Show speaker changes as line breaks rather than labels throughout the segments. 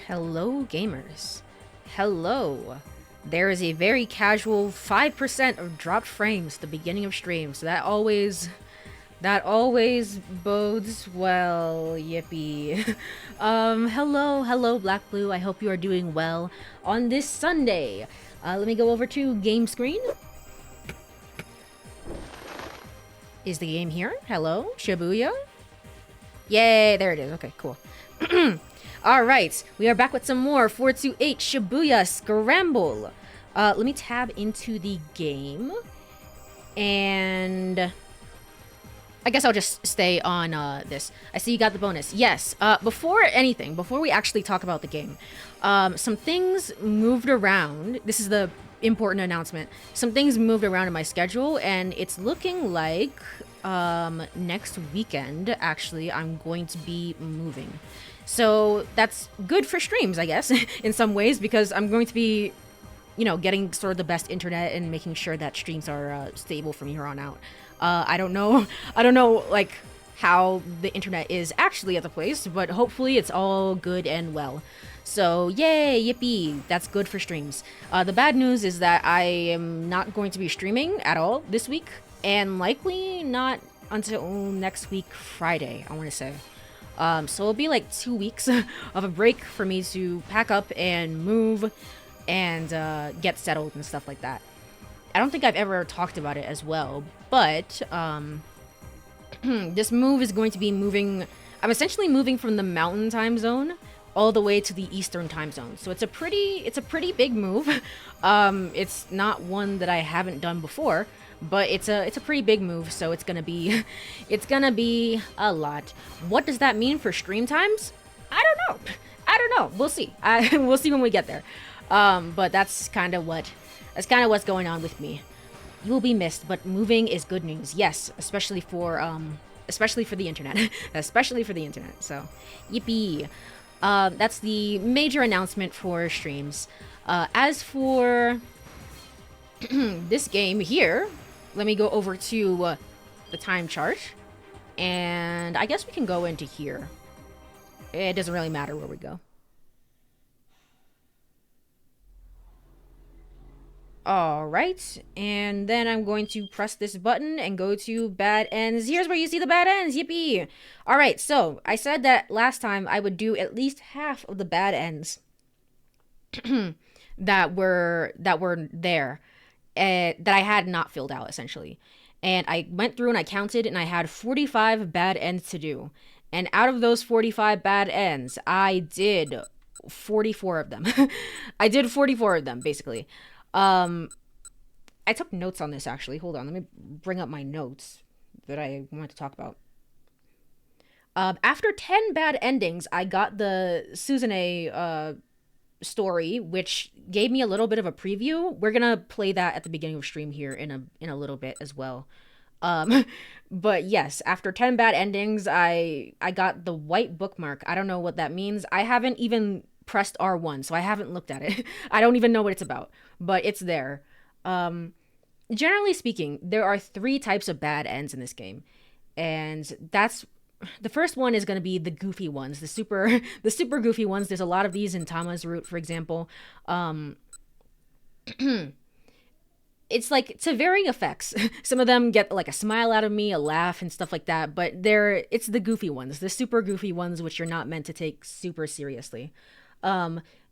Hello, gamers. Hello. There is a very casual 5% of dropped frames at the beginning of stream, so that always bodes well. Yippee. Hello, Black Blue. I hope you are doing well on this Sunday. Let me go over to game screen. Is the game here? Hello, Shibuya? Yay, there it is. Okay, cool. Alright, we are back with some more 428 Shibuya Scramble. Let me tab into the game. And I guess I'll just stay on this. I see you got the bonus. Yes, before anything, before we actually talk about the game, some things moved around. This is the important announcement. Some things moved around in my schedule, and it's looking like next weekend, actually, I'm going to be moving. So that's good for streams, I guess, in some ways, because I'm going to be, getting sort of the best internet and making sure that streams are stable from here on out. I don't know, like, how the internet is actually at the place, but hopefully it's all good and well. So, yay, yippee, that's good for streams. The bad news is that I am not going to be streaming at all this week, and likely not until next week, Friday, I want to say. So it'll be like 2 weeks of a break for me to pack up and move and get settled and stuff like that. I don't think I've ever talked about it as well, but this move is going to be moving. I'm essentially moving from the mountain time zone all the way to the eastern time zone. So it's a pretty big move. It's not one that I haven't done before, but it's a pretty big move, so it's gonna be a lot. What does that mean for stream times? I don't know. We'll see. We'll see when we get there. But that's kind of what's going on with me. You will be missed, but moving is good news. Yes, especially for the internet. Especially for the internet. So, yippee. That's the major announcement for streams. As for this game here, let me go over to the time chart, and I guess we can go into here. It doesn't really matter where we go. Alright, and then I'm going to press this button and go to bad ends. Here's where you see the bad ends, yippee! Alright, so I said that last time I would do at least half of the bad ends that were there. That I had not filled out, essentially. And I went through and I counted, and I had 45 bad ends to do. And out of those 45 bad ends, I did 44 of them. I did 44 of them, basically. I took notes on this, actually. Hold on, let me bring up my notes that I wanted to talk about. After 10 bad endings, I got the Suzune story, which gave me a little bit of a preview. We're gonna play that at the beginning of stream here in a little bit as well. But yes, after 10 bad endings, I got the white bookmark. I don't know what that means. I haven't even pressed R1, so I haven't looked at it. I don't even know what it's about, but it's there. Generally speaking, there are 3 types of bad ends in this game, and that's the first one is going to be the goofy ones, the super goofy ones. There's a lot of these in Tama's route, for example. It's like to varying effects. Some of them get like a smile out of me, a laugh, and stuff like that. But it's the goofy ones, the super goofy ones, which you're not meant to take super seriously.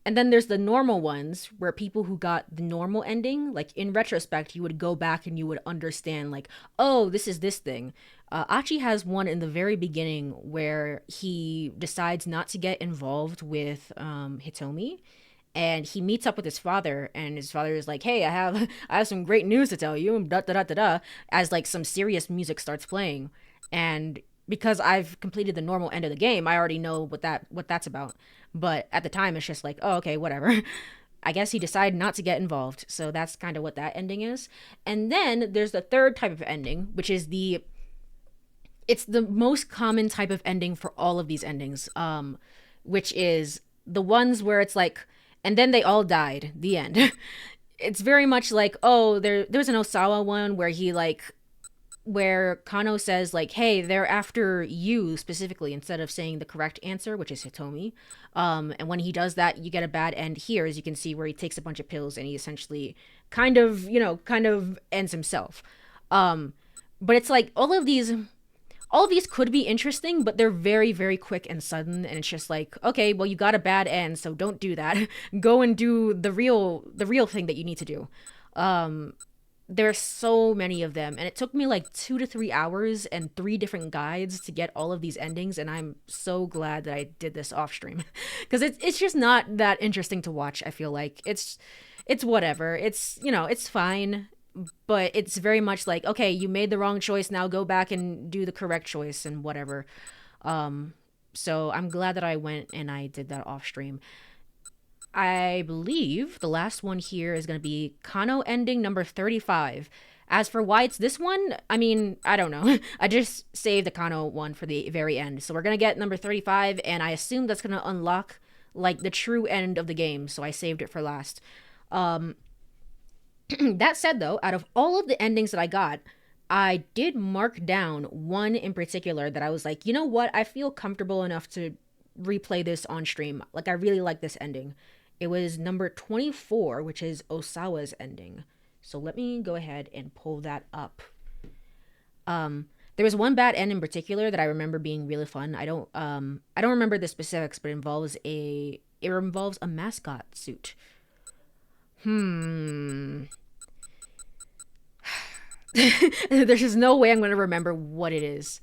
And then there's the normal ones where people who got the normal ending, like in retrospect, you would go back and you would understand, like, oh, this is this thing. Achi has one in the very beginning where he decides not to get involved with Hitomi, and he meets up with his father, and his father is like, hey, I have some great news to tell you, and da da da da da, as like some serious music starts playing. And because I've completed the normal end of the game, I already know what that's about. But at the time, it's just like, oh, okay, whatever. I guess he decided not to get involved. So that's kind of what that ending is. And then there's the third type of ending, which is it's the most common type of ending for all of these endings, which is the ones where it's like, and then they all died, the end. It's very much like, oh, there's an Osawa one where he like where Kano says like, "Hey, they're after you specifically," instead of saying the correct answer, which is Hitomi. And when he does that, you get a bad end here, as you can see, where he takes a bunch of pills and he essentially kind of ends himself. But it's like all of these could be interesting, but they're very, very quick and sudden, and it's just like, okay, well, you got a bad end, so don't do that. Go and do the real thing that you need to do. There's so many of them, and it took me like 2 to 3 hours and 3 different guides to get all of these endings, and I'm so glad that I did this off stream because it's just not that interesting to watch. I feel like it's whatever. It's fine, but it's very much like, okay, you made the wrong choice, now go back and do the correct choice and whatever. So I'm glad that I went and I did that off stream. I believe the last one here is going to be Kano ending number 35. As for why it's this one, I mean, I don't know. I just saved the Kano one for the very end. So we're going to get number 35, and I assume that's going to unlock, like, the true end of the game. So I saved it for last. That said, though, out of all of the endings that I got, I did mark down one in particular that I was like, you know what? I feel comfortable enough to replay this on stream. Like, I really like this ending. It was number 24, which is Osawa's ending. So let me go ahead and pull that up. There was one bad end in particular that I remember being really fun. I don't remember the specifics, but it involves a mascot suit. There's just no way I'm going to remember what it is.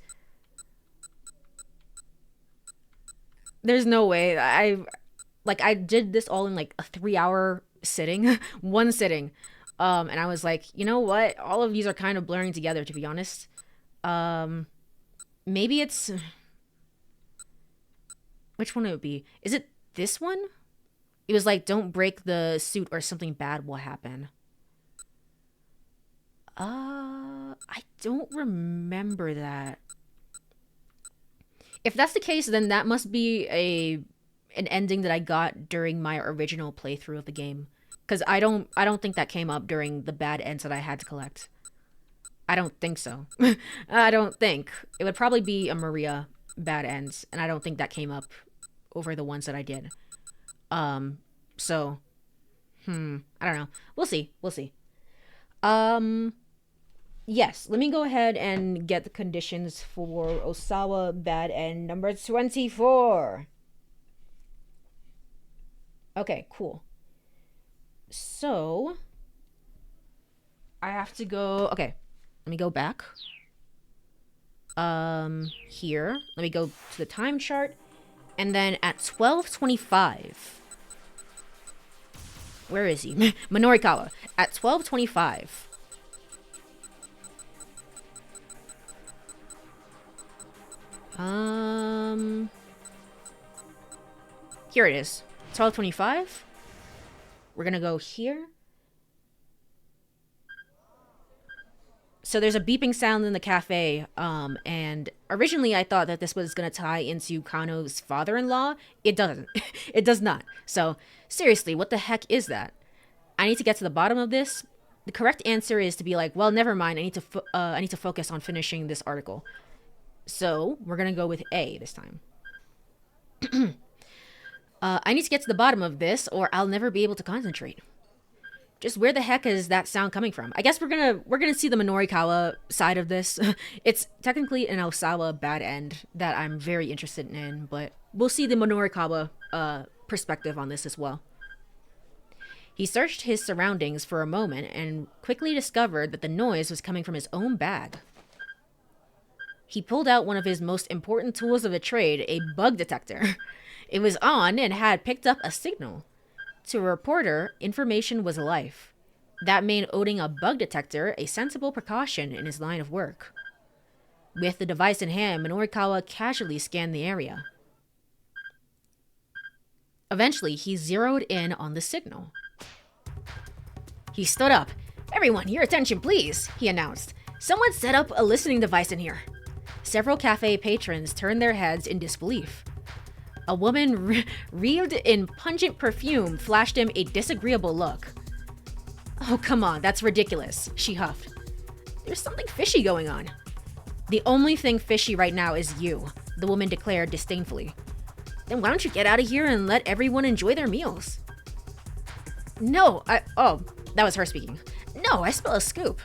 There's no way. I did this all in like a 3 hour sitting, one sitting. And I was like, you know what? All of these are kind of blurring together, to be honest. Maybe it's, which one it would be? Is it this one? It was like, don't break the suit or something bad will happen. I don't remember that. If that's the case, then that must be an ending that I got during my original playthrough of the game, because I don't think that came up during the bad ends that I had to collect. I don't think so. I don't think. It would probably be a Maria bad ends, and I don't think that came up over the ones that I did. So I don't know. We'll see. Yes, let me go ahead and get the conditions for Osawa bad end number 24. Okay, cool. So I have to go. Okay, let me go back. Here. Let me go to the time chart. And then at 12:25. Where is he? Minorikawa. At 12:25. Here it is. 12:25. We're gonna go here. So there's a beeping sound in the cafe, and originally I thought that this was going to tie into Kano's father-in-law. It doesn't. It does not. So, seriously, what the heck is that? I need to get to the bottom of this. The correct answer is to be like, well, never mind. I need to focus on finishing this article. So, we're going to go with A this time. I need to get to the bottom of this, or I'll never be able to concentrate. Just where the heck is that sound coming from? I guess we're gonna see the Minorikawa side of this. It's technically an Osawa bad end that I'm very interested in, but we'll see the Minorikawa perspective on this as well. He searched his surroundings for a moment and quickly discovered that the noise was coming from his own bag. He pulled out one of his most important tools of the trade, a bug detector. It was on and had picked up a signal. To a reporter, information was life. That made owning a bug detector a sensible precaution in his line of work. With the device in hand, Minorikawa casually scanned the area. Eventually, he zeroed in on the signal. He stood up. "Everyone, your attention, please," he announced. "Someone set up a listening device in here." Several cafe patrons turned their heads in disbelief. A woman wreathed in pungent perfume flashed him a disagreeable look. "Oh, come on, that's ridiculous," she huffed. There's something fishy going on. The only thing fishy right now is you, the woman declared disdainfully. Then why don't you get out of here and let everyone enjoy their meals? No, oh, that was her speaking. No, I smell a scoop.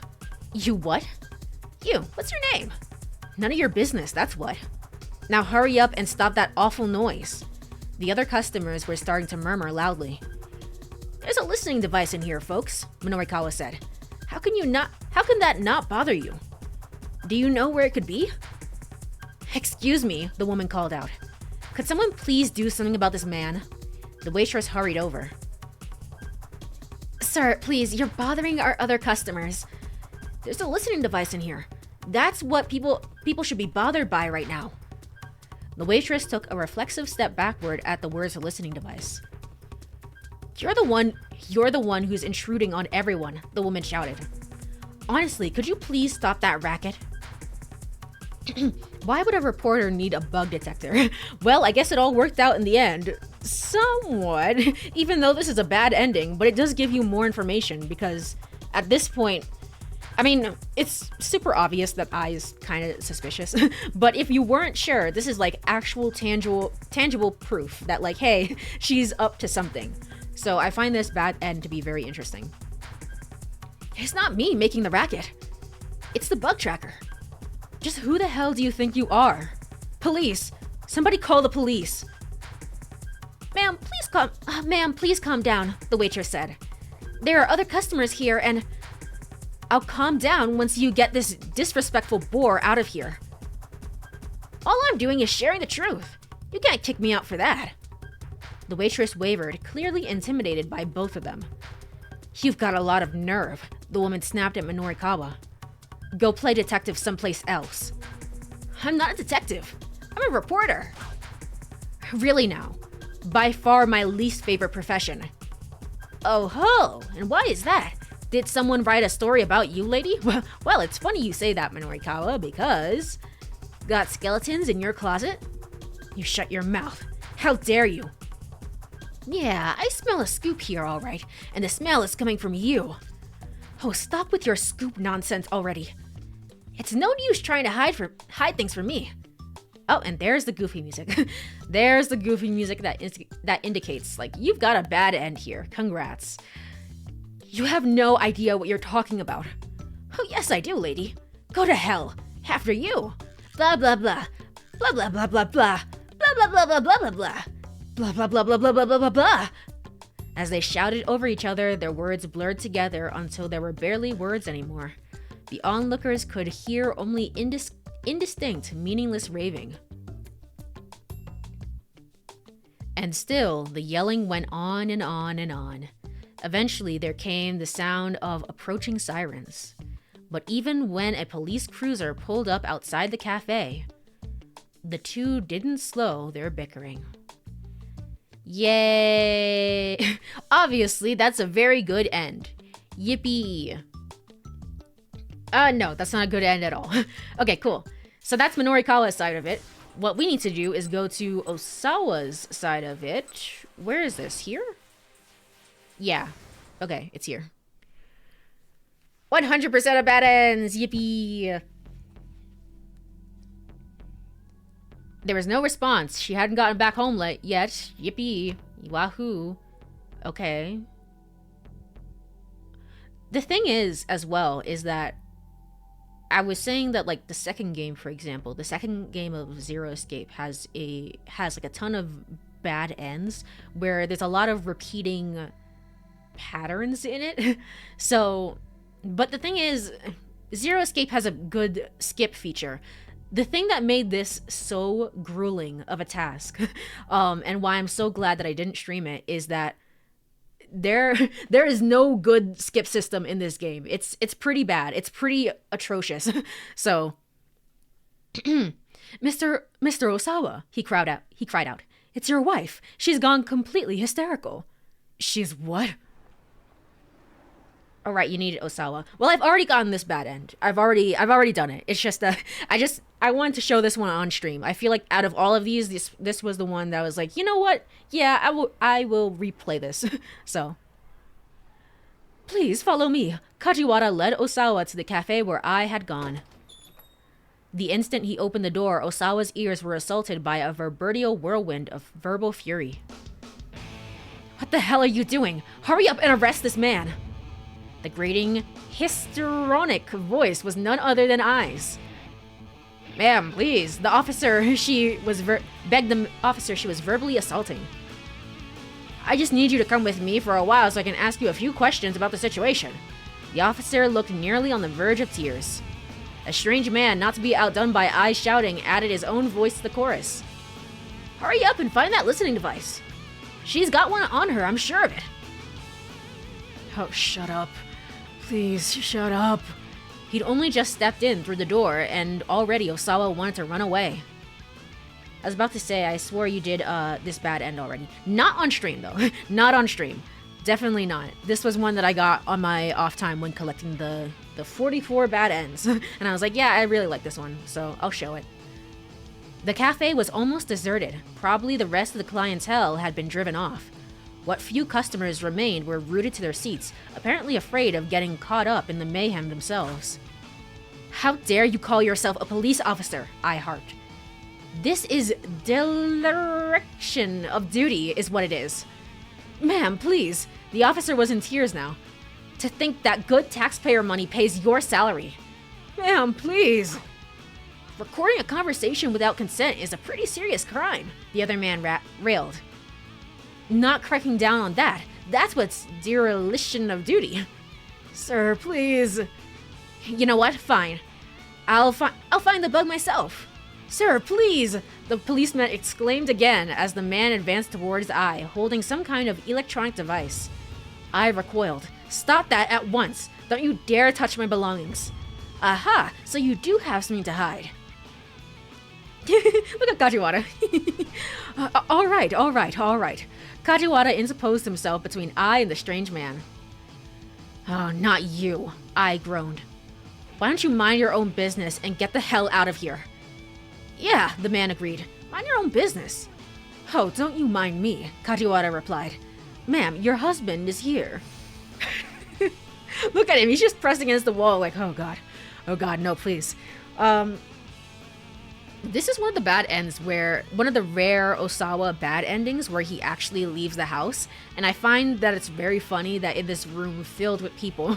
You what? You, what's your name? None of your business, that's what. Now hurry up and stop that awful noise. The other customers were starting to murmur loudly. There's a listening device in here, folks, Minorikawa said. How can that not bother you? Do you know where it could be? Excuse me, the woman called out. Could someone please do something about this man? The waitress hurried over. Sir, please, you're bothering our other customers. There's a listening device in here. That's what people should be bothered by right now. The waitress took a reflexive step backward at the words listening device. You're the one who's intruding on everyone, the woman shouted. Honestly, could you please stop that racket? Why would a reporter need a bug detector? Well, I guess it all worked out in the end. Somewhat. Even though this is a bad ending, but it does give you more information because at this point, I mean, it's super obvious that I is kind of suspicious, but if you weren't sure, this is like actual tangible proof that like, hey, she's up to something. So I find this bad end to be very interesting. It's not me making the racket. It's the bug tracker. Just who the hell do you think you are? Police! Somebody call the police! Ma'am, please calm down, the waitress said. There are other customers here and... I'll calm down once you get this disrespectful bore out of here. All I'm doing is sharing the truth. You can't kick me out for that. The waitress wavered, clearly intimidated by both of them. You've got a lot of nerve, the woman snapped at Minorikawa. Go play detective someplace else. I'm not a detective. I'm a reporter. Really now. By far my least favorite profession. Oh ho, and why is that? Did someone write a story about you, lady? Well, it's funny you say that, Minorikawa, because... Got skeletons in your closet? You shut your mouth. How dare you? Yeah, I smell a scoop here, all right, and the smell is coming from you. Oh, stop with your scoop nonsense already. It's no use trying to hide things from me. Oh, and there's the goofy music. There's the goofy music that indicates, like, you've got a bad end here. Congrats. You have no idea what you're talking about. Oh, yes, I do, lady. Go to hell. After you. Blah, blah, blah. Blah, blah, blah, blah, blah. Blah, blah, blah, blah, blah, blah, blah. Blah, blah, blah, blah, blah, blah, blah, blah, blah. As they shouted over each other, their words blurred together until there were barely words anymore. The onlookers could hear only indistinct, meaningless raving. And still, the yelling went on and on and on. Eventually, there came the sound of approaching sirens. But even when a police cruiser pulled up outside the cafe, the two didn't slow their bickering. Yay! Obviously, that's a very good end. Yippee! No, that's not a good end at all. Okay, cool. So that's Minorikawa's side of it. What we need to do is go to Osawa's side of it. Where is this? Here? Yeah. Okay, it's here. 100% of bad ends! Yippee! There was no response. She hadn't gotten back home yet. Yippee. Wahoo. Okay. The thing is, as well, is that I was saying that, like, the second game, for example, the second game of Zero Escape has like a ton of bad ends where there's a lot of repeating patterns in it. So, but the thing is, Zero Escape has a good skip feature. The thing that made this so grueling of a task, and why I'm so glad that I didn't stream it, is that there is no good skip system in this game. It's pretty bad. It's pretty atrocious. So, Mr. Osawa, he cried out. It's your wife. She's gone completely hysterical. She's what? All right, you needed Osawa. Well, I've already gotten this bad end. I've already done it. It's just I wanted to show this one on stream. I feel like out of all of these, this was the one that was like, you know what? Yeah, I will replay this. So, Please follow me. Kajiwara led Osawa to the cafe where I had gone. The instant he opened the door, Osawa's ears were assaulted by a reverberant whirlwind of verbal fury. What the hell are you doing? Hurry up and arrest this man! The grating, histrionic voice was none other than I's. Ma'am, please. The officer begged the officer she was verbally assaulting. I just need you to come with me for a while so I can ask you a few questions about the situation. The officer looked nearly on the verge of tears. A strange man, not to be outdone by eyes shouting, added his own voice to the chorus. Hurry up and find that listening device. She's got one on her, I'm sure of it. Oh, shut up. Please, shut up. He'd only just stepped in through the door, and already Osawa wanted to run away. I was about to say, I swore you did this bad end already. Not on stream, though. Not on stream. Definitely not. This was one that I got on my off time when collecting the 44 bad ends. And I was like, yeah, I really like this one, so I'll show it. The cafe was almost deserted. Probably the rest of the clientele had been driven off. What few customers remained were rooted to their seats, apparently afraid of getting caught up in the mayhem themselves. How dare you call yourself a police officer? I harped. This is dereliction of duty, is what it is. Ma'am, please. The officer was in tears now. To think that good taxpayer money pays your salary. Ma'am, please. Recording a conversation without consent is a pretty serious crime, the other man railed. Not cracking down on that. That's what's dereliction of duty. Sir, please. You know what? Fine. I'll find the bug myself. Sir, please! The policeman exclaimed again as the man advanced towards I, holding some kind of electronic device. I recoiled. Stop that at once! Don't you dare touch my belongings. Aha! So you do have something to hide. Look at Kajiwara. All right. Kajiwara interposed himself between I and the strange man. Oh, not you, I groaned. Why don't you mind your own business and get the hell out of here? Yeah, the man agreed. Mind your own business. Oh, don't you mind me, Kajiwara replied. Ma'am, your husband is here. Look at him, he's just pressing against the wall like, oh god, no, please. This is one of the bad ends where, one of the rare Osawa bad endings where he actually leaves the house. And I find that it's very funny that in this room filled with people,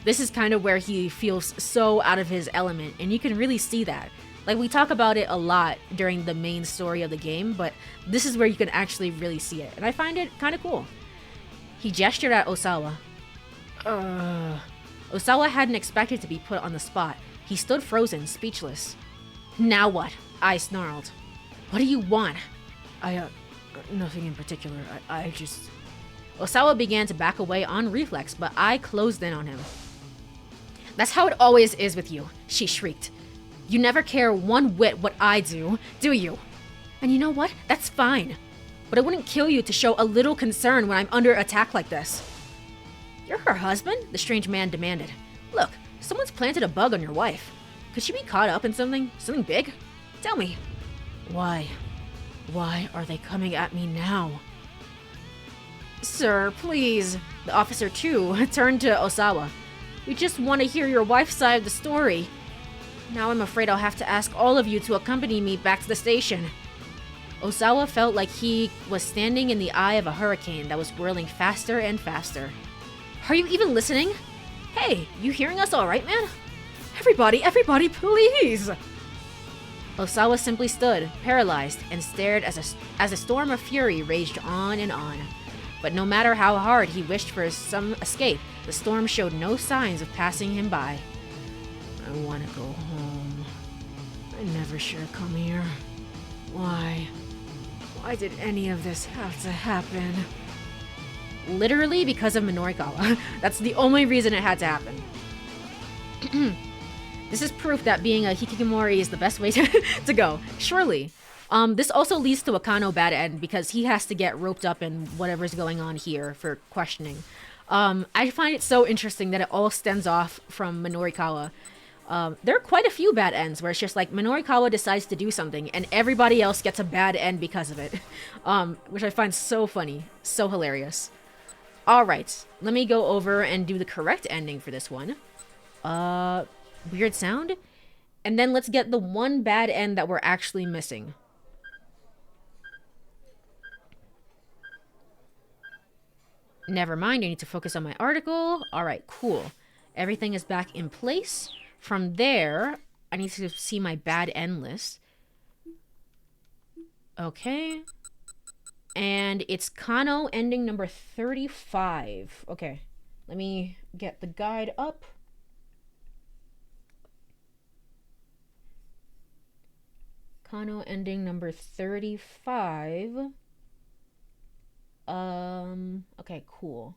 this is kind of where he feels so out of his element. And you can really see that. Like, we talk about it a lot during the main story of the game, but this is where you can actually really see it. And I find it kind of cool. He gestured at Osawa. Osawa hadn't expected to be put on the spot. He stood frozen, speechless. Now what? I snarled. What do you want? Nothing in particular. I just... Osawa began to back away on reflex, but I closed in on him. That's how it always is with you, she shrieked. You never care one whit what I do you? And you know what? That's fine. But it wouldn't kill you to show a little concern when I'm under attack like this. You're her husband? The strange man demanded. Look, someone's planted a bug on your wife. Could she be caught up in something big? Tell me. Why are they coming at me now? Sir, please. The officer, too, turned to Osawa. We just want to hear your wife's side of the story. Now I'm afraid I'll have to ask all of you to accompany me back to the station. Osawa felt like he was standing in the eye of a hurricane that was whirling faster and faster. Are you even listening? Hey, you hearing us all right, man? Everybody, please! Osawa simply stood, paralyzed, and stared as a storm of fury raged on and on. But no matter how hard he wished for some escape, the storm showed no signs of passing him by. I want to go home. I never should have come here. Why did any of this have to happen? Literally because of Minorikawa. That's the only reason it had to happen. This is proof that being a hikikomori is the best way to go. Surely. This also leads to a Kano bad end because he has to get roped up in whatever's going on here for questioning. I find it so interesting that it all stems off from Minorikawa. There are quite a few bad ends where it's just like Minorikawa decides to do something and everybody else gets a bad end because of it. Which I find so funny. So hilarious. Alright, let me go over and do the correct ending for this one. Weird sound? And then let's get the one bad end that we're actually missing. Never mind, I need to focus on my article. Alright, cool. Everything is back in place. From there, I need to see my bad end list. Okay. And it's Kano ending number 35. Okay, let me get the guide up. Kano ending number 35. Okay, cool.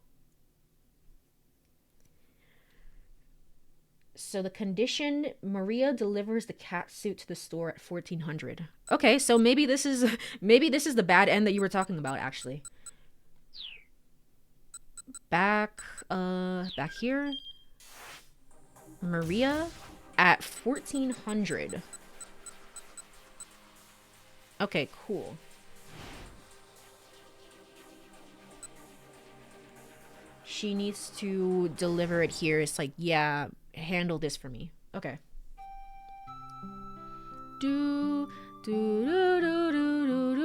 So the condition, Maria delivers the cat suit to the store at 1400. Okay, so maybe this is the bad end that you were talking about, actually. Back here. Maria at 1400. Okay, cool. She needs to deliver it here. It's like, yeah, handle this for me. Okay. Do do do do do do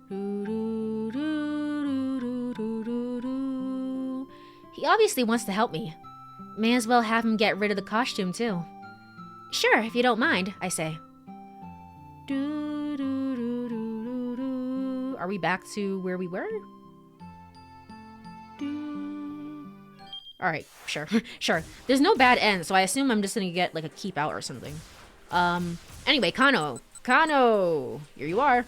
do do do do do. He obviously wants to help me. May as well have him get rid of the costume too. Sure, if you don't mind, I say. Do do do do do do. Are we back to where we were? Alright, sure. Sure. There's no bad end, so I assume I'm just gonna get like a keep out or something. Anyway, Kano. Kano! Here you are.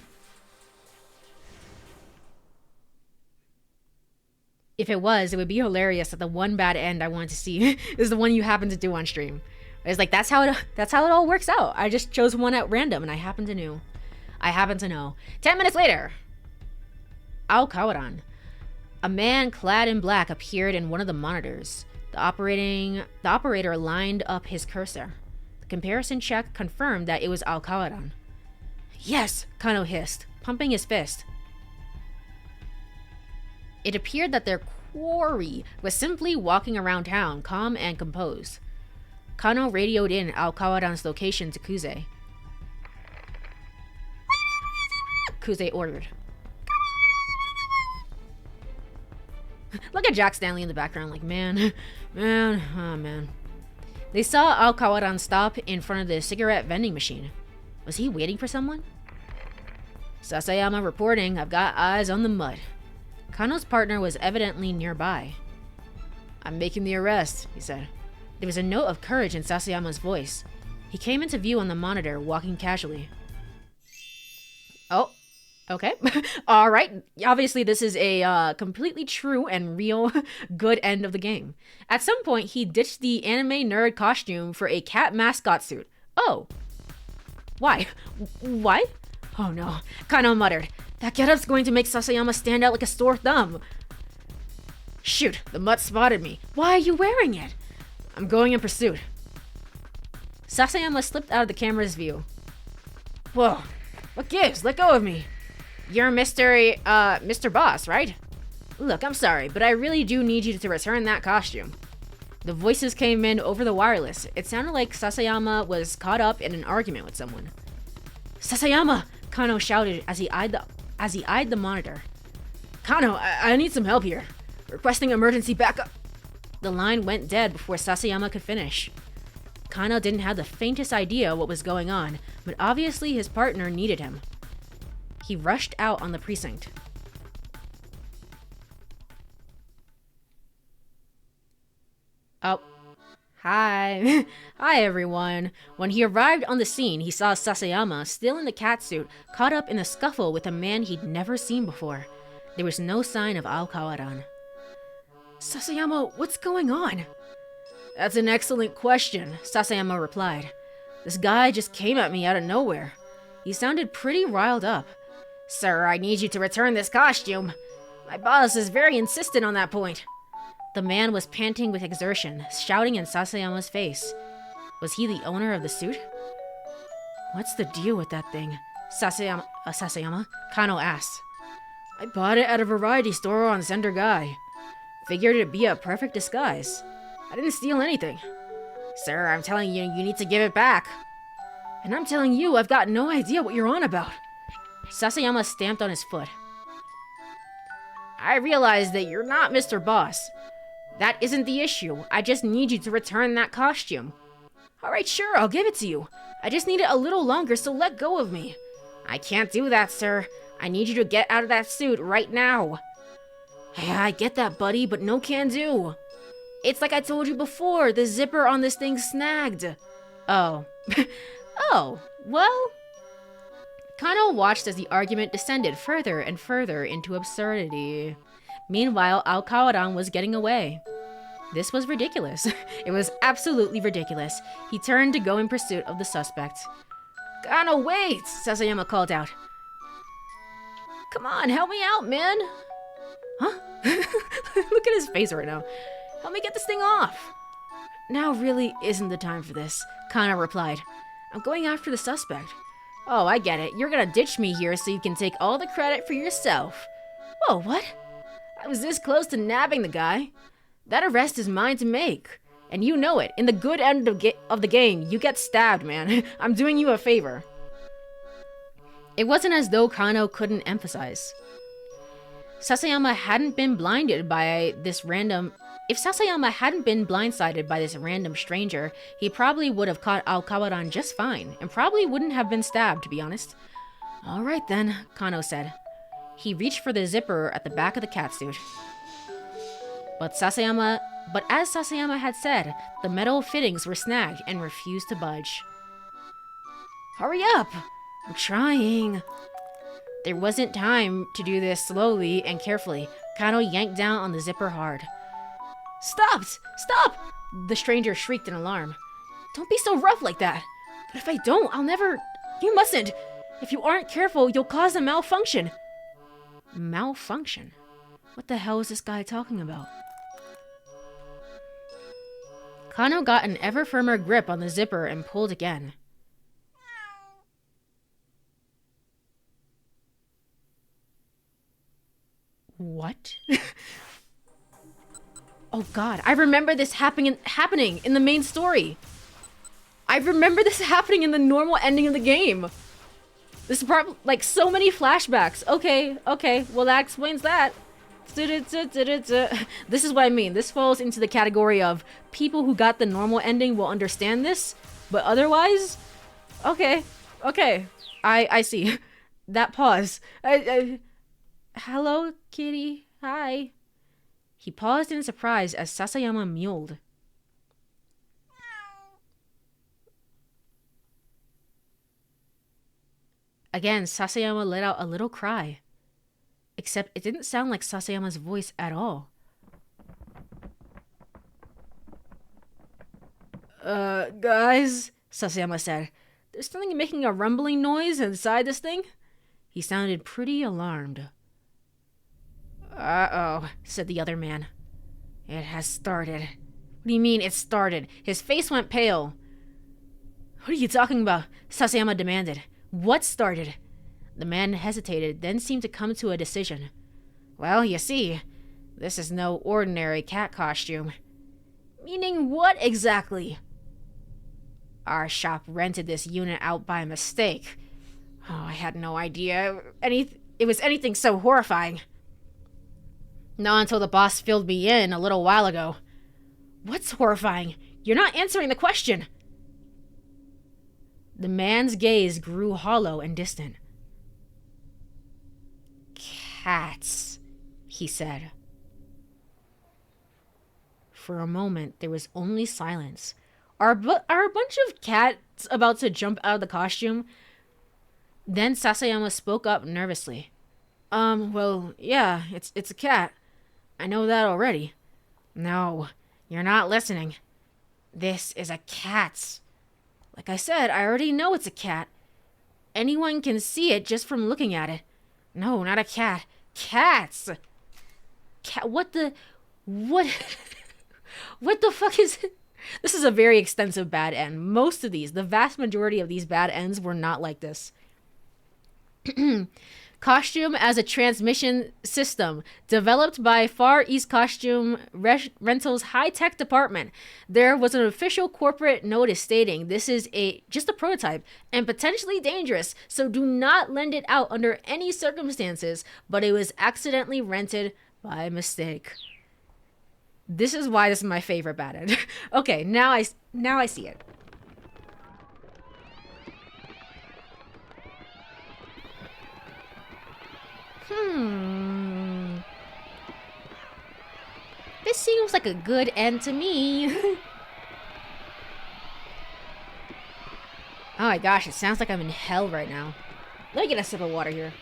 If it was, it would be hilarious that the one bad end I wanted to see is the one you happen to do on stream. It's like, that's how it all works out. I just chose one at random and I happen to know. 10 minutes later. Ao Kawaran. A man clad in black appeared in one of the monitors. The operator lined up his cursor. The comparison check confirmed that it was Ao Kawaran. Yes, Kano hissed, pumping his fist. It appeared that their quarry was simply walking around town, calm and composed. Kano radioed in Ao Kawaran's location to Kuze. Kuze ordered. Look at Jack Stanley in the background like, man. They saw Ao Kawaran stop in front of the cigarette vending machine. Was he waiting for someone? Sasayama reporting, I've got eyes on the mud. Kano's partner was evidently nearby. I'm making the arrest, he said. There was a note of courage in Sasayama's voice. He came into view on the monitor, walking casually. Oh. Okay. All right. Obviously, this is a completely true and real good end of the game. At some point, he ditched the anime nerd costume for a cat mascot suit. Oh. Why? Why? Oh no. Kano muttered. That getup's going to make Sasayama stand out like a sore thumb. Shoot, the mutt spotted me. Why are you wearing it? I'm going in pursuit. Sasayama slipped out of the camera's view. Whoa. What gives? Let go of me. You're Mr. Boss, right? Look, I'm sorry, but I really do need you to return that costume. The voices came in over the wireless. It sounded like Sasayama was caught up in an argument with someone. Sasayama! Kano shouted as he eyed the monitor. Kano, I need some help here. Requesting emergency backup. The line went dead before Sasayama could finish. Kano didn't have the faintest idea what was going on, but obviously his partner needed him. He rushed out on the precinct. Oh. Hi. Hi, everyone. When he arrived on the scene, he saw Sasayama, still in the catsuit, caught up in a scuffle with a man he'd never seen before. There was no sign of Ao Kawaran. Sasayama, what's going on? That's an excellent question, Sasayama replied. This guy just came at me out of nowhere. He sounded pretty riled up. Sir, I need you to return this costume. My boss is very insistent on that point. The man was panting with exertion, shouting in Sasayama's face. Was he the owner of the suit? What's the deal with that thing? Sasayama? Kano asked. I bought it at a variety store on Sendergai. Figured it'd be a perfect disguise. I didn't steal anything. Sir, I'm telling you, you need to give it back. And I'm telling you, I've got no idea what you're on about. Sasayama stamped on his foot. I realize that you're not Mr. Boss. That isn't the issue. I just need you to return that costume. Alright, sure, I'll give it to you. I just need it a little longer, so let go of me. I can't do that, sir. I need you to get out of that suit right now. Yeah, I get that, buddy, but no can do. It's like I told you before, the zipper on this thing snagged. Oh. Oh, well... Kano watched as the argument descended further and further into absurdity. Meanwhile, Kawaran was getting away. This was ridiculous. It was absolutely ridiculous. He turned to go in pursuit of the suspect. Kano, wait! Sasayama called out. Come on, help me out, man! Huh? Look at his face right now. Help me get this thing off! Now really isn't the time for this, Kano replied. I'm going after the suspect. Oh, I get it. You're gonna ditch me here so you can take all the credit for yourself. Whoa, what? I was this close to nabbing the guy. That arrest is mine to make. And you know it. In the good end of the game, you get stabbed, man. I'm doing you a favor. It wasn't as though Kano couldn't emphasize. Sasayama hadn't been blinded by this random... If Sasayama hadn't been blindsided by this random stranger, he probably would have caught Kawaran just fine, and probably wouldn't have been stabbed, to be honest. Alright then, Kano said. He reached for the zipper at the back of the catsuit. But as Sasayama had said, the metal fittings were snagged and refused to budge. Hurry up! I'm trying. There wasn't time to do this slowly and carefully. Kano yanked down on the zipper hard. Stop! Stop! The stranger shrieked in alarm. Don't be so rough like that. But if I don't, I'll never... You mustn't. If you aren't careful, you'll cause a malfunction. Malfunction? What the hell is this guy talking about? Kano got an ever firmer grip on the zipper and pulled again. What? Oh god, I remember this happening in the main story. I remember this happening in the normal ending of the game. This is probably like so many flashbacks. Okay, well that explains that. This is what I mean. This falls into the category of people who got the normal ending will understand this, but otherwise, okay, I see. That pause. Hello, kitty. Hi. He paused in surprise as Sasayama mewed. Again, Sasayama let out a little cry. Except it didn't sound like Sasayama's voice at all. Guys, Sasayama said. There's something making a rumbling noise inside this thing? He sounded pretty alarmed. Uh-oh, said the other man. It has started. What do you mean it started? His face went pale. What are you talking about? Sasayama demanded. What started? The man hesitated, then seemed to come to a decision. Well, you see, this is no ordinary cat costume. Meaning what exactly? Our shop rented this unit out by mistake. Oh, I had no idea it was anything so horrifying. Not until the boss filled me in a little while ago. What's horrifying? You're not answering the question. The man's gaze grew hollow and distant. Cats, he said. For a moment, there was only silence. Are a bunch of cats about to jump out of the costume? Then Sasayama spoke up nervously. Well, yeah, it's a cat. I know that already. No, you're not listening. This is a cat. Like I said, I already know it's a cat. Anyone can see it just from looking at it. No, not a cat. Cats! What the fuck is it? This is a very extensive bad end. The vast majority of these bad ends were not like this. Costume as a transmission system developed by Far East Costume Rental's high-tech department. There was an official corporate notice stating this is just a prototype and potentially dangerous, so do not lend it out under any circumstances, but it was accidentally rented by mistake. This is why this is my favorite bad end. Okay, now I see it. This seems like a good end to me. Oh my gosh, it sounds like I'm in hell right now. Let me get a sip of water here.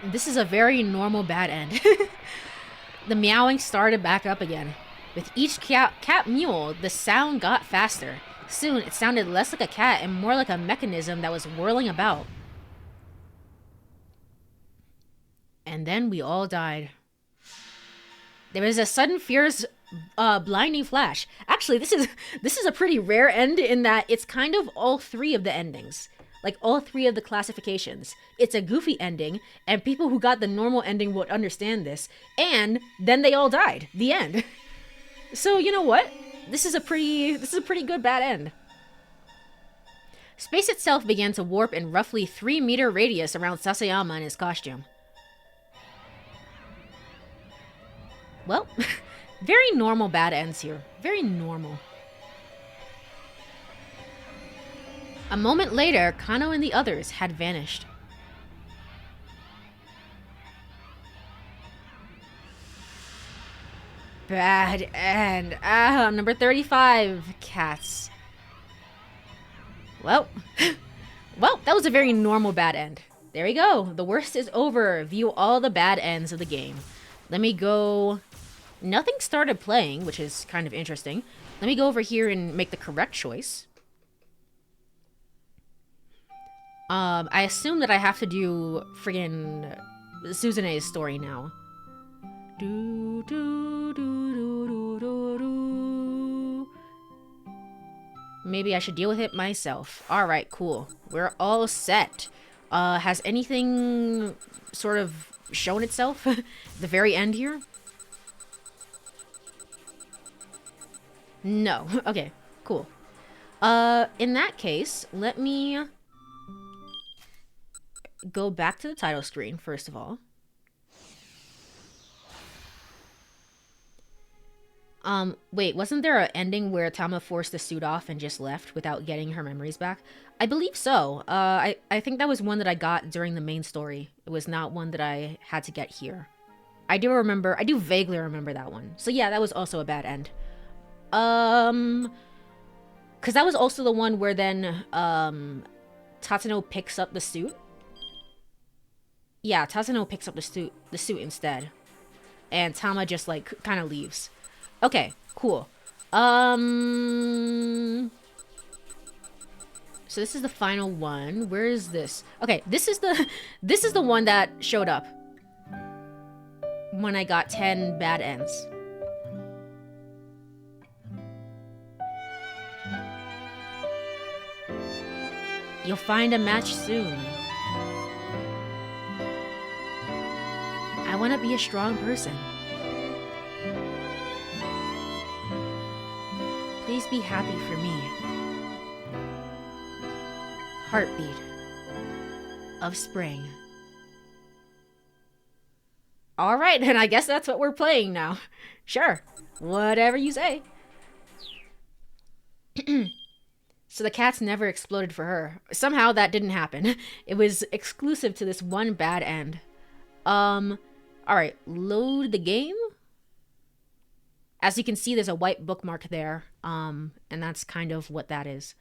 This is a very normal bad end. The meowing started back up again. With each cat mule, the sound got faster. Soon, it sounded less like a cat and more like a mechanism that was whirling about. And then we all died. There was a sudden fierce, blinding flash. Actually, this is a pretty rare end in that it's kind of all three of the endings. Like all three of the classifications. It's a goofy ending, and people who got the normal ending would understand this. And then they all died. The end. So you know what? This is a pretty good bad end. Space itself began to warp in roughly 3-meter radius around Sasayama and his costume. Well, very normal bad ends here. Very normal. A moment later, Kano and the others had vanished. Bad end. Number 35, cats. Well, that was a very normal bad end. There we go. The worst is over. View all the bad ends of the game. Let me go... Nothing started playing, which is kind of interesting. Let me go over here and make the correct choice. I assume that I have to do friggin' Suzune's story now. Maybe I should deal with it myself. Alright, cool. We're all set. Has anything sort of shown itself at the very end here? No. Okay, cool. In that case, let me go back to the title screen, first of all. Wait, wasn't there an ending where Tama forced the suit off and just left without getting her memories back? I believe so. I think that was one that I got during the main story. It was not one that I had to get here. I do vaguely remember that one. So yeah, that was also a bad end. Because that was also the one where then, Tatsuno picks up the suit. Yeah, Tatsuno picks up the suit instead. And Tama just, like, kind of leaves. Okay, cool. So this is the final one. Where is this? Okay, this is the one that showed up when I got 10 bad ends. You'll find a match soon. I want to be a strong person. Please be happy for me. Heartbeat of spring. Alright, then I guess that's what we're playing now. Sure, whatever you say. So the cats never exploded for her. Somehow that didn't happen. It was exclusive to this one bad end. Alright, load the game. As you can see, there's a white bookmark there. And that's kind of what that is.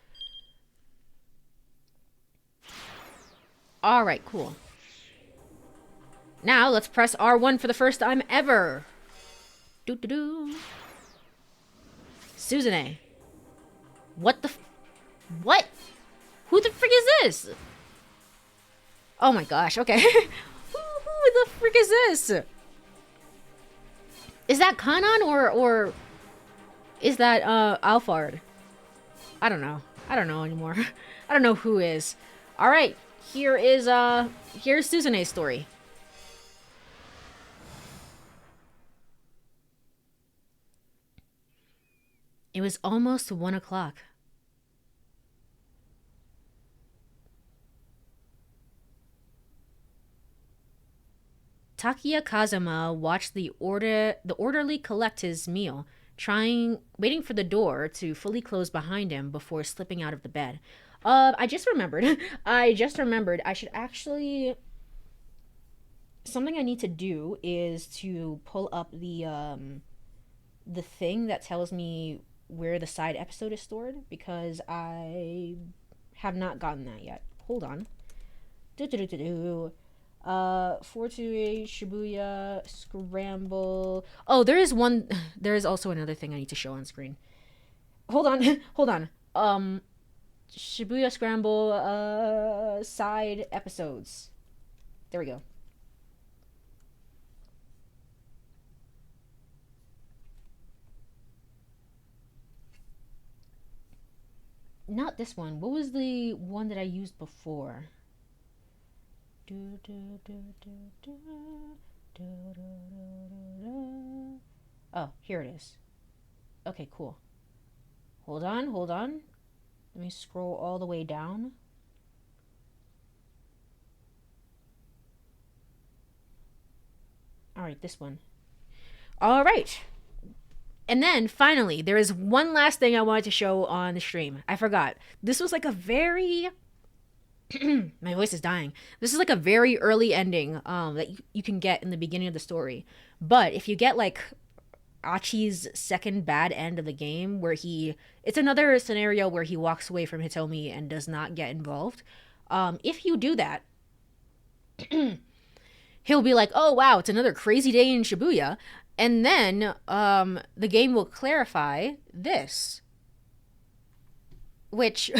Alright, cool. Now, let's press R1 for the first time ever. Doo-doo-doo. Suzune. What the what? Who the frick is this? Oh my gosh, okay. Who the frick is this? Is that Kanan or Is that Alphard? I don't know. I don't know anymore. I don't know who is. All right, here's Suzune's story. It was almost 1 o'clock. Takiya Kazama watched the orderly collect his meal, waiting for the door to fully close behind him before slipping out of the bed. I just remembered. I just remembered. I should actually. Something I need to do is to pull up the thing that tells me where the side episode is stored, because I have not gotten that yet. Hold on. 428 Shibuya Scramble. Oh, there is one. There is also another thing I need to show on screen. Hold on. Hold on. Shibuya Scramble side episodes. There we go. Not this one. What was the one that I used before? Oh, here it is. Okay, cool. Hold on, hold on. Let me scroll all the way down. All right, this one. All right. And then finally, there is one last thing I wanted to show on the stream. I forgot. This was like a very my voice is dying. This is like a very early ending that you can get in the beginning of the story. But if you get like Achi's second bad end of the game, where it's another scenario where he walks away from Hitomi and does not get involved. If you do that, he'll be like, oh wow, it's another crazy day in Shibuya. And then the game will clarify this. Which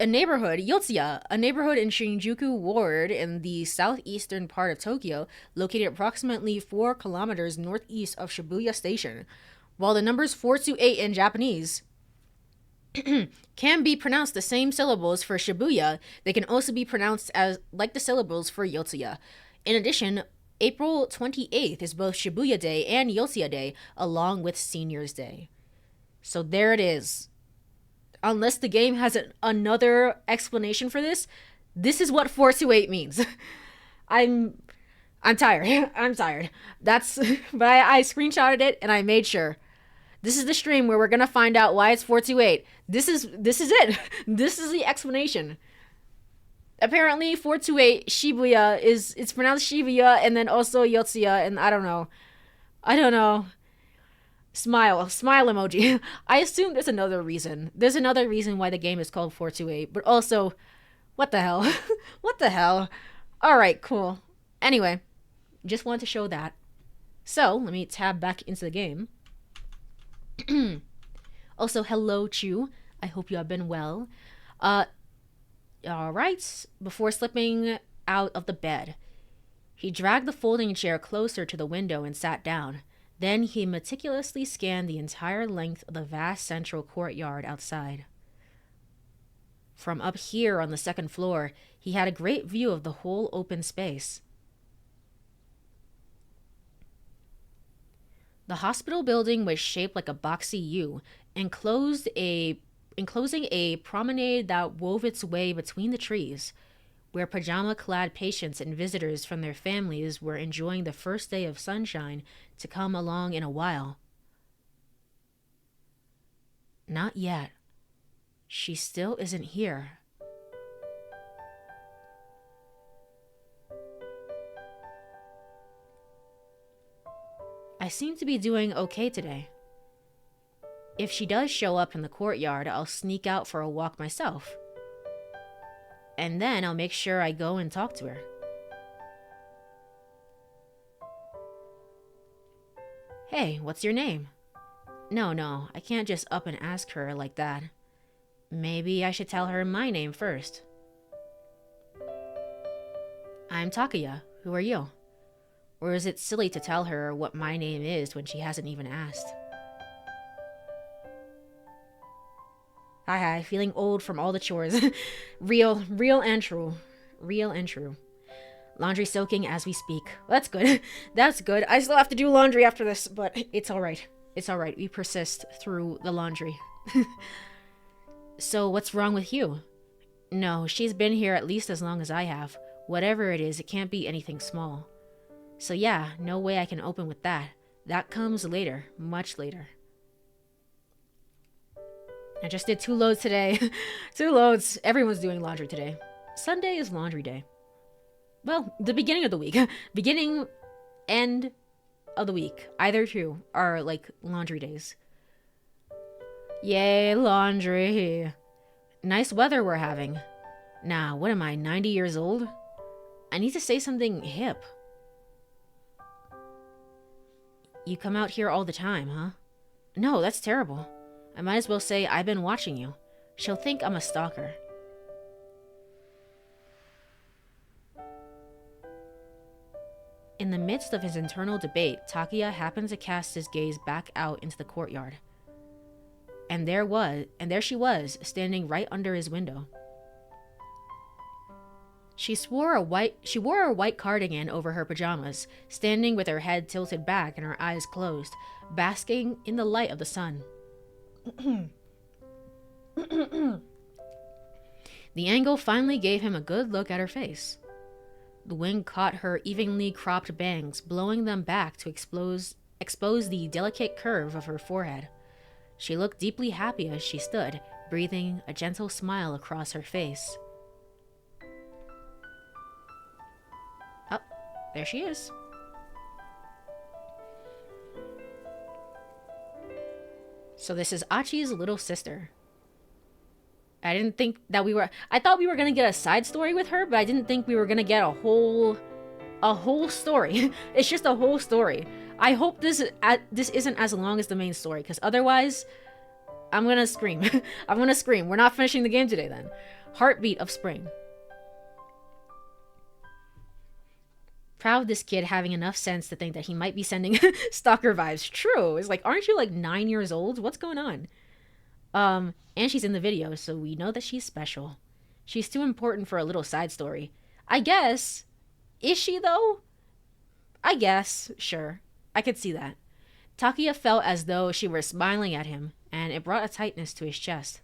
a neighborhood, Yotsuya, a neighborhood in Shinjuku Ward in the southeastern part of Tokyo, located approximately 4 kilometers northeast of Shibuya Station. While the numbers 428 in Japanese can be pronounced the same syllables for Shibuya, they can also be pronounced as like the syllables for Yotsuya. In addition, April 28th is both Shibuya Day and Yotsuya Day, along with Seniors Day. So there it is. Unless the game has another explanation for this, this is what 428 means. I'm tired. I'm tired. But I screenshotted it and I made sure. This is the stream where we're gonna find out why it's 428. This is it. This is the explanation. Apparently 428 Shibuya it's pronounced Shibuya and then also Yotsuya, and I don't know. Smile emoji. I assume there's another reason. There's another reason why the game is called 428, but also, what the hell? What the hell? Alright, cool. Anyway, just wanted to show that. So, let me tab back into the game. Also, hello, Chu. I hope you have been well. Alright, before slipping out of the bed, he dragged the folding chair closer to the window and sat down. Then he meticulously scanned the entire length of the vast central courtyard outside. From up here on the second floor, he had a great view of the whole open space. The hospital building was shaped like a boxy U, enclosing a promenade that wove its way between the trees, where pajama-clad patients and visitors from their families were enjoying the first day of sunshine to come along in a while. Not yet. She still isn't here. I seem to be doing okay today. If she does show up in the courtyard, I'll sneak out for a walk myself. And then I'll make sure I go and talk to her. Hey, what's your name? No, I can't just up and ask her like that. Maybe I should tell her my name first. I'm Takuya. Who are you? Or is it silly to tell her what my name is when she hasn't even asked? Hi, hi. Feeling old from all the chores. Real and true. Real and true. Laundry soaking as we speak. That's good. That's good. I still have to do laundry after this, but it's alright. It's alright. We persist through the laundry. So, what's wrong with you? No, she's been here at least as long as I have. Whatever it is, it can't be anything small. So, yeah, no way I can open with that. That comes later. Much later. I just did 2 loads today. 2 loads. Everyone's doing laundry today. Sunday is laundry day. Well, the beginning of the week. Beginning, end of the week. Either two are like laundry days. Yay, laundry. Nice weather we're having. Nah, what am I, 90 years old? I need to say something hip. You come out here all the time, huh? No, that's terrible. I might as well say I've been watching you. She'll think I'm a stalker. In the midst of his internal debate, Takuya happened to cast his gaze back out into the courtyard. And there she was, standing right under his window. She wore a white cardigan over her pajamas, standing with her head tilted back and her eyes closed, basking in the light of the sun. The angle finally gave him a good look at her face. The wind caught her evenly cropped bangs, blowing them back to expose the delicate curve of her forehead. She looked deeply happy as she stood, breathing a gentle smile across her face. Oh, there she is. So this is Achi's little sister. I didn't think that I thought we were gonna get a side story with her, but I didn't think we were gonna get a whole story. It's just a whole story. I hope this isn't as long as the main story, because otherwise, I'm gonna scream. I'm gonna scream. We're not finishing the game today then. Heartbeat of spring. Proud of this kid having enough sense to think that he might be sending stalker vibes. True. It's like, aren't you like 9 years old? What's going on? And she's in the video, so we know that she's special. She's too important for a little side story. I guess. Is she, though? I guess. Sure. I could see that. Takuya felt as though she were smiling at him, and it brought a tightness to his chest.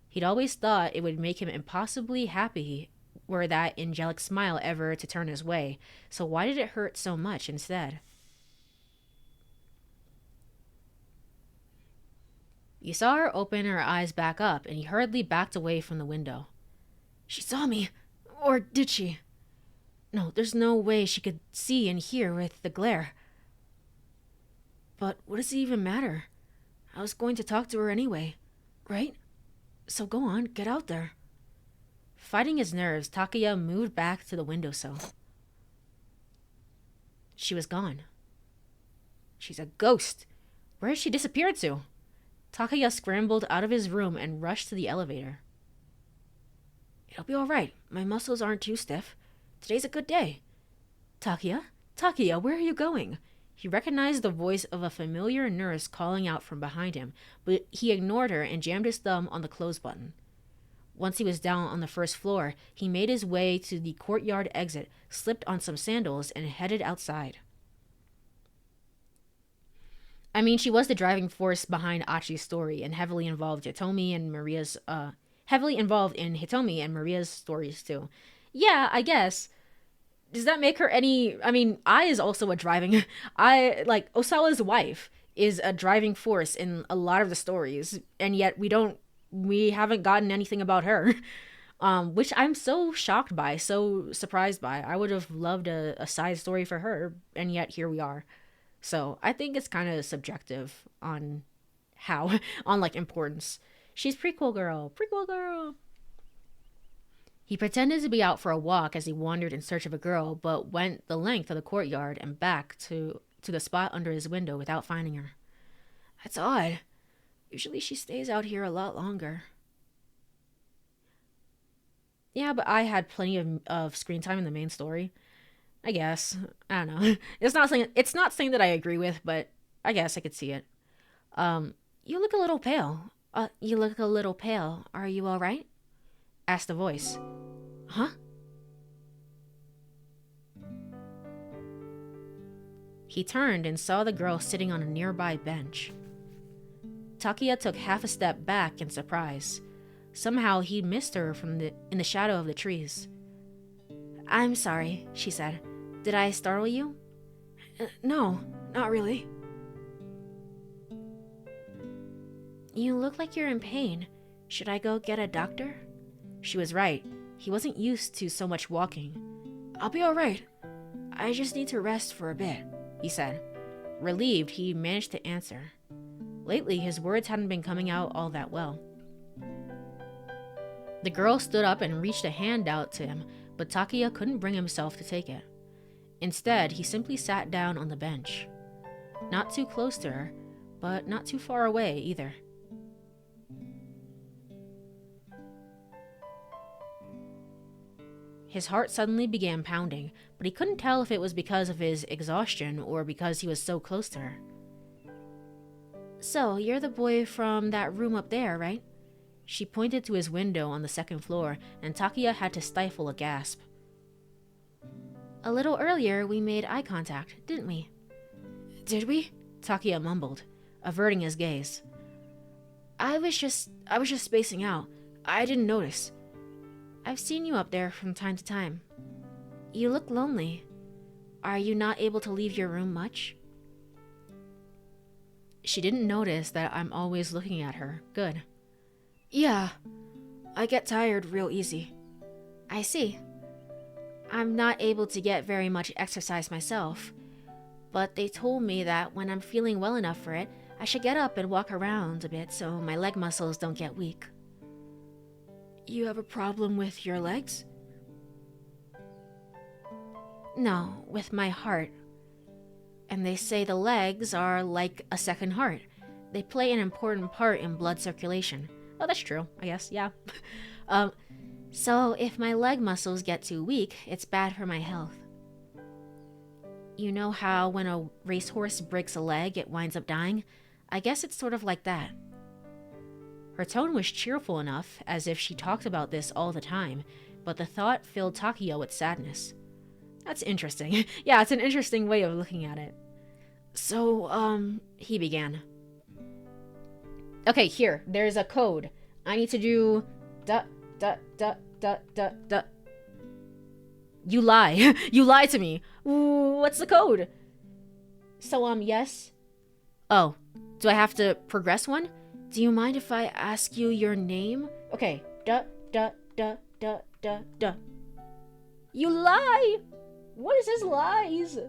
He'd always thought it would make him impossibly happy were that angelic smile ever to turn his way, so why did it hurt so much instead? You saw her open her eyes back up, and he hurriedly backed away from the window. She saw me. Or did she? No, there's no way she could see and hear with the glare. But what does it even matter? I was going to talk to her anyway, right? So go on, get out there. Fighting his nerves, Takuya moved back to the windowsill. She was gone. She's a ghost. Where has she disappeared to? Takuya scrambled out of his room and rushed to the elevator. It'll be all right. My muscles aren't too stiff. Today's a good day. Takuya? Takuya, where are you going? He recognized the voice of a familiar nurse calling out from behind him, but he ignored her and jammed his thumb on the close button. Once he was down on the first floor, he made his way to the courtyard exit, slipped on some sandals, and headed outside. I mean, she was the driving force behind Achi's story and heavily involved in Hitomi and Maria's stories too. Yeah, I guess. Does that make her any? I mean, Ai is also a driving. Osawa's wife is a driving force in a lot of the stories, and yet we haven't gotten anything about her, which I'm so shocked by, so surprised by. I would have loved a side story for her, and yet here we are. So I think it's kind of subjective on importance. She's prequel girl. He pretended to be out for a walk as he wandered in search of a girl, but went the length of the courtyard and back to the spot under his window without finding her. That's odd. Usually she stays out here a lot longer. Yeah, but I had plenty of screen time in the main story. I guess. I don't know. It's not something that I agree with, but I guess I could see it. You look a little pale. You look a little pale. Are you all right? Asked the voice. Huh? He turned and saw the girl sitting on a nearby bench. Takia took half a step back in surprise. Somehow he missed her in the shadow of the trees. I'm sorry, she said. Did I startle you? No, not really. You look like you're in pain. Should I go get a doctor? She was right. He wasn't used to so much walking. I'll be alright. I just need to rest for a bit, he said. Relieved, he managed to answer. Lately, his words hadn't been coming out all that well. The girl stood up and reached a hand out to him, but Takia couldn't bring himself to take it. Instead, he simply sat down on the bench. Not too close to her, but not too far away either. His heart suddenly began pounding, but he couldn't tell if it was because of his exhaustion or because he was so close to her. So, you're the boy from that room up there, right? She pointed to his window on the second floor, and Takia had to stifle a gasp. A little earlier, we made eye contact, didn't we? Did we? Takia mumbled, averting his gaze. I was just spacing out. I didn't notice. I've seen you up there from time to time. You look lonely. Are you not able to leave your room much? She didn't notice that I'm always looking at her. Good. Yeah, I get tired real easy. I see. I'm not able to get very much exercise myself, but they told me that when I'm feeling well enough for it, I should get up and walk around a bit so my leg muscles don't get weak. You have a problem with your legs? No, with my heart. And they say the legs are like a second heart. They play an important part in blood circulation. Oh, that's true, I guess, yeah. So if my leg muscles get too weak, it's bad for my health. You know how when a racehorse breaks a leg, it winds up dying? I guess it's sort of like that. Her tone was cheerful enough, as if she talked about this all the time, but the thought filled Takia with sadness. That's interesting. Yeah, it's an interesting way of looking at it. So, he began. Okay, here, there's a code. I need to do... You lie. You lie to me. What's the code? So, yes? Oh, do I have to progress one? Do you mind if I ask you your name? Okay. You lie! What is his lies?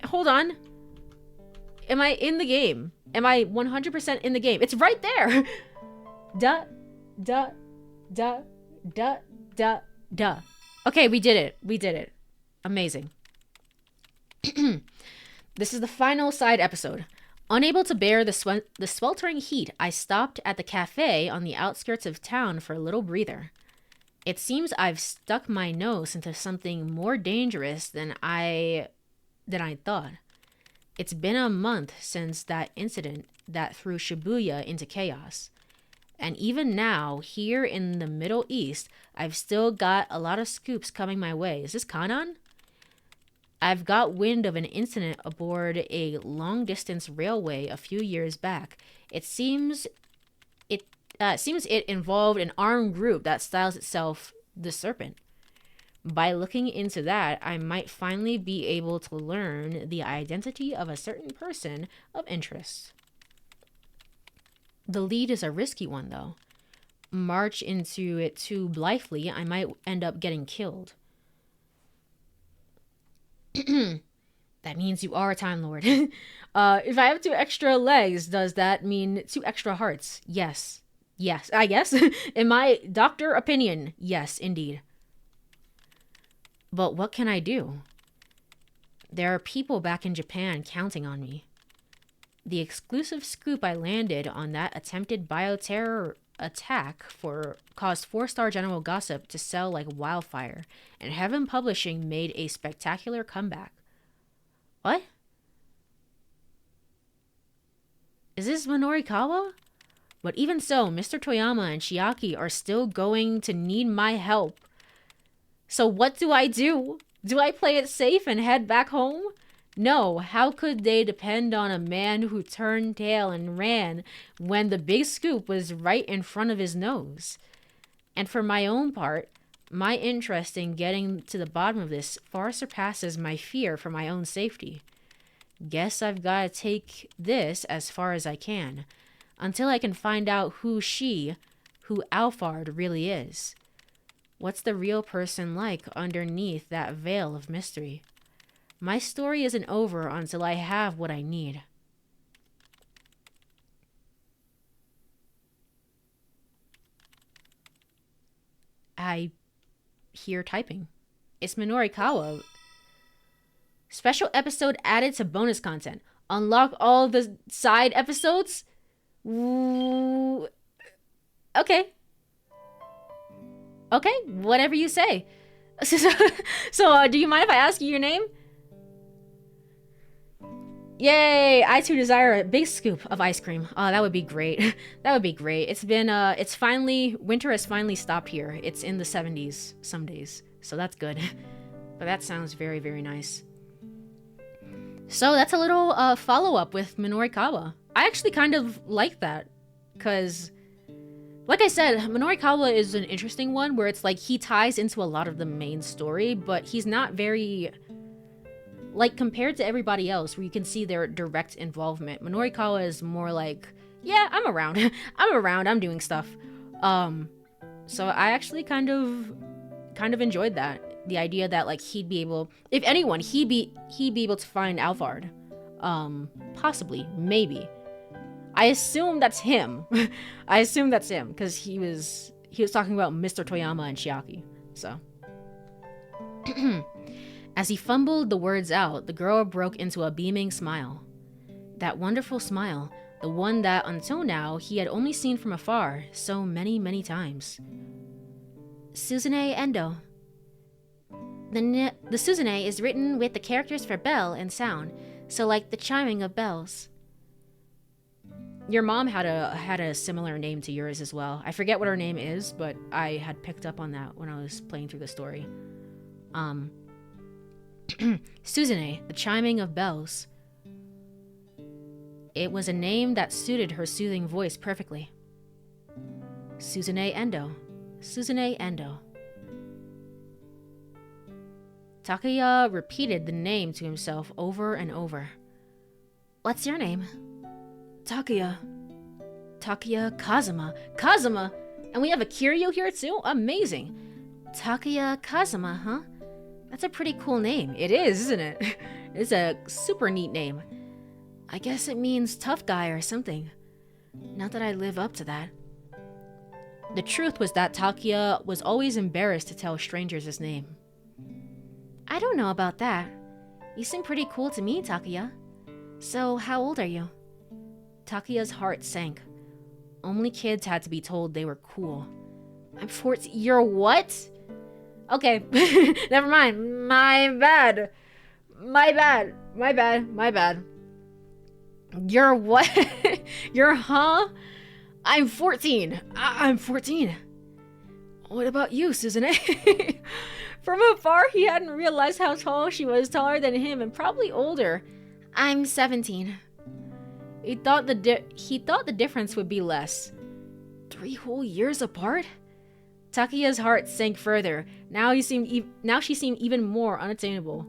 Hold on. Am I in the game? Am I 100% in the game? It's right there! Okay, we did it. We did it. Amazing. This is the final side episode. Unable to bear the sweltering heat, I stopped at the cafe on the outskirts of town for a little breather. It seems I've stuck my nose into something more dangerous than I thought. It's been a month since that incident that threw Shibuya into chaos. And even now, here in the Middle East, I've still got a lot of scoops coming my way. Is this Kanan? I've got wind of an incident aboard a long-distance railway a few years back. It seems it involved an armed group that styles itself the Serpent. By looking into that, I might finally be able to learn the identity of a certain person of interest. The lead is a risky one, though. March into it too blithely, I might end up getting killed. That means you are a Time Lord. If I have 2 extra legs, does that mean 2 extra hearts? Yes. Yes, I guess. In my doctor opinion, yes, indeed. But what can I do? There are people back in Japan counting on me. The exclusive scoop I landed on that attempted bioterror attack caused 4-star General Gossip to sell like wildfire, and Heaven Publishing made a spectacular comeback. What? Is this Minorikawa? But even so, Mr. Toyama and Chiaki are still going to need my help. So what do I do? Do I play it safe and head back home? No, how could they depend on a man who turned tail and ran when the big scoop was right in front of his nose? And for my own part, my interest in getting to the bottom of this far surpasses my fear for my own safety. Guess I've got to take this as far as I can, until I can find out who Alphard really is. What's the real person like underneath that veil of mystery? My story isn't over until I have what I need. I hear typing. It's Minorikawa. Special episode added to bonus content. Unlock all the side episodes? Ooh. Okay. Okay, whatever you say. So, do you mind if I ask you your name? Yay! I too desire a big scoop of ice cream. Oh, that would be great. That would be great. Winter has finally stopped here. It's in the 70s some days, so that's good. But that sounds very, very nice. So that's a little follow-up with Minorikawa. I actually kind of like that, because, like I said, Minorikawa is an interesting one where it's like he ties into a lot of the main story, but he's not very... Like, compared to everybody else, where you can see their direct involvement, Minorikawa is more like, yeah, I'm around. I'm doing stuff. So I actually kind of enjoyed that. The idea that, like, he'd be able, if anyone, he'd be able to find Alphard. Possibly, maybe. I assume that's him. Because he was talking about Mr. Toyama and Chiaki. So. As he fumbled the words out, the girl broke into a beaming smile. That wonderful smile, the one that, until now, he had only seen from afar so many, many times. Suzune Endo. The Suzune is written with the characters for bell and sound, so like the chiming of bells. Your mom had a similar name to yours as well. I forget what her name is, but I had picked up on that when I was playing through the story. Suzune, the chiming of bells. It was a name that suited her soothing voice perfectly. Suzune Endo. Suzune Endo. Takaya repeated the name to himself over and over. What's your name? Takaya. Takaya Kazuma. Kazuma! And we have a Kiryu here too? Amazing. Takaya Kazuma, huh? That's a pretty cool name. It is, isn't it? It's a super neat name. I guess it means tough guy or something. Not that I live up to that. The truth was that Takaya was always embarrassed to tell strangers his name. I don't know about that. You seem pretty cool to me, Takaya. So, how old are you? Takaya's heart sank. Only kids had to be told they were cool. I'm 14. You're what? Okay, never mind. My bad. You're what? You're huh? I'm 14. I'm 14. What about you, Suzune? From afar, he hadn't realized how tall she was, taller than him and probably older. I'm 17. He thought the difference would be less. 3 whole years apart? Takaya's heart sank further. Now she seemed even more unattainable.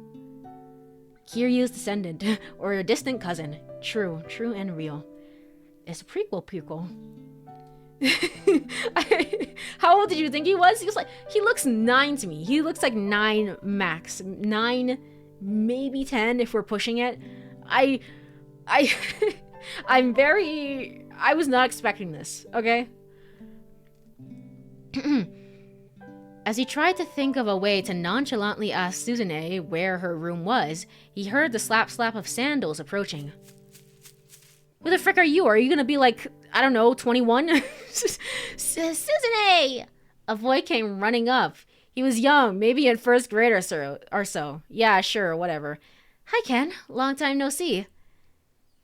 Kiryu's descendant, or a distant cousin. True and real. It's a prequel. How old did you think he was? He looks 9 to me. He looks like 9 max. 9, maybe 10 if we're pushing it. I was not expecting this, okay? As he tried to think of a way to nonchalantly ask Suzune where her room was, he heard the slap of sandals approaching. Who the frick are you? Are you gonna be like, I don't know, 21? Suzune! A boy came running up. He was young, maybe in first grade or so. Yeah, sure, whatever. Hi, Ken. Long time no see.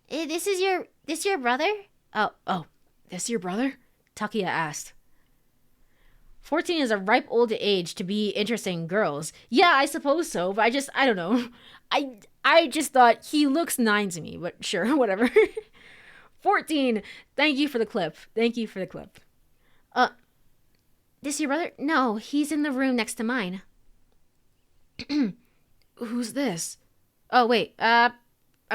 This is This your brother? Oh, this your brother? Takia asked. 14 is a ripe old age to be interested in girls. Yeah, I suppose so, but I don't know. I just thought he looks 9 to me, but sure, whatever. 14. Thank you for the clip. Thank you for the clip. Uh, this your brother? No, he's in the room next to mine. Who's this? Oh, wait. I'm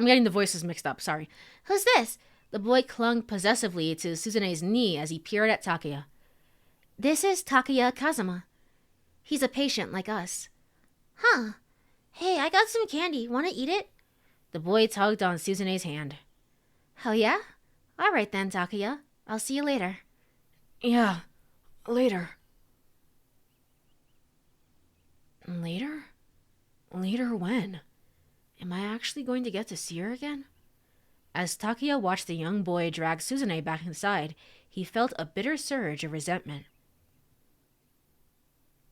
getting the voices mixed up. Sorry. Who's this? The boy clung possessively to Suzune's knee as he peered at Takia. This is Takia Kazama. He's a patient like us. Huh. Hey, I got some candy. Want to eat it? The boy tugged on Suzune's hand. Oh, yeah? All right then, Takia. I'll see you later. Yeah, later. Later? Later when? Am I actually going to get to see her again? As Takia watched the young boy drag Suzune back inside, he felt a bitter surge of resentment.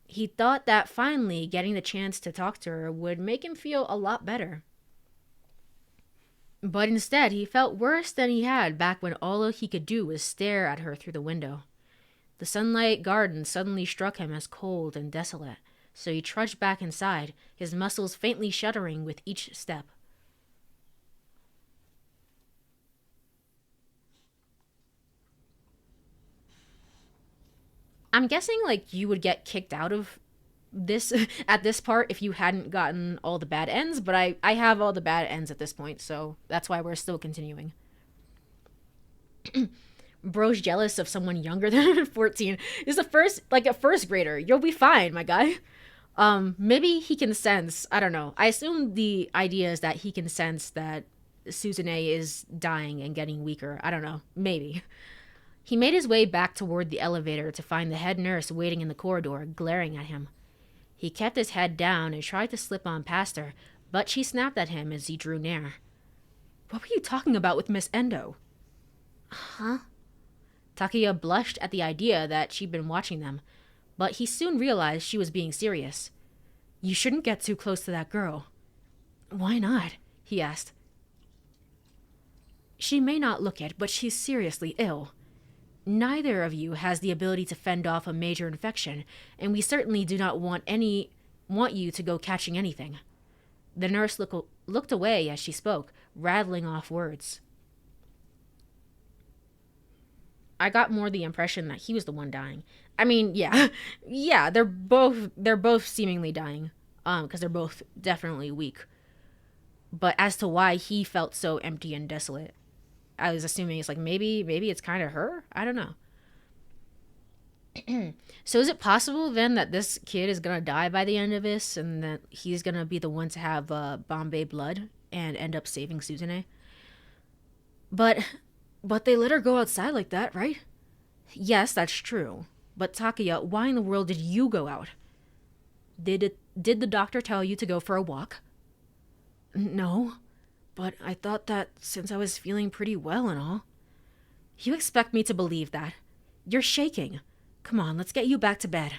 He thought that finally getting the chance to talk to her would make him feel a lot better. But instead, he felt worse than he had back when all he could do was stare at her through the window. The sunlight garden suddenly struck him as cold and desolate, so he trudged back inside, his muscles faintly shuddering with each step. I'm guessing, like, you would get kicked out of this at this part if you hadn't gotten all the bad ends, but I have all the bad ends at this point, so that's why we're still continuing. Bro's jealous of someone younger than 14. Is a first grader. You'll be fine, my guy. Maybe he can sense, I don't know. I assume the idea is that he can sense that Suzune is dying and getting weaker. I don't know. Maybe. He made his way back toward the elevator to find the head nurse waiting in the corridor, glaring at him. He kept his head down and tried to slip on past her, but she snapped at him as he drew near. What were you talking about with Miss Endo? Huh? Takia blushed at the idea that she'd been watching them, but he soon realized she was being serious. You shouldn't get too close to that girl. Why not? He asked. She may not look it, but she's seriously ill. Neither of you has the ability to fend off a major infection, and we certainly do not want you to go catching anything. The nurse looked away as she spoke, rattling off words. I got more the impression that he was the one dying. I mean, yeah. Yeah, they're both seemingly dying. Because they're both definitely weak. But as to why he felt so empty and desolate, I was assuming it's like maybe it's kind of her? I don't know. So is it possible then that this kid is gonna die by the end of this, and that he's gonna be the one to have Bombay blood and end up saving Suzune? But they let her go outside like that, right? Yes, that's true. But Takia, why in the world did you go out? Did the doctor tell you to go for a walk? No, but I thought that since I was feeling pretty well and all. You expect me to believe that? You're shaking. Come on, let's get you back to bed.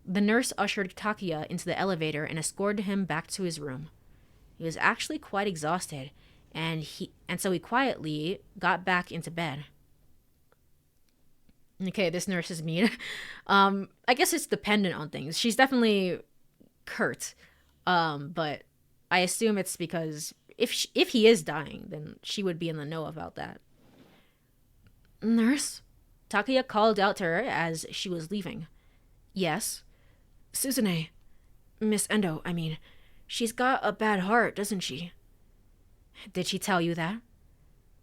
The nurse ushered Takia into the elevator and escorted him back to his room. He was actually quite exhausted, and so he quietly got back into bed. Okay, this nurse is mean. I guess it's dependent on things. She's definitely curt, but I assume it's because if he is dying, then she would be in the know about that. Nurse? Takia called out to her as she was leaving. Yes? Suzune. Miss Endo, I mean. She's got a bad heart, doesn't she? Did she tell you that?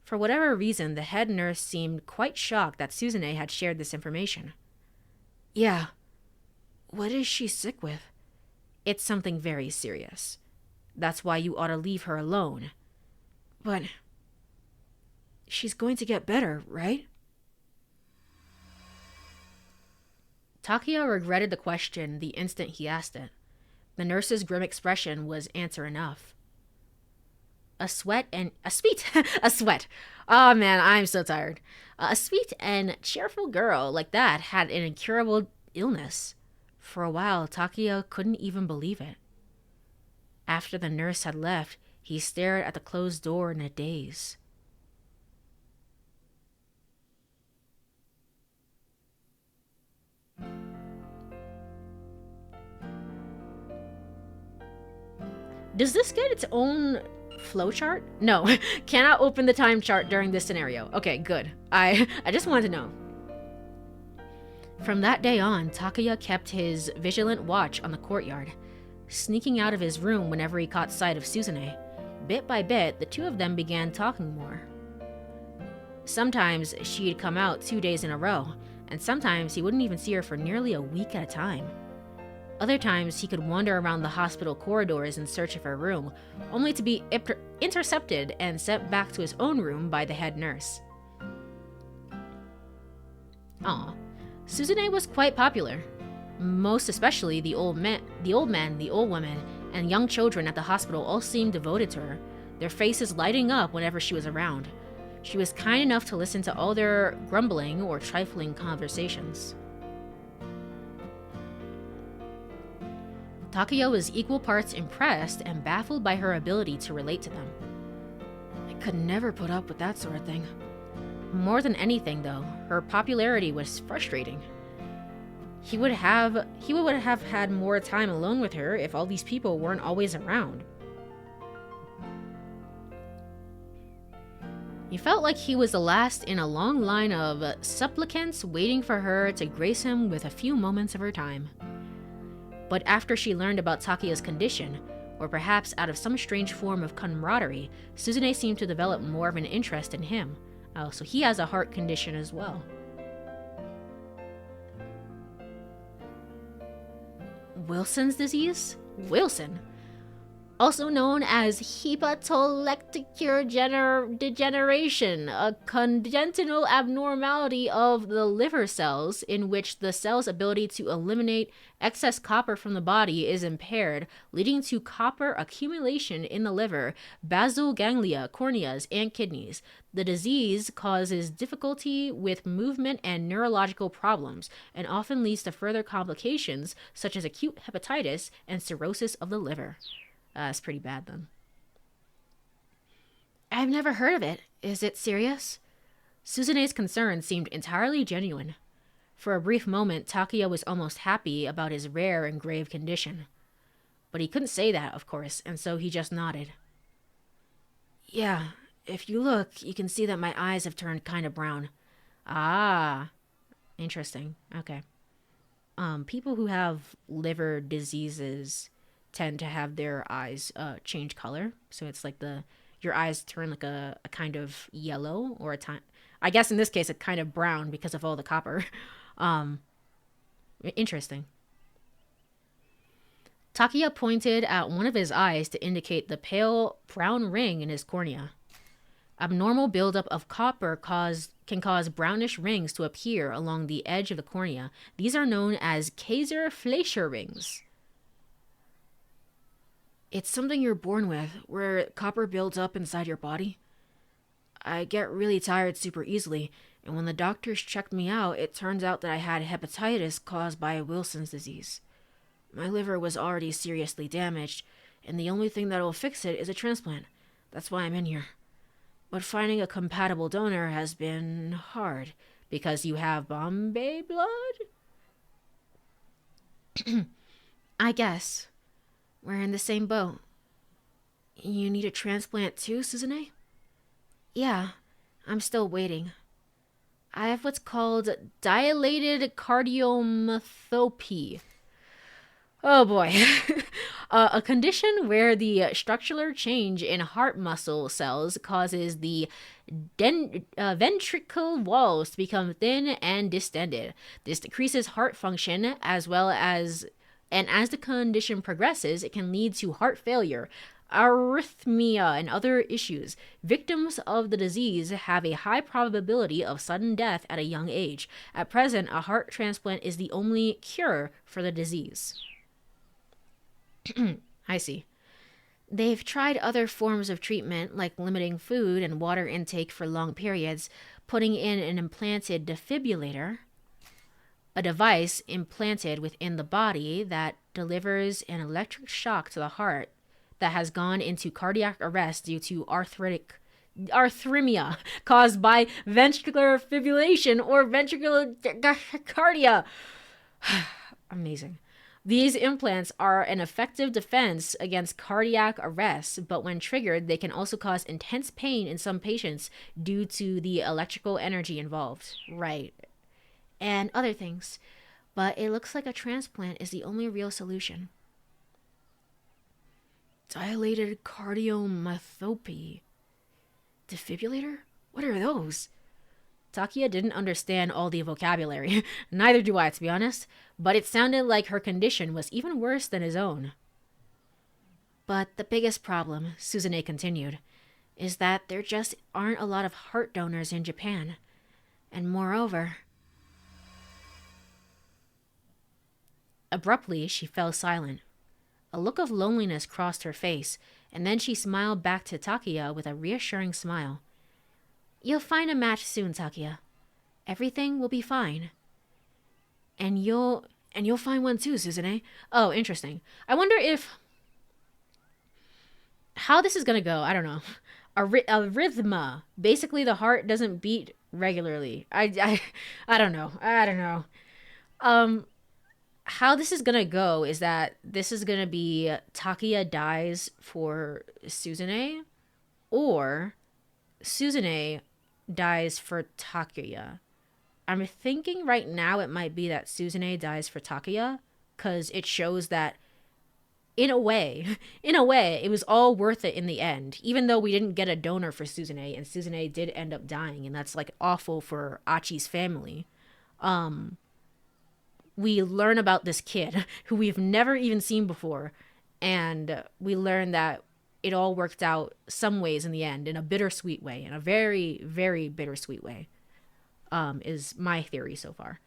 For whatever reason, the head nurse seemed quite shocked that Suzune had shared this information. Yeah. What is she sick with? It's something very serious. That's why you ought to leave her alone. But she's going to get better, right? Takia regretted the question the instant he asked it. The nurse's grim expression was answer enough. A sweat. Oh man, I'm so tired. A sweet and cheerful girl like that had an incurable illness. For a while, Takia couldn't even believe it. After the nurse had left, he stared at the closed door in a daze. Does this get its own flowchart? No, cannot open the time chart during this scenario. Okay, good. I just wanted to know. From that day on, Takuya kept his vigilant watch on the courtyard, sneaking out of his room whenever he caught sight of Suzune. Bit by bit, the two of them began talking more. Sometimes she'd come out 2 days in a row, and sometimes he wouldn't even see her for nearly a week at a time. Other times, he could wander around the hospital corridors in search of her room, only to be intercepted and sent back to his own room by the head nurse. Aw. Suzune was quite popular. Most especially the old men, the old women, and young children at the hospital all seemed devoted to her, their faces lighting up whenever she was around. She was kind enough to listen to all their grumbling or trifling conversations. Takuya was equal parts impressed and baffled by her ability to relate to them. I could never put up with that sort of thing. More than anything, though, her popularity was frustrating. He would have had more time alone with her if all these people weren't always around. He felt like he was the last in a long line of supplicants waiting for her to grace him with a few moments of her time. But after she learned about Takuya's condition, or perhaps out of some strange form of camaraderie, Suzune seemed to develop more of an interest in him. Oh, so he has a heart condition as well. Wilson's disease? Wilson. Also known as hepatoelectric degeneration, a congenital abnormality of the liver cells in which the cell's ability to eliminate excess copper from the body is impaired, leading to copper accumulation in the liver, basal ganglia, corneas, and kidneys. The disease causes difficulty with movement and neurological problems, and often leads to further complications such as acute hepatitis and cirrhosis of the liver. That's pretty bad then. I've never heard of it. Is it serious? Suzune's concern seemed entirely genuine. For a brief moment, Takuya was almost happy about his rare and grave condition. But he couldn't say that, of course, and so he just nodded. Yeah, if you look, you can see that my eyes have turned kind of brown. Ah, interesting. Okay. People who have liver diseases tend to have their eyes change color. So it's like your eyes turn like a kind of yellow, or I guess in this case a kind of brown because of all the copper. Interesting. Takuya pointed at one of his eyes to indicate the pale brown ring in his cornea. Abnormal buildup of copper can cause brownish rings to appear along the edge of the cornea. These are known as Kayser-Fleischer rings. It's something you're born with, where copper builds up inside your body. I get really tired super easily, and when the doctors checked me out, it turns out that I had hepatitis caused by Wilson's disease. My liver was already seriously damaged, and the only thing that'll fix it is a transplant. That's why I'm in here. But finding a compatible donor has been hard, because you have Bombay blood? I guess. We're in the same boat. You need a transplant too, Suzune? Yeah, I'm still waiting. I have what's called dilated cardiomyopathy. Oh boy. A condition where the structural change in heart muscle cells causes the ventricle walls to become thin and distended. This decreases heart function and as the condition progresses, it can lead to heart failure, arrhythmia, and other issues. Victims of the disease have a high probability of sudden death at a young age. At present, a heart transplant is the only cure for the disease. I see. They've tried other forms of treatment, like limiting food and water intake for long periods, putting in an implanted defibrillator, a device implanted within the body that delivers an electric shock to the heart that has gone into cardiac arrest due to arrhythmia caused by ventricular fibrillation or ventricular cardia. Amazing. These implants are an effective defense against cardiac arrest, but when triggered, they can also cause intense pain in some patients due to the electrical energy involved. Right. And other things. But it looks like a transplant is the only real solution. Dilated cardiomyopathy. Defibrillator? What are those? Takia didn't understand all the vocabulary. Neither do I, to be honest. But it sounded like her condition was even worse than his own. But the biggest problem, Suzune continued, is that there just aren't a lot of heart donors in Japan. And moreover... Abruptly, she fell silent. A look of loneliness crossed her face, and then she smiled back to Takia with a reassuring smile. You'll find a match soon, Takia. Everything will be fine. And you'll find one too, Suzune. Oh, interesting. I wonder if... how this is gonna go, I don't know. Arrhythmia. Basically, the heart doesn't beat regularly. I don't know. I don't know. How this is gonna go is that this is gonna be Takia dies for Suzune, or Suzune dies for Takia. I'm thinking right now it might be that Suzune dies for Takia, because it shows that in a way, it was all worth it in the end, even though we didn't get a donor for Suzune, and Suzune did end up dying, and that's like awful for Achi's family. We learn about this kid who we've never even seen before, and we learn that it all worked out some ways in the end, in a bittersweet way, in a very, very bittersweet way, is my theory so far.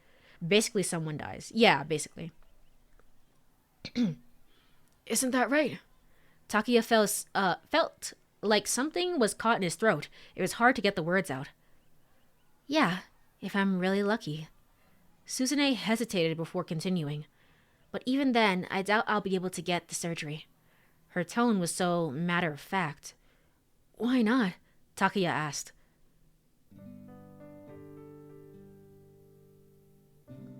Basically, someone dies. Yeah, basically. Isn't that right? Takia felt like something was caught in his throat. It was hard to get the words out. Yeah, if I'm really lucky. Suzune hesitated before continuing. But even then, I doubt I'll be able to get the surgery. Her tone was so matter-of-fact. Why not? Takia asked.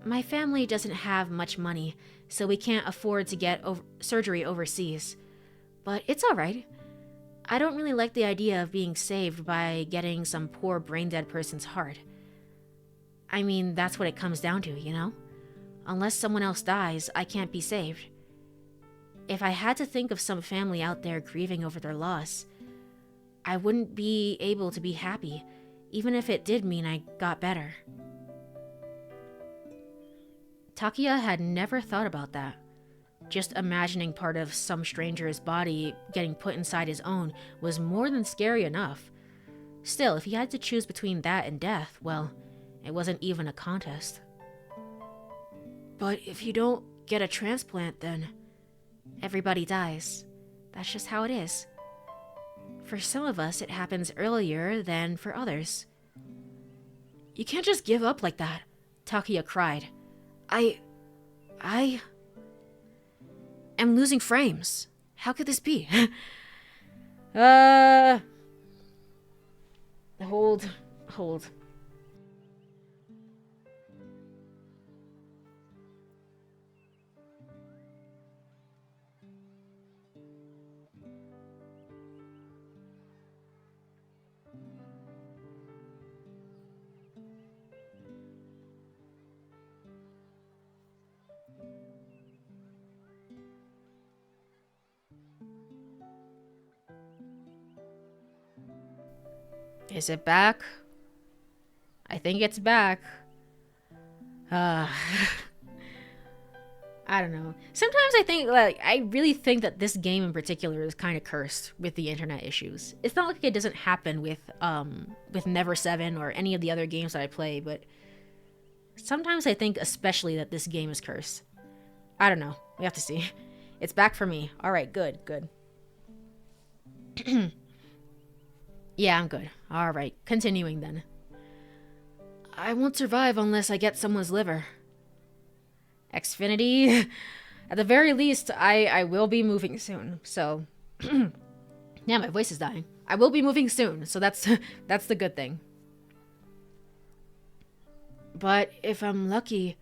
My family doesn't have much money, so we can't afford to get surgery overseas. But it's alright. I don't really like the idea of being saved by getting some poor brain-dead person's heart. I mean, that's what it comes down to, you know? Unless someone else dies, I can't be saved. If I had to think of some family out there grieving over their loss, I wouldn't be able to be happy, even if it did mean I got better. Takia had never thought about that. Just imagining part of some stranger's body getting put inside his own was more than scary enough. Still, if he had to choose between that and death, well, it wasn't even a contest. But if you don't get a transplant, then everybody dies. That's just how it is. For some of us, it happens earlier than for others. You can't just give up like that, Takia cried. I am losing frames. How could this be? Hold. Is it back? I think it's back. I don't know. Sometimes I really think that this game in particular is kind of cursed with the internet issues. It's not like it doesn't happen with Never 7 or any of the other games that I play, but sometimes I think especially that this game is cursed. I don't know. We have to see. It's back for me. All right, good. Yeah, I'm good. All right, continuing then. I won't survive unless I get someone's liver. Xfinity? At the very least, I will be moving soon, so... Yeah, my voice is dying. I will be moving soon, so that's the good thing. But if I'm lucky,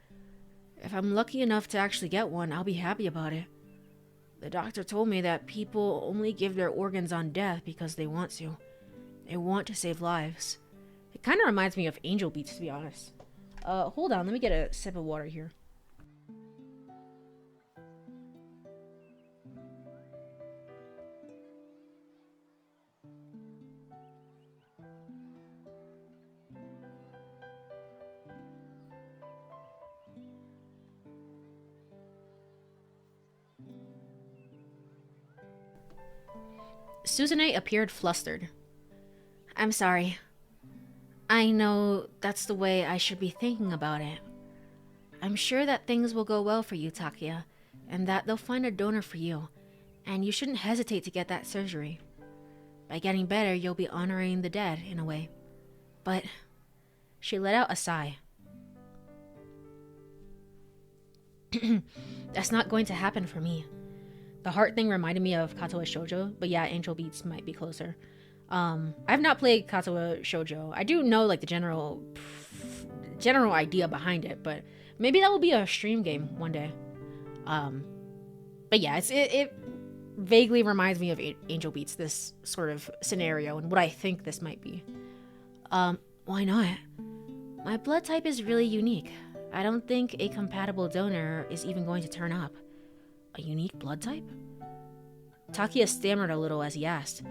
If I'm lucky enough to actually get one, I'll be happy about it. The doctor told me that people only give their organs on death because they want to. They want to save lives. It kind of reminds me of angel beats, to be honest. Hold on, let me get a sip of water here. Suzune appeared flustered. I'm sorry. I know that's the way I should be thinking about it. I'm sure that things will go well for you, Takia, and that they'll find a donor for you, and you shouldn't hesitate to get that surgery. By getting better, you'll be honoring the dead, in a way. But she let out a sigh. That's not going to happen for me. The heart thing reminded me of Katoa Shoujo, but yeah, Angel Beats might be closer. I've not played Katoa Shoujo. I do know like the general idea behind it, but maybe that will be a stream game one day. But yeah, it vaguely reminds me of Angel Beats, this sort of scenario, and what I think this might be. Why not? My blood type is really unique. I don't think a compatible donor is even going to turn up. A unique blood type? Takia stammered a little as he asked.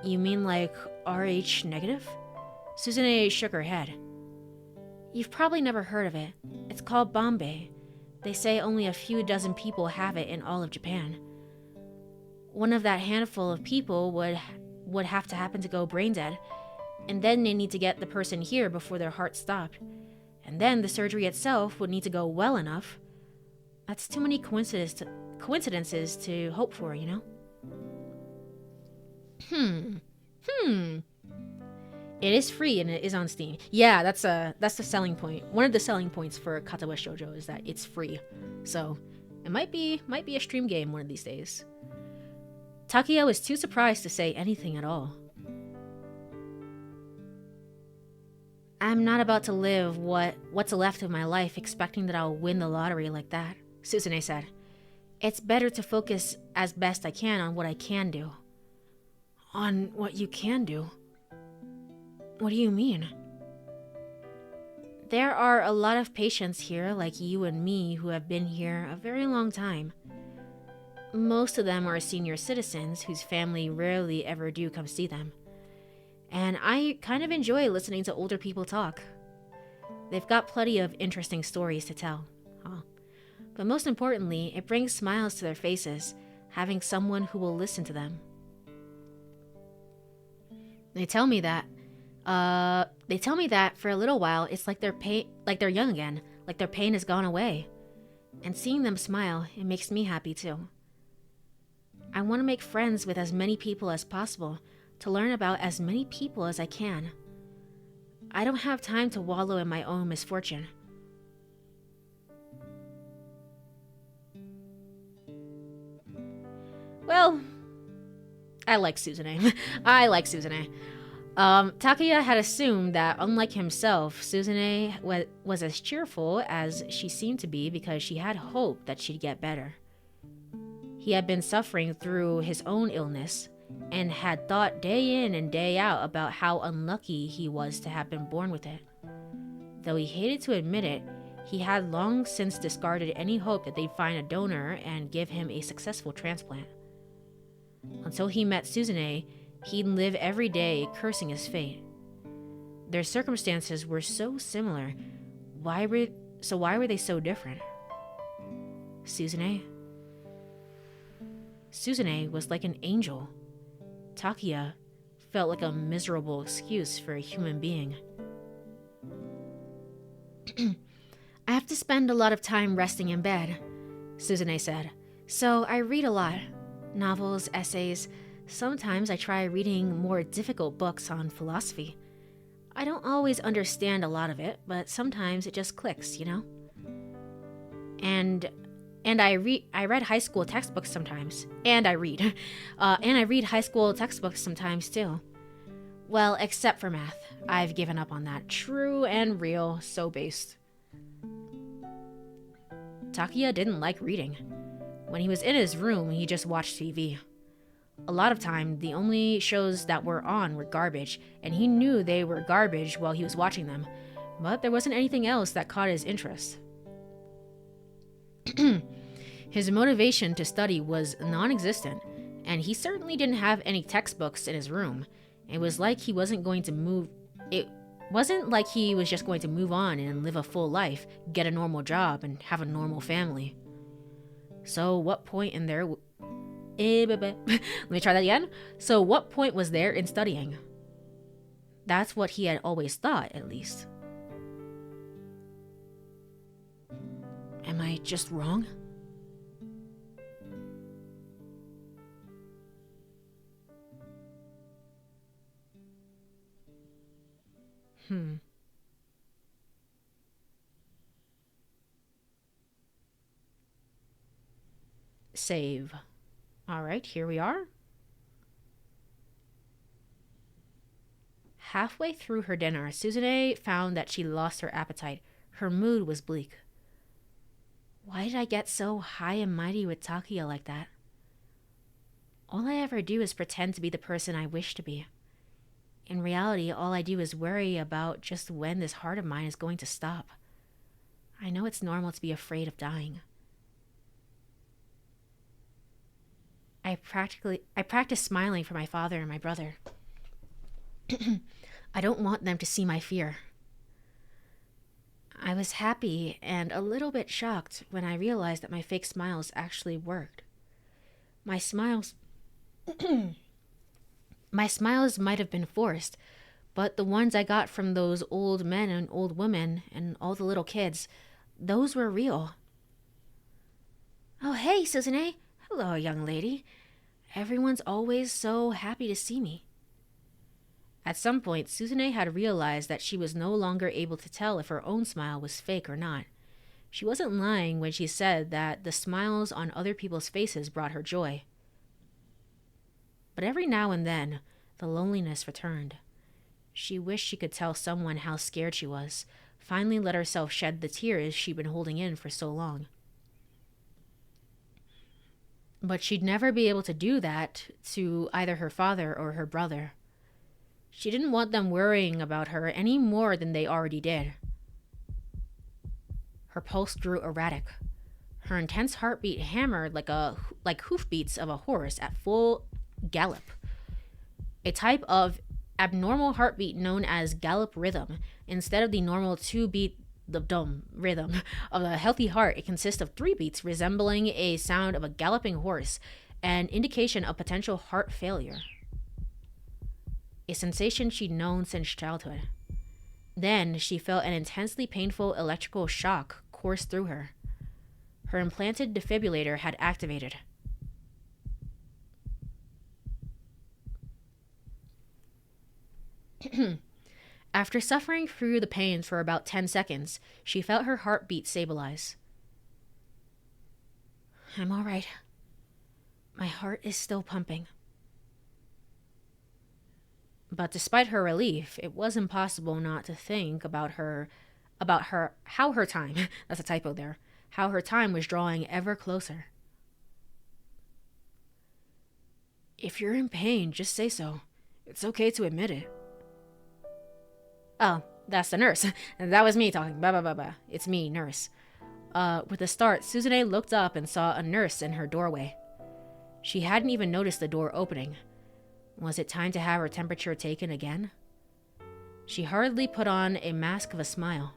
You mean like Rh negative? Suzune shook her head. You've probably never heard of it. It's called Bombay. They say only a few dozen people have it in all of Japan. One of that handful of people would have to happen to go brain dead, and then they need to get the person here before their heart stopped. And then the surgery itself would need to go well enough. That's too many coincidences to hope for, you know? It is free and it is on Steam. Yeah, that's the selling point. One of the selling points for Katawa Shoujo is that it's free. So it might be a stream game one of these days. Takia was too surprised to say anything at all. I'm not about to live what's left of my life expecting that I'll win the lottery like that, Suzune said. It's better to focus as best I can on what I can do. On what you can do? What do you mean? There are a lot of patients here like you and me who have been here a very long time. Most of them are senior citizens whose family rarely ever do come see them. And I kind of enjoy listening to older people talk. They've got plenty of interesting stories to tell. But most importantly, it brings smiles to their faces, having someone who will listen to them. They tell me that for a little while it's like they're young again, like their pain has gone away. And seeing them smile, it makes me happy too. I want to make friends with as many people as possible, to learn about as many people as I can. I don't have time to wallow in my own misfortune. Well, I like Suzune. I like Suzune. Takuya had assumed that, unlike himself, Suzune was as cheerful as she seemed to be because she had hope that she'd get better. He had been suffering through his own illness and had thought day in and day out about how unlucky he was to have been born with it. Though he hated to admit it, he had long since discarded any hope that they'd find a donor and give him a successful transplant. Until he met Suzune, he'd live every day cursing his fate. Their circumstances were so similar. Why were they so different? Suzune was like an angel. Takuya felt like a miserable excuse for a human being. I have to spend a lot of time resting in bed, Suzune said. So I read a lot. Novels, essays. Sometimes I try reading more difficult books on philosophy. I don't always understand a lot of it, but sometimes it just clicks, you know? And I read high school textbooks sometimes. And I read high school textbooks sometimes too. Well, except for math. I've given up on that. True and real, so based. Takuya didn't like reading. When he was in his room, he just watched TV. A lot of time, the only shows that were on were garbage, and he knew they were garbage while he was watching them, but there wasn't anything else that caught his interest. His motivation to study was non-existent, and he certainly didn't have any textbooks in his room. It wasn't like he was just going to move on and live a full life, get a normal job, and have a normal family. So what point in there... Let me try that again. So what point was there in studying? That's what he had always thought, at least. Am I just wrong? Save. Alright, here we are. Halfway through her dinner, Suzune found that she lost her appetite. Her mood was bleak. Why did I get so high and mighty with Takuya like that? All I ever do is pretend to be the person I wish to be. In reality, all I do is worry about just when this heart of mine is going to stop. I know it's normal to be afraid of dying. I practice smiling for my father and my brother. I don't want them to see my fear. I was happy and a little bit shocked when I realized that my fake smiles actually worked. My smiles might have been forced, but the ones I got from those old men and old women and all the little kids, those were real. Oh, hey, Suzune. Hello, young lady. Everyone's always so happy to see me. At some point, Suzune had realized that she was no longer able to tell if her own smile was fake or not. She wasn't lying when she said that the smiles on other people's faces brought her joy. But every now and then, the loneliness returned. She wished she could tell someone how scared she was, finally let herself shed the tears she'd been holding in for so long. But she'd never be able to do that to either her father or her brother. She didn't want them worrying about her any more than they already did. Her pulse grew erratic. Her intense heartbeat hammered like hoofbeats of a horse at full gallop. A type of abnormal heartbeat known as gallop rhythm. Instead of the normal 2-beat rhythm of a healthy heart, it consists of 3 beats resembling a sound of a galloping horse, an indication of potential heart failure. A sensation she'd known since childhood. Then she felt an intensely painful electrical shock course through her. Her implanted defibrillator had activated. After suffering through the pain for about 10 seconds, she felt her heartbeat stabilize. I'm all right. My heart is still pumping. But despite her relief, it was impossible not to think about how her time, that's a typo there, how her time was drawing ever closer. If you're in pain, just say so. It's okay to admit it. Oh, that's the nurse. That was me talking. Bah. It's me, nurse. With a start, Suzune looked up and saw a nurse in her doorway. She hadn't even noticed the door opening. Was it time to have her temperature taken again? She hurriedly put on a mask of a smile.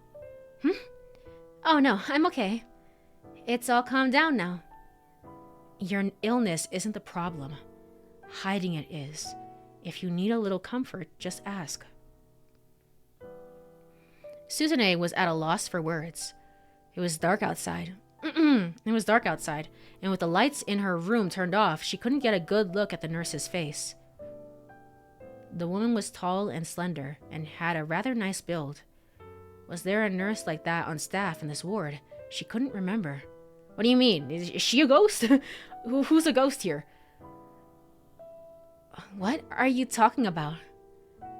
Oh no, I'm okay. It's all calmed down now. Your illness isn't the problem. Hiding it is. If you need a little comfort, just ask. Suzune was at a loss for words. It was dark outside. It was dark outside, and with the lights in her room turned off, she couldn't get a good look at the nurse's face. The woman was tall and slender, and had a rather nice build. Was there a nurse like that on staff in this ward? She couldn't remember. What do you mean? Is she a ghost? Who's a ghost here? What are you talking about?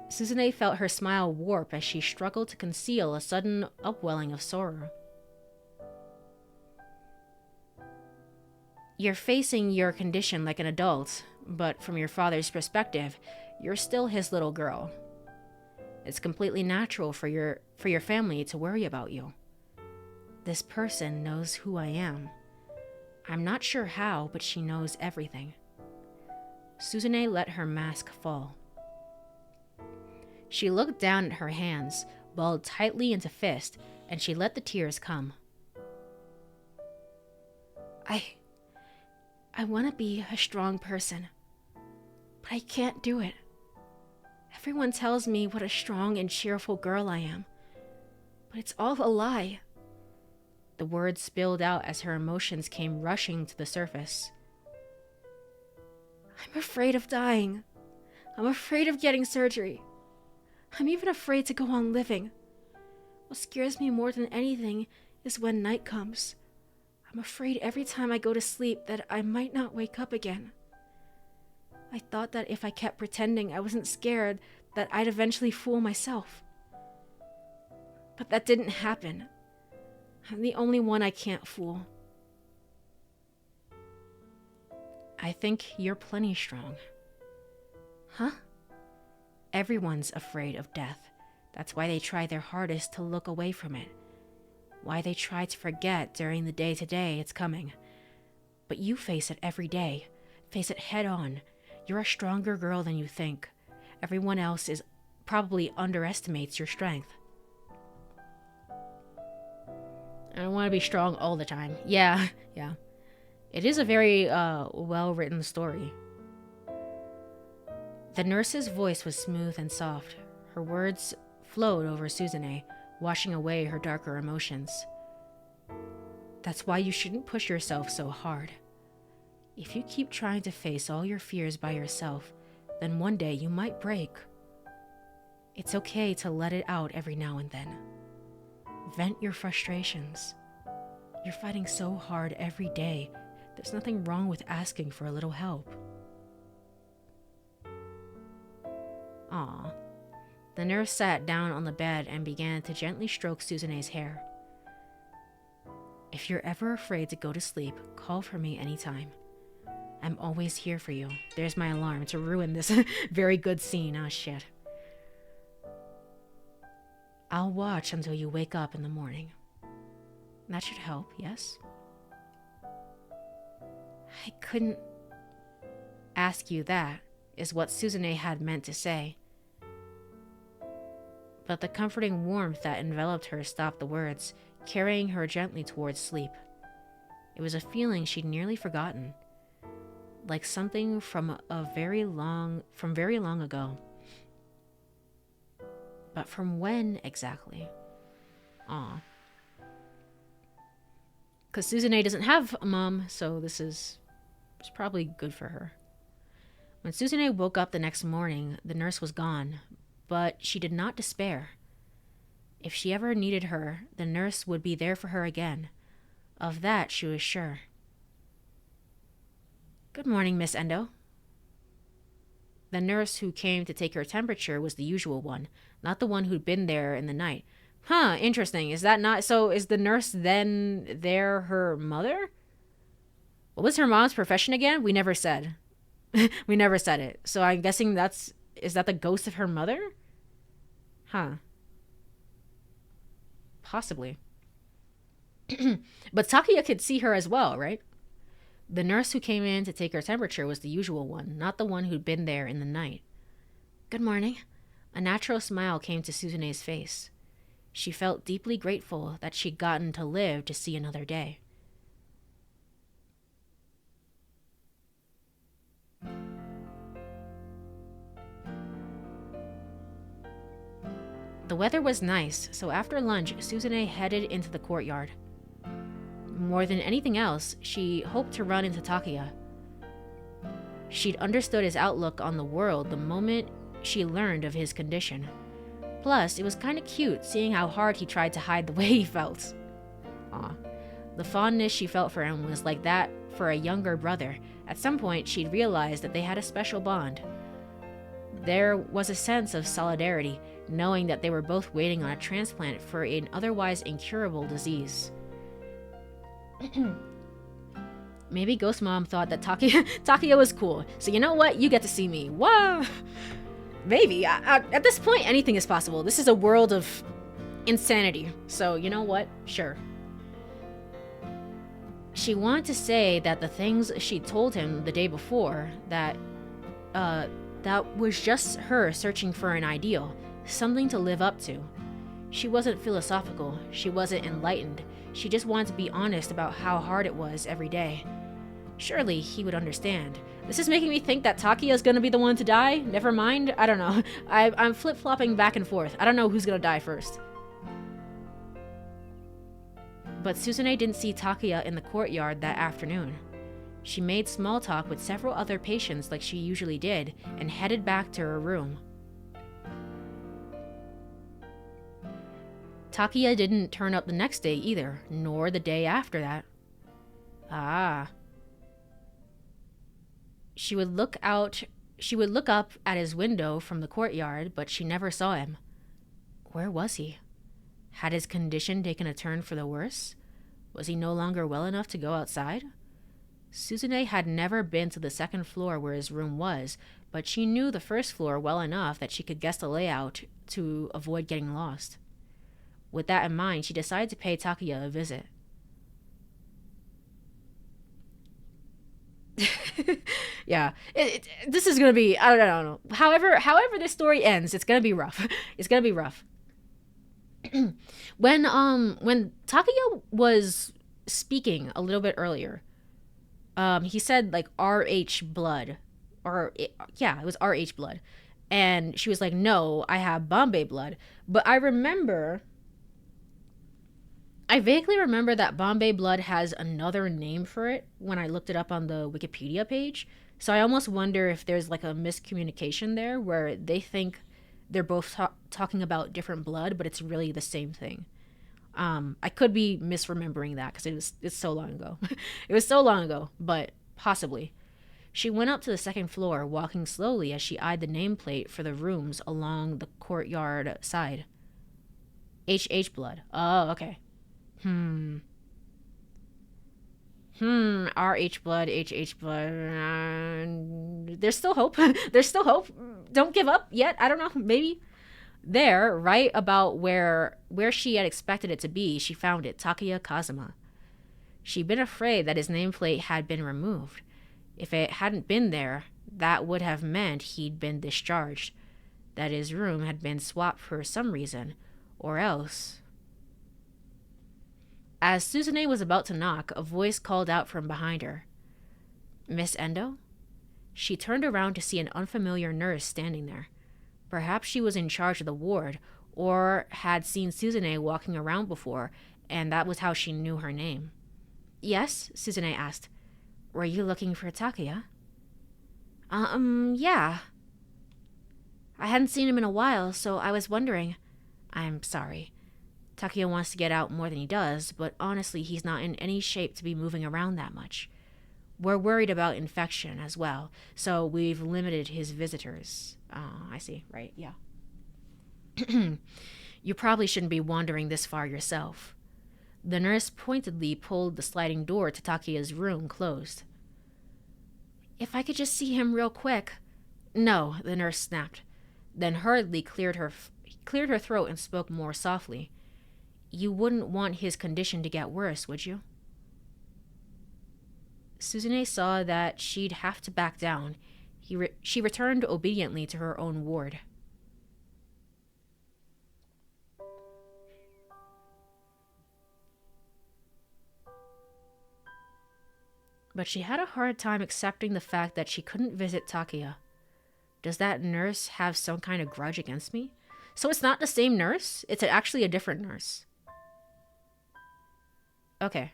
Suzune felt her smile warp as she struggled to conceal a sudden upwelling of sorrow. You're facing your condition like an adult, but from your father's perspective, you're still his little girl. It's completely natural for your family to worry about you. This person knows who I am. I'm not sure how, but she knows everything. Suzune let her mask fall. She looked down at her hands, balled tightly into fist, and she let the tears come. I want to be a strong person, but I can't do it. Everyone tells me what a strong and cheerful girl I am, but it's all a lie. The words spilled out as her emotions came rushing to the surface. I'm afraid of dying. I'm afraid of getting surgery. I'm even afraid to go on living. What scares me more than anything is when night comes. I'm afraid every time I go to sleep that I might not wake up again. I thought that if I kept pretending I wasn't scared, that I'd eventually fool myself. But that didn't happen. I'm the only one I can't fool. I think you're plenty strong. Huh? Everyone's afraid of death. That's why they try their hardest to look away from it. Why they try to forget during the day-to-day it's coming. But you face it every day. Face it head on. You're a stronger girl than you think. Everyone else probably underestimates your strength. I don't want to be strong all the time. Yeah. It is a very well-written story. The nurse's voice was smooth and soft. Her words flowed over Suzune, washing away her darker emotions. That's why you shouldn't push yourself so hard. If you keep trying to face all your fears by yourself, then one day you might break. It's okay to let it out every now and then. Vent your frustrations. You're fighting so hard every day. There's nothing wrong with asking for a little help. Aw. The nurse sat down on the bed and began to gently stroke Suzune's hair. If you're ever afraid to go to sleep, call for me anytime. I'm always here for you. There's my alarm to ruin this very good scene. Oh, shit. I'll watch until you wake up in the morning. That should help, yes? I couldn't ask you that, is what Suzune had meant to say. But the comforting warmth that enveloped her stopped the words, carrying her gently towards sleep. It was a feeling she'd nearly forgotten, like something from very long ago. But from when exactly? Aw. Because Suzune doesn't have a mom, so it's probably good for her. When Suzune woke up the next morning, the nurse was gone, but she did not despair. If she ever needed her, the nurse would be there for her again. Of that she was sure. Good morning, Miss Endo. The nurse who came to take her temperature was the usual one, not the one who'd been there in the night. Huh, interesting. Is that not... So is the nurse then there her mother? What was her mom's profession again? We never said. We never said it. So I'm guessing is that the ghost of her mother? Huh. Possibly. But Takuya could see her as well, right? The nurse who came in to take her temperature was the usual one, not the one who'd been there in the night. Good morning. A natural smile came to Suzune's face. She felt deeply grateful that she'd gotten to live to see another day. The weather was nice, so after lunch, Suzune headed into the courtyard. More than anything else, she hoped to run into Takuya. She'd understood his outlook on the world the moment she learned of his condition. Plus, it was kind of cute seeing how hard he tried to hide the way he felt. Aw. The fondness she felt for him was like that for a younger brother. At some point, she'd realized that they had a special bond. There was a sense of solidarity, knowing that they were both waiting on a transplant for an otherwise incurable disease. Maybe Ghost Mom thought that Takia was cool. So you know what? You get to see me. Whoa! Maybe. At this point, anything is possible. This is a world of insanity. So you know what? Sure. She wanted to say that the things she told him the day before, that was just her searching for an ideal, something to live up to. She wasn't philosophical. She wasn't enlightened. She just wanted to be honest about how hard it was every day. Surely he would understand. This is making me think that Takia is gonna be the one to die. Never mind. I don't know. I'm flip-flopping back and forth. I don't know who's gonna die first. But Suzune didn't see Takia in the courtyard that afternoon. She made small talk with several other patients like she usually did and headed back to her room. Takia didn't turn up the next day either, nor the day after that. Ah. She would look up at his window from the courtyard, but she never saw him. Where was he? Had his condition taken a turn for the worse? Was he no longer well enough to go outside? Suzune had never been to the second floor where his room was, but she knew the first floor well enough that she could guess the layout to avoid getting lost. With that in mind, she decided to pay Takia a visit. Yeah, this is gonna be, I don't know. However this story ends, it's gonna be rough. It's gonna be rough. When Takia was speaking a little bit earlier, he said like RH blood, yeah, it was RH blood, and she was like, no, I have Bombay blood. But I vaguely remember that Bombay blood has another name for it when I looked it up on the Wikipedia page. So I almost wonder if there's like a miscommunication there where they think they're both talking about different blood, but it's really the same thing. I could be misremembering that because it's so long ago. It was so long ago, but possibly. She went up to the second floor, walking slowly as she eyed the nameplate for the rooms along the courtyard side. HH blood. Oh, okay. RH blood, HH blood. There's still hope. There's still hope. Don't give up yet. I don't know. Maybe. There, right about where she had expected it to be, she found it, Courie Cosmos. She'd been afraid that his nameplate had been removed. If it hadn't been there, that would have meant he'd been discharged, that his room had been swapped for some reason, or else. As Suzune was about to knock, a voice called out from behind her. Miss Endo? She turned around to see an unfamiliar nurse standing there. Perhaps she was in charge of the ward, or had seen Suzune walking around before, and that was how she knew her name. Yes? Suzune asked. Were you looking for Takia? Yeah. I hadn't seen him in a while, so I was wondering. I'm sorry. Takia wants to get out more than he does, but honestly, he's not in any shape to be moving around that much. We're worried about infection as well, so we've limited his visitors. I see, right, yeah. You probably shouldn't be wandering this far yourself. The nurse pointedly pulled the sliding door to Takia's room closed. If I could just see him real quick. No, the nurse snapped, then hurriedly cleared her throat and spoke more softly. You wouldn't want his condition to get worse, would you? Suzune saw that she'd have to back down. She returned obediently to her own ward. But she had a hard time accepting the fact that she couldn't visit Takia. Does that nurse have some kind of grudge against me? So it's not the same nurse? It's actually a different nurse. Okay.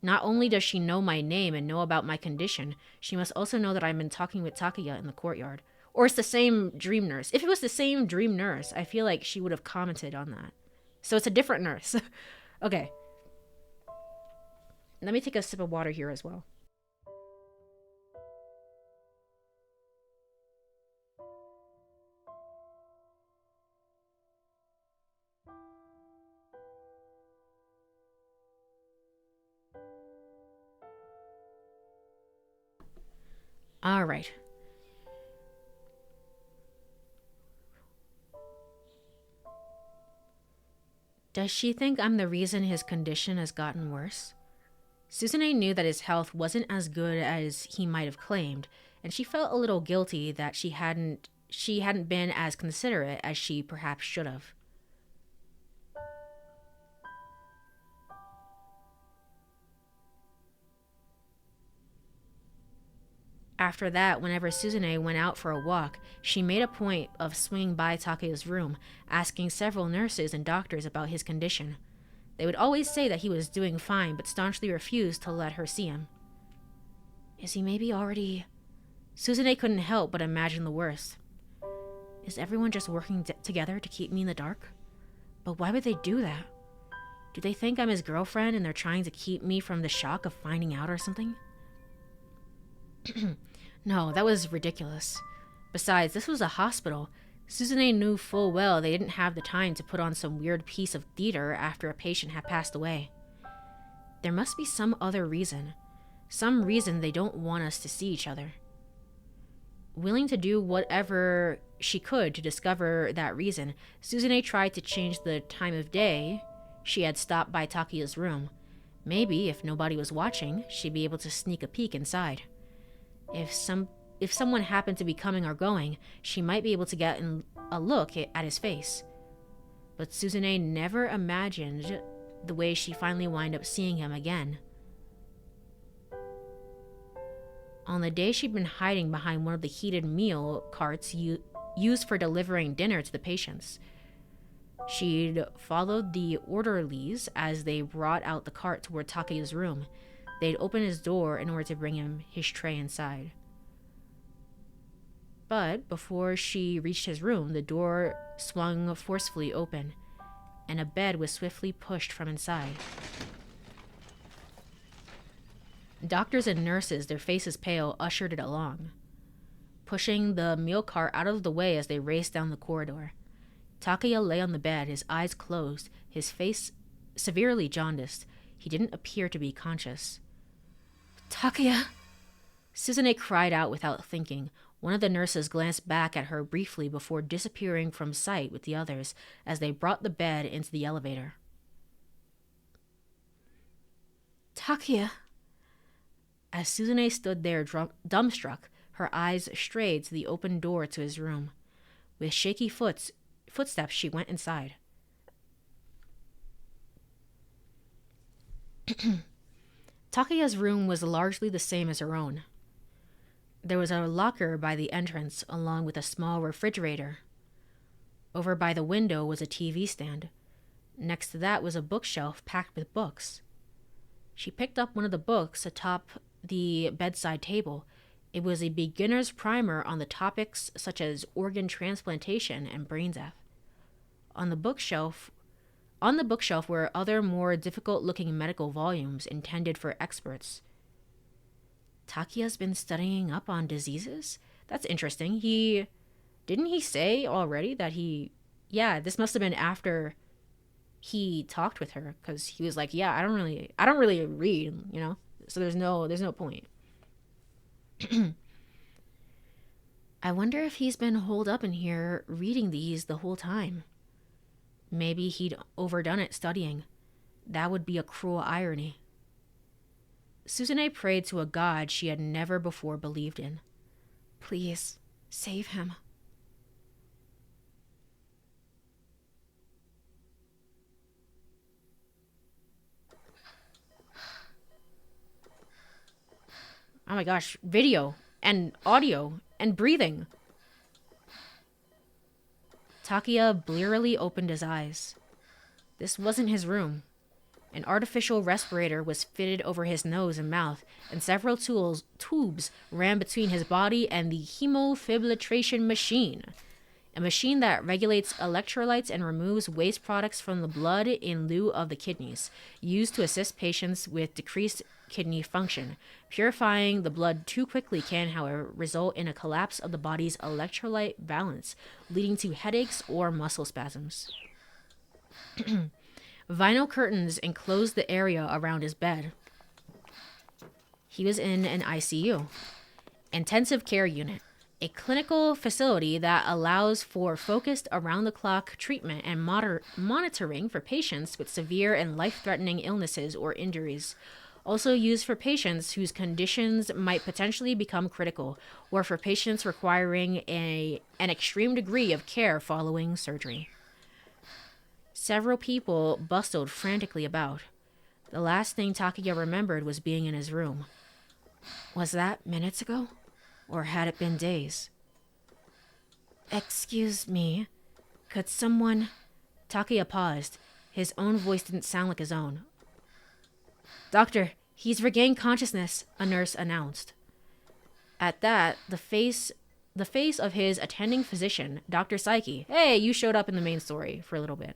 Not only does she know my name and know about my condition, she must also know that I've been talking with Takia in the courtyard. Or it's the same dream nurse. If it was the same dream nurse, I feel like she would have commented on that. So it's a different nurse. Okay. Let me take a sip of water here as well. All right. Does she think I'm the reason his condition has gotten worse? Suzune knew that his health wasn't as good as he might have claimed, and she felt a little guilty that she hadn't been as considerate as she perhaps should have. After that, whenever Suzune went out for a walk, she made a point of swinging by Take's room, asking several nurses and doctors about his condition. They would always say that he was doing fine, but staunchly refused to let her see him. Is he maybe already... Suzune couldn't help but imagine the worst. Is everyone just working together to keep me in the dark? But why would they do that? Do they think I'm his girlfriend and they're trying to keep me from the shock of finding out or something? No, that was ridiculous. Besides, this was a hospital. Suzune knew full well they didn't have the time to put on some weird piece of theater after a patient had passed away. There must be some other reason. Some reason they don't want us to see each other. Willing to do whatever she could to discover that reason, Suzune tried to change the time of day she had stopped by Takiya's room. Maybe, if nobody was watching, she'd be able to sneak a peek inside. If someone happened to be coming or going, she might be able to get a look at his face. But Suzune never imagined the way she finally wound up seeing him again. On the day she'd been hiding behind one of the heated meal carts used for delivering dinner to the patients. She'd followed the orderlies as they brought out the cart toward Take's room. They'd open his door in order to bring him his tray inside. But before she reached his room, the door swung forcefully open, and a bed was swiftly pushed from inside. Doctors and nurses, their faces pale, ushered it along, pushing the meal cart out of the way as they raced down the corridor. Takeya lay on the bed, his eyes closed, his face severely jaundiced. He didn't appear to be conscious. Takeya! Suzune cried out without thinking. One of the nurses glanced back at her briefly before disappearing from sight with the others as they brought the bed into the elevator. Takeya! As Suzune stood there dumbstruck, her eyes strayed to the open door to his room. With shaky footsteps, she went inside. Takeya's room was largely the same as her own. There was a locker by the entrance, along with a small refrigerator. Over by the window was a TV stand. Next to that was a bookshelf packed with books. She picked up one of the books atop the bedside table. It was a beginner's primer on the topics such as organ transplantation and brain death. On the bookshelf were other more difficult-looking medical volumes intended for experts. Takeya's been studying up on diseases? That's interesting. Didn't he say already that this must have been after he talked with her, because he was like, yeah, I don't really read, so there's no point. I wonder if he's been holed up in here reading these the whole time. Maybe he'd overdone it studying. That would be a cruel irony. Suzune prayed to a god she had never before believed in. Please, save him. Oh my gosh, video and audio and breathing. Takeya blearily opened his eyes. This wasn't his room. An artificial respirator was fitted over his nose and mouth, and several tubes ran between his body and the hemofiltration machine, a machine that regulates electrolytes and removes waste products from the blood in lieu of the kidneys, used to assist patients with decreased kidney function. Purifying the blood too quickly can, however, result in a collapse of the body's electrolyte balance, leading to headaches or muscle spasms. Vinyl curtains enclosed the area around his bed. He was in an ICU. Intensive care unit, a clinical facility that allows for focused around the clock treatment and monitoring for patients with severe and life threatening illnesses or injuries. Also used for patients whose conditions might potentially become critical, or for patients requiring an extreme degree of care following surgery. Several people bustled frantically about. The last thing Takuya remembered was being in his room. Was that minutes ago? Or had it been days? Excuse me. Could someone... Takuya paused. His own voice didn't sound like his own. Doctor, he's regained consciousness, a nurse announced. At that, the face of his attending physician, Dr. Saiki, hey, you showed up in the main story for a little bit,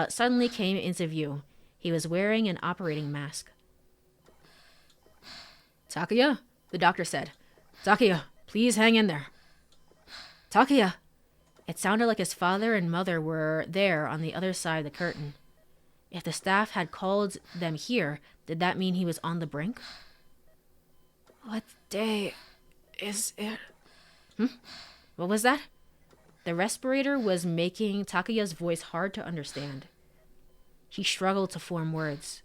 suddenly came into view. He was wearing an operating mask. Takuya, the doctor said. Takuya, please hang in there. Takuya. It sounded like his father and mother were there on the other side of the curtain. If the staff had called them here, did that mean he was on the brink? What day is it? What was that? The respirator was making Takuya's voice hard to understand. He struggled to form words.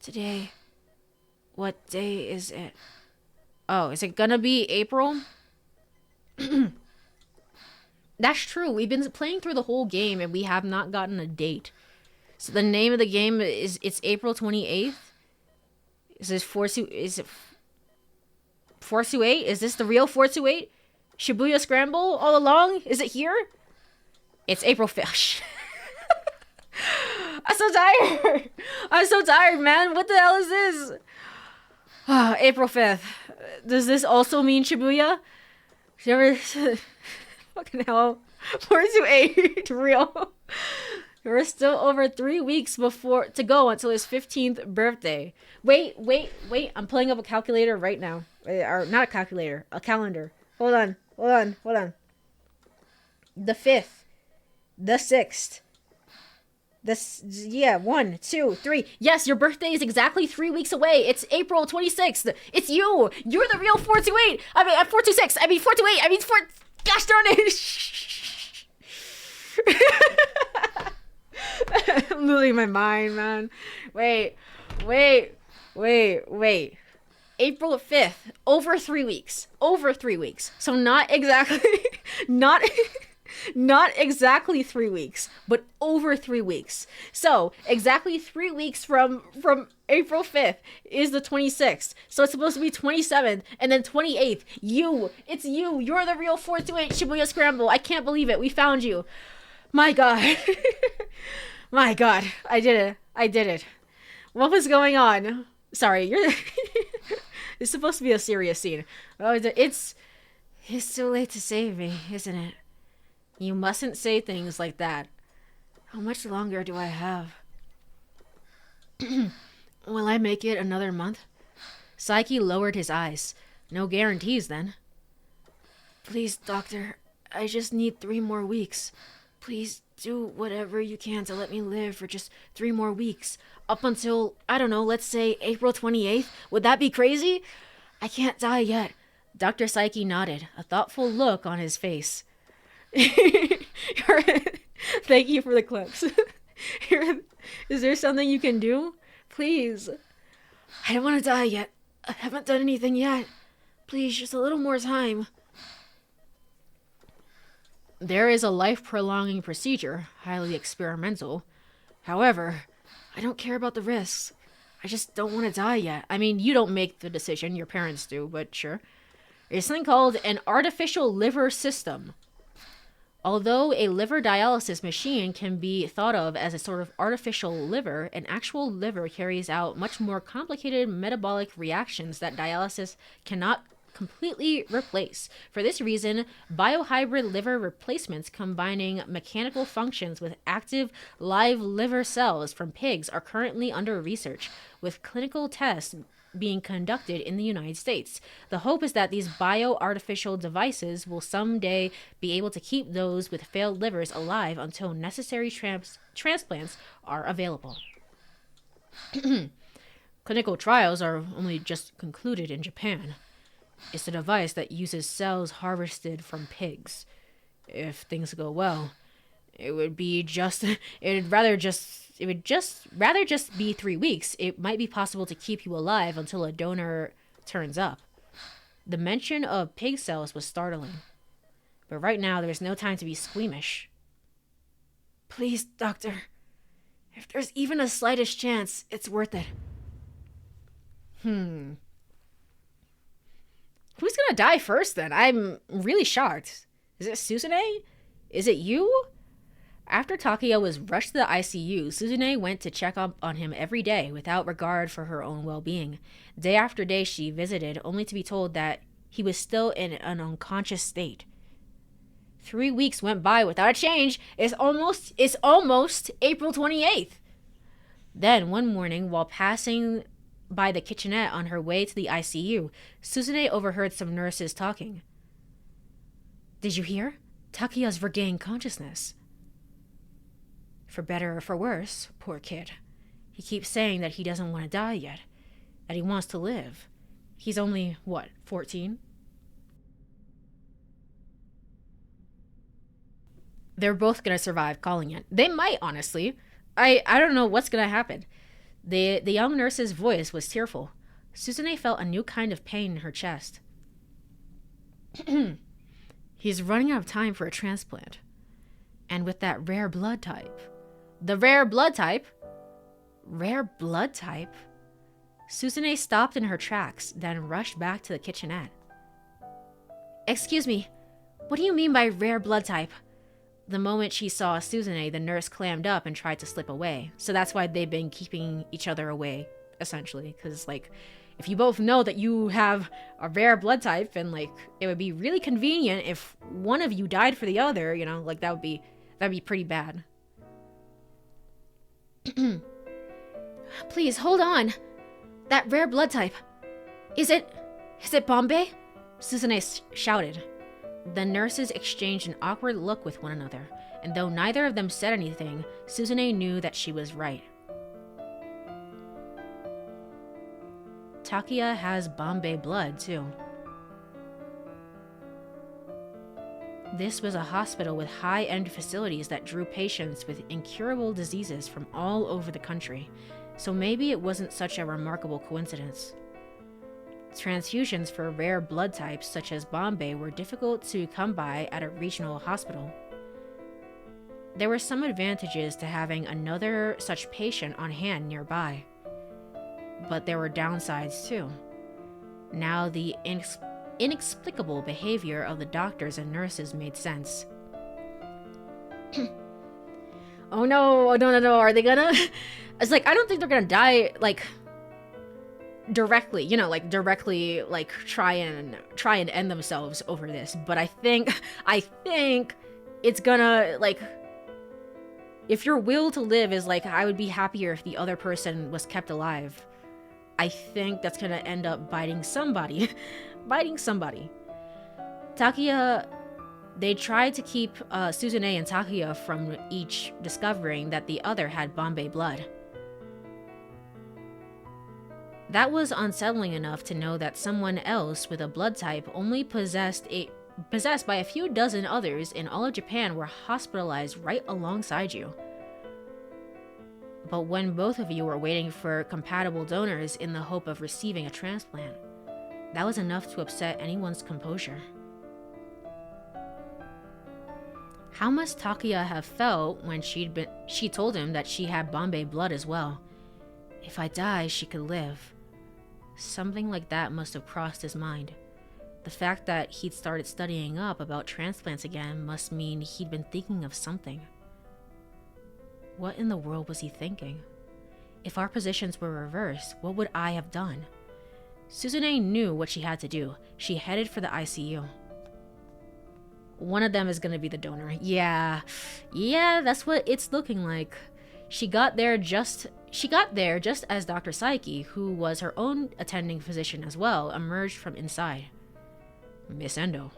Today, what day is it? Oh, is it gonna be April? That's true. We've been playing through the whole game and we have not gotten a date. So the name of the game it's April 28th. Is it 428? Is this the real 428? Shibuya Scramble all along? Is it here? It's April 5th. I'm so tired. I'm so tired, man. What the hell is this? April 5th. Does this also mean Shibuya? Fucking hell. 428. Real. We're still over 3 weeks before to go until his 15th birthday. Wait. I'm pulling up a calculator right now. Or not a calculator, a calendar. Hold on. The 5th. The 6th. 1, 2, 3. Yes, your birthday is exactly 3 weeks away. It's April 26th. It's you. You're the real 428. I mean, 426. I mean, 428. I mean, 4. Gosh darn it. I'm losing my mind, man. Wait. April 5th. Over 3 weeks. So not exactly. Not exactly 3 weeks, but over 3 weeks. So exactly 3 weeks from April 5th is the 26th. So it's supposed to be 27th and then 28th. It's you. You're the real 428 Shibuya Scramble. I can't believe it. We found you. My God. My God. I did it. What was going on? Sorry, it's supposed to be a serious scene. Oh, it's too late to save me, isn't it? You mustn't say things like that. How much longer do I have? Will I make it another month? Saiki lowered his eyes. No guarantees, then. Please, doctor. I just need 3 more weeks. Please do whatever you can to let me live for just 3 more weeks. Up until, I don't know, let's say April 28th. Would that be crazy? I can't die yet. Dr. Saiki nodded, a thoughtful look on his face. Thank you for the clips. Is there something you can do? Please. I don't want to die yet. I haven't done anything yet. Please, just a little more time. There is a life-prolonging procedure, highly experimental. However, I don't care about the risks. I just don't want to die yet. I mean, you don't make the decision. Your parents do, but sure. There's something called an artificial liver system. Although a liver dialysis machine can be thought of as a sort of artificial liver, an actual liver carries out much more complicated metabolic reactions that dialysis cannot completely replace. For this reason, biohybrid liver replacements combining mechanical functions with active live liver cells from pigs are currently under research, with clinical tests being conducted in the United States. The hope is that these bio-artificial devices will someday be able to keep those with failed livers alive until necessary transplants are available. Clinical trials are only just concluded in Japan. It's a device that uses cells harvested from pigs. If things go well, it would be just it would just rather just be 3 weeks. It might be possible to keep you alive until a donor turns up. The mention of pig cells was startling, but right now there's no time to be squeamish. Please, doctor. If there's even a slightest chance, it's worth it. Who's gonna die first then? I'm really shocked. Is it Suzune? Is it you? After Takuya was rushed to the ICU, Suzune went to check up on him every day without regard for her own well-being. Day after day she visited, only to be told that he was still in an unconscious state. 3 weeks went by without a change. It's almost April 28th. Then one morning, while passing by the kitchenette on her way to the ICU, Suzune overheard some nurses talking. Did you hear? Takuya's regained consciousness. For better or for worse, poor kid. He keeps saying that he doesn't want to die yet, that he wants to live. He's only, 14? They're both gonna survive calling it. They might, honestly. I don't know what's gonna happen. The young nurse's voice was tearful. Suzune felt a new kind of pain in her chest. He's running out of time for a transplant. And with that rare blood type. The rare blood type? Rare blood type? Suzune stopped in her tracks, then rushed back to the kitchenette. Excuse me, what do you mean by rare blood type? The moment she saw Suzune, the nurse clammed up and tried to slip away. So that's why they've been keeping each other away, essentially. Because, if you both know that you have a rare blood type, and, it would be really convenient if one of you died for the other, that'd be pretty bad. Please, hold on. That rare blood type. Is it Bombay? Suzune shouted. The nurses exchanged an awkward look with one another, and though neither of them said anything, Suzune knew that she was right. Takuya has Bombay blood, too. This was a hospital with high-end facilities that drew patients with incurable diseases from all over the country, so maybe it wasn't such a remarkable coincidence. Transfusions for rare blood types such as Bombay were difficult to come by at a regional hospital. There were some advantages to having another such patient on hand nearby, but there were downsides too. Now the inexplicable behavior of the doctors and nurses made sense. Oh no, are they gonna? It's I don't think they're gonna die, directly, directly, try and end themselves over this. But I think it's gonna, if your will to live is, I would be happier if the other person was kept alive. I think that's gonna end up biting somebody. Takuya, they tried to keep Suzune and Takuya from each discovering that the other had Bombay blood. That was unsettling enough to know that someone else with a blood type only possessed by a few dozen others in all of Japan were hospitalized right alongside you. But when both of you were waiting for compatible donors in the hope of receiving a transplant, that was enough to upset anyone's composure. How must Takuya have felt when she told him that she had Bombay blood as well? If I die, she could live. Something like that must have crossed his mind. The fact that he'd started studying up about transplants again must mean he'd been thinking of something. What in the world was he thinking? If our positions were reversed, what would I have done? Suzune knew what she had to do. She headed for the ICU. One of them is gonna be the donor. Yeah, that's what it's looking like. She got there just as Dr. Saiki, who was her own attending physician as well, emerged from inside. Miss Endo.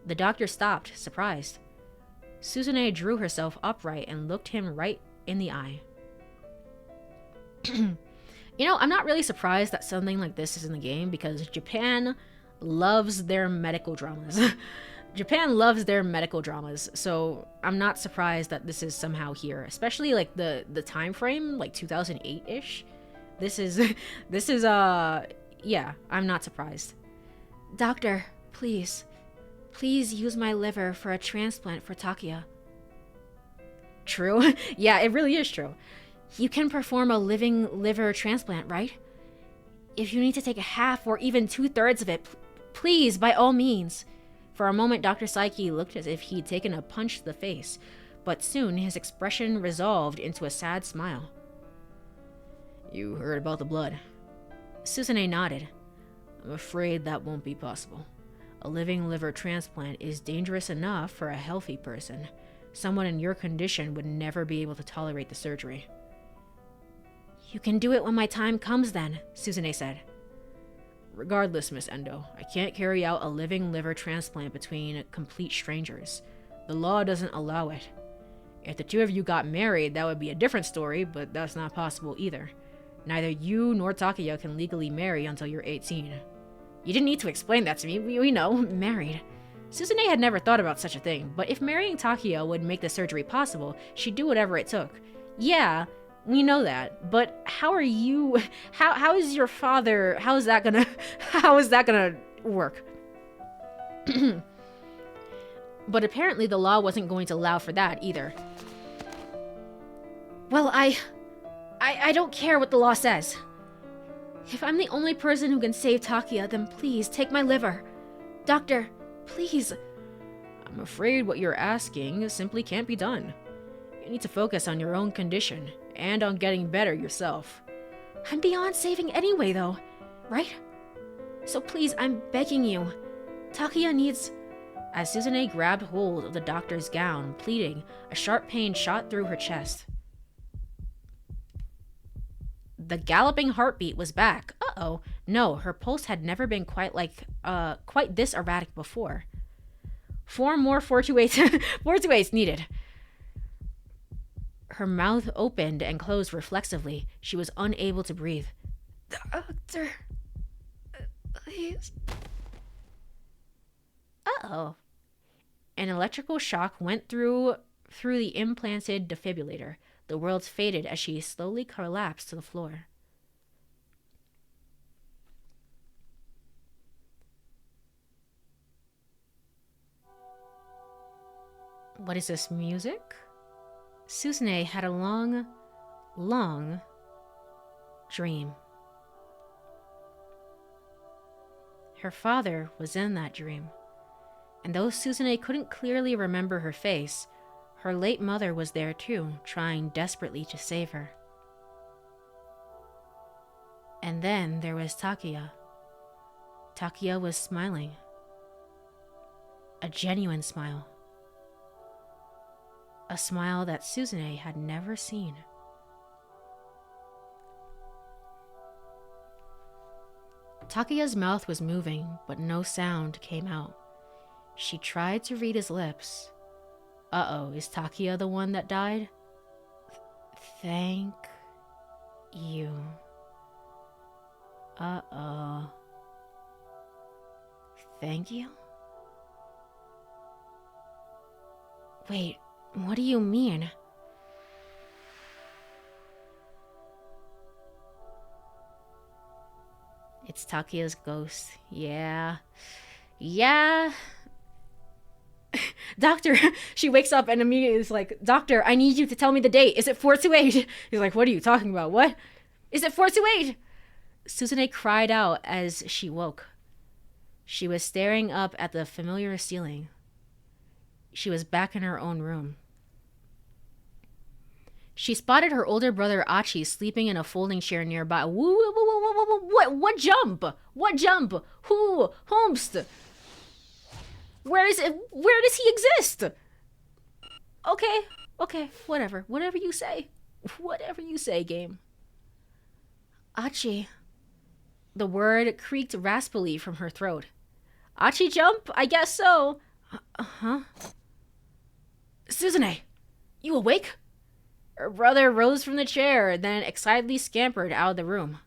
The doctor stopped, surprised. Suzune drew herself upright and looked him right in the eye. I'm not really surprised that something like this is in the game, because Japan loves their medical dramas. Japan loves their medical dramas, so I'm not surprised that this is somehow here, especially like the time frame, like 2008-ish. This is yeah, I'm not surprised. Doctor, please use my liver for a transplant for Takia. True? Yeah, it really is true. You can perform a living liver transplant, right? If you need to take half or even 2/3 of it, please, by all means. For a moment, Dr. Saiki looked as if he'd taken a punch to the face, but soon his expression resolved into a sad smile. You heard about the blood. Suzune nodded. I'm afraid that won't be possible. A living liver transplant is dangerous enough for a healthy person. Someone in your condition would never be able to tolerate the surgery. You can do it when my time comes then, Suzune said. Regardless, Miss Endo, I can't carry out a living liver transplant between complete strangers. The law doesn't allow it. If the two of you got married, that would be a different story, but that's not possible either. Neither you nor Takuya can legally marry until you're 18. You didn't need to explain that to me. We know. Married. Suzune had never thought about such a thing, but if marrying Takuya would make the surgery possible, she'd do whatever it took. Yeah, we know that, but how are you... How is your father... How is that gonna work? But apparently the law wasn't going to allow for that either. Well, I don't care what the law says. If I'm the only person who can save Takuya, then please take my liver. Doctor, please. I'm afraid what you're asking simply can't be done. You need to focus on your own condition and on getting better yourself. I'm beyond saving anyway, though, right? So please, I'm begging you. Takuya needs... As Suzune grabbed hold of the doctor's gown, pleading, a sharp pain shot through her chest. The galloping heartbeat was back. Uh-oh. No, her pulse had never been quite this erratic before. 4 more 428s 428s needed. Her mouth opened and closed reflexively. She was unable to breathe. Doctor, please. Uh-oh. An electrical shock went through the implanted defibrillator. The world faded as she slowly collapsed to the floor. What is this music? Suzune had a long, long dream. Her father was in that dream. And though Suzune couldn't clearly remember her face, her late mother was there too, trying desperately to save her. And then there was Takuya. Takuya was smiling. A genuine smile. A smile that Suzune had never seen. Takuya's mouth was moving, but no sound came out. She tried to read his lips. Uh-oh, is Takuya the one that died? Thank you. Uh-oh. Thank you? Wait, what do you mean? It's Takuya's ghost. Yeah. Yeah. Doctor, she wakes up and immediately is like, Doctor, I need you to tell me the date. Is it 428? He's like, what are you talking about? What? Is it 428? Suzune cried out as she woke. She was staring up at the familiar ceiling. She was back in her own room. She spotted her older brother Achi sleeping in a folding chair nearby. What jump? What jump? Who? Homst? Where is it? Where does he exist? Okay, whatever. Whatever you say. Whatever you say, game. Achi. The word creaked raspily from her throat. Achi jump? I guess so. Huh? Suzune, you awake? Her brother rose from the chair, then excitedly scampered out of the room.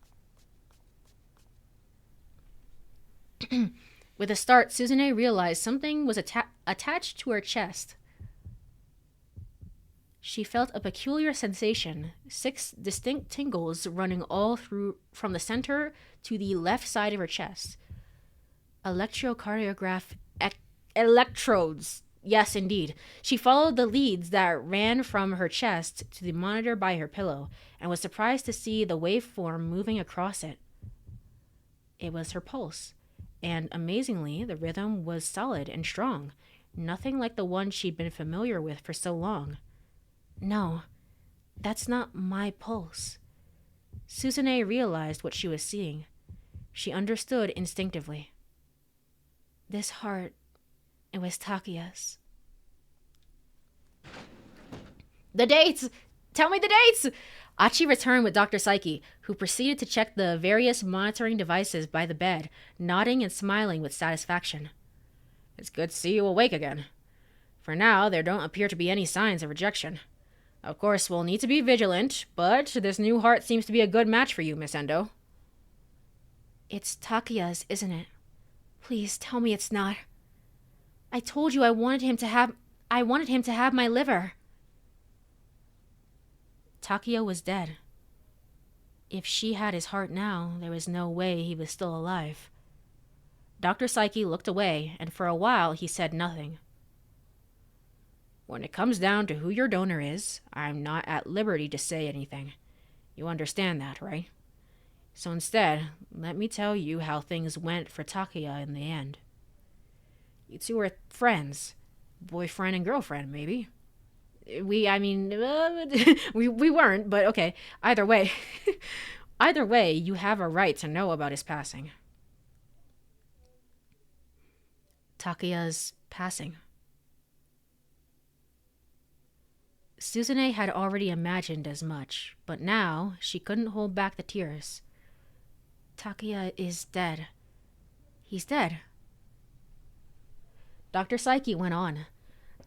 With a start, Suzune realized something was attached to her chest. She felt a peculiar sensation, 6 distinct tingles running all through from the center to the left side of her chest. Electrocardiograph electrodes. Yes, indeed. She followed the leads that ran from her chest to the monitor by her pillow and was surprised to see the waveform moving across it. It was her pulse, and amazingly, the rhythm was solid and strong, nothing like the one she'd been familiar with for so long. No, that's not my pulse. Suzune realized what she was seeing. She understood instinctively. This heart, it was Takiya's. The dates! Tell me the dates! Achi returned with Dr. Psyche, who proceeded to check the various monitoring devices by the bed, nodding and smiling with satisfaction. It's good to see you awake again. For now, there don't appear to be any signs of rejection. Of course, we'll need to be vigilant, but this new heart seems to be a good match for you, Miss Endo. It's Takiya's, isn't it? Please tell me it's not. I told you I wanted him to have my liver. Takiya was dead. If she had his heart now, there was no way he was still alive. Dr. Psyche looked away, and for a while he said nothing. When it comes down to who your donor is, I'm not at liberty to say anything. You understand that, right? So instead, let me tell you how things went for Takiya in the end. You two are friends. Boyfriend and girlfriend, maybe. We weren't, but okay. Either way, you have a right to know about his passing. Takiya's passing. Suzune had already imagined as much, but now she couldn't hold back the tears. Takiya is dead. He's dead. Dr. Psyche went on.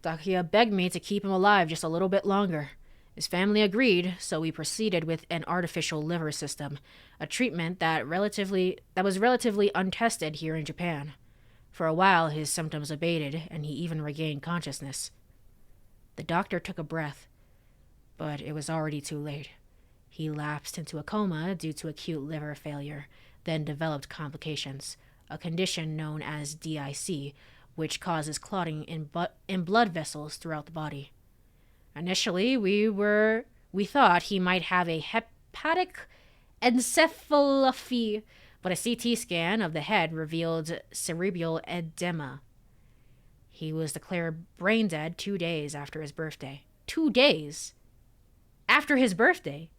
Takiya begged me to keep him alive just a little bit longer. His family agreed, so we proceeded with an artificial liver system, a treatment that was relatively untested here in Japan. For a while, his symptoms abated, and he even regained consciousness. The doctor took a breath, but it was already too late. He lapsed into a coma due to acute liver failure, then developed complications, a condition known as DIC, which causes clotting in blood vessels throughout the body. Initially, we thought he might have a hepatic encephalopathy, but a CT scan of the head revealed cerebral edema. He was declared brain dead 2 days after his birthday. 2 days? After his birthday?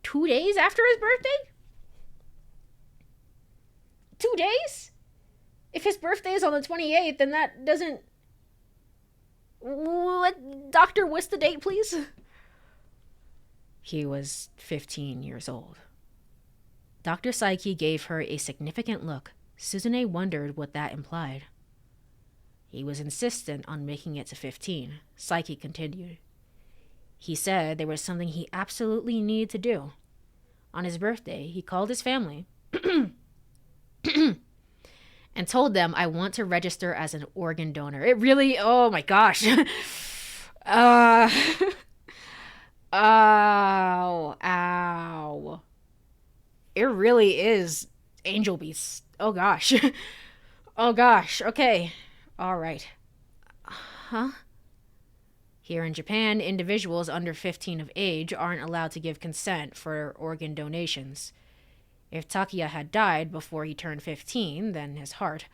2 days after his birthday? 2 days? If his birthday is on the 28th, then that doesn't... What? Doctor, what's the date, please? He was 15 years old. Dr. Psyche gave her a significant look. Suzune wondered what that implied. He was insistent on making it to 15, Psyche continued. He said there was something he absolutely needed to do. On his birthday, he called his family and told them, I want to register as an organ donor. It really, oh my gosh. Ow. It really is angel beats. Oh gosh. Oh gosh. Okay. All right. Huh? Here in Japan, individuals under 15 of age aren't allowed to give consent for organ donations. If Takiya had died before he turned 15, then his heart,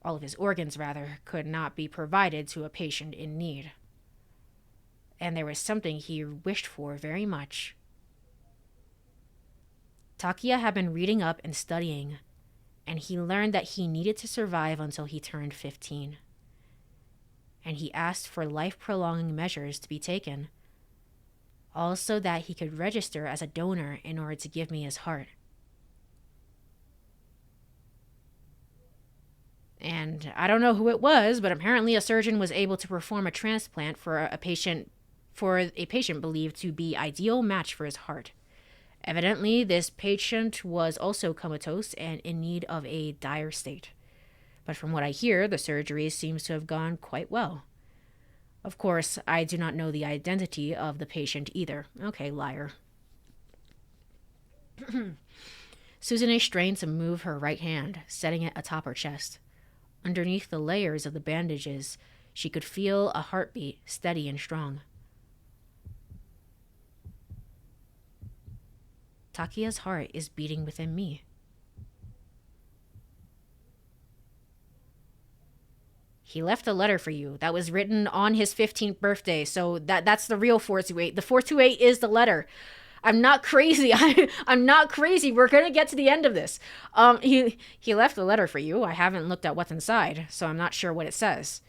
all of his organs rather, could not be provided to a patient in need. And there was something he wished for very much. Takiya had been reading up and studying, and he learned that he needed to survive until he turned 15. And he asked for life-prolonging measures to be taken, also that he could register as a donor in order to give me his heart. And I don't know who it was, but apparently a surgeon was able to perform a transplant for a patient believed to be ideal match for his heart. Evidently, this patient was also comatose and in need of a dire state. But from what I hear, the surgery seems to have gone quite well. Of course, I do not know the identity of the patient either. Okay, liar. Suzune strained to move her right hand, setting it atop her chest. Underneath the layers of the bandages, she could feel a heartbeat, steady and strong. Takiya's heart is beating within me. He left a letter for you that was written on his 15th birthday, so that's the real 428. The 428 is the letter. I'm not crazy. I'm not crazy. We're gonna get to the end of this. He left a letter for you. I haven't looked at what's inside, so I'm not sure what it says.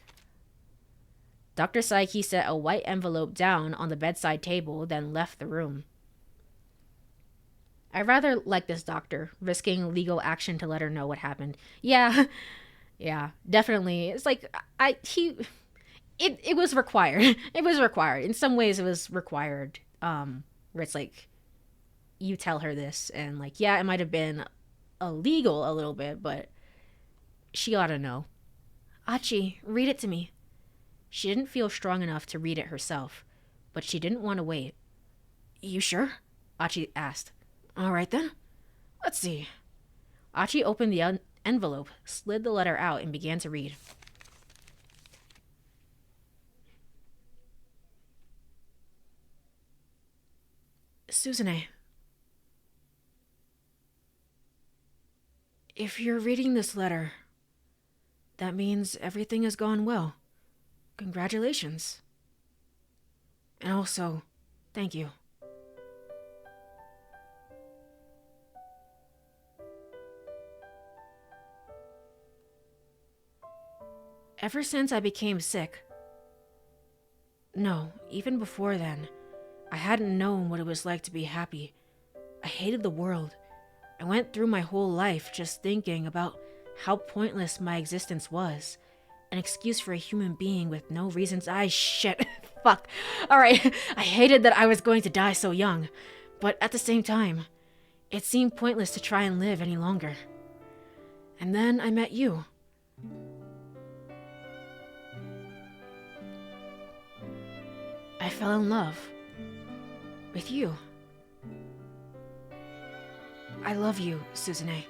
Dr. Saiki set a white envelope down on the bedside table, then left the room. I rather like this doctor, risking legal action to let her know what happened. Yeah, yeah, definitely. It's like it was required. It was required. In some ways, it was required. Where it's like, you tell her this, and like, yeah, it might have been illegal a little bit, but she ought to know. Achi, read it to me. She didn't feel strong enough to read it herself, but she didn't want to wait. You sure? Achi asked. All right then. Let's see. Achi opened the envelope, slid the letter out, and began to read. Suzune, if you're reading this letter, that means everything has gone well. Congratulations. And also, thank you. Ever since I became sick, no, even before then, I hadn't known what it was like to be happy. I hated the world. I went through my whole life just thinking about how pointless my existence was. An excuse for a human being with no reasons. Shit. Fuck. Alright, I hated that I was going to die so young. But at the same time, it seemed pointless to try and live any longer. And then I met you. I fell in love. With you. I love you, Suzune.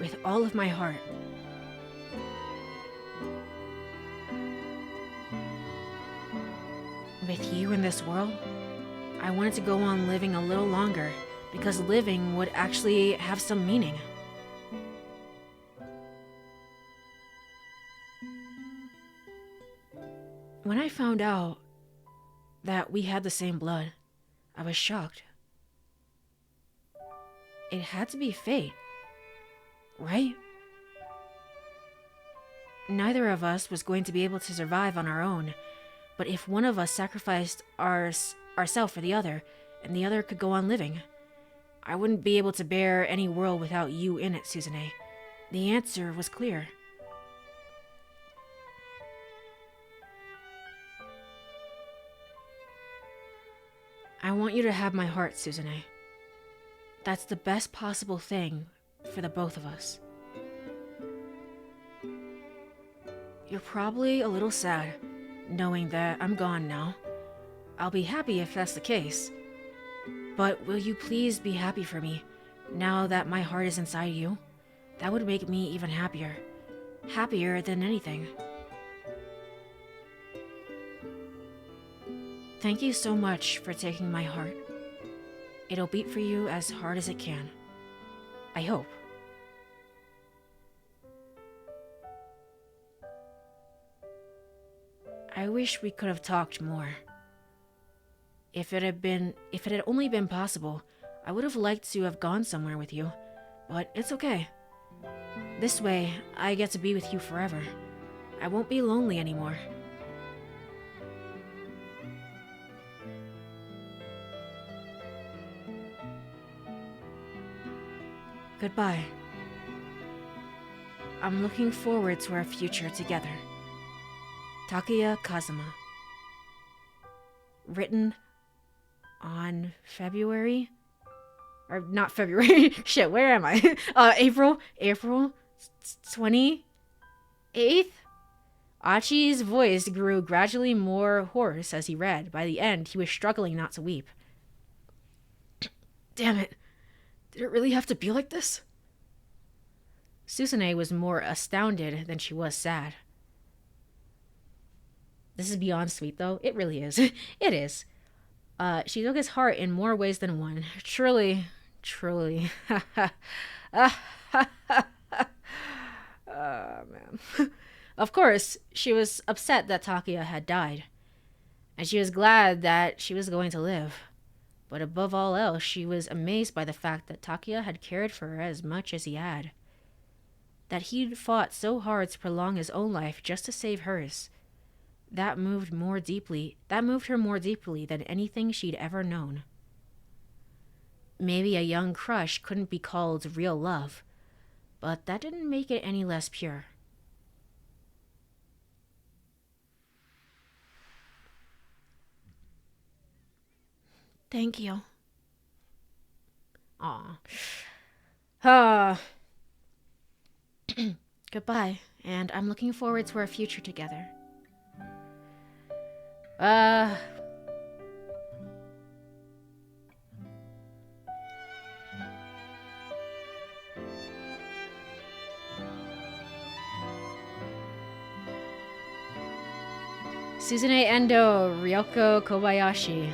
With all of my heart. With you in this world, I wanted to go on living a little longer because living would actually have some meaning. When I found out that we had the same blood, I was shocked. It had to be fate, right? Neither of us was going to be able to survive on our own, but if one of us sacrificed ourselves for the other, and the other could go on living, I wouldn't be able to bear any world without you in it, Suzune. The answer was clear. I want you to have my heart, Suzune. That's the best possible thing for the both of us. You're probably a little sad, knowing that I'm gone now. I'll be happy if that's the case. But will you please be happy for me, now that my heart is inside you? That would make me even happier. Happier than anything. Thank you so much for taking my heart. It'll beat for you as hard as it can. I hope. I wish we could have talked more. If it had only been possible, I would have liked to have gone somewhere with you, but it's okay. This way, I get to be with you forever. I won't be lonely anymore. Goodbye. I'm looking forward to our future together. Courie Cosmos. Written on February, or not February. Shit, where am I? April 28th. Achi's voice grew gradually more hoarse as he read. By the end, he was struggling not to weep. Damn it. Did it really have to be like this? Susune was more astounded than she was sad. This is beyond sweet, though. It really is. It is. She took his heart in more ways than one. Truly. Man. Of course, she was upset that Takuya had died. And she was glad that she was going to live. But above all else, she was amazed by the fact that Takuya had cared for her as much as he had. That he'd fought so hard to prolong his own life just to save hers. That moved her more deeply than anything she'd ever known. Maybe a young crush couldn't be called real love, but that didn't make it any less pure. Thank you. Aw. Goodbye, and I'm looking forward to our future together. Suzune Endo, Ryoko Kobayashi.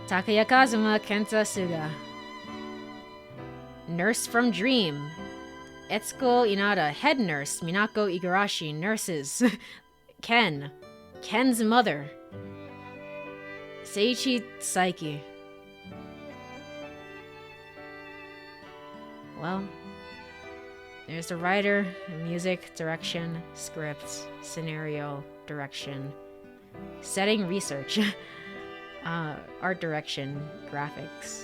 Takuya Kazuma, Kenta Suga. Nurse from Dream. Etsuko Inada, head nurse. Minako Igarashi, nurses. Ken's mother. Seiichi Saiki. Well, there's the writer, music, direction, script, scenario, direction, setting, research, art direction, graphics,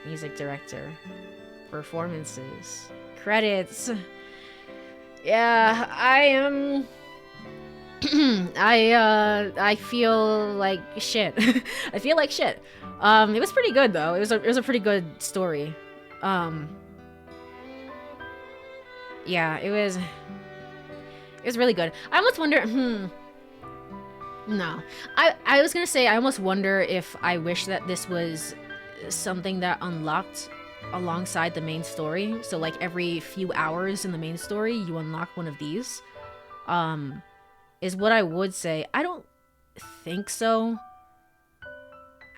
music director, performances, credits. Yeah, I am... I feel like shit. I feel like shit. It was pretty good though. It was a pretty good story. Yeah, it was really good. I almost wonder, no. I was gonna say, I almost wonder if I wish that this was something that unlocked alongside the main story. So like every few hours in the main story, you unlock one of these. Is what I would say. I don't think so.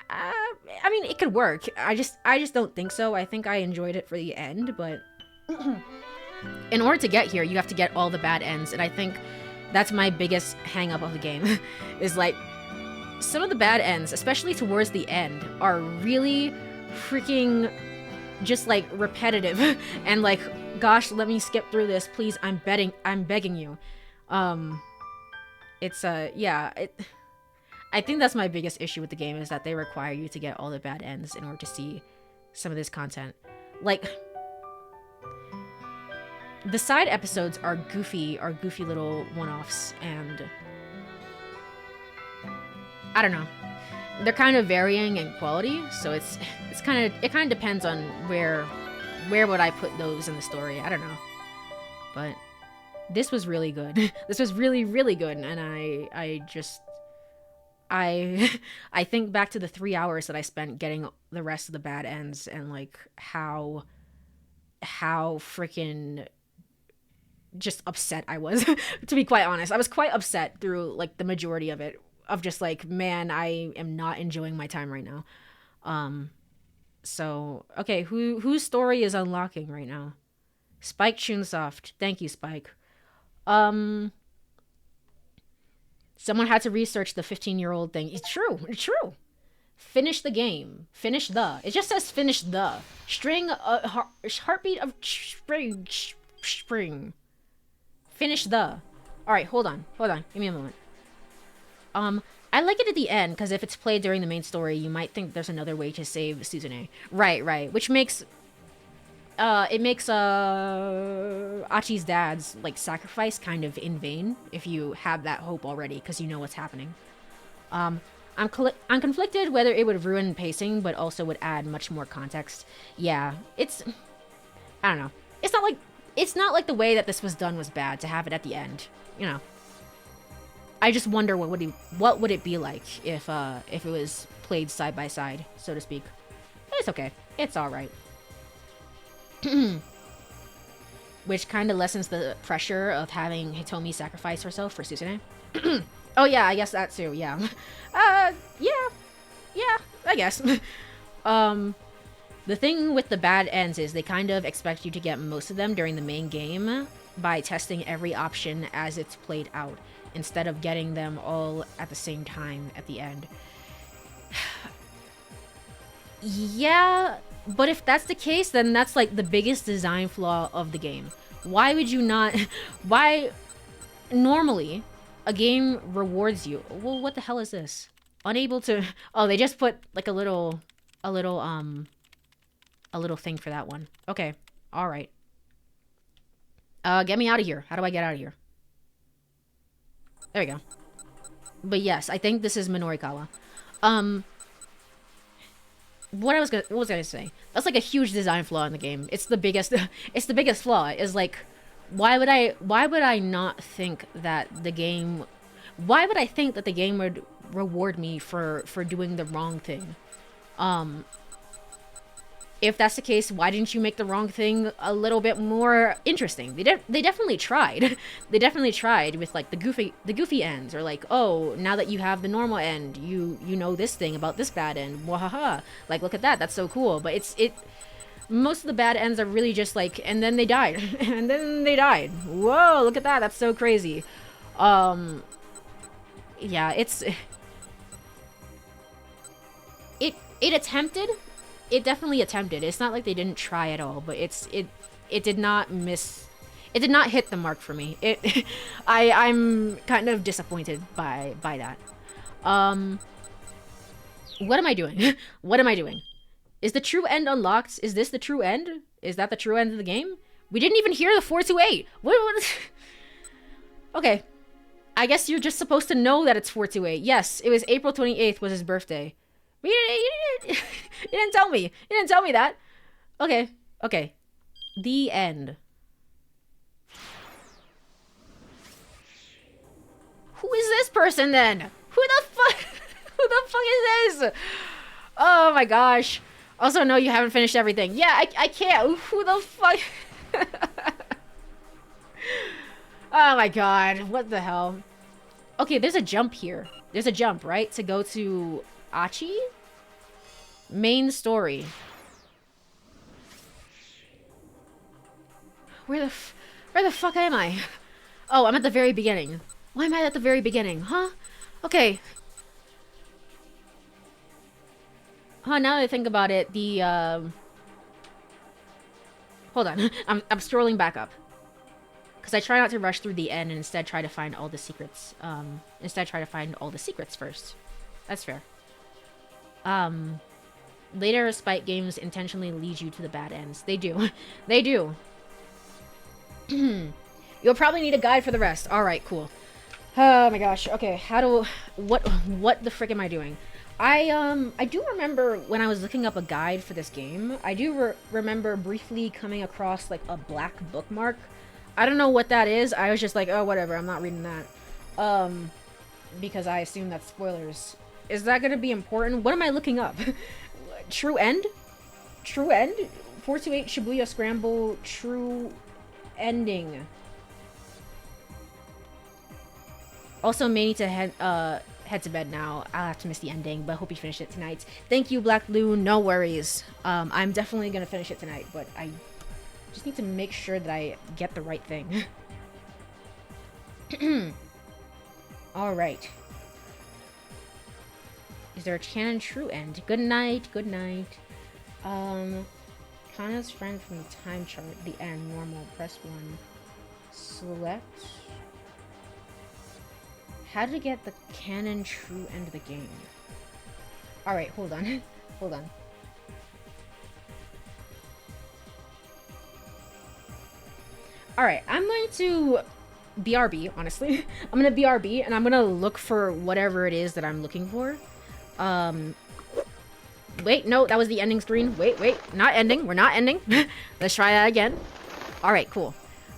I mean, it could work. I just don't think so. I think I enjoyed it for the end, but in order to get here, you have to get all the bad ends, and I think that's my biggest hang up of the game. Is like, some of the bad ends, especially towards the end, are really freaking just like repetitive and like, gosh, let me skip through this, please. I'm begging you. I think that's my biggest issue with the game, is that they require you to get all the bad ends in order to see some of this content. Like, the side episodes are goofy little one-offs, and I don't know. They're kind of varying in quality, so it kind of depends on where would I put those in the story. I don't know. But this was really good. This was really, really good, and I think back to the 3 hours that I spent getting the rest of the bad ends, and like how freaking just upset I was. To be quite honest, I was quite upset through like the majority of it, of just like, man, I am not enjoying my time right now. So okay, whose story is unlocking right now? Spike Chunsoft. Thank you, Spike. Someone had to research the 15-year-old thing. It's true. Finish the game. Finish the. It just says finish the. String, heartbeat of spring. Finish the. Alright, hold on. Give me a moment. I like it at the end, because if it's played during the main story, you might think there's another way to save Suzune. Right. Which makes... it makes Achi's dad's like sacrifice kind of in vain if you have that hope already, because you know what's happening. I'm conflicted whether it would ruin pacing, but also would add much more context. Yeah, I don't know. It's not like the way that this was done was bad to have it at the end. You know. I just wonder what would it be like if it was played side by side, so to speak. But it's okay. It's all right. Which kind of lessens the pressure of having Hitomi sacrifice herself for Susune. Oh yeah, I guess that too. Yeah. Yeah, I guess. The thing with the bad ends is they kind of expect you to get most of them during the main game by testing every option as it's played out, instead of getting them all at the same time at the end. Yeah, but if that's the case, then that's like the biggest design flaw of the game. Why would you not... Why... Normally, a game rewards you... Well, what the hell is this? Unable to... Oh, they just put like a little thing for that one. Okay, alright. Get me out of here. How do I get out of here? There we go. But yes, I think this is Minorikawa. What was I gonna say? That's like a huge design flaw in the game. It's the biggest it's the biggest flaw, is like, why would I not think that the game would reward me for doing the wrong thing? If that's the case, why didn't you make the wrong thing a little bit more interesting? They definitely tried. They definitely tried with like the goofy ends, or like, oh, now that you have the normal end, you know this thing about this bad end. Wahaha. Like, look at that. That's so cool. But most of the bad ends are really just like, and then they died. And then they died. Whoa, look at that. That's so crazy. Yeah, it attempted. It definitely attempted. It's not like they didn't try at all, but it did not hit the mark for me. I'm kind of disappointed by that. What am I doing? What am I doing? Is the true end unlocked? Is this the true end? Is that the true end of the game? We didn't even hear the 428. What? Okay. I guess you're just supposed to know that it's 428. Yes, it was April 28th was his birthday. You didn't tell me. You didn't tell me that. Okay. Okay. The end. Who is this person then? Who the fuck? Who the fuck is this? Oh my gosh. Also, no, you haven't finished everything. Yeah, I can't. Who the fuck? Oh my god. What the hell? Okay, there's a jump here. There's a jump, right? To go to Achi? Main story. Where the fuck am I? Oh, I'm at the very beginning. Why am I at the very beginning? Huh? Okay. Huh, now that I think about it, the, Hold on. I'm scrolling back up. Because I try not to rush through the end and instead try to find all the secrets. Instead try to find all the secrets first. That's fair. Later spite games intentionally lead you to the bad ends. They do. They do. You'll probably need a guide for the rest. Alright, cool. Oh my gosh. Okay, what the frick am I doing? I do remember when I was looking up a guide for this game, I do remember briefly coming across like a black bookmark. I don't know what that is. I was just like, oh, whatever, I'm not reading that. Because I assume that's spoilers. Is that gonna be important? What am I looking up? True end? True end? 428 Shibuya Scramble, true ending. Also, may need to head to bed now. I'll have to miss the ending, but I hope you finish it tonight. Thank you, Black Blue. No worries. I'm definitely gonna finish it tonight, but I just need to make sure that I get the right thing. Alright. Is there a canon true end? Good night, good night. Kana's friend from the time chart. The end. Normal. Press 1. Select. How to get the canon true end of the game. Alright, hold on. Hold on. Alright, I'm going to BRB, honestly. I'm gonna BRB, and I'm gonna look for whatever it is that I'm looking for. Wait, no, that was the ending screen. Wait, not ending. We're not ending. Let's try that again. All right, cool.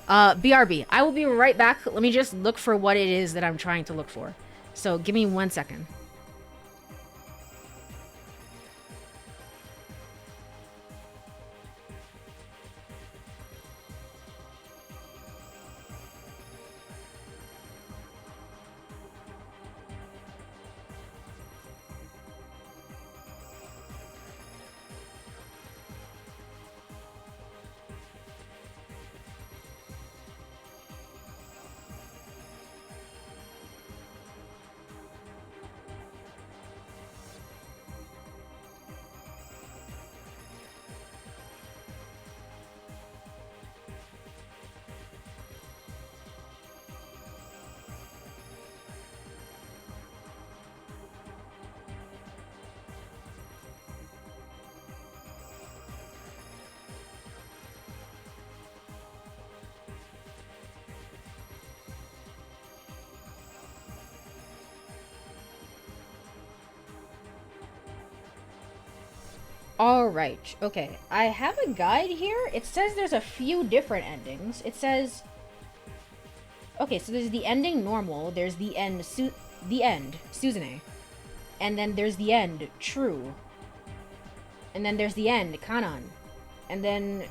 BRB. I will be right back. Let me just look for what it is that I'm trying to look for. So give me 1 second. Alright, okay. I have a guide here. It says there's a few different endings. It says... Okay, so there's the ending normal, there's the end, Suzune. And then there's the end, true. And then there's the end, Kanan. And then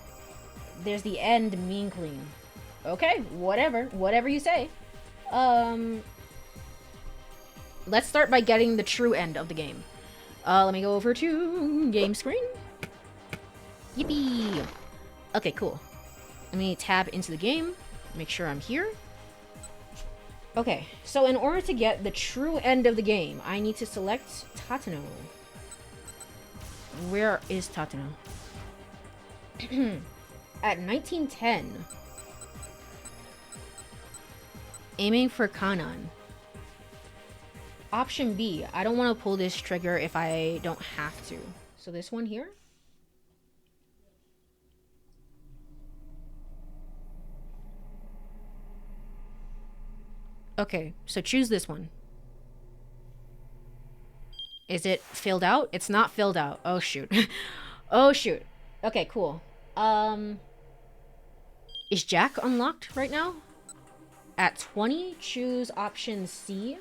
there's the end, mean clean. Okay, whatever you say. Let's start by getting the true end of the game. Let me go over to game screen. Yippee! Okay, cool. Let me tab into the game, make sure I'm here. Okay, so in order to get the true end of the game, I need to select Tateno. Where is Tateno? At 1910. Aiming for Kanan. Option B, I don't want to pull this trigger if I don't have to. So this one here. Okay, so choose this one. Is it filled out? It's not filled out. Oh, shoot. Oh, shoot. Okay, cool. Is Jack unlocked right now? At 20, choose option C.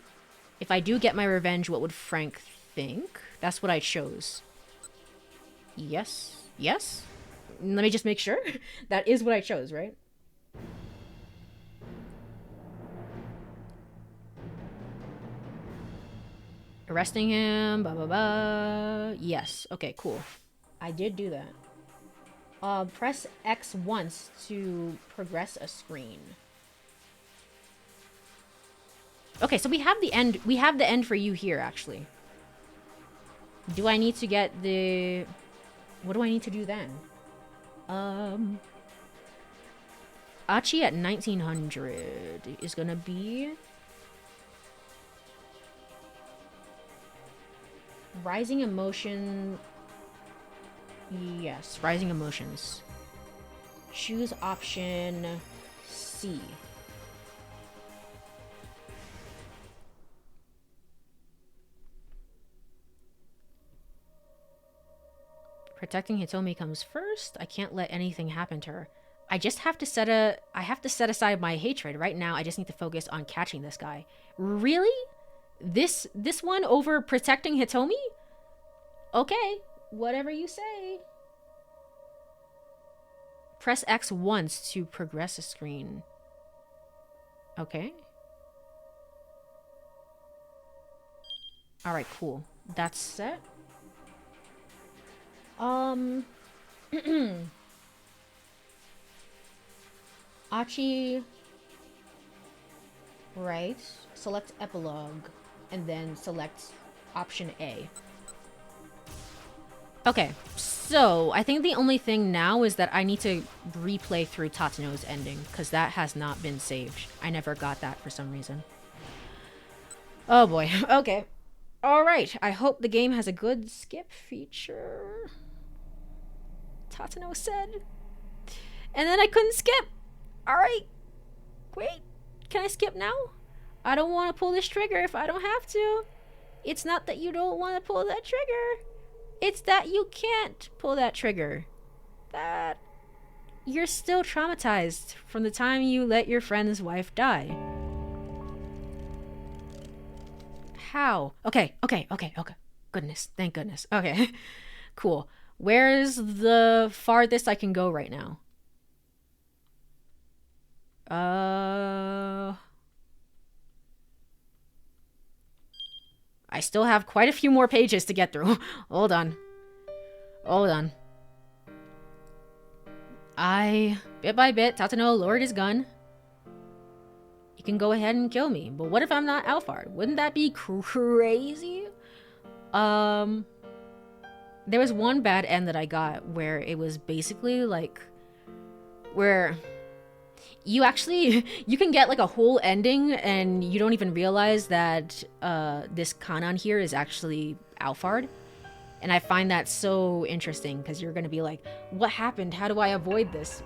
If I do get my revenge, what would Frank think? That's what I chose. Yes? Yes? Let me just make sure. That is what I chose, right? Arresting him, blah, blah, blah. Yes. Okay, cool. I did do that. Press X once to progress a screen. Okay, so we have the end. We have the end for you here, actually. Do I need to get the... What do I need to do then? Achi at 1900 is gonna be... Rising emotion... Yes, rising emotions. Choose option C. Protecting Hitomi comes first. I can't let anything happen to her. I just have to set aside my hatred right now. I just need to focus on catching this guy. Really? This one over protecting Hitomi? Okay, whatever you say. Press X once to progress a screen. Okay. Alright, cool. That's set. Achi. Right. Select epilogue. And then select option A. Okay, so I think the only thing now is that I need to replay through Tateno's ending, because that has not been saved. I never got that for some reason. Oh boy, okay. Alright, I hope the game has a good skip feature. Tateno said. And then I couldn't skip. Alright. Wait, can I skip now? I don't want to pull this trigger if I don't have to. It's not that you don't want to pull that trigger. It's that you can't pull that trigger. That you're still traumatized from the time you let your friend's wife die. How? Okay. Goodness. Thank goodness. Okay. Cool. Where's the farthest I can go right now? I still have quite a few more pages to get through. Hold on. Bit by bit, Tatano lowered his gun. You can go ahead and kill me, but what if I'm not Alphard? Wouldn't that be crazy? There was one bad end that I got where it was basically like, where you can get like a whole ending and you don't even realize that this Kanan here is actually Alphard. And I find that so interesting because you're going to be like, what happened? How do I avoid this?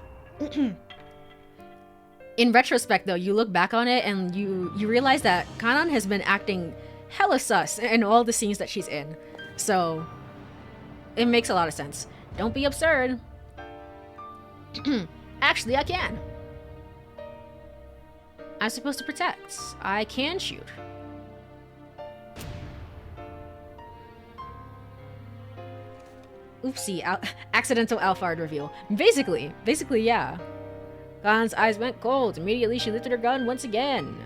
In retrospect, though, you look back on it and you realize that Kanan has been acting hella sus in all the scenes that she's in. So it makes a lot of sense. Don't be absurd. Actually, I can. I'm supposed to protect. I can shoot. Oopsie, accidental Alphard reveal. Basically, yeah. Gan's eyes went cold. Immediately, she lifted her gun once again.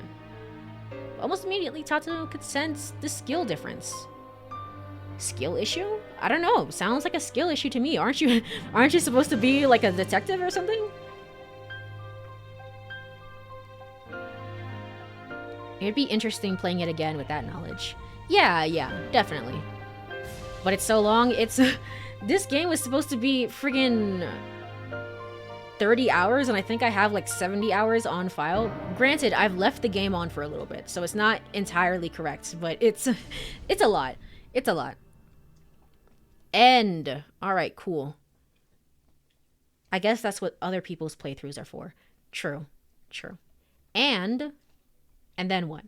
Almost immediately, Tatano could sense the skill difference. Skill issue? I don't know. Sounds like a skill issue to me. Aren't you supposed to be like a detective or something? It'd be interesting playing it again with that knowledge. Yeah, definitely. But it's so long. This game was supposed to be friggin' 30 hours, and I think I have like 70 hours on file. Granted, I've left the game on for a little bit, so it's not entirely correct, but it's a lot. It's a lot. End. All right, cool. I guess that's what other people's playthroughs are for. True. And then what?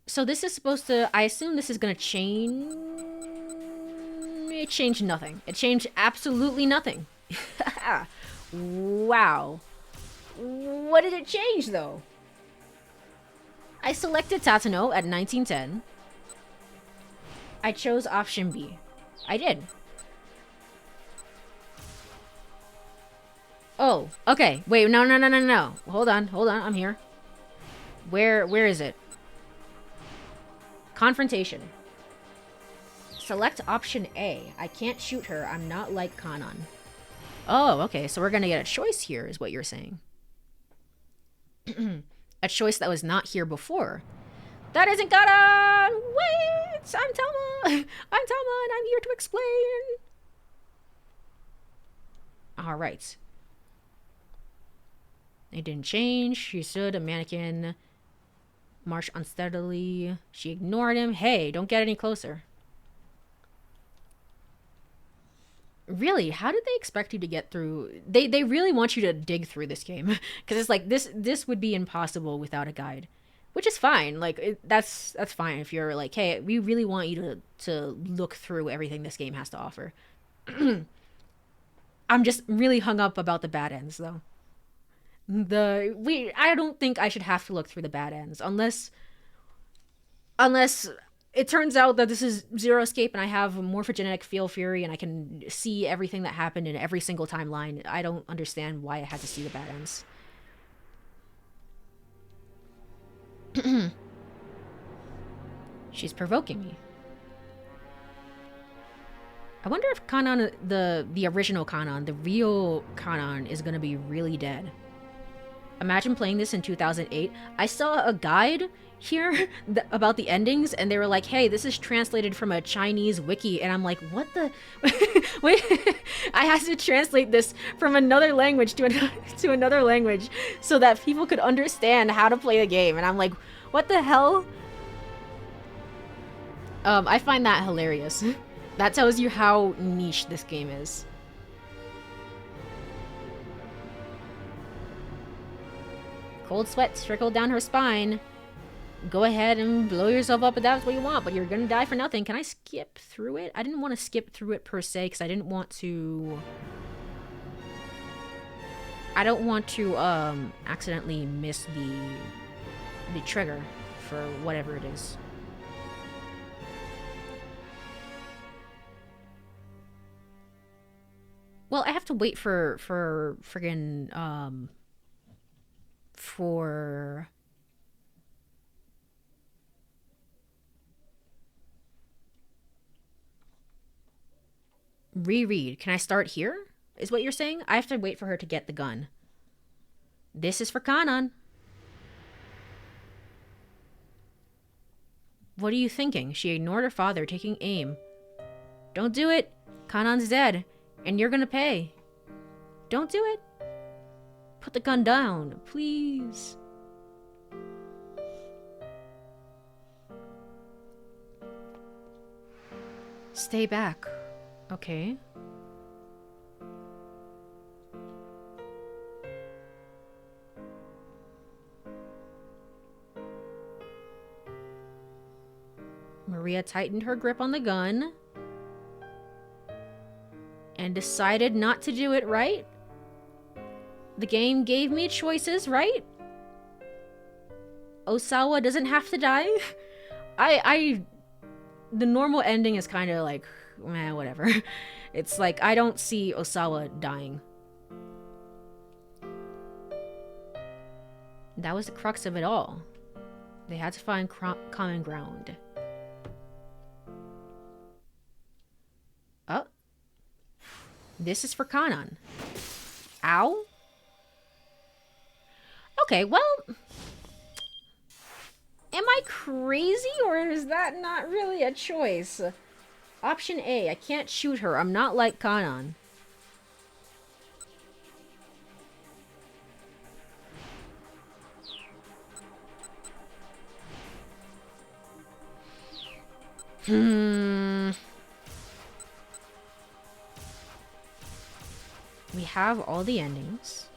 So this is supposed to, I assume this is going to change. It changed nothing. It changed absolutely nothing. Wow. What did it change, though? I selected Tatano at 1910. I chose option B. I did. Oh, okay. Wait, no. Hold on. I'm here. Where is it? Confrontation. Select option A. I can't shoot her. I'm not like Kanan. Oh, okay. So we're gonna get a choice here, is what you're saying. A choice that was not here before. That isn't Kanan! Wait! I'm Tama! I'm Tama, and I'm here to explain! Alright. It didn't change. She stood a mannequin. Marched unsteadily. She ignored him. Hey, don't get any closer. Really? How did they expect you to get through? They really want you to dig through this game. Because it's like, this would be impossible without a guide. Which is fine. Like, that's fine if you're like, hey, we really want you to look through everything this game has to offer. I'm just really hung up about the bad ends, though. I don't think I should have to look through the bad ends unless it turns out that this is Zero Escape and I have morphogenetic field fury and I can see everything that happened in every single timeline. I don't understand why I had to see the bad ends. She's provoking me. I wonder if Kanan, the original Kanan, the real Kanan, is gonna be really dead. Imagine playing this in 2008. I saw a guide here about the endings, and they were like, hey, this is translated from a Chinese wiki. And I'm like, what the? Wait, I had to translate this from another language to another language so that people could understand how to play the game. And I'm like, what the hell? I find that hilarious. That tells you how niche this game is. Cold sweat trickled down her spine. go ahead and blow yourself up if that's what you want, but you're gonna die for nothing. Can I skip through it? I didn't want to skip through it per se, because I didn't want to... I don't want to, accidentally miss the trigger for whatever it is. Well, I have to wait for friggin', for... Reread. Can I start here? Is what you're saying? I have to wait for her to get the gun. This is for Kanan. What are you thinking? She ignored her father, taking aim. Don't do it. Kanan's dead, and you're gonna pay. Don't do it. Put the gun down, please. Stay back. Okay. Maria tightened her grip on the gun and decided not to do it, right? The game gave me choices, right? Osawa doesn't have to die. The normal ending is kind of like, meh, whatever. It's like, I don't see Osawa dying. That was the crux of it all. They had to find common ground. Oh. This is for Kanan. Ow. Okay, well... Am I crazy, or is that not really a choice? Option A, I can't shoot her. I'm not like Kanan. We have all the endings.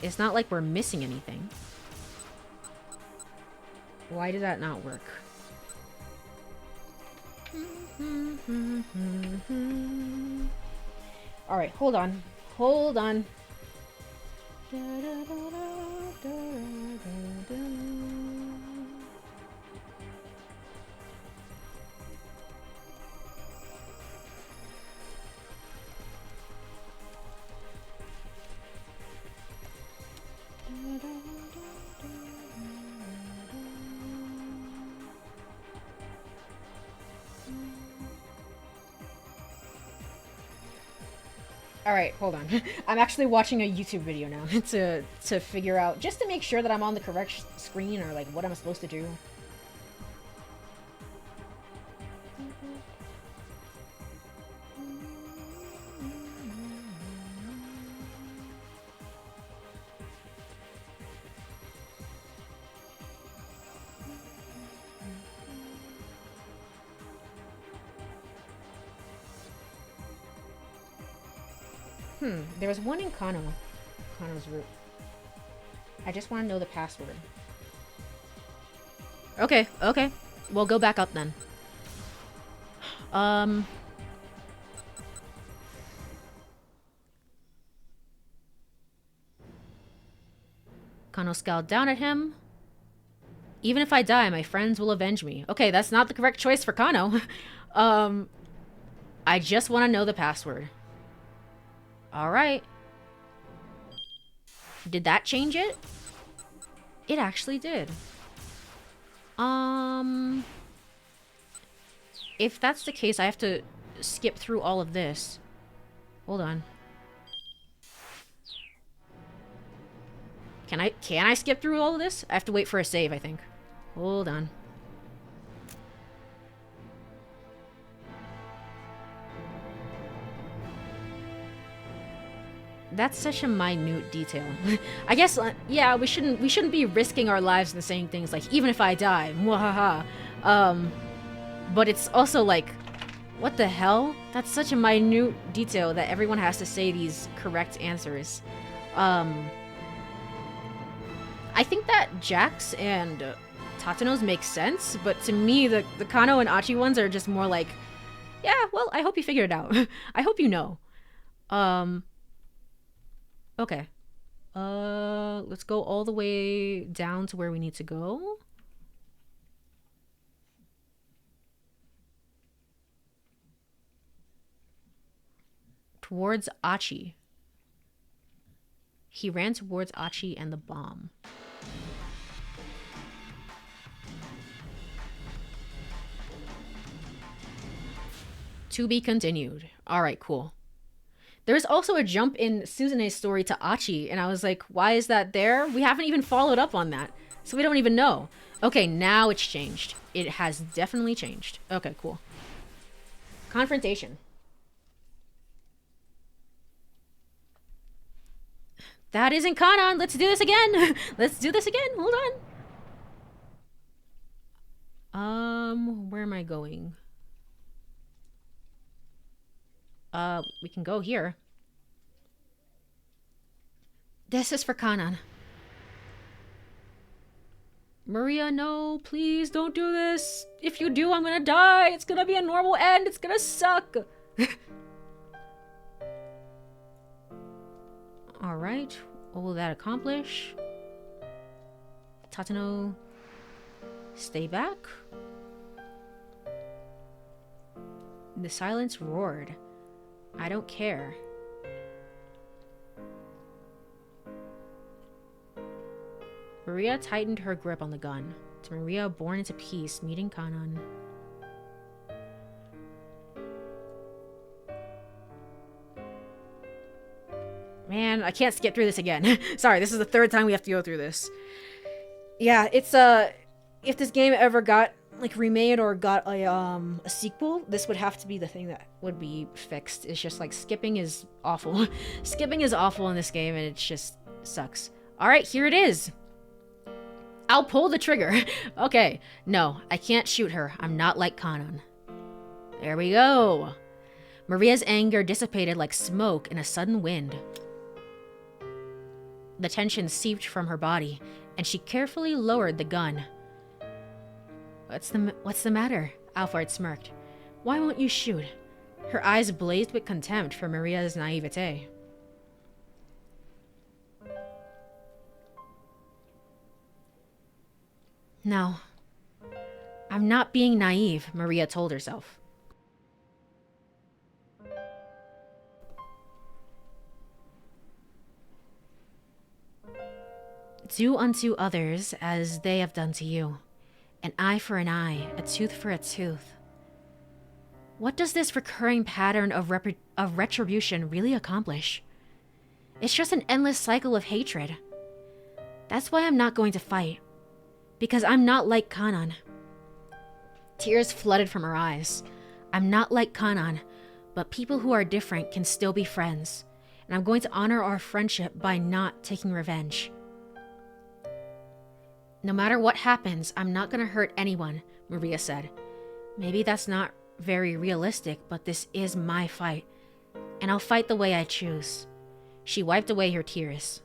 It's not like we're missing anything. Why did that not work? Alright, hold on. Hold on. Alright, hold on. I'm actually watching a YouTube video now to figure out, just to make sure that I'm on the correct screen, or like what I'm supposed to do. There was one in Kano's route. I just want to know the password. Okay, okay. We'll go back up then. Kano scowled down at him. Even if I die, my friends will avenge me. Okay, that's not the correct choice for Kano. I just want to know the password. Alright. Did that change it? It actually did. If that's the case, I have to skip through all of this. Hold on. Can I skip through all of this? I have to wait for a save, I think. Hold on. That's such a minute detail. I guess, yeah, we shouldn't be risking our lives and saying things like, even if I die, mwahaha. But it's also like, what the hell? That's such a minute detail that everyone has to say these correct answers. I think that Jax and Tatano's make sense, but to me, the Kano and Achi ones are just more like, yeah, well, I hope you figured it out. I hope you know. Okay. Let's go all the way down to where we need to go. Towards Achi. He ran towards Achi and the bomb. To be continued. Alright, cool. There's also a jump in Suzune's story to Achi, and I was like, why is that there? We haven't even followed up on that, so we don't even know. Okay, now it's changed. It has definitely changed. Okay, cool. Confrontation. That isn't Kanon. Let's do this again. Let's do this again. Hold on. Where am I going? We can go here. This is for Kanon. Maria, no, please don't do this. If you do, I'm gonna die. It's gonna be a normal end. It's gonna suck. Alright, what will that accomplish? Tatano, stay back. The silence roared. I don't care. Maria tightened her grip on the gun. To Maria, born into peace, meeting Kanon. Man, I can't skip through this again. Sorry, this is the third time we have to go through this. Yeah, it's if this game ever got like remade or got a sequel, this would have to be the thing that would be fixed. It's just like skipping is awful. Skipping is awful in this game, and it just sucks. All right, here it is. I'll pull the trigger. Okay, no, I can't shoot her. I'm not like Kanon. There we go. Maria's anger dissipated like smoke in a sudden wind. The tension seeped from her body, and she carefully lowered the gun. What's the matter? Alphard smirked. Why won't you shoot? Her eyes blazed with contempt for Maria's naivete. No. I'm not being naive, Maria told herself. Do unto others as they have done to you. An eye for an eye, a tooth for a tooth. What does this recurring pattern of retribution really accomplish? It's just an endless cycle of hatred. That's why I'm not going to fight. Because I'm not like Kanon. Tears flooded from her eyes. I'm not like Kanon, but people who are different can still be friends. And I'm going to honor our friendship by not taking revenge. No matter what happens, I'm not going to hurt anyone, Maria said. Maybe that's not very realistic, but this is my fight. And I'll fight the way I choose. She wiped away her tears.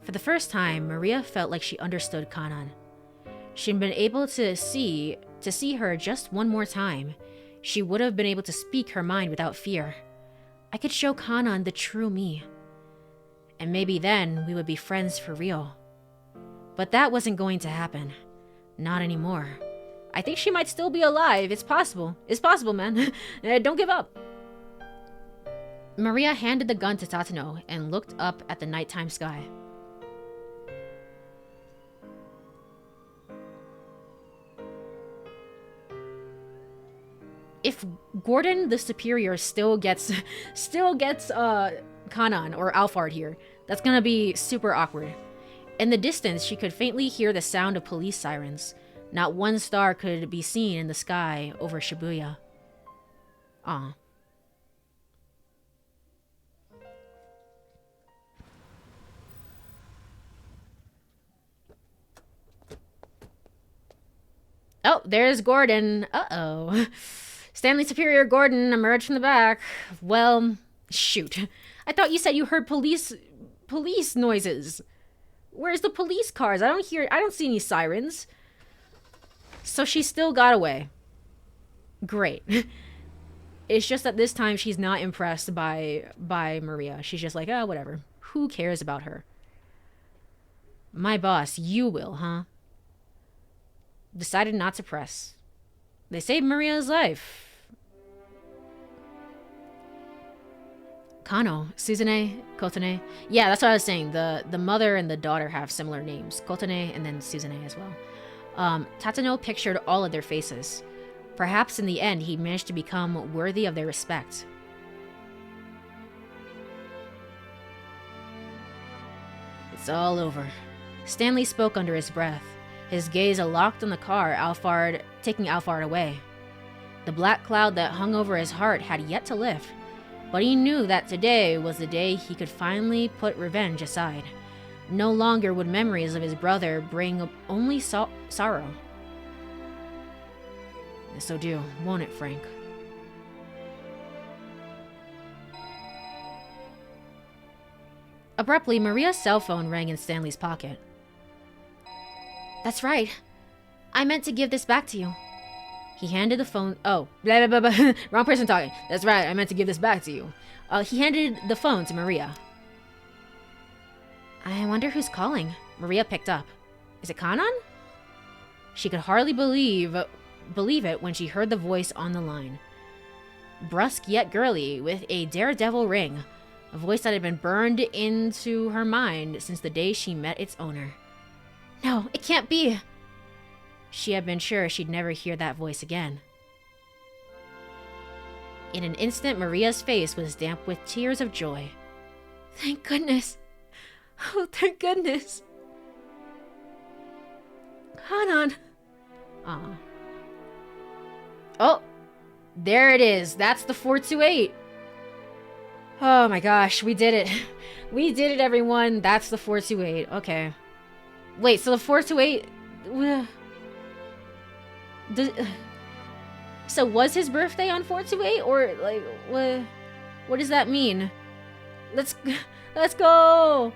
For the first time, Maria felt like she understood Kanon. She'd been able to see her just one more time. She would have been able to speak her mind without fear. I could show Kanon the true me. And maybe then we would be friends for real. But that wasn't going to happen. Not anymore. I think she might still be alive. It's possible. It's possible, man. Don't give up. Maria handed the gun to Tatano and looked up at the nighttime sky. If Gordon the Superior still gets Kanon or Alphard here, that's gonna be super awkward. In the distance, she could faintly hear the sound of police sirens. Not one star could be seen in the sky over Shibuya. Aw. Oh, there's Gordon. Uh-oh. Stanley Superior Gordon emerged from the back. Well, shoot. I thought you said you heard police noises. Where's the police cars? I don't see any sirens. So she still got away. Great. It's just that this time she's not impressed by Maria. She's just like, oh, whatever. Who cares about her? My boss, you will, huh? Decided not to press. They saved Maria's life. Kano, Suzune, Kotone. Yeah, that's what I was saying. The mother and the daughter have similar names. Kotone and then Suzune as well. Tatano pictured all of their faces. Perhaps in the end, he managed to become worthy of their respect. It's all over. Stanley spoke under his breath, his gaze locked on the car, taking Alphard away. The black cloud that hung over his heart had yet to lift, but he knew that today was the day he could finally put revenge aside. No longer would memories of his brother bring only sorrow. This'll do, won't it, Frank? Abruptly, Maria's cell phone rang in Stanley's pocket. That's right. I meant to give this back to you. He handed the phone... Oh, blah, blah, blah, blah. Wrong person talking. That's right, I meant to give this back to you. He handed the phone to Maria. I wonder who's calling. Maria picked up. Is it Kanan? She could hardly believe it when she heard the voice on the line. Brusque yet girly, with a daredevil ring. A voice that had been burned into her mind since the day she met its owner. No, it can't be. She had been sure she'd never hear that voice again. In an instant, Maria's face was damp with tears of joy. Thank goodness. Oh, thank goodness. Hanan. Aw. Oh, there it is. That's the 428. Oh my gosh, we did it. We did it, everyone. That's the 428. Okay. Wait, so the 428... So was his birthday on 428? Or, like, what does that mean? Let's go!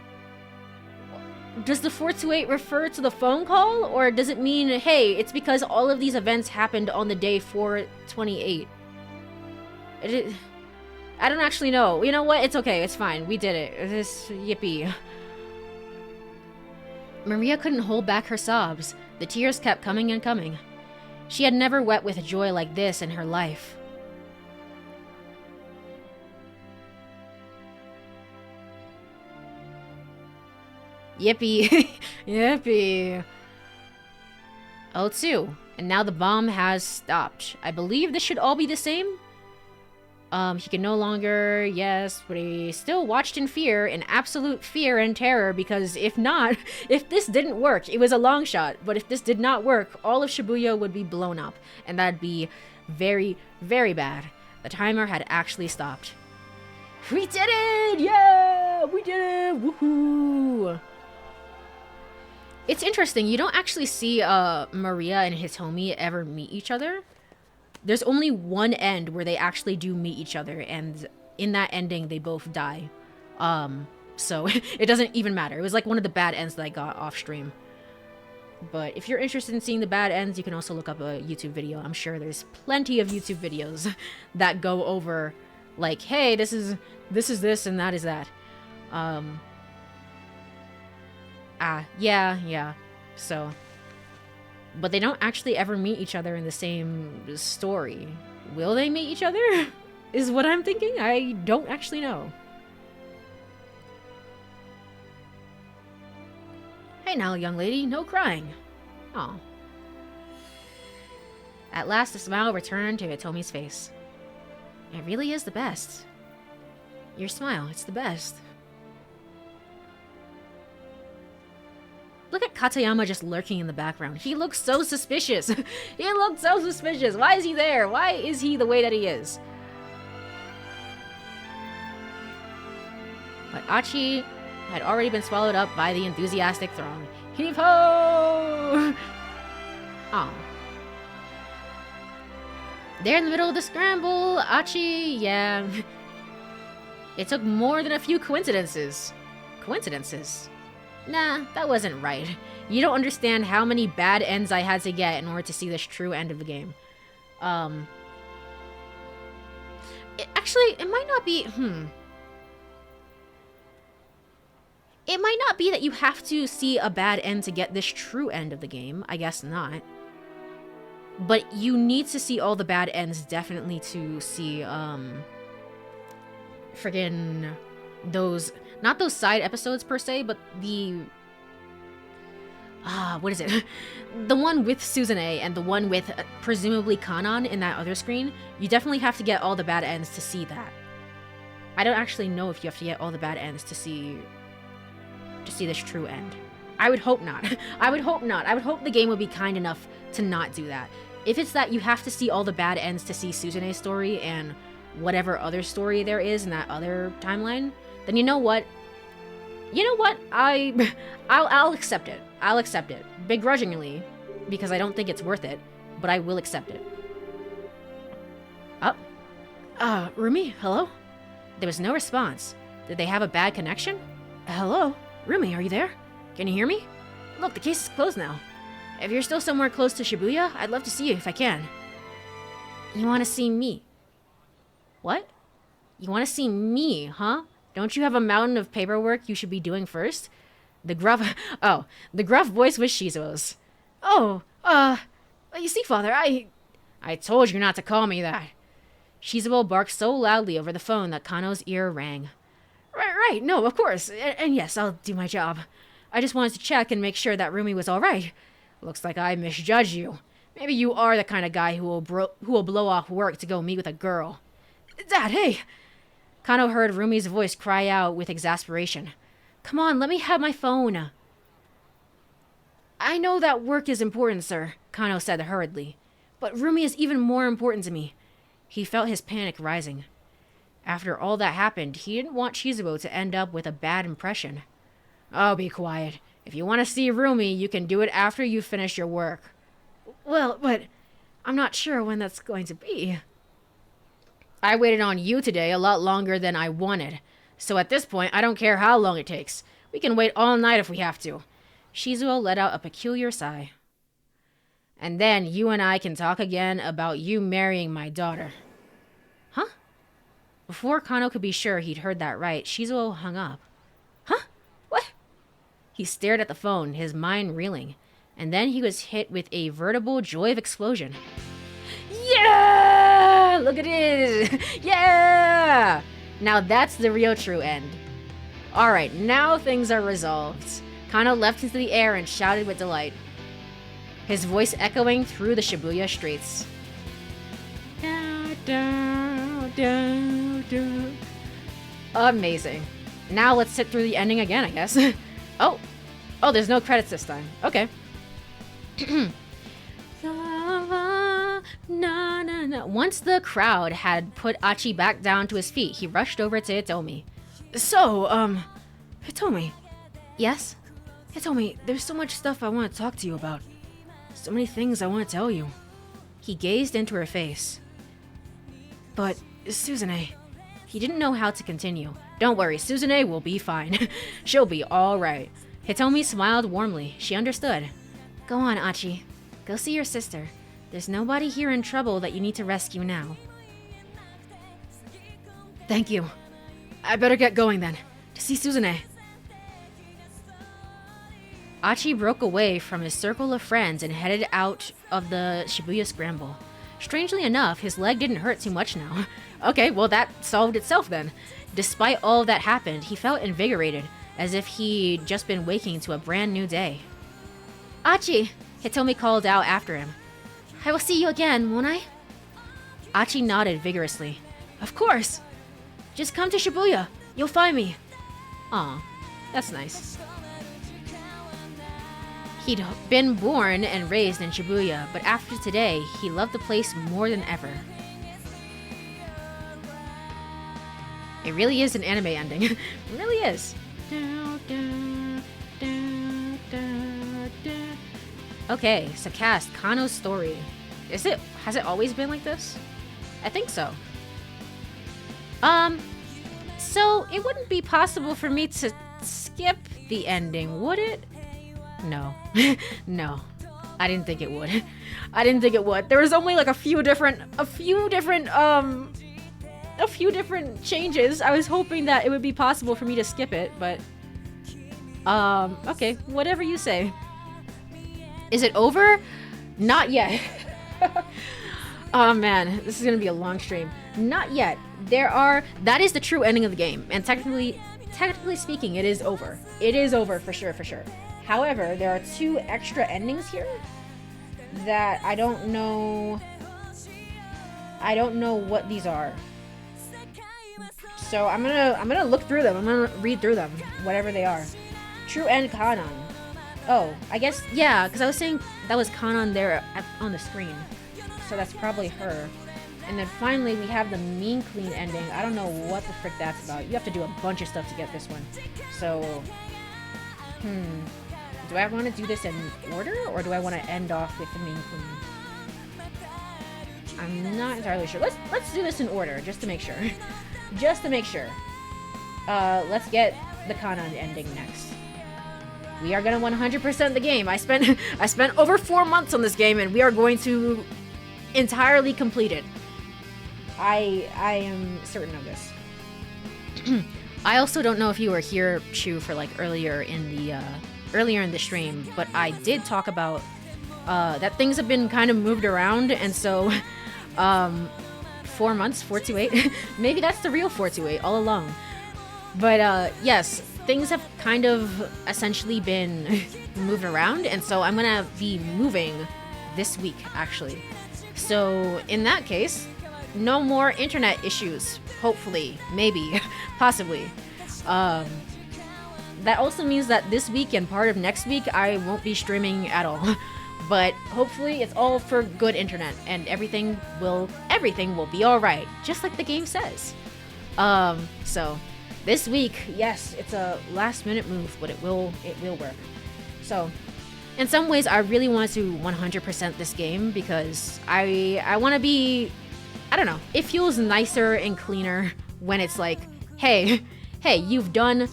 Does the 428 refer to the phone call? Or does it mean, hey, it's because all of these events happened on the day 428? I don't actually know. You know what? It's okay. It's fine. We did it. Yippee. Maria couldn't hold back her sobs. The tears kept coming and coming. She had never wept with joy like this in her life. Yippee. Yippee. O2. And now the bomb has stopped. I believe this should all be the same. He can no longer, yes, but he still watched in fear, in absolute fear and terror, because if this didn't work, it was a long shot, but if this did not work, all of Shibuya would be blown up, and that'd be very, very bad. The timer had actually stopped. We did it! Yeah! We did it! Woohoo! It's interesting, you don't actually see Maria and Hitomi ever meet each other. There's only one end where they actually do meet each other, and in that ending, they both die. So it doesn't even matter. It was like one of the bad ends that I got off stream. But if you're interested in seeing the bad ends, you can also look up a YouTube video. I'm sure there's plenty of YouTube videos that go over, like, hey, this is this and that is that. Yeah. So... But they don't actually ever meet each other in the same story. Will they meet each other? Is what I'm thinking. I don't actually know. Hey now, young lady, no crying. Aw. At last, a smile returned to Hitomi's face. It really is the best. Your smile, it's the best. Look at Katayama just lurking in the background. He looks so suspicious. He looked so suspicious. Why is he there? Why is he the way that he is? But Achi had already been swallowed up by the enthusiastic throng. Heave-ho! Aw. There in the middle of the scramble, Achi, yeah. It took more than a few coincidences. Coincidences? Nah, that wasn't right. You don't understand how many bad ends I had to get in order to see this true end of the game. Actually, it might not be, It might not be that you have to see a bad end to get this true end of the game. I guess not. But you need to see all the bad ends definitely to see, friggin' those, not those side episodes per se, but the, what is it? The one with Suzune and the one with presumably Kanon in that other screen. You definitely have to get all the bad ends to see that. I don't actually know if you have to get all the bad ends to see this true end. I would hope not. I would hope not. I would hope the game would be kind enough to not do that. If it's that you have to see all the bad ends to see Suzune's story and whatever other story there is in that other timeline, then you know what? You know what? I'll accept it. I'll accept it. Begrudgingly, because I don't think it's worth it, but I will accept it. Rumi, hello? There was no response. Did they have a bad connection? Hello? Rumi, are you there? Can you hear me? Look, the case is closed now. If you're still somewhere close to Shibuya, I'd love to see you if I can. You want to see me? What? You want to see me, huh? Don't you have a mountain of paperwork you should be doing first? The gruff voice was Shizuo's. You see, Father, I told you not to call me that. Shizuo barked so loudly over the phone that Kano's ear rang. Right, no, of course. And yes, I'll do my job. I just wanted to check and make sure that Rumi was all right. Looks like I misjudged you. Maybe you are the kind of guy who will blow off work to go meet with a girl. Dad, hey! Kano heard Rumi's voice cry out with exasperation. Come on, let me have my phone. I know that work is important, sir, Kano said hurriedly. But Rumi is even more important to me. He felt his panic rising. After all that happened, he didn't want Shizuo to end up with a bad impression. Oh, be quiet. If you want to see Rumi, you can do it after you finish your work. Well, but I'm not sure when that's going to be. I waited on you today a lot longer than I wanted. So at this point, I don't care how long it takes. We can wait all night if we have to. Shizuo let out a peculiar sigh. And then you and I can talk again about you marrying my daughter. Huh? Before Kano could be sure he'd heard that right, Shizuo hung up. Huh? What? He stared at the phone, his mind reeling. And then he was hit with a veritable joy of explosion. Yeah! Look at it! Yeah! Now that's the real true end. Alright, now things are resolved. Kano leapt into the air and shouted with delight, his voice echoing through the Shibuya streets. Amazing. Now let's sit through the ending again, I guess. Oh, there's no credits this time. Okay. Once the crowd had put Achi back down to his feet, he rushed over to Hitomi. So, Hitomi. Yes? Hitomi, there's so much stuff I want to talk to you about. So many things I want to tell you. He gazed into her face. But, Suzune... He didn't know how to continue. Don't worry, Suzune will be fine. She'll be alright. Hitomi smiled warmly. She understood. Go on, Achi. Go see your sister. There's nobody here in trouble that you need to rescue now. Thank you. I better get going then. To see Suzune. Achi broke away from his circle of friends and headed out of the Shibuya Scramble. Strangely enough, his leg didn't hurt too much now. Okay, well that solved itself then. Despite all that happened, he felt invigorated, as if he'd just been waking to a brand new day. Achi! Hitomi called out after him. I will see you again, won't I? Achi nodded vigorously. Of course! Just come to Shibuya. You'll find me. Aw, that's nice. He'd been born and raised in Shibuya, but after today, he loved the place more than ever. It really is an anime ending. It really is. Okay, so cast Kano's story. Has it always been like this? I think so. So it wouldn't be possible for me to skip the ending, would it? No. No. I didn't think it would. I didn't think it would. There was only like a few different changes. I was hoping that it would be possible for me to skip it, but okay, whatever you say. Is it over? Not yet. Oh man, this is gonna be a long stream. Not yet. That is the true ending of the game, and technically speaking, it is over. It is over for sure, for sure. However, there are 2 extra endings here that I don't know what these are. So I'm gonna look through them. I'm gonna read through them, whatever they are. True End Kanon. Oh, I guess, yeah, because I was saying that was Kanon there on the screen. So that's probably her. And then finally we have the Mean Clean ending. I don't know what the frick that's about. You have to do a bunch of stuff to get this one. So, do I want to do this in order, or do I want to end off with the Mean Clean? I'm not entirely sure. Let's do this in order, just to make sure. Just to make sure. Let's get the Kanon ending next. We are gonna 100% the game. I spent over 4 months on this game, and we are going to entirely complete it. I am certain of this. I also don't know if you were here, Chu, for like earlier in the stream, but I did talk about that things have been kind of moved around, and so 4 months, 428. Maybe that's the real 428 all along. But yes, things have kind of essentially been moved around, and so I'm gonna be moving this week, actually. So in that case, no more internet issues. Hopefully, maybe, possibly. That also means that this week and part of next week I won't be streaming at all. But hopefully it's all for good internet, and everything will be all right, just like the game says. So this week, yes, it's a last minute move, but it will work. So in some ways I really want to 100% this game because I want to be, I don't know, it feels nicer and cleaner when it's like, hey, you've done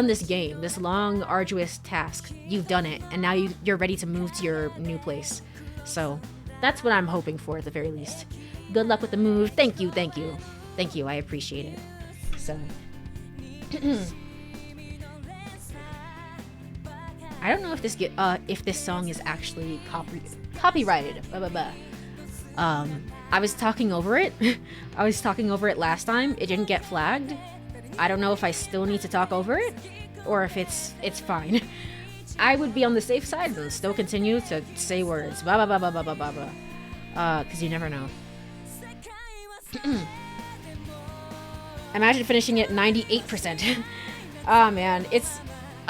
this game, this long, arduous task. You've done it, and now you're ready to move to your new place. So that's what I'm hoping for at the very least. Good luck with the move. Thank you. I appreciate it. So I don't know if this song is actually copyrighted. Blah, blah, blah. I was talking over it. I was talking over it last time. It didn't get flagged. I don't know if I still need to talk over it or if it's fine. I would be on the safe side and still continue to say words. Blah, blah, blah, blah, blah, blah, blah. Because you never know. Imagine finishing it 98%. Ah, man.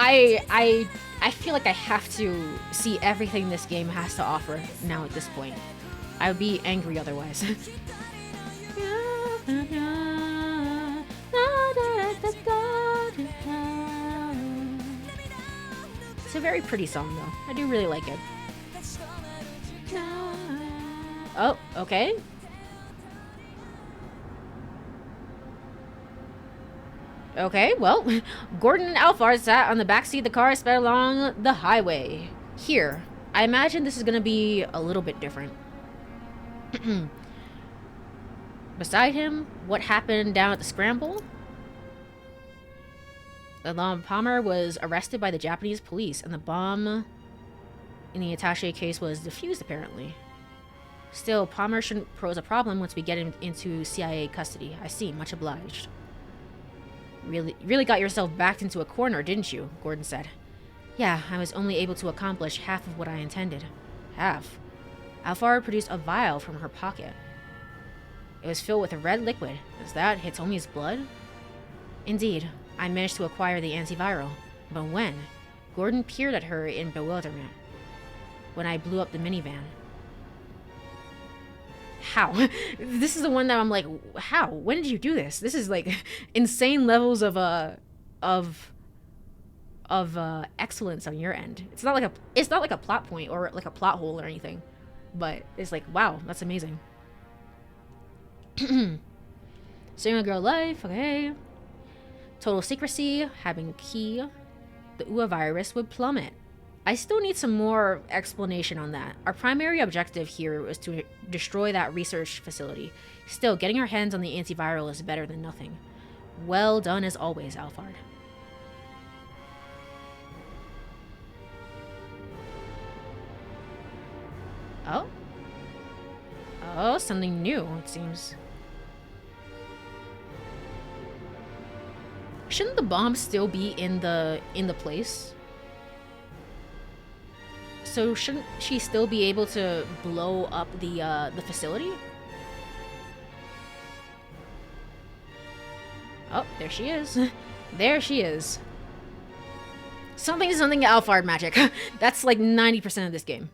I feel like I have to see everything this game has to offer now at this point. I would be angry otherwise. It's a very pretty song, though. I do really like it. Oh, okay. Okay, well, Gordon and Alphard sat on the backseat of the car and sped along the highway. Here, I imagine this is gonna be a little bit different. Beside him, what happened down at the Scramble? The Palmer was arrested by the Japanese police, and the bomb in the attaché case was defused, apparently. Still, Palmer shouldn't pose a problem once we get him into CIA custody. I see, much obliged. Really got yourself backed into a corner, didn't you? Gordon said. Yeah, I was only able to accomplish half of what I intended. Half? Alphard produced a vial from her pocket. It was filled with a red liquid. Is that Hitomi's blood? Indeed. I managed to acquire the antiviral. But when? Gordon peered at her in bewilderment. When I blew up the minivan. How? This is the one that I'm like, how? When did you do this? This is like insane levels of excellence on your end. It's not like a plot point or like a plot hole or anything. But it's like, wow, that's amazing. Saving a girl life, okay. Total secrecy, having key. the Ua virus would plummet. I still need some more explanation on that. Our primary objective here was to destroy that research facility. Still, getting our hands on the antiviral is better than nothing. Well done as always, Alphard. Oh? Oh, something new, it seems. Shouldn't the bomb still be in the place? So shouldn't she still be able to blow up the facility? Oh, there she is. There she is. Something Alphard magic. That's like 90% of this game.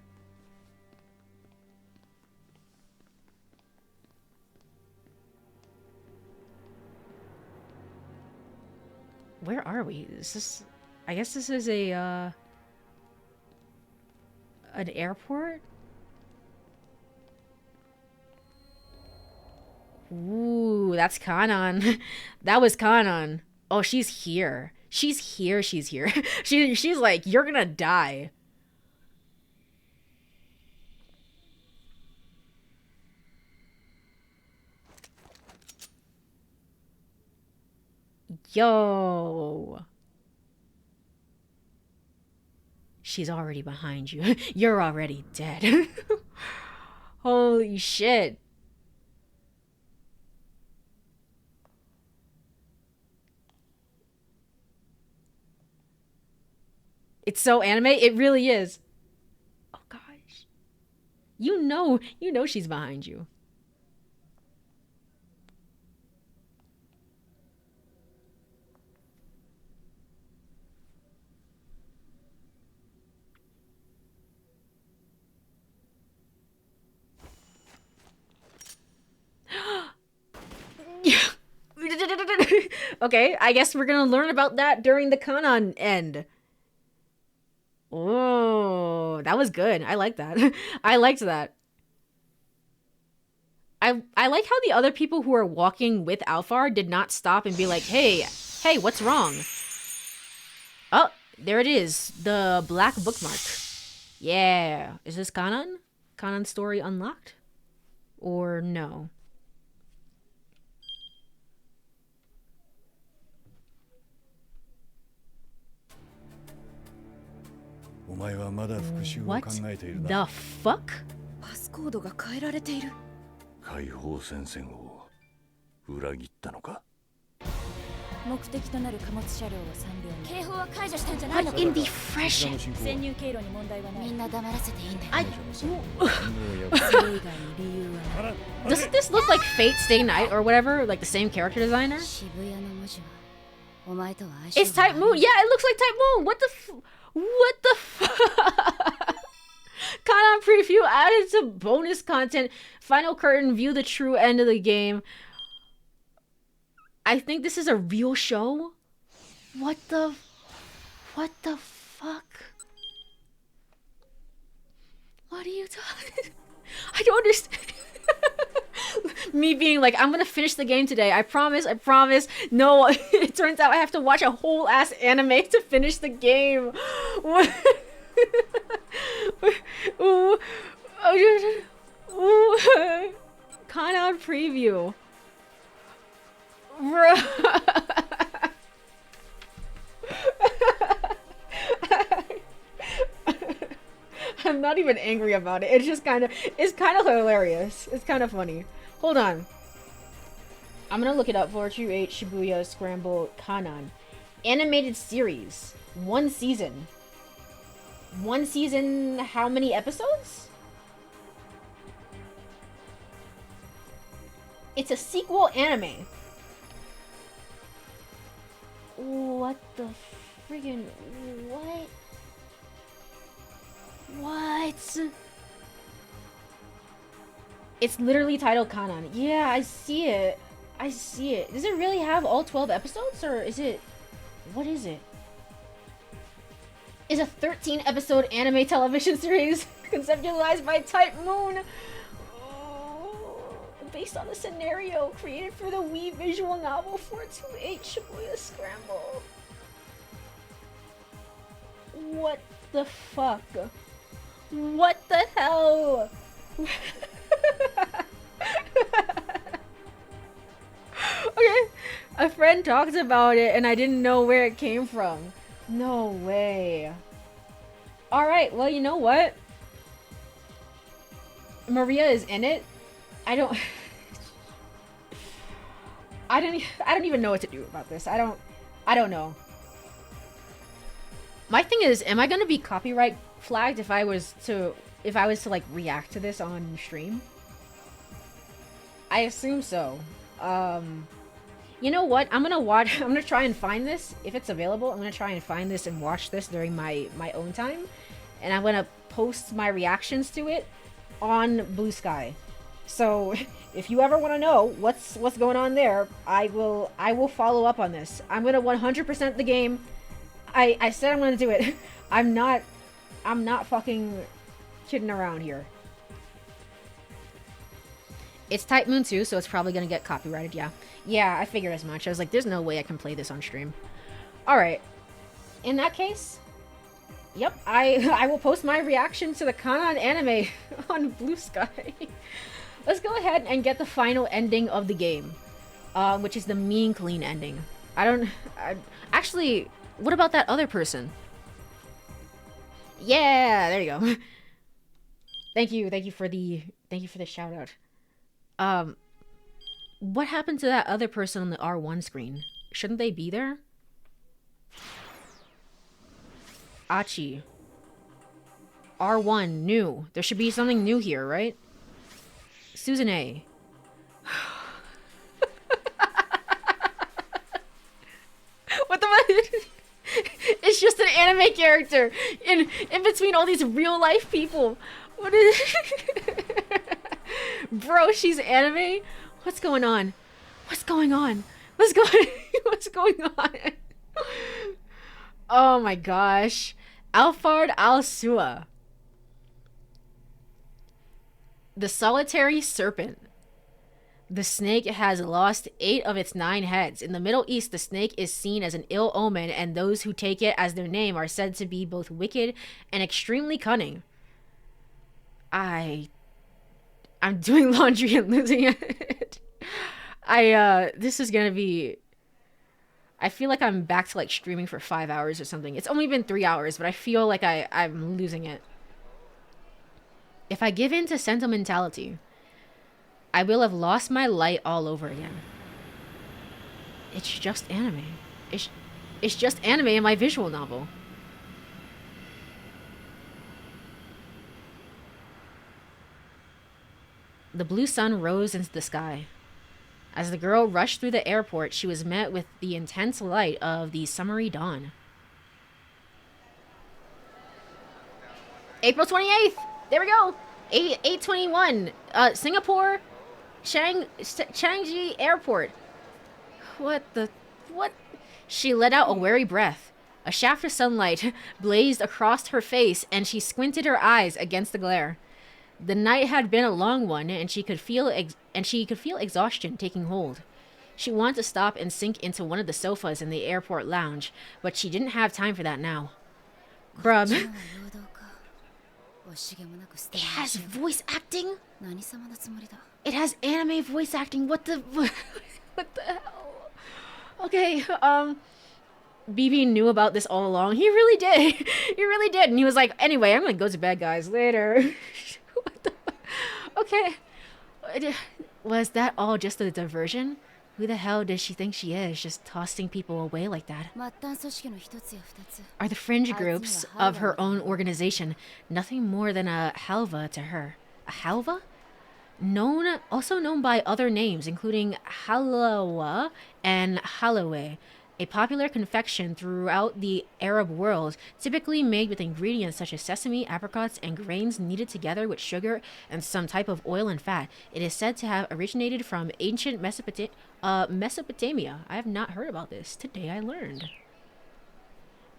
Where are we? Is this... I guess this is a, an airport? Ooh, that's Kanon. That was Kanon. Oh, she's here. She's here. She's like, you're gonna die. Yo. She's already behind you. You're already dead. Holy shit. It's so anime. It really is. Oh gosh. You know she's behind you. Okay, I guess we're gonna learn about that during the Kanon end. Oh, that was good. I like that. I liked that. I like how the other people who are walking with Alphard did not stop and be like, hey, what's wrong? Oh, there it is. The black bookmark. Yeah. Is this Kanon? Kanon story unlocked? Or no? What the fuck?
パスコードが変えられている。
解放戦線を裏切ったのか。
目的となる貨物車両を3両に。警報は解除したんじゃないの？
What in the fresh?
潜入経路に問題はない。みんな黙らせていいんだよ。
Doesn't this look like Fate Stay Night or whatever? Like the same character designer?
渋谷の文字はお前とは相性
It's Type Moon. Yeah, it looks like Type Moon. What the fuck? Kanon preview added to bonus content. Final curtain. View the true end of the game. I think this is a real show. What the fuck? What are you talking? I don't understand. Me being like, I'm gonna finish the game today. I promise. No, it turns out I have to watch a whole ass anime to finish the game. What? Ooh. Kanon preview. I'm not even angry about it. It's just kind of hilarious. It's kind of funny. Hold on. I'm gonna look it up. 428 Shibuya Scramble Kanon. Animated series. 1 season. 1 season, how many episodes? It's a sequel anime. What the friggin' what? What? It's literally titled Kanon. Yeah, I see it. Does it really have all 12 episodes, or is it... What is it? Is a 13-episode anime television series conceptualized by Type Moon. Based on the scenario created for the Wii visual novel 428 Shibuya Scramble. What the fuck? What the hell? Okay, a friend talked about it and I didn't know where it came from. No way. Alright, well, you know what? Maria is in it. I don't even know what to do about this. I don't know. My thing is, am I gonna be copyright flagged if I was to like react to this on stream? I assume so. You know what? I'm gonna try and find this if it's available. I'm gonna try and find this and watch this during my own time, and I'm gonna post my reactions to it on Blue Sky. So if you ever want to know what's going on there, I will follow up on this. I'm gonna 100% the game. I said I'm gonna do it. I'm not fucking kidding around here. It's Type Moon 2, so it's probably gonna get copyrighted, yeah. Yeah, I figured as much. I was like, there's no way I can play this on stream. Alright. In that case, yep, I will post my reaction to the Kanan anime on Blue Sky. Let's go ahead and get the final ending of the game, which is the mean clean ending. Actually, what about that other person? Yeah, there you go. Thank you for the shout out. What happened to that other person on the R1 screen? Shouldn't they be there? Achi. R1, new. There should be something new here, right? Suzune. What the fuck? It's just an anime character in between all these real life people. What is Bro, she's anime? What's going on? What's going on? What's going on? Oh my gosh. Alfard Al-Sua. The solitary serpent. The snake has lost 8 of its 9 heads. In the Middle East, the snake is seen as an ill omen, and those who take it as their name are said to be both wicked and extremely cunning. I'm doing laundry and losing it. This is gonna be... I feel like I'm back to like streaming for 5 hours or something. It's only been 3 hours, but I feel like I'm losing it. If I give in to sentimentality, I will have lost my light all over again. It's just anime. It's just anime in my visual novel. The blue sun rose into the sky. As the girl rushed through the airport, she was met with the intense light of the summery dawn. April 28th! There we go! 8/21. Singapore, Changi Airport. What? She let out a wary breath. A shaft of sunlight blazed across her face, and she squinted her eyes against the glare. The night had been a long one, and she could feel exhaustion taking hold. She wanted to stop and sink into one of the sofas in the airport lounge, but she didn't have time for that now. Grub. It has voice acting? It has anime voice acting. What the hell? Okay, BB knew about this all along. He really did. He really did. And he was like, anyway, I'm gonna go to bed, guys. Later. What the... Okay. Was that all just a diversion? Who the hell does she think she is, just tossing people away like that? Are the fringe groups of her own organization nothing more than a halva to her? A halva? Also known by other names, including halawa and halawe, a popular confection throughout the Arab world, typically made with ingredients such as sesame, apricots, and grains kneaded together with sugar and some type of oil and fat. It is said to have originated from ancient Mesopotamia. I have not heard about this. Today I learned.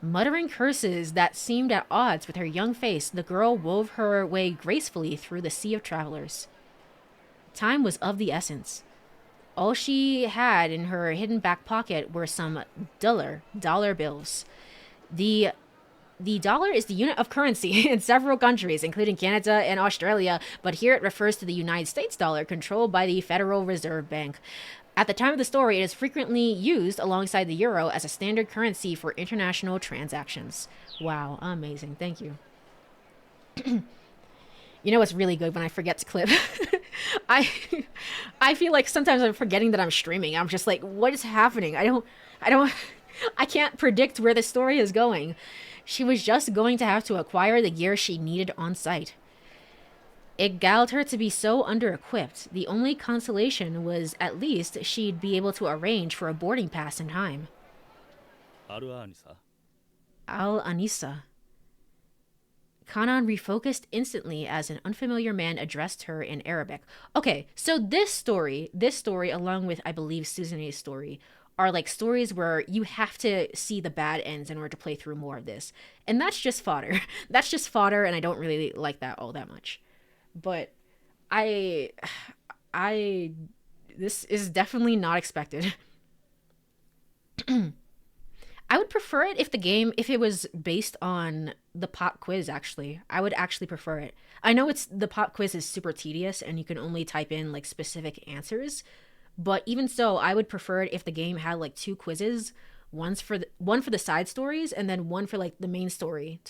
Muttering curses that seemed at odds with her young face, the girl wove her way gracefully through the sea of travelers. Time was of the essence. All she had in her hidden back pocket were some dollar bills. The The dollar is the unit of currency in several countries, including Canada and Australia, but here it refers to the United States dollar, controlled by the Federal Reserve Bank. At the time of the story, it is frequently used alongside the euro as a standard currency for international transactions. Wow, amazing. Thank you. You know what's really good when I forget to clip? I feel like sometimes I'm forgetting that I'm streaming. I'm just like, what is happening? I can't predict where the story is going. She was just going to have to acquire the gear she needed on site. It galled her to be so under-equipped. The only consolation was at least she'd be able to arrange for a boarding pass in time. Al-Anisa. Kanan refocused instantly as an unfamiliar man addressed her in Arabic. Okay, so this story, along with, I believe, Suzune's story, are like stories where you have to see the bad ends in order to play through more of this. And that's just fodder. That's just fodder, and I don't really like that all that much. But this is definitely not expected. I would prefer it if it was based on the pop quiz, actually. I would actually prefer it. I know the pop quiz is super tedious and you can only type in like specific answers, but even so, I would prefer it if the game had like 2 quizzes, one for the side stories and then one for like the main story,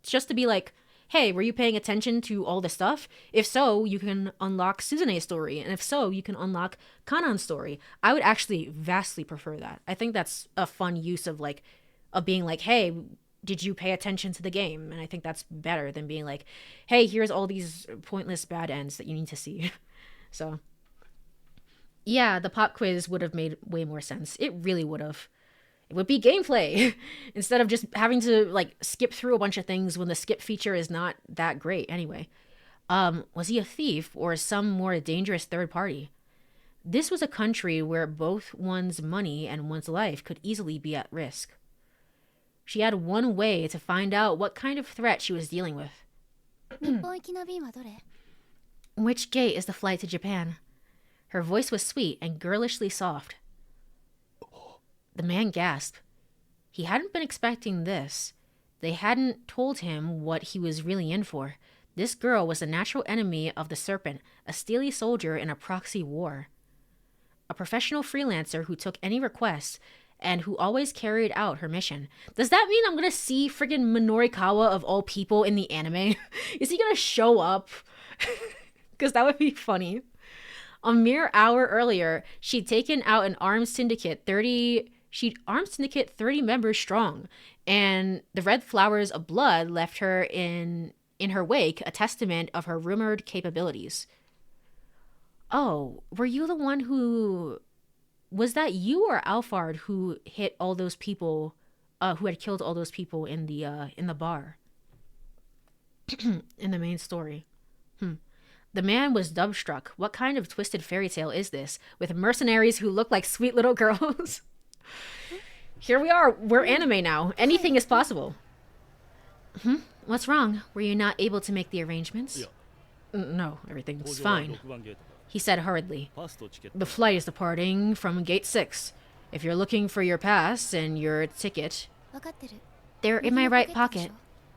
just to be like, hey, were you paying attention to all the stuff? If so, you can unlock Suzune's story, and if so, you can unlock Kanan's story. I would actually vastly prefer that. I think that's a fun use of being like, hey, did you pay attention to the game? And I think that's better than being like, hey, here's all these pointless bad ends that you need to see. So, yeah, the pop quiz would have made way more sense. It really would have. It would be gameplay instead of just having to like skip through a bunch of things when the skip feature is not that great anyway. Was he a thief or some more dangerous third party? This was a country where both one's money and one's life could easily be at risk. She had one way to find out what kind of threat she was dealing with. Which gate is the flight to Japan? Her voice was sweet and girlishly soft. The man gasped. He hadn't been expecting this. They hadn't told him what he was really in for. This girl was a natural enemy of the Serpent, a steely soldier in a proxy war. A professional freelancer who took any requests and who always carried out her mission. Does that mean I'm gonna see friggin' Minorikawa of all people in the anime? Is he gonna show up? Because that would be funny. A mere hour earlier, she'd taken out an armed syndicate 30 members strong, and the red flowers of blood left her in her wake a testament of her rumored capabilities. Oh, were you the one who... Was that you or Alphard who hit all those people, who had killed all those people in the bar? In the main story. The man was dumbstruck. What kind of twisted fairy tale is this, with mercenaries who look like sweet little girls? Here we are. We're anime now. Anything is possible. What's wrong? Were you not able to make the arrangements? No, everything's fine. He said hurriedly. The flight is departing from Gate 6. If you're looking for your pass and your ticket... They're in my right pocket.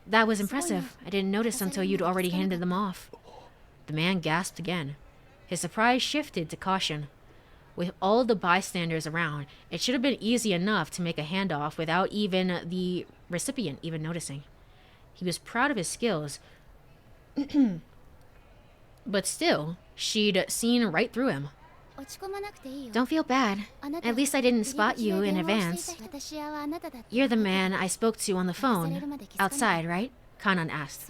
That was impressive. I didn't notice until you'd already handed them off. The man gasped again. His surprise shifted to caution. With all the bystanders around, it should have been easy enough to make a handoff without even the recipient even noticing. He was proud of his skills. But still, she'd seen right through him. Don't feel bad. At least I didn't spot you in advance. You're the man I spoke to on the phone. Outside, right? Kanan asked.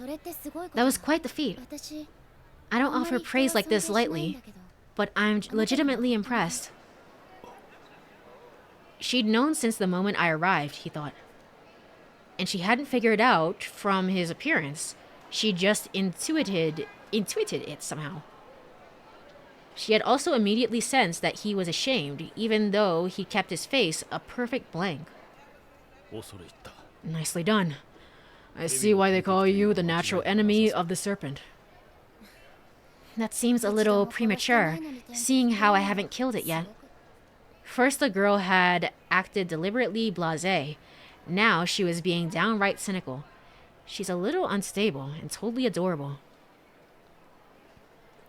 That was quite the feat. I don't offer praise like this lightly, but I'm legitimately impressed. She'd known since the moment I arrived, he thought. And she hadn't figured out from his appearance. She just intuited it somehow. She had also immediately sensed that he was ashamed, even though he kept his face a perfect blank. Nicely done. I see why they call you the natural enemy of the serpent. That seems a little premature, seeing how I haven't killed it yet. First the girl had acted deliberately blasé. Now she was being downright cynical. She's a little unstable and totally adorable.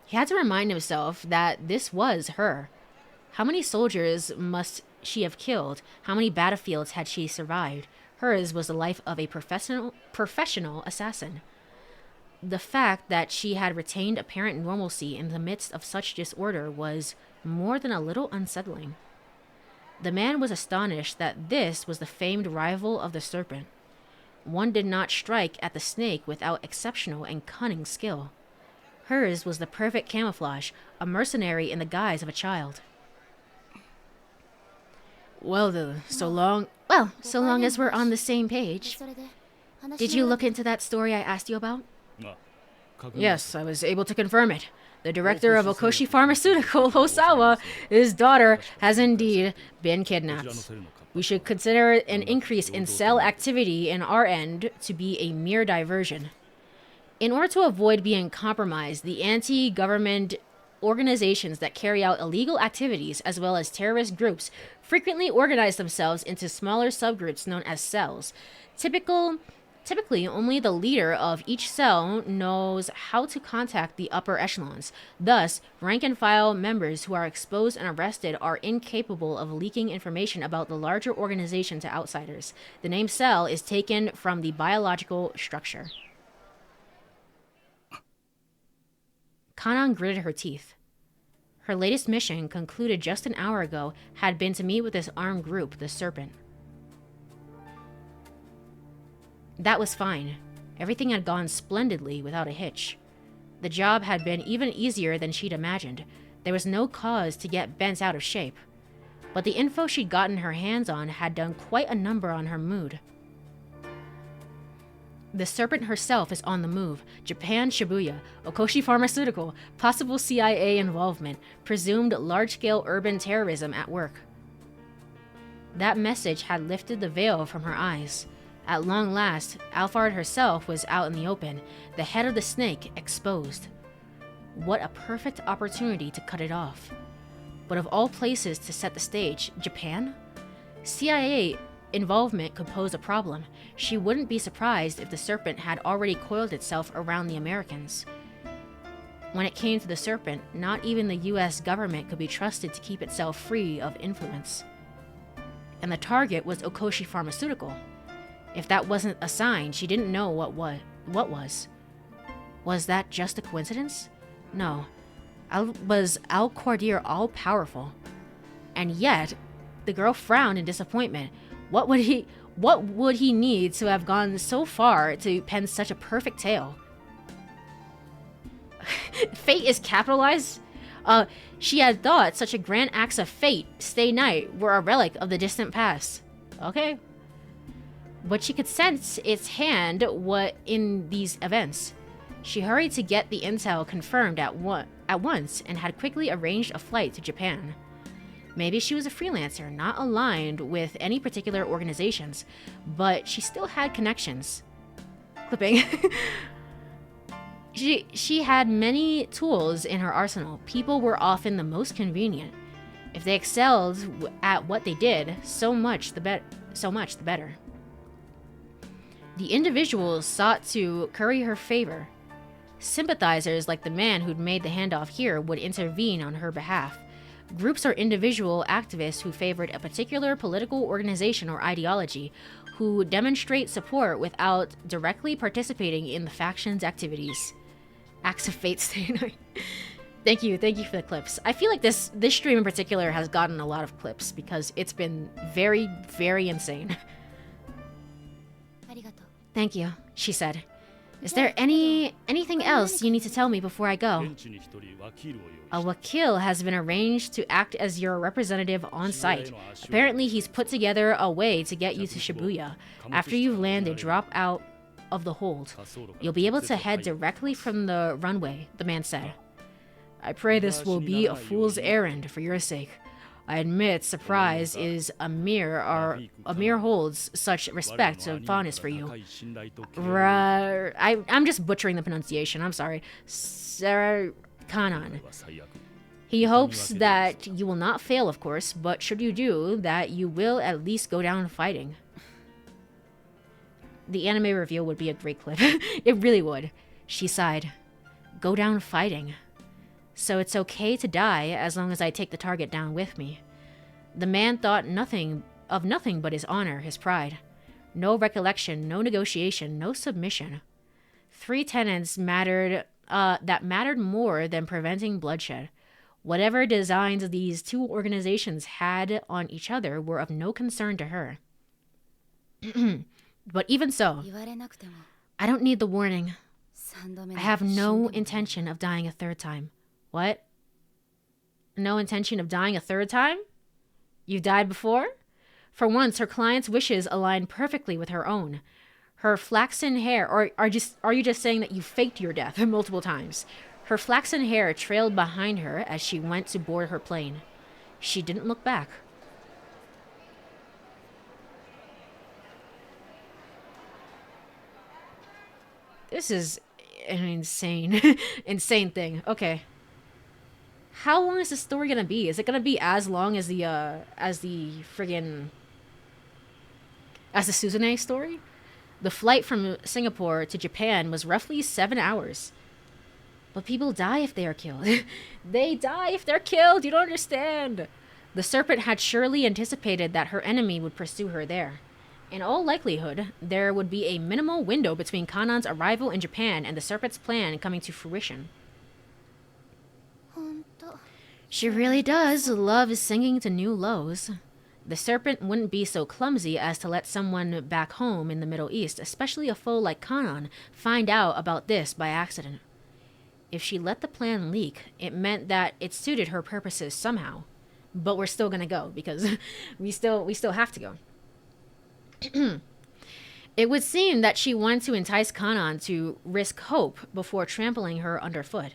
He had to remind himself that this was her. How many soldiers must she have killed? How many battlefields had she survived? Hers was the life of a professional assassin. The fact that she had retained apparent normalcy in the midst of such disorder was more than a little unsettling. The man was astonished that this was the famed rival of the serpent. One did not strike at the snake without exceptional and cunning skill. Hers was the perfect camouflage, a mercenary in the guise of a child. So long as we're on the same page. Did you look into that story I asked you about? Yes, I was able to confirm it. The director of Okoshi Pharmaceutical, Hosawa, his daughter, has indeed been kidnapped. We should consider an increase in cell activity in our end to be a mere diversion. In order to avoid being compromised, the anti-government organizations that carry out illegal activities, as well as terrorist groups, frequently organize themselves into smaller subgroups known as cells. Typically, only the leader of each cell knows how to contact the upper echelons. Thus, rank-and-file members who are exposed and arrested are incapable of leaking information about the larger organization to outsiders. The name cell is taken from the biological structure. Kanan gritted her teeth. Her latest mission, concluded just an hour ago, had been to meet with this armed group, the Serpent. That was fine. Everything had gone splendidly without a hitch. The job had been even easier than she'd imagined. There was no cause to get bent out of shape. But the info she'd gotten her hands on had done quite a number on her mood. The Serpent herself is on the move. Japan, Shibuya, Okoshi Pharmaceutical, possible CIA involvement, presumed large-scale urban terrorism at work. That message had lifted the veil from her eyes. At long last, Alphard herself was out in the open, the head of the snake exposed. What a perfect opportunity to cut it off. But of all places to set the stage, Japan? CIA involvement could pose a problem. She wouldn't be surprised if the Serpent had already coiled itself around the Americans. When it came to the Serpent, not even the US government could be trusted to keep itself free of influence. And the target was Okoshi Pharmaceutical. If that wasn't a sign, she didn't know what was. Was that just a coincidence? No. Was Al Cordier all-powerful? And yet, the girl frowned in disappointment. What would he need to have gone so far to pen such a perfect tale? Fate is capitalized? She had thought such a grand acts of fate, stay night, were a relic of the distant past. Okay. But she could sense its hand in these events. She hurried to get the intel confirmed at once and had quickly arranged a flight to Japan. Maybe she was a freelancer, not aligned with any particular organizations, but she still had connections. Clipping. She had many tools in her arsenal. People were often the most convenient. If they excelled at what they did, so much the better. The individuals sought to curry her favor. Sympathizers like the man who'd made the handoff here would intervene on her behalf. Groups or individual activists who favored a particular political organization or ideology, who demonstrate support without directly participating in the faction's activities. Acts of fate stay night. Thank you for the clips. I feel like this stream in particular has gotten a lot of clips because it's been very, very insane. Thank you, she said. Is there anything else you need to tell me before I go? A wakil has been arranged to act as your representative on site. Apparently he's put together a way to get you to Shibuya. After you've landed, drop out of the hold. You'll be able to head directly from the runway, the man said. I pray this will be a fool's errand for your sake. I admit surprise is a mere holds such respect and fondness for you. I'm just butchering the pronunciation, I'm sorry. Sarah Kanan. He hopes that you will not fail, of course, but should you do, that you will at least go down fighting. The anime reveal would be a great clip. It really would. She sighed. Go down fighting. So it's okay to die as long as I take the target down with me. The man thought nothing but his honor, his pride. No recollection, no negotiation, no submission. 3 tenets mattered that mattered more than preventing bloodshed. Whatever designs these 2 organizations had on each other were of no concern to her. But even so, I don't need the warning. I have no intention of dying a 3rd time. What? No intention of dying a 3rd time? You've died before? For once, her client's wishes aligned perfectly with her own. Her flaxen hair, or are you just saying that you faked your death multiple times? Her flaxen hair trailed behind her as she went to board her plane. She didn't look back. This is an insane thing. Okay. How long is this story gonna be? Is it gonna be as long as the Suzune story? The flight from Singapore to Japan was roughly 7 hours. But people die if they are killed. They die if they're killed. You don't understand. The serpent had surely anticipated that her enemy would pursue her there. In all likelihood, there would be a minimal window between Kanan's arrival in Japan and the serpent's plan coming to fruition. She really does love singing to new lows. The serpent wouldn't be so clumsy as to let someone back home in the Middle East, especially a foe like Kanan, find out about this by accident. If she let the plan leak, it meant that it suited her purposes somehow. But we're still gonna go, because we still have to go. It would seem that she wanted to entice Kanan to risk hope before trampling her underfoot.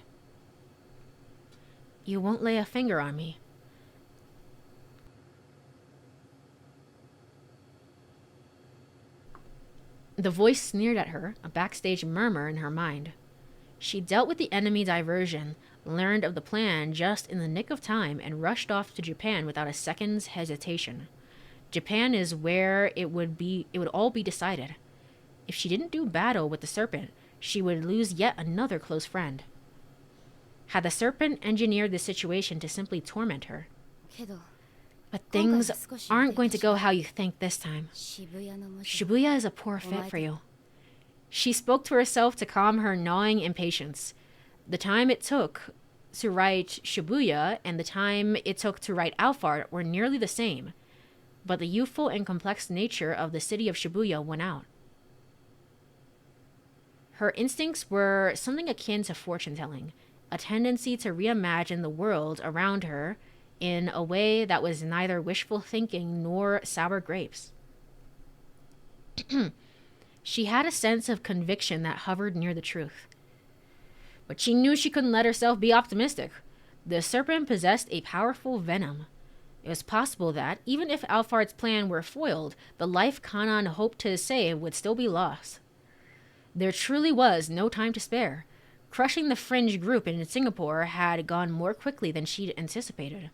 You won't lay a finger on me. The voice sneered at her, a backstage murmur in her mind. She dealt with the enemy diversion, learned of the plan just in the nick of time, and rushed off to Japan without a second's hesitation. Japan is where it would all be decided. If she didn't do battle with the serpent, she would lose yet another close friend. Had the serpent engineered the situation to simply torment her? But things aren't going to go how you think this time. Shibuya is a poor fit for you. She spoke to herself to calm her gnawing impatience. The time it took to write Shibuya and the time it took to write Alphard were nearly the same, but the youthful and complex nature of the city of Shibuya won out. Her instincts were something akin to fortune-telling, a tendency to reimagine the world around her in a way that was neither wishful thinking nor sour grapes. She had a sense of conviction that hovered near the truth. But she knew she couldn't let herself be optimistic. The serpent possessed a powerful venom. It was possible that, even if Alphard's plan were foiled, the life Kanan hoped to save would still be lost. There truly was no time to spare. Crushing the fringe group in Singapore had gone more quickly than she'd anticipated.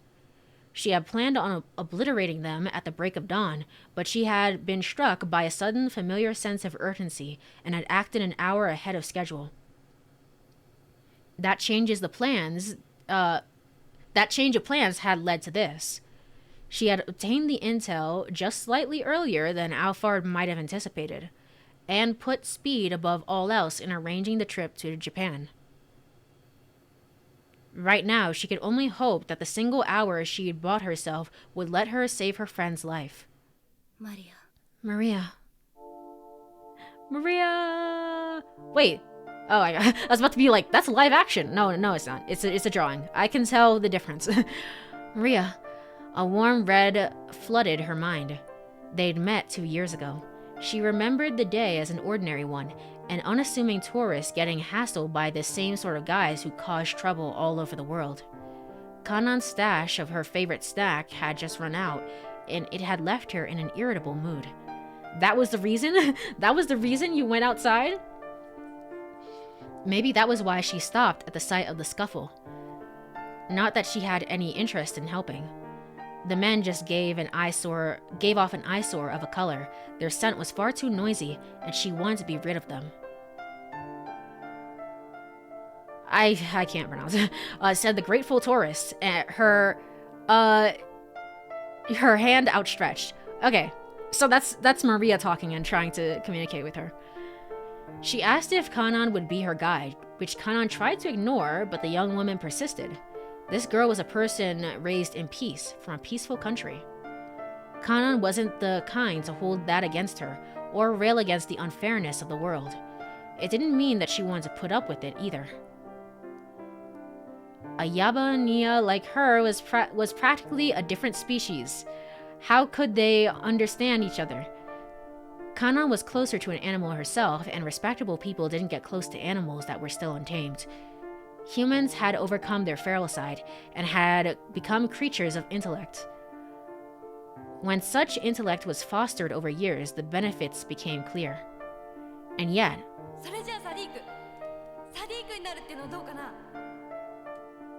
She had planned on obliterating them at the break of dawn, but she had been struck by a sudden familiar sense of urgency and had acted an hour ahead of schedule. That change of plans had led to this. She had obtained the intel just slightly earlier than Alphard might have anticipated, and put speed above all else in arranging the trip to Japan. Right now, she could only hope that the single hour she had bought herself would let her save her friend's life. Maria. Wait. Oh, I was about to be like, that's live action. No, it's not. It's a drawing. I can tell the difference. Maria. A warm red flooded her mind. They'd met 2 years ago. She remembered the day as an ordinary one, an unassuming tourist getting hassled by the same sort of guys who caused trouble all over the world. Kanan's stash of her favorite snack had just run out, and it had left her in an irritable mood. That was the reason? That was the reason you went outside? Maybe that was why she stopped at the sight of the scuffle. Not that she had any interest in helping. The men just gave off an eyesore of a color. Their scent was far too noisy, and she wanted to be rid of them. I can't pronounce it. Said the grateful tourist, her hand outstretched. Okay, so that's Maria talking and trying to communicate with her. She asked if Kanan would be her guide, which Kanan tried to ignore, but the young woman persisted. This girl was a person raised in peace, from a peaceful country. Kanan wasn't the kind to hold that against her, or rail against the unfairness of the world. It didn't mean that she wanted to put up with it either. A Yabania like her was practically a different species. How could they understand each other? Kanan was closer to an animal herself, and respectable people didn't get close to animals that were still untamed. Humans had overcome their feral side and had become creatures of intellect. When such intellect was fostered over years, the benefits became clear. And yet,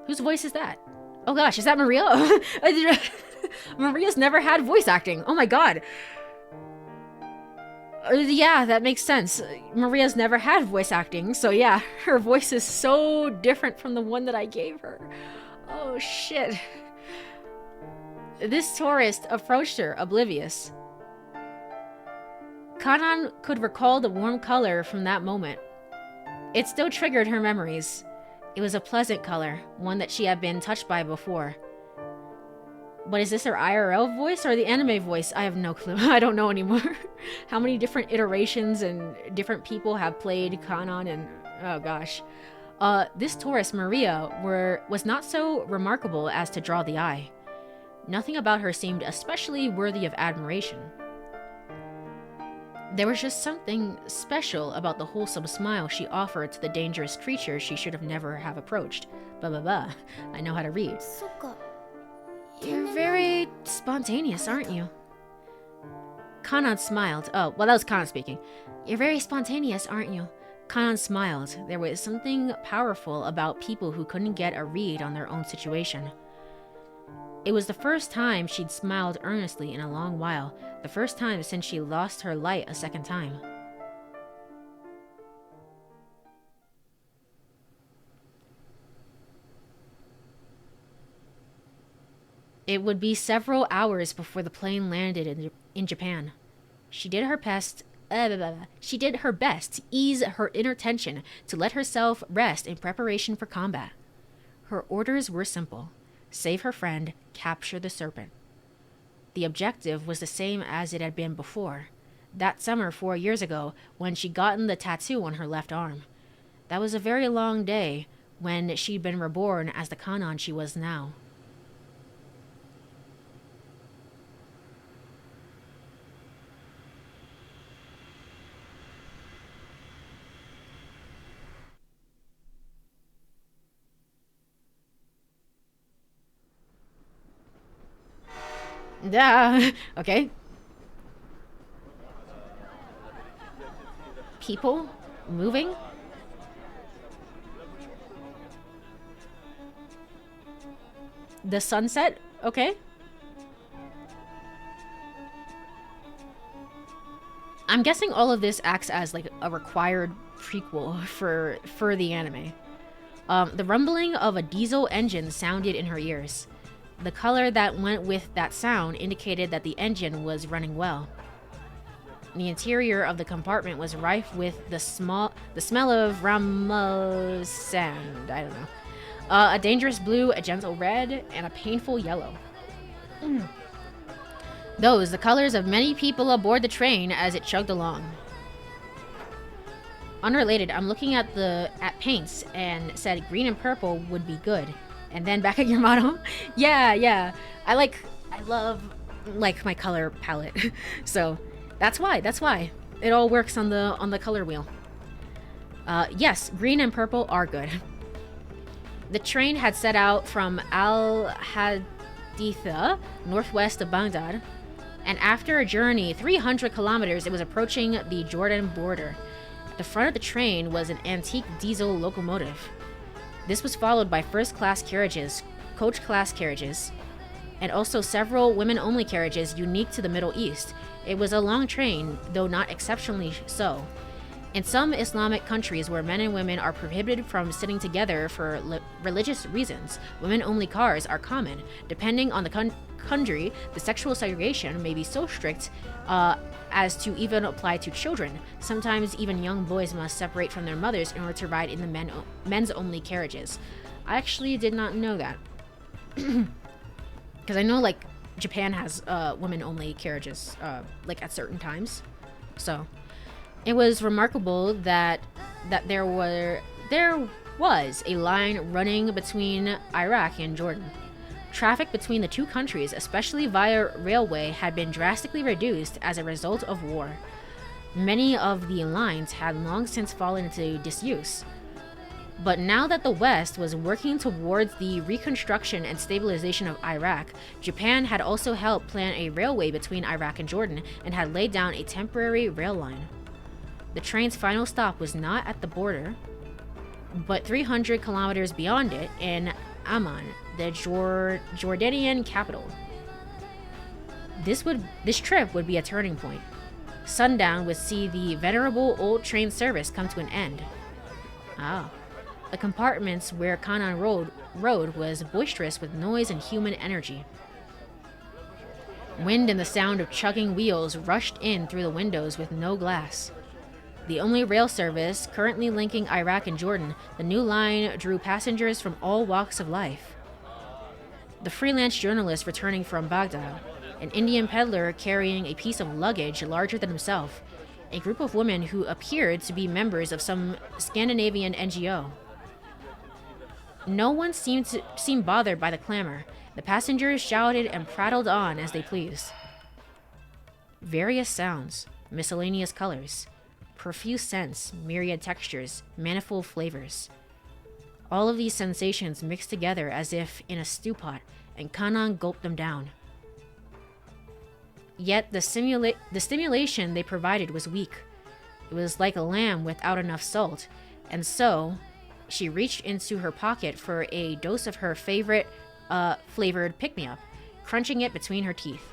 whose voice is that? Oh gosh, is that Maria? Maria's never had voice acting. Oh my god. Yeah, that makes sense. Maria's never had voice acting, so yeah, her voice is so different from the one that I gave her. Oh shit. This tourist approached her, oblivious. Kanan could recall the warm color from that moment. It still triggered her memories. It was a pleasant color, one that she had been touched by before. But is this her IRL voice or the anime voice? I have no clue. I don't know anymore. How many different iterations and different people have played Kanan and... oh gosh. This tourist, Maria, was not so remarkable as to draw the eye. Nothing about her seemed especially worthy of admiration. There was just something special about the wholesome smile she offered to the dangerous creature she should have never have approached. I know how to read. You're very spontaneous, aren't you? Kanan smiled. Oh, well, that was Kanan speaking. You're very spontaneous, aren't you? Kanan smiled. There was something powerful about people who couldn't get a read on their own situation. It was the first time she'd smiled earnestly in a long while, the first time since she lost her light a second time. It would be several hours before the plane landed in Japan. She did her best to ease her inner tension, to let herself rest in preparation for combat. Her orders were simple. Save her friend, capture the serpent. The objective was the same as it had been before. That summer 4 years ago, when she'd gotten the tattoo on her left arm. That was a very long day, when she'd been reborn as the Kanan she was now. Yeah, okay. People moving. The sunset, okay. I'm guessing all of this acts as like a required prequel for the anime. The rumbling of a diesel engine sounded in her ears. The color that went with that sound indicated that the engine was running well. The interior of the compartment was rife with the smell of Ramos sand. I don't know. A dangerous blue, a gentle red, and a painful yellow. Those, the colors of many people aboard the train as it chugged along. Unrelated, I'm looking at paints and said green and purple would be good. And then back at your motto. Yeah. I love my color palette. So that's why. It all works on the color wheel. Yes, green and purple are good. The train had set out from Al Haditha, northwest of Baghdad, and after a journey 300 kilometers, it was approaching the Jordan border. At the front of the train was an antique diesel locomotive. This was followed by first-class carriages, coach-class carriages. and also several women-only carriages unique to the Middle East. It was a long train, though not exceptionally so. In some Islamic countries where men and women are prohibited from sitting together for religious reasons, women-only cars are common. Depending on the country, the sexual segregation may be so strict as to even apply to children. Sometimes even young boys must separate from their mothers in order to ride in the men's-only carriages. I actually did not know that. Because I know, like, Japan has women-only carriages, like, at certain times. So it was remarkable that there was a line running between Iraq and Jordan. Traffic between the two countries, especially via railway, had been drastically reduced as a result of war. Many of the lines had long since fallen into disuse. But now that the West was working towards the reconstruction and stabilization of Iraq, Japan had also helped plan a railway between Iraq and Jordan and had laid down a temporary rail line. The train's final stop was not at the border, but 300 kilometers beyond it in Amman, the Jordanian capital. This trip would be a turning point. Sundown would see the venerable old train service come to an end. The compartments where Kanan rode was boisterous with noise and human energy. Wind and the sound of chugging wheels rushed in through the windows with no glass. The only rail service currently linking Iraq and Jordan, the new line drew passengers from all walks of life. The freelance journalist returning from Baghdad, an Indian peddler carrying a piece of luggage larger than himself, a group of women who appeared to be members of some Scandinavian NGO. No one seemed bothered by the clamor. The passengers shouted and prattled on as they pleased. Various sounds, miscellaneous colors, profuse scents, myriad textures, manifold flavors. All of these sensations mixed together as if in a stew pot, and Kanan gulped them down. Yet the stimulation they provided was weak. It was like a lamb without enough salt, and so she reached into her pocket for a dose of her favorite flavored pick-me-up, crunching it between her teeth.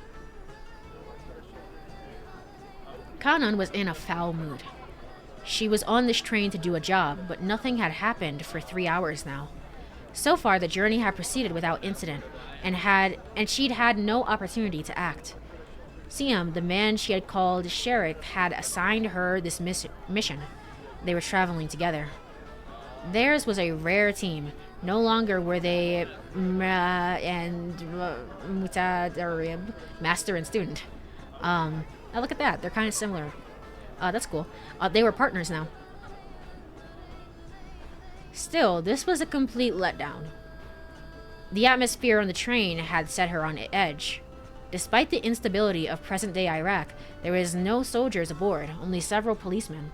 Kanan was in a foul mood. She was on this train to do a job, but nothing had happened for 3 hours now. So far, the journey had proceeded without incident, and she'd had no opportunity to act. Siam, the man she had called Sherik, had assigned her this mission. They were traveling together. Theirs was a rare team. No longer were they master and student. Now look at that. They're kind of similar. That's cool. They were partners now. Still, this was a complete letdown. The atmosphere on the train had set her on edge. Despite the instability of present-day Iraq, there was no soldiers aboard, only several policemen.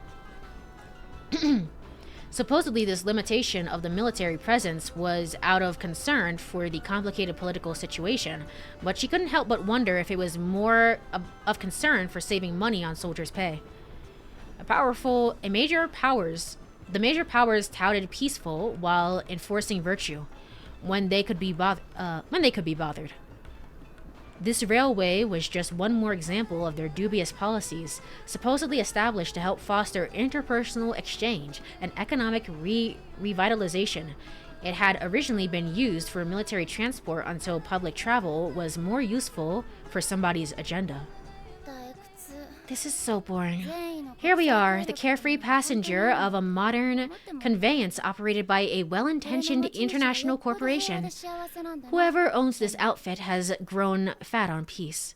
Supposedly, this limitation of the military presence was out of concern for the complicated political situation, but she couldn't help but wonder if it was more of concern for saving money on soldiers' pay. The major powers touted peaceful while enforcing virtue when they could be bothered. This railway was just one more example of their dubious policies, supposedly established to help foster interpersonal exchange and economic revitalization. It had originally been used for military transport until public travel was more useful for somebody's agenda. This is so boring. Here we are, the carefree passenger of a modern conveyance operated by a well-intentioned international corporation. Whoever owns this outfit has grown fat on peace.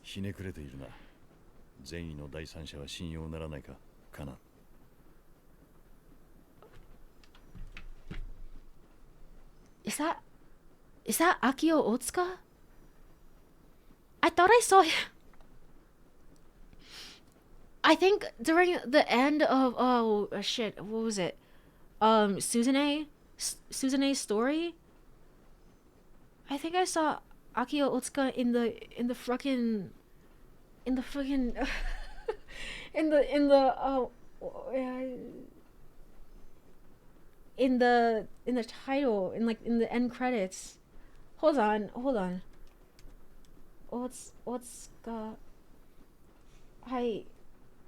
Is that Akio Otsuka? I thought I saw him. I think during the end of what was it? Suzune's story. I think I saw Akio Otsuka in the fucking in the title, in the end credits. Hold on. I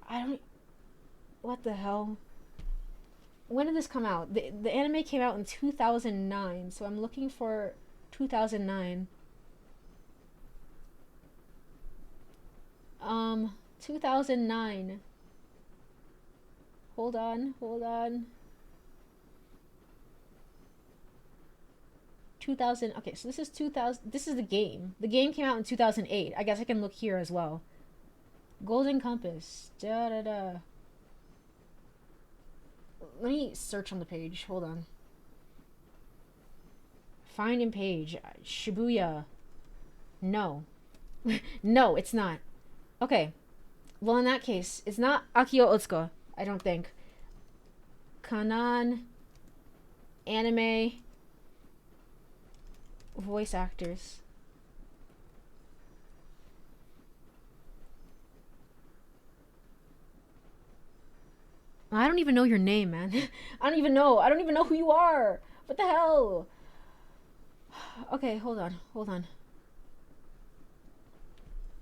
don't. What the hell? When did this come out? The anime came out in 2009, so I'm looking for 2009. 2009. Hold on. 2000. Okay, so this is 2000. This is the game. The game came out in 2008. I guess I can look here as well. Golden Compass. Da da da. Let me search on the page. Hold on. Find in page. Shibuya. No. No, it's not. Okay. Well, in that case, it's not Akio Otsuka, I don't think. Kanan. Anime. Voice actors. I don't even know your name, man. I don't even know who you are. What the hell? Okay, hold on.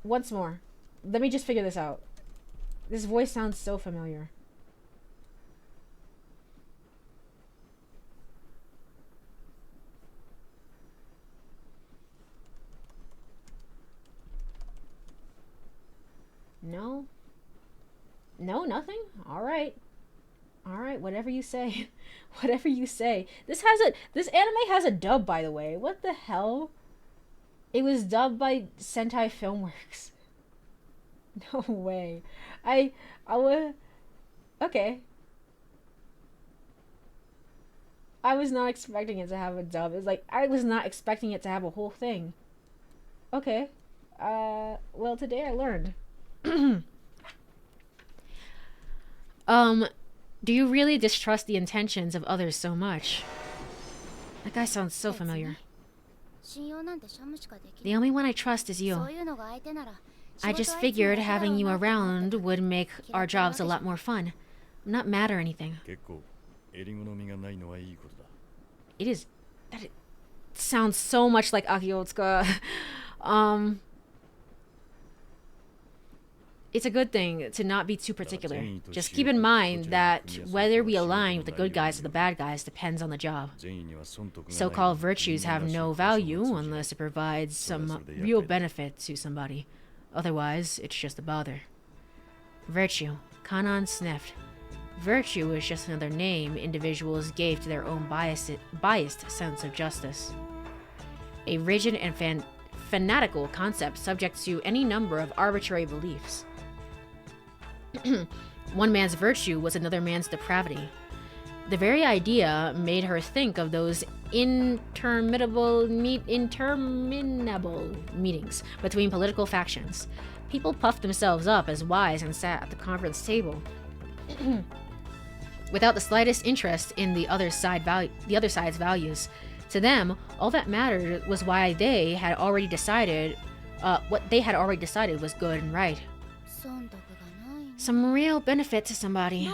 Once more. Let me just figure this out. This voice sounds so familiar. No? No, nothing? Alright, whatever you say. Whatever you say. This anime has a dub, by the way. What the hell? It was dubbed by Sentai Filmworks. No way. I would... Okay. I was not expecting it to have a dub. It's like, I was not expecting it to have a whole thing. Okay. Well, today I learned. Do you really distrust the intentions of others so much? That guy sounds so familiar. The only one I trust is you. I just figured having you around would make our jobs a lot more fun. I'm not mad or anything. It is... It sounds so much like Akio Otsuka. It's a good thing to not be too particular. Just keep in mind that whether we align with the good guys or the bad guys depends on the job. So-called virtues have no value unless it provides some real benefit to somebody. Otherwise, it's just a bother. Virtue. Kanan sniffed. Virtue is just another name individuals gave to their own biased sense of justice. A rigid and fanatical concept subject to any number of arbitrary beliefs. One man's virtue was another man's depravity. The very idea made her think of those interminable meetings between political factions. People puffed themselves up as wise and sat at the conference table without the slightest interest in the other side's values. To them, all that mattered was why they had already decided what they had already decided was good and right. Some real benefit to somebody.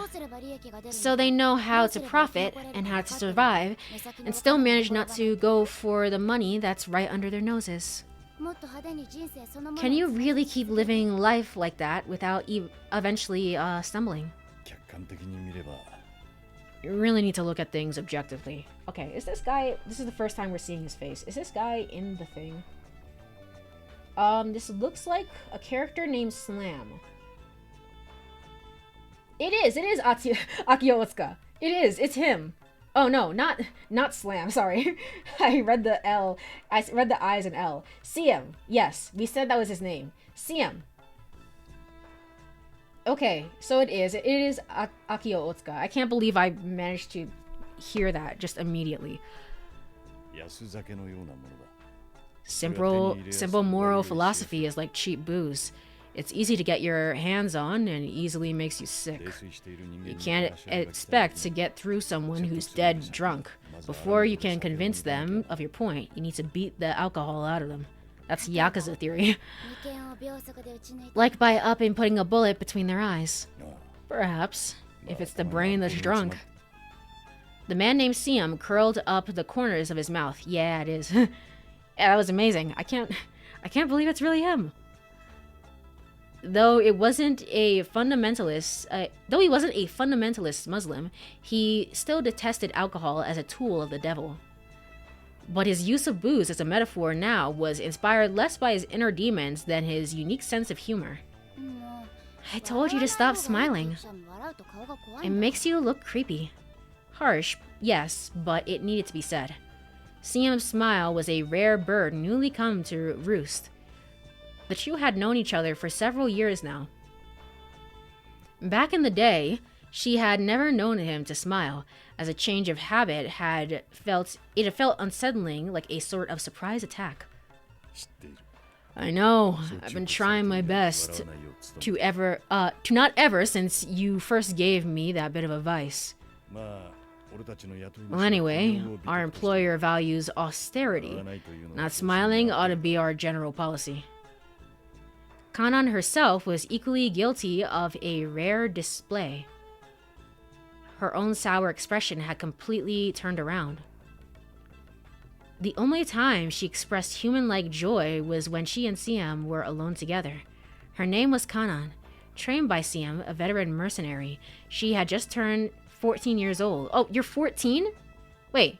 So they know how to profit and how to survive and still manage not to go for the money that's right under their noses. Can you really keep living life like that without eventually stumbling? You really need to look at things objectively. Okay, is this guy... This is the first time we're seeing his face. Is this guy in the thing? This looks like a character named Slam. It is Akio Otsuka. It is, it's him. Oh no, not Slam, sorry. I read the L. I read the I as an L. CM, yes, we said that was his name. CM. Okay, so it is Akio Otsuka. I can't believe I managed to hear that just immediately. Simple moral philosophy is like cheap booze. It's easy to get your hands on and easily makes you sick. You can't expect to get through someone who's dead drunk. Before you can convince them of your point, you need to beat the alcohol out of them. That's Yakuza theory. Like by up and putting a bullet between their eyes. Perhaps, if it's the brain that's drunk. The man named Siam curled up the corners of his mouth. Yeah, it is. Yeah, that was amazing. I I can't believe it's really him. Though he wasn't a fundamentalist Muslim, he still detested alcohol as a tool of the devil. But his use of booze as a metaphor now was inspired less by his inner demons than his unique sense of humor. I told you to stop smiling. It makes you look creepy. Harsh, yes, but it needed to be said. Siam's smile was a rare bird newly come to roost. The two had known each other for several years now. Back in the day, she had never known him to smile, as a change of habit had felt unsettling, like a sort of surprise attack. I know, I've been trying my best to not ever since you first gave me that bit of advice. Well, anyway, our employer values austerity. Not smiling ought to be our general policy. Kanan herself was equally guilty of a rare display. Her own sour expression had completely turned around. The only time she expressed human-like joy was when she and Siam were alone together. Her name was Kanan. Trained by Siam, a veteran mercenary, she had just turned 14 years old. Oh, you're 14? Wait.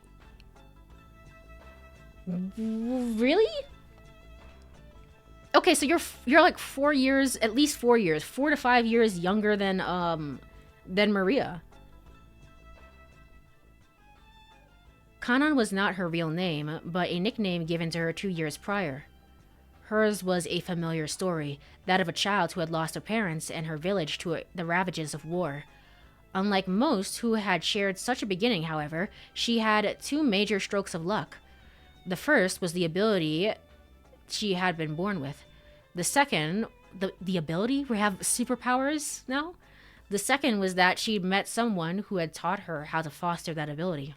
Really? Okay, so you're like 4 years, at least 4 years, 4 to 5 years younger than Maria. Kanan was not her real name, but a nickname given to her 2 years prior. Hers was a familiar story, that of a child who had lost her parents and her village to the ravages of war. Unlike most who had shared such a beginning, however, she had 2 major strokes of luck. The first was the ability she had been born with. The second, the ability? We have superpowers now? The second was that she'd met someone who had taught her how to foster that ability.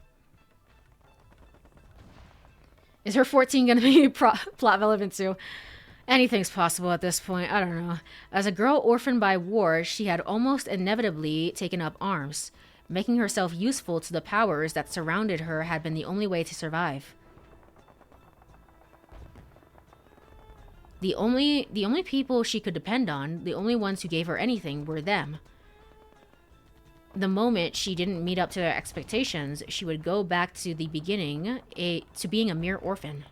Is her 14 going to be plot relevant too? Anything's possible at this point, I don't know. As a girl orphaned by war, she had almost inevitably taken up arms. Making herself useful to the powers that surrounded her had been the only way to survive. The only people she could depend on, the only ones who gave her anything, were them. The moment she didn't meet up to their expectations, she would go back to the beginning, to being a mere orphan.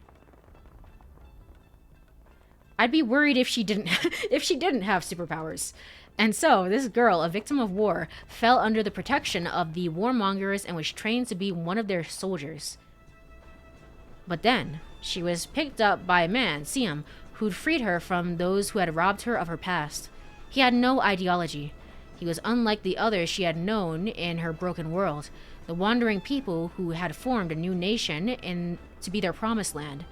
I'd be worried if she didn't have superpowers. And so, this girl, a victim of war, fell under the protection of the warmongers and was trained to be one of their soldiers. But then, she was picked up by a man, Siam, who'd freed her from those who had robbed her of her past. He had no ideology. He was unlike the others she had known in her broken world, the wandering people who had formed a new nation to be their promised land.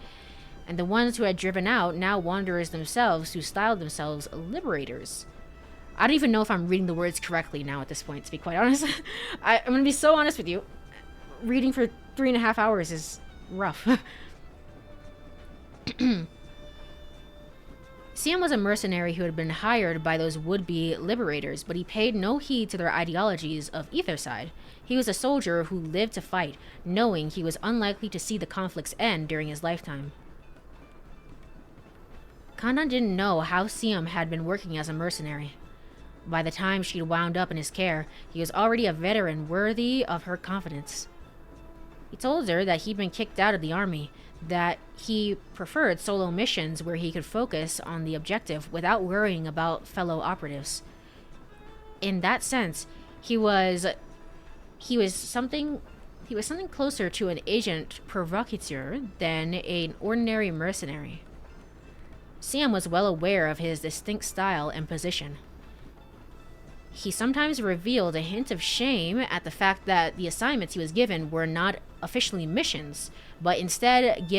And the ones who had driven out, now wanderers themselves, who styled themselves liberators. I don't even know if I'm reading the words correctly now at this point, to be quite honest. I'm going to be so honest with you. Reading for 3.5 hours is rough. Siam was a mercenary who had been hired by those would-be liberators, but he paid no heed to their ideologies of either side. He was a soldier who lived to fight, knowing he was unlikely to see the conflict's end during his lifetime. Kanan didn't know how Siam had been working as a mercenary. By the time she'd wound up in his care, he was already a veteran worthy of her confidence. He told her that he'd been kicked out of the army, that he preferred solo missions where he could focus on the objective without worrying about fellow operatives. In that sense, he was something closer to an agent provocateur than an ordinary mercenary. Siam was well aware of his distinct style and position. He sometimes revealed a hint of shame at the fact that the assignments he was given were not officially missions, but instead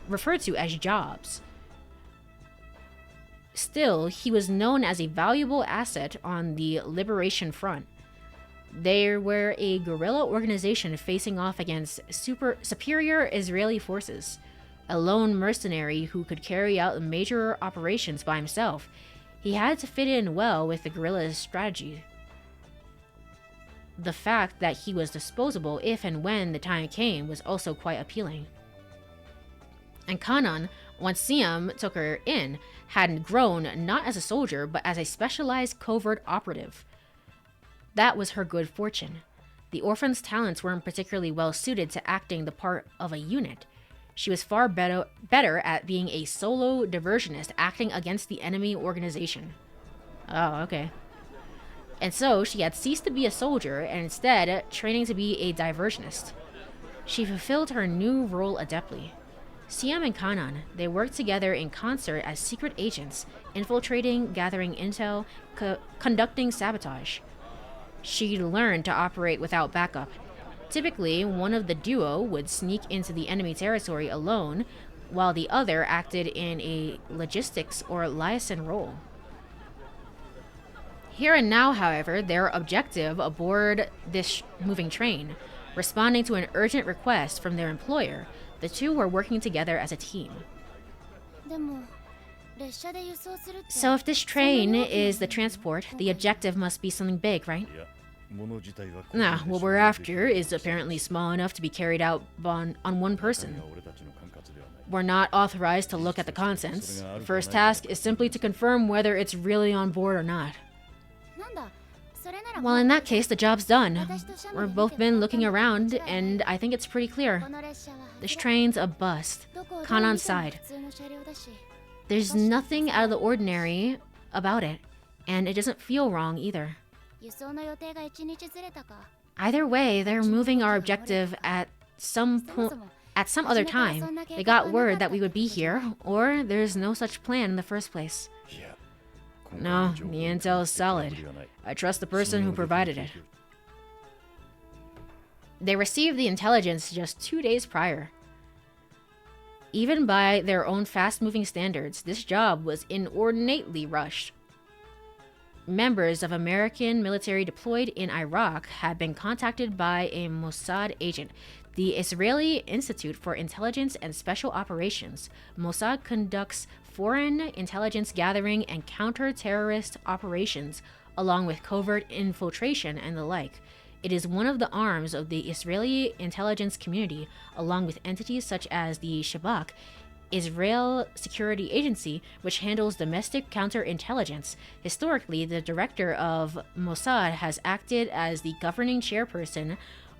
referred to as jobs. Still, he was known as a valuable asset on the Liberation Front. They were a guerrilla organization facing off against superior Israeli forces. A lone mercenary who could carry out major operations by himself, he had to fit in well with the guerrilla's strategy. The fact that he was disposable if and when the time came was also quite appealing. And Kanan, once Siam took her in, had grown not as a soldier, but as a specialized covert operative. That was her good fortune. The orphan's talents weren't particularly well suited to acting the part of a unit. She was far better at being a solo diversionist acting against the enemy organization. Oh, okay. And so she had ceased to be a soldier and instead training to be a diversionist. She fulfilled her new role adeptly. Siam and Kanan, they worked together in concert as secret agents, infiltrating, gathering intel, conducting sabotage. She learned to operate without backup. Typically, one of the duo would sneak into the enemy territory alone, while the other acted in a logistics or liaison role. Here and now, however, their objective aboard this moving train, responding to an urgent request from their employer, the two were working together as a team. So if this train is the transport, the objective must be something big, right? Nah, what we're after is apparently small enough to be carried out on one person. We're not authorized to look at the contents. The first task is simply to confirm whether it's really on board or not. Well, in that case, the job's done. We've both been looking around, and I think it's pretty clear. This train's a bust. Kanan's side. There's nothing out of the ordinary about it, and it doesn't feel wrong either. Either way, they're moving our objective at some other time. They got word that we would be here, or there's no such plan in the first place. No, the intel is solid. I trust the person who provided it. They received the intelligence just 2 days prior. Even by their own fast-moving standards, this job was inordinately rushed. Members of American military deployed in Iraq had been contacted by a Mossad agent, the Israeli Institute for Intelligence and Special Operations. Mossad conducts foreign intelligence gathering and counter-terrorist operations, along with covert infiltration and the like. It is one of the arms of the Israeli intelligence community, along with entities such as the Shabak, Israel Security Agency, which handles domestic counterintelligence. Historically, the director of Mossad has acted as the governing chairperson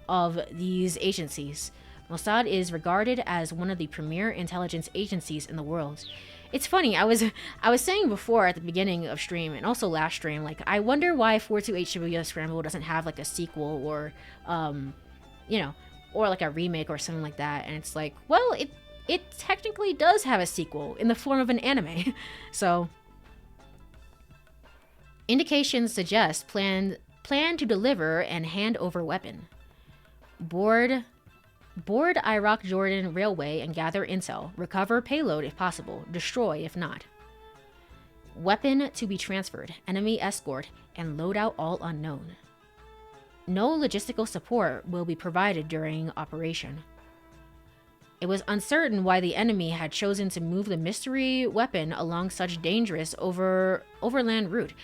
of these agencies. Mossad is regarded as one of the premier intelligence agencies in the world. It's funny, I was saying before at the beginning of stream and also last stream, like, I wonder why 428 Shibuya Scramble doesn't have like a sequel or or like a remake or something like that. And it's like, well, it technically does have a sequel in the form of an anime. So indications suggest plan to deliver and hand over weapon. Board Iraq-Jordan Railway and gather intel. Recover payload if possible. Destroy if not. Weapon to be transferred. Enemy escort and loadout all unknown. No logistical support will be provided during operation. It was uncertain why the enemy had chosen to move the mystery weapon along such dangerous overland route,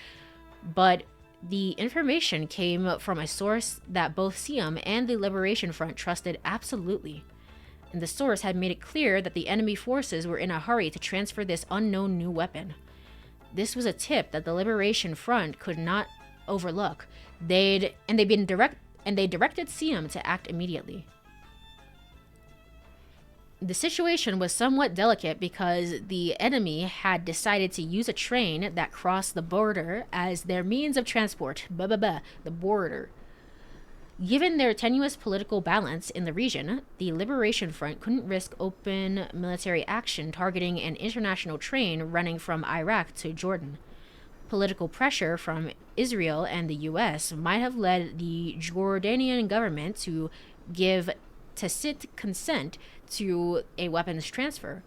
but the information came from a source that both Siam and the Liberation Front trusted absolutely. And the source had made it clear that the enemy forces were in a hurry to transfer this unknown new weapon. This was a tip that the Liberation Front could not overlook. They directed Siam to act immediately. The situation was somewhat delicate because the enemy had decided to use a train that crossed the border as their means of transport. The border. Given their tenuous political balance in the region, the Liberation Front couldn't risk open military action targeting an international train running from Iraq to Jordan. Political pressure from Israel and the US might have led the Jordanian government to give tacit consent to a weapons transfer.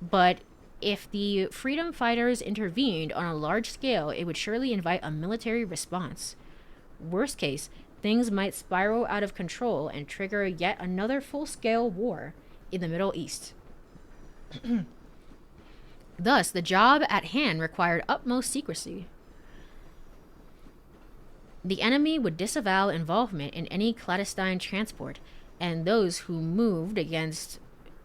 But if the freedom fighters intervened on a large scale, it would surely invite a military response. Worst case, things might spiral out of control and trigger yet another full-scale war in the Middle East. Thus, the job at hand required utmost secrecy. The enemy would disavow involvement in any clandestine transport, and those who moved against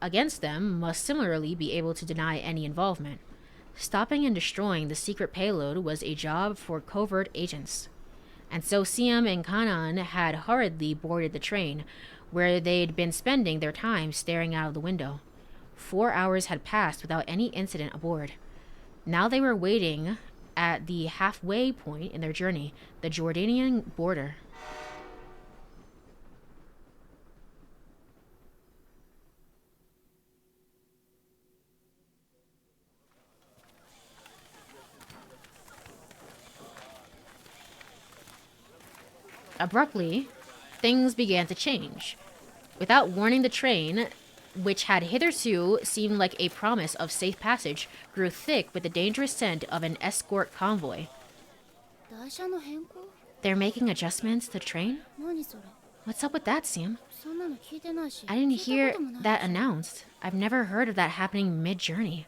against them must similarly be able to deny any involvement. Stopping and destroying the secret payload was a job for covert agents. And so Siam and Kanan had hurriedly boarded the train, where they'd been spending their time staring out of the window. 4 hours had passed without any incident aboard. Now they were waiting at the halfway point in their journey, the Jordanian border. Abruptly, things began to change. Without warning, the train, which had hitherto seemed like a promise of safe passage, grew thick with the dangerous scent of an escort convoy.
台車の変更？
They're making adjustments to the train?
何それ？
What's up with that, Siam?
そんなの聞いてないし。
I didn't
聞い
hear
たこともない。
that announced. I've never heard of that happening mid-journey.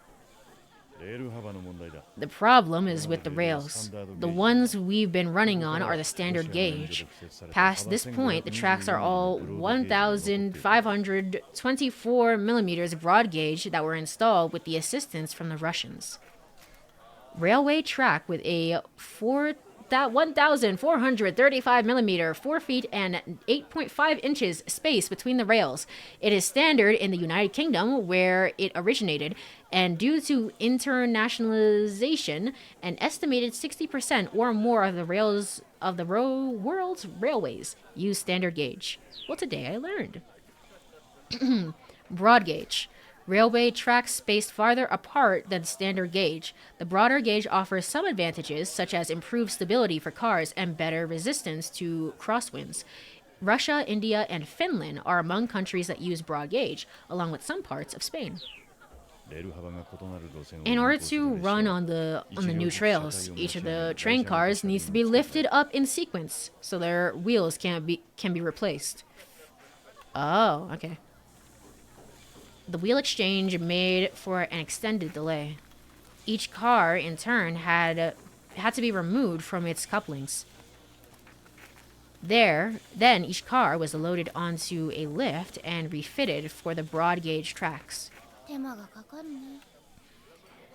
レール幅の問題だ。
The problem is with the rails. The ones we've been running on are the standard gauge. Past this point, the tracks are all 1,524 millimeters broad gauge that were installed with the assistance from the Russians. Railway track with a 1,435 millimeter, 4 feet and 8.5 inches space between the rails. It is standard in the United Kingdom, where it originated, and due to internationalization, an estimated 60% or more of the world's railways use standard gauge. Well, today I learned. Broad gauge. Railway tracks spaced farther apart than standard gauge. The broader gauge offers some advantages, such as improved stability for cars and better resistance to crosswinds. Russia, India, and Finland are among countries that use broad gauge, along with some parts of Spain. In order to run on the new trails, each of the train cars needs to be lifted up in sequence, so their wheels can be replaced. Oh, okay. The wheel exchange made for an extended delay. Each car, in turn, had to be removed from its couplings. Then each car was loaded onto a lift and refitted for the broad gauge tracks.
手間がかかるね。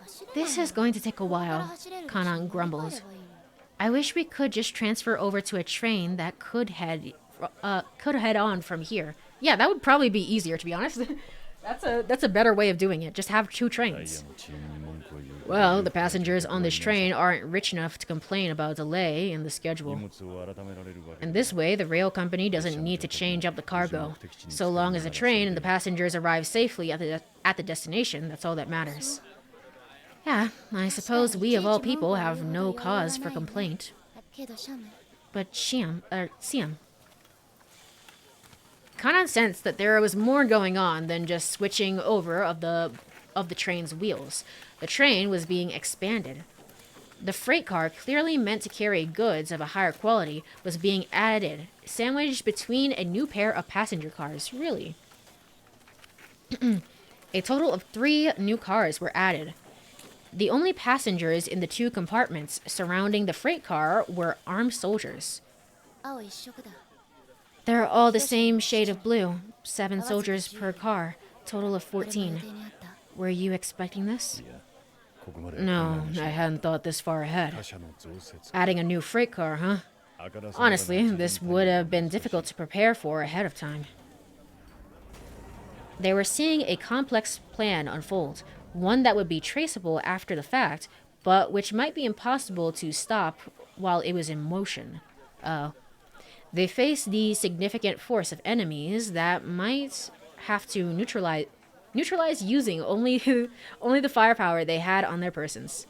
走れない。
This is going to take a
ここから
while,
走れる
Kanan
道に乗り換え
grumbles.
ればいいの。
I wish we could just transfer over to a train that could head on from here. Yeah, that would probably be easier, to be honest. That's a better way of doing it. Just have 2 trains. Well, the passengers on this train aren't rich enough to complain about delay in the schedule. And this way, the rail company doesn't need to change up the cargo. So long as the train and the passengers arrive safely at the destination, that's all that matters. Yeah, I suppose we of all people have no cause for complaint.
けどシャム。
But Siam. Kanan sensed that there was more going on than just switching over of the train's wheels. The train was being expanded. The freight car, clearly meant to carry goods of a higher quality, was being added, sandwiched between a new pair of passenger cars. Really? A total of 3 new cars were added. The only passengers in the 2 compartments surrounding the freight car were armed soldiers.
青一色だ。
They're all the same shade of blue. 7 soldiers per car. Total of 14.
予定にあった。
Were you expecting this? No, I hadn't thought this far ahead. Adding a new freight car, huh? Honestly, this would have been difficult to prepare for ahead of time. They were seeing a complex plan unfold, one that would be traceable after the fact, but which might be impossible to stop while it was in motion. They faced the significant force of enemies that might have to neutralize using only the firepower they had on their persons.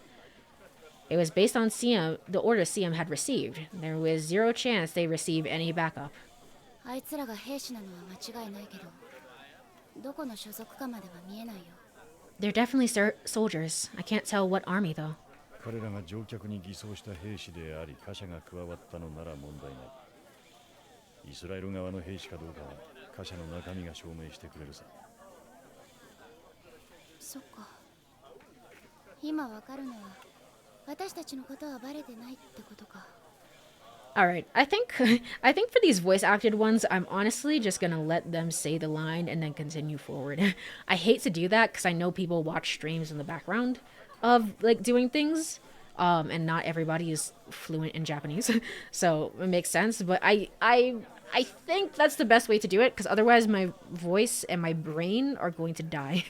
It was based on the order Siam had received. There was 0 chance they receive any backup.
あいつらが兵士なのは間違いないけど、どこの所属かまでは見えないよ。
They're definitely soldiers. I can't tell what army though.
彼らが乗客に偽装した兵士であり、貨車が加わったのなら問題ない。イスラエル側の兵士かどうかは貨車の中身が証明してくれるさ。
そっか。今わかるのは、私たちのことはバレてないってことか。
All right, I think I think for these voice acted ones, I'm honestly just gonna let them say the line and then continue forward. I hate to do that because I know people watch streams in the background of like doing things, and not everybody is fluent in Japanese, so it makes sense. But I think that's the best way to do it because otherwise my voice and my brain are going to die.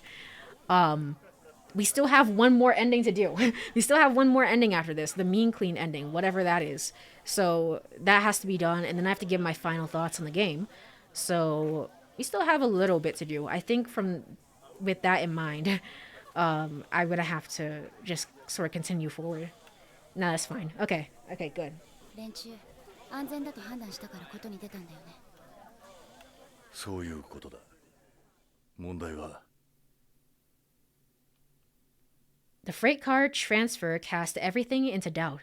We still have one more ending to do. We still have one more ending after this, the mean clean ending, whatever that is. So that has to be done, and then I have to give my final thoughts on the game. So we still have a little bit to do. I think from with that in mind, I'm gonna have to just sort of continue forward. No, that's fine. Okay. Okay, good.
連中安全だと判断したからことに出たんだよね。
そういうことだ。問題は
The freight car transfer cast everything into doubt.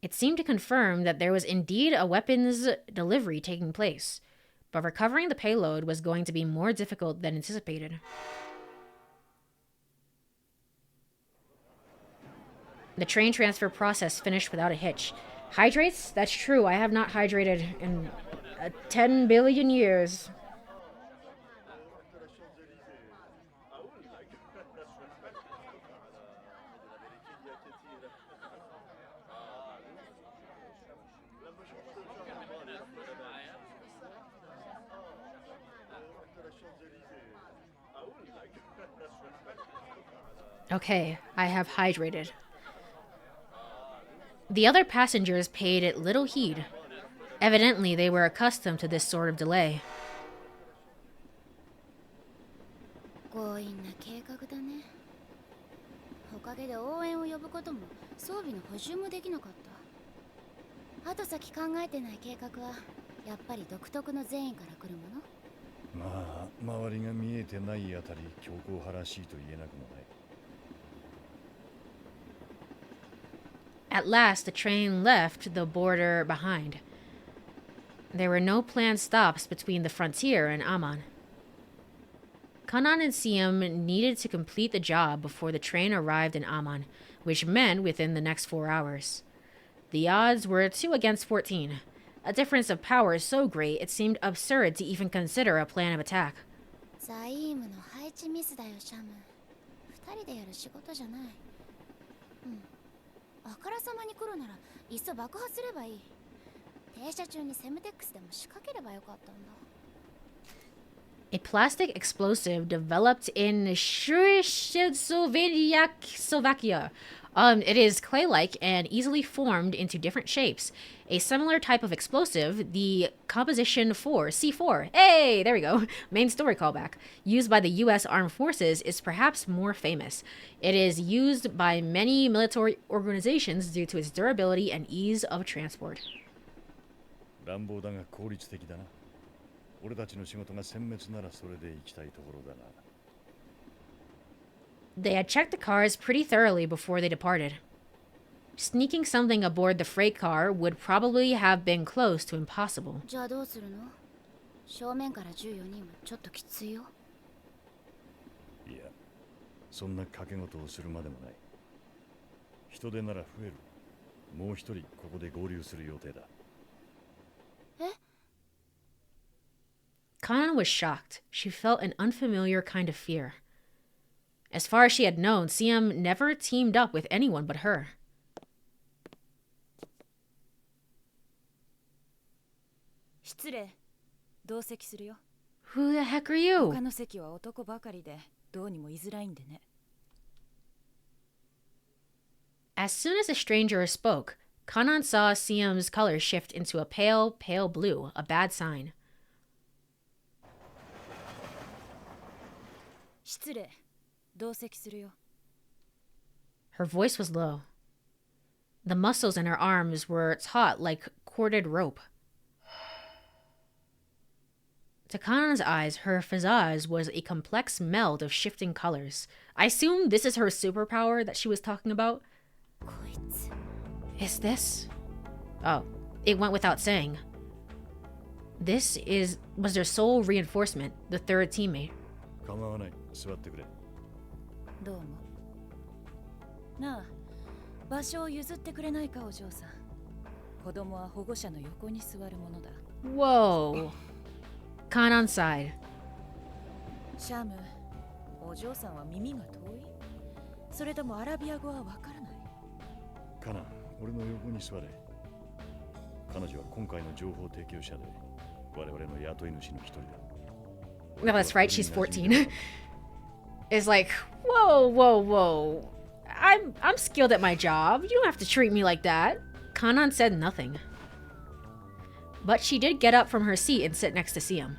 It seemed to confirm that there was indeed a weapons delivery taking place, but recovering the payload was going to be more difficult than anticipated. The train transfer process finished without a hitch. Hydrates? That's true. I have not hydrated in 10 billion years. Okay, I have hydrated. The other passengers paid it little heed. Evidently, they were accustomed to this sort of delay.
強引な計画だね。おかげで応援を呼ぶことも装備の補充もできなかった。後先考えてない計画はやっぱり独特の善意から来るもの。
まあ周りが見えてないあたり強硬派らしいと言えなくもない。
At last, the train left the border behind. There were no planned stops between the frontier and Amman. Kanan and Siam needed to complete the job before the train arrived in Amman, which meant within the next 4 hours. The odds were 2 against 14, a difference of power so great it seemed absurd to even consider a plan of attack.
ザイームの配置ミスだよ、シャム。2人でやる仕事じゃない。あからさまに来るならいっそ爆破すればいい。停車中にセムテックスでも仕掛ければよかったんだ。
A plastic explosive developed in Slovakia. It is clay-like and easily formed into different shapes. A similar type of explosive, the Composition 4, C4, hey, there we go, main story callback, used by the U.S. Armed Forces is perhaps more famous. It is used by many military organizations due to its durability and ease of transport.
乱暴だが効率的だな。俺たちの仕事が殲滅ならそれで行きたいところだな。
They had checked the cars pretty thoroughly before they departed. Sneaking something aboard the freight car would probably have been close to impossible.
じゃあどうするの？正面から14人はちょっときついよ。
いや、そんな賭け事をするまでもない。人手なら増える。もう一人ここで合流する予定だ。
え？
Kanan was shocked. She felt an unfamiliar kind of fear. As far as she had known, Siam never teamed up with anyone but her.
失礼。同席するよ。
Who the heck are you?
他の席は男ばかりでどうにも居づらいんでね。
As soon as the stranger spoke, Kanan saw Siam's color shift into a pale, pale blue, a bad sign.
失礼。同席するよ。
Her voice was low. The muscles in her arms were taut like corded rope. To Kanan's eyes, her visage was a complex meld of shifting colors. I assume this is her superpower that she was talking about.
こいつ。
Is this? Oh, it went without saying. Was their sole reinforcement, the third teammate.
構わない。座ってくれ。
どうも。なあ、場所を譲ってくれないか、お嬢さん。子供は保護者の横に座るものだ。
Whoa. Kanan sighed.
シャム、お嬢さんは耳が遠い？それともアラビア語はわからない？
カナン、俺の横に座れ。彼女は今回の情報提供者で、我々の雇い主の一人だ。
No, that's right. She's 14. It's like, whoa, whoa, whoa. I'm skilled at my job. You don't have to treat me like that. Kanan said nothing. But she did get up from her seat and sit next to Siam.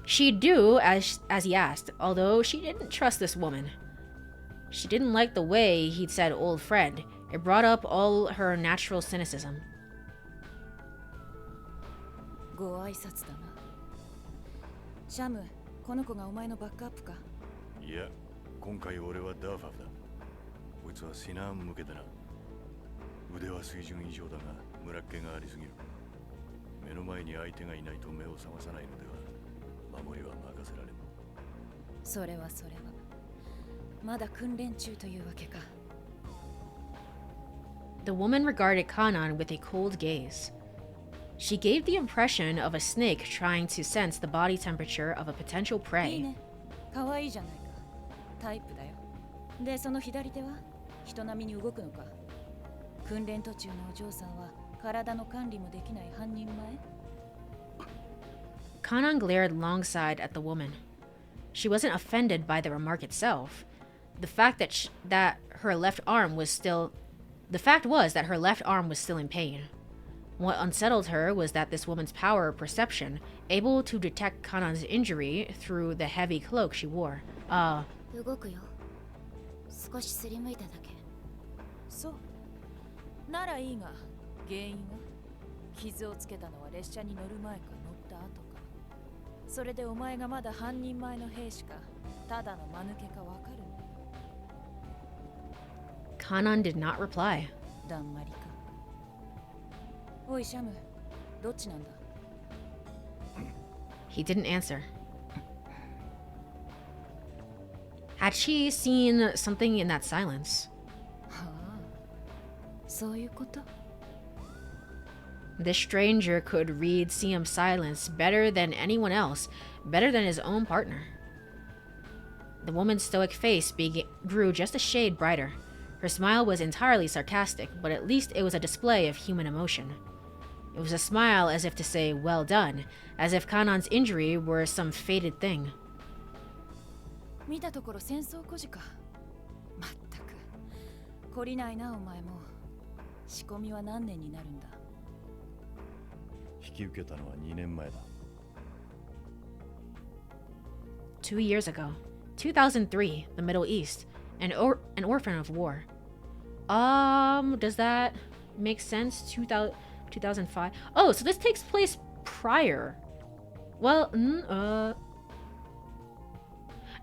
She'd do as he asked, although she didn't trust this woman. She didn't like the way he'd said old friend. It brought up all her natural cynicism.
ご挨拶だな。シャム、この子がお前のバックアップか？
いや、今回俺はダーファフだ。こいつはシナーン向けだな。腕は水準以上だが、村っ気がありすぎる。目の前に相手がいないと目を覚まさないのでは、守りは任せられん。
それはまだ訓練中というわけか。
The woman regarded Kanan with a cold gaze. She gave the impression of a snake trying to sense the body temperature of a potential
いい
prey.
ね。可愛いじゃないか。タイプだよ。で、その左手は人並みに動くのか？訓練途中のお嬢さんは体の管理もできない半人前？
Kanan glared longside at the woman. She wasn't offended by the remark itself. The fact was that her left arm was still in pain. What unsettled her was that this woman's power of perception, able to detect Kanan's injury through the heavy cloak she wore.
動くよ。少しすりむいただけ。
そう。ならいいが、原因は？傷をつけたのは列車に乗る前か乗った後か。それでお前がまだ半人前の兵士か、ただの間抜けかわかるんだよ。
Kanan did not reply.
だんまりか。おいシャム、どっちなんだ？
He didn't answer. Had she seen something in that silence?
はあ、そういうこと？
This stranger could read Siam's silence better than anyone else, better than his own partner. The woman's stoic face grew just a shade brighter. Her smile was entirely sarcastic, but at least it was a display of human emotion. It was a smile as if to say, well done, as if Kanan's injury were some fated thing.
見たところ戦争孤児か。まったく。懲りないなお前も。仕込みは何年になるんだ？
引き受けたのは2年前だ。
2 years ago, 2003, the Middle East, an orphan of war. Does that make sense? 2005. Oh, so this takes place prior. Well,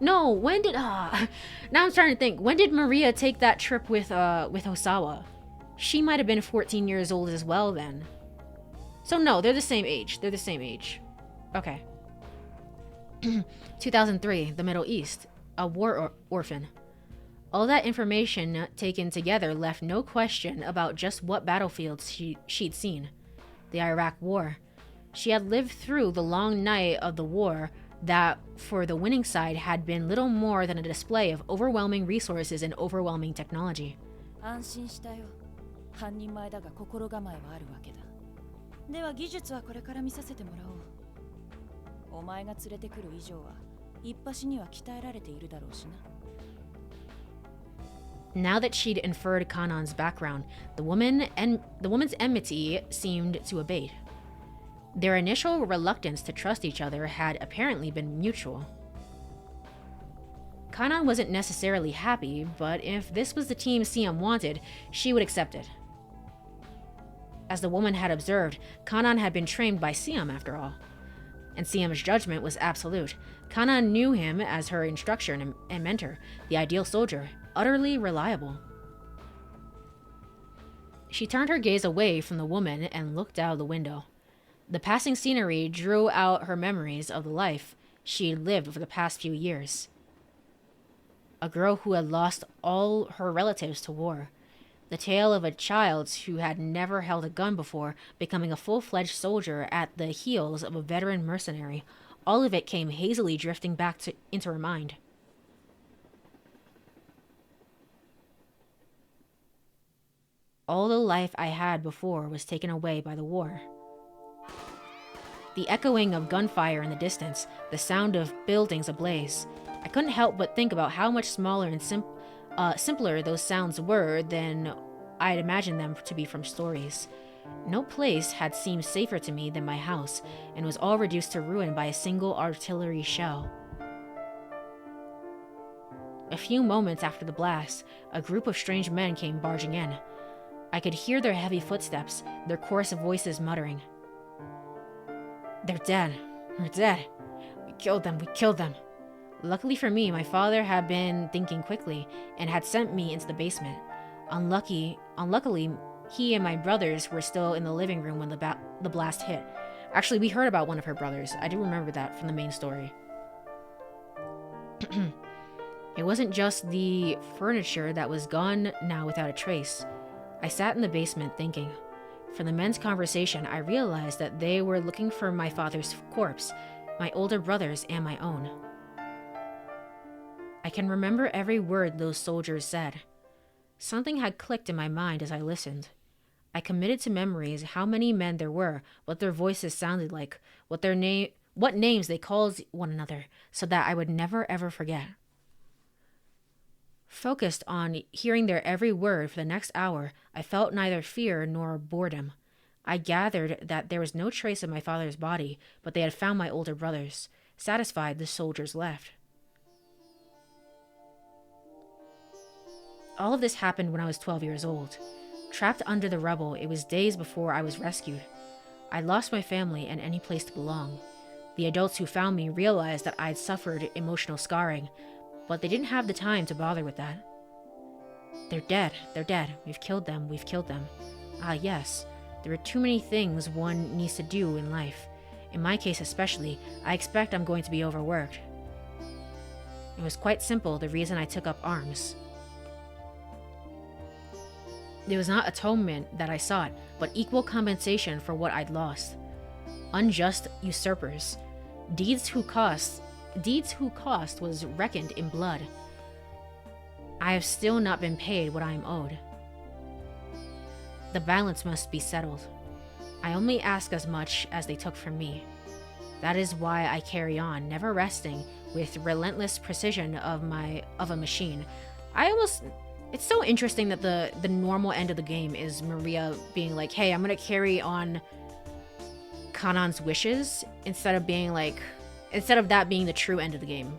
no. When did now I'm starting to think. When did Maria take that trip with Osawa? She might have been 14 years old as well then. So no, they're the same age. Okay. 2003, the Middle East, a war orphan. All that information taken together left no question about just what battlefields she'd seen. The Iraq War. She had lived through the long night of the war that, for the winning side, had been little more than a display of overwhelming resources and overwhelming technology.
安心したよ。半人前だが心構えはあるわけだ。では技術はこれから見させてもらおう。お前が連れてくる以上は一発には鍛えられているだろうしな。
Now that she'd inferred Kanan's background, the woman's enmity seemed to abate. Their initial reluctance to trust each other had apparently been mutual. Kanan wasn't necessarily happy, but if this was the team Siam wanted, she would accept it. As the woman had observed, Kanan had been trained by Siam after all. And Siam's judgment was absolute. Kanan knew him as her instructor and mentor, the ideal soldier, utterly reliable. She turned her gaze away from the woman and looked out the window. The passing scenery drew out her memories of the life she'd lived over the past few years. A girl who had lost all her relatives to war. The tale of a child who had never held a gun before becoming a full-fledged soldier at the heels of a veteran mercenary. All of it came hazily drifting back into her mind. All the life I had before was taken away by the war. The echoing of gunfire in the distance, the sound of buildings ablaze. I couldn't help but think about how much smaller and simpler those sounds were than I'd imagined them to be from stories. No place had seemed safer to me than my house, and was all reduced to ruin by a single artillery shell. A few moments after the blast, a group of strange men came barging in. I could hear their heavy footsteps, their chorus of voices muttering. "They're dead. We're dead. We killed them. We killed them." Luckily for me, my father had been thinking quickly and had sent me into the basement. Unluckily, he and my brothers were still in the living room when the blast hit. Actually, we heard about one of her brothers. I do remember that from the main story. It wasn't just the furniture that was gone now without a trace. I sat in the basement thinking. From the men's conversation, I realized that they were looking for my father's corpse, my older brother's and my own. I can remember every word those soldiers said. Something had clicked in my mind as I listened. I committed to memories how many men there were, what their voices sounded like, what names they called one another, so that I would never ever forget. Focused on hearing their every word for the next hour, I felt neither fear nor boredom. I gathered that there was no trace of my father's body, but they had found my older brother's. Satisfied, the soldiers left. All of this happened when I was 12 years old. Trapped under the rubble, it was days before I was rescued. I lost my family and any place to belong. The adults who found me realized that I'd suffered emotional scarring, but they didn't have the time to bother with that. They're dead. We've killed them. Ah, yes. There are too many things one needs to do in life. In my case especially, I expect I'm going to be overworked. It was quite simple, the reason I took up arms. It was not atonement that I sought, but equal compensation for what I'd lost. Unjust usurpers. Deeds who cost was reckoned in blood. I have still not been paid what I am owed. The balance must be settled. I only ask as much as they took from me. That is why I carry on, never resting, with relentless precision of a machine. It's so interesting that the normal end of the game is Maria being like, hey, I'm gonna carry on Kanan's wishes instead of that being the true end of the game.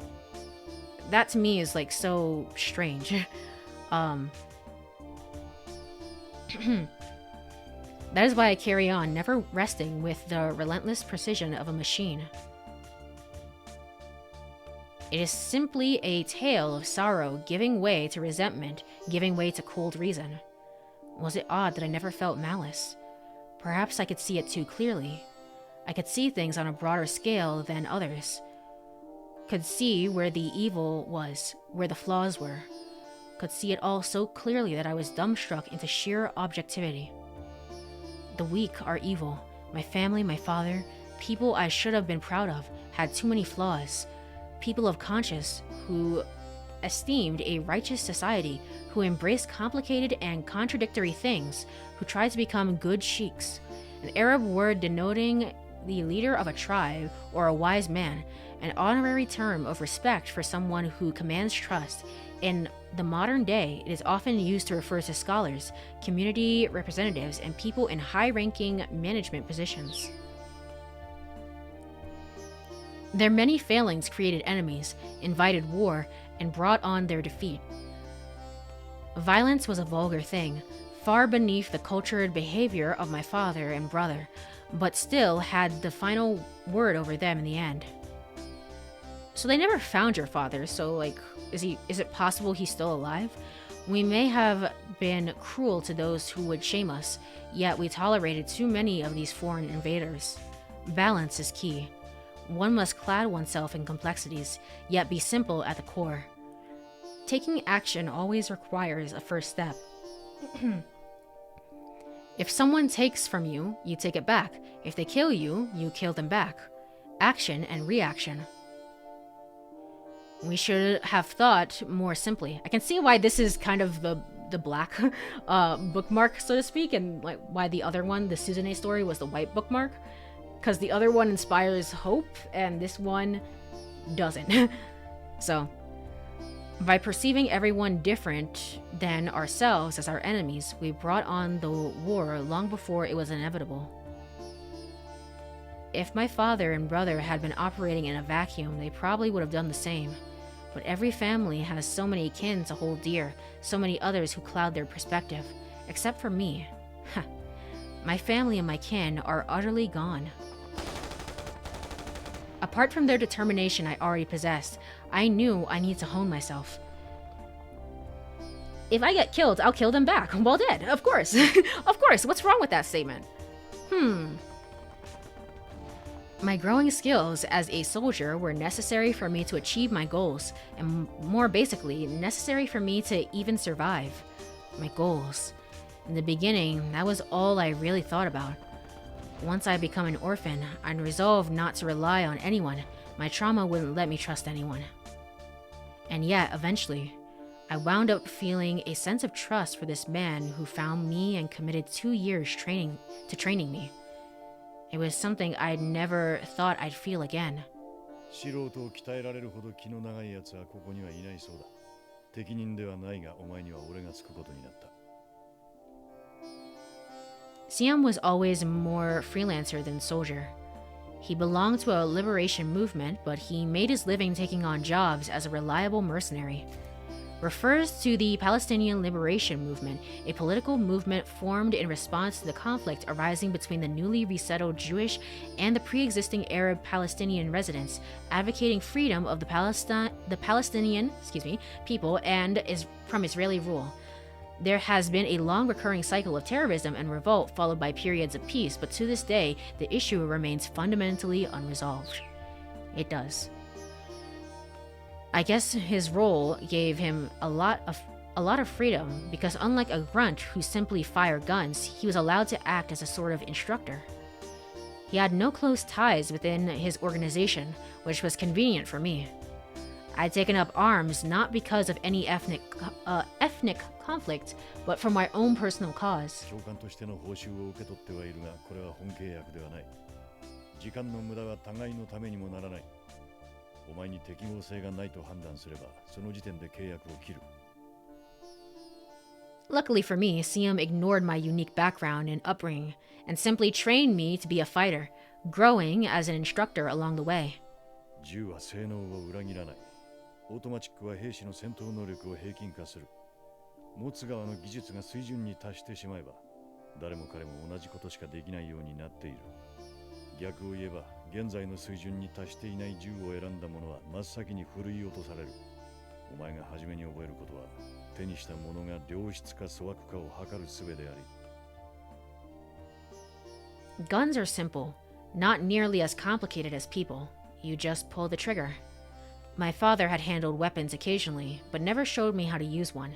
That to me is like so strange. That is why I carry on, never resting, with the relentless precision of a machine. It is simply a tale of sorrow giving way to resentment, giving way to cold reason. Was it odd that I never felt malice? Perhaps I could see it too clearly. I could see things on a broader scale than others. Could see where the evil was, where the flaws were. Could see it all so clearly that I was dumbstruck into sheer objectivity. The weak are evil. My family, my father, people I should have been proud of, had too many flaws. People of conscience who esteemed a righteous society, who embraced complicated and contradictory things, who tried to become good sheiks, an Arab word denoting the leader of a tribe or a wise man, an honorary term of respect for someone who commands trust. In the modern day, it is often used to refer to scholars, community representatives, and people in high-ranking management positions. Their many failings created enemies, invited war, and brought on their defeat. Violence was a vulgar thing, far beneath the cultured behavior of my father and brother, but still had the final word over them in the end. So they never found your father, so is it possible he's still alive? We may have been cruel to those who would shame us, yet we tolerated too many of these foreign invaders. Balance is key. One must clad oneself in complexities, yet be simple at the core. Taking action always requires a first step. If someone takes from you, you take it back. If they kill you, you kill them back. Action and reaction. We should have thought more simply. I can see why this is kind of the black bookmark, so to speak, and like why the other one, the Suzune story, was the white bookmark. Because the other one inspires hope, and this one doesn't. So, by perceiving everyone different than ourselves as our enemies, we brought on the war long before it was inevitable. If my father and brother had been operating in a vacuum, they probably would have done the same. But every family has so many kin to hold dear, so many others who cloud their perspective. Except for me. My family and my kin are utterly gone. Apart from their determination I already possessed, I knew I need to hone myself. If I get killed, I'll kill them back. Well dead, of course. Of course, what's wrong with that statement? My growing skills as a soldier were necessary for me to achieve my goals, and more basically, necessary for me to even survive. My goals. In the beginning, that was all I really thought about. Once I become an orphan, I'd resolved not to rely on anyone. My trauma wouldn't let me trust anyone. And yet, eventually, I wound up feeling a sense of trust for this man who found me and committed 2 years training me. It was something I'd never thought I'd feel again.
素人を鍛えられるほど気の長い奴はここにはいないそうだ。適任ではないが、お前には俺がつくことになった。
Siam was always more freelancer than soldier. He belonged to a liberation movement, but he made his living taking on jobs as a reliable mercenary. Refers to the Palestinian Liberation Movement, a political movement formed in response to the conflict arising between the newly resettled Jewish and the pre-existing Arab Palestinian residents, advocating freedom of the Palestinian people and from Israeli rule. There has been a long recurring cycle of terrorism and revolt followed by periods of peace, but to this day, the issue remains fundamentally unresolved. It does. I guess his role gave him a lot of freedom because unlike a grunt who simply fired guns, he was allowed to act as a sort of instructor. He had no close ties within his organization, which was convenient for me. I'd taken up arms not because of any ethnic conflict, but for my own personal cause.
教官としての報酬を受け取ってはいるが、これは本契約ではない。時間の無駄は互いのためにもならない。お前に適合性がないと判断すれば、その時点で契約を切る。
Luckily for me, Siam ignored my unique background and upbringing, and simply trained me to be a fighter, growing as an instructor along the way.
銃は性能を裏切らない。オートマチックは兵士の戦闘能力を平均化する。持つ側の技術が水準に達してしまえば、誰も彼も同じことしかできないようになっている。逆を言えば、現在の水準に達していない銃を選んだ者は真っ先に振るい落とされる。お前が初めに覚えることは、手にしたものが良質か粗悪かを測る術であり。
Guns are simple, not nearly as complicated as people. You just pull the trigger. My father had handled weapons occasionally, but never showed me how to use one.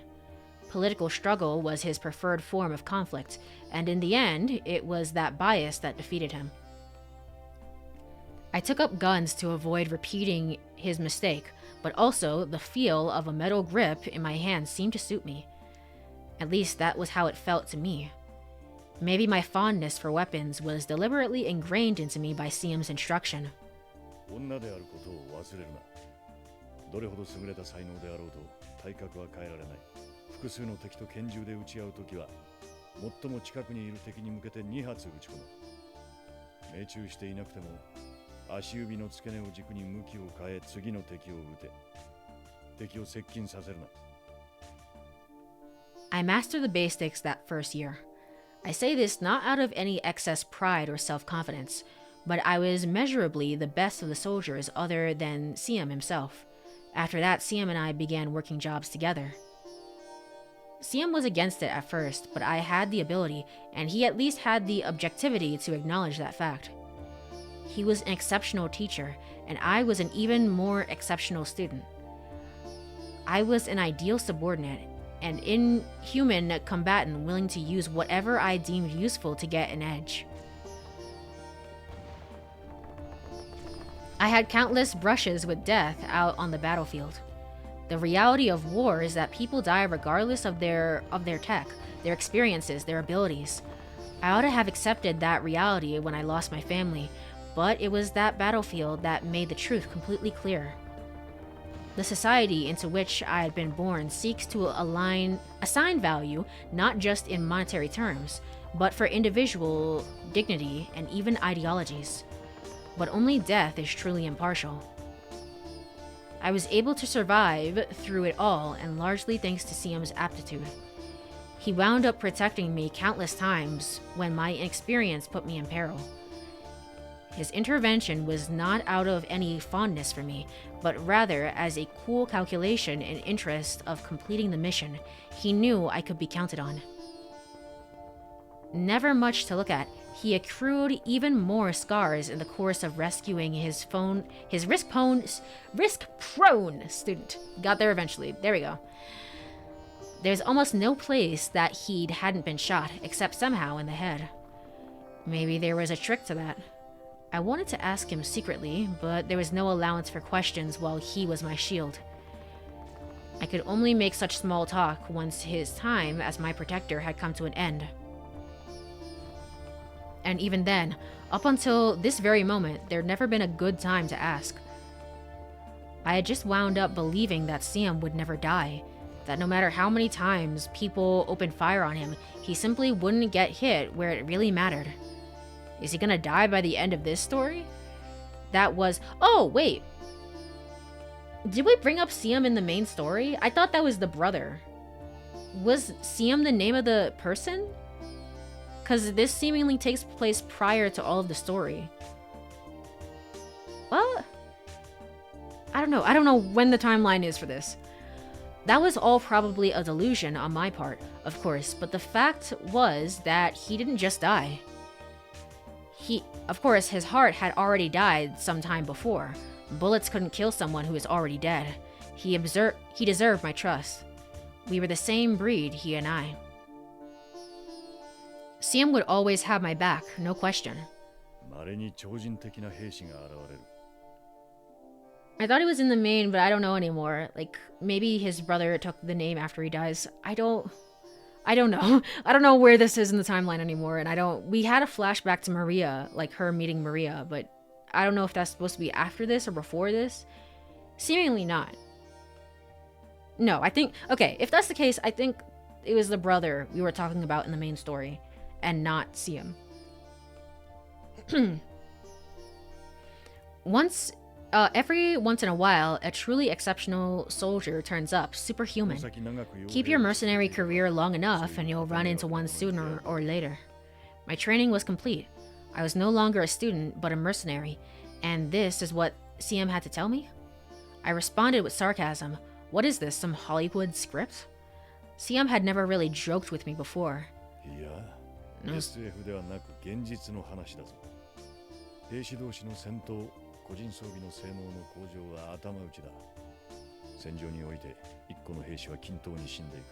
Political struggle was his preferred form of conflict, and in the end, it was that bias that defeated him. I took up guns to avoid repeating his mistake, but also the feel of a metal grip in my hand seemed to suit me. At least that was how it felt to me. Maybe my fondness for weapons was deliberately ingrained into me by Siam's instruction.
女であることを忘れるな。どれほど優れた才能であろうと体格は変えられない。複数の敵と拳銃で撃ち合うときは、最も近くにいる敵に向けて2発撃ち込む。命中していなくても、足指の付け根を軸に向きを変え次の敵を撃て。敵を接近させるな。
I mastered the basics that first year. I say this not out of any excess pride or self-confidence, but I was measurably the best of the soldiers other than Siam himself. After that, Siam and I began working jobs together. Siam was against it at first, but I had the ability, and he at least had the objectivity to acknowledge that fact. He was an exceptional teacher, and I was an even more exceptional student. I was an ideal subordinate, an inhuman combatant willing to use whatever I deemed useful to get an edge. I had countless brushes with death out on the battlefield. The reality of war is that people die regardless of their tech, their experiences, their abilities. I ought to have accepted that reality when I lost my family, but it was that battlefield that made the truth completely clear. The society into which I had been born seeks to assign value not just in monetary terms, but for individual dignity and even ideologies. But only death is truly impartial. I was able to survive through it all, and largely thanks to Siam's aptitude. He wound up protecting me countless times when my inexperience put me in peril. His intervention was not out of any fondness for me, but rather as a cool calculation in interest of completing the mission. He knew I could be counted on. Never much to look at, he accrued even more scars in the course of rescuing his risk-prone student. Got there eventually. There we go. There's almost no place that he hadn't been shot, except somehow in the head. Maybe there was a trick to that. I wanted to ask him secretly, but there was no allowance for questions while he was my shield. I could only make such small talk once his time as my protector had come to an end. And even then, up until this very moment, there'd never been a good time to ask. I had just wound up believing that Siam would never die, that no matter how many times people opened fire on him, he simply wouldn't get hit where it really mattered. Is he gonna die by the end of this story? That was... Oh, wait. Did we bring up Siam in the main story? I thought that was the brother. Was Siam the name of the person? Because this seemingly takes place prior to all of the story. Well, I don't know. I don't know when the timeline is for this. That was all probably a delusion on my part, of course, but the fact was that he didn't just die. Of course, his heart had already died some time before. Bullets couldn't kill someone who is already dead. He deserved my trust. We were the same breed, he and I. Siam would always have my back, no question. I thought he was in the main, but I don't know anymore. Like, maybe his brother took the name after he dies. I don't know. I don't know where this is in the timeline anymore, and we had a flashback to Maria, like her meeting Maria, but I don't know if that's supposed to be after this or before this. Seemingly not. No, I think, okay, if that's the case, I think it was the brother we were talking about in the main story, and not Siam. Every once in a while, a truly exceptional soldier turns up, superhuman. Keep your mercenary career long enough and you'll run into one sooner or later. My training was complete. I was no longer a student, but a mercenary, and this is what Siam had to tell me? I responded with sarcasm. What is this, some Hollywood script? Siam had never really joked with me before. No.
個人装備の性能の向上は頭打ちだ。戦場において一個の兵士は均等に死んでいく。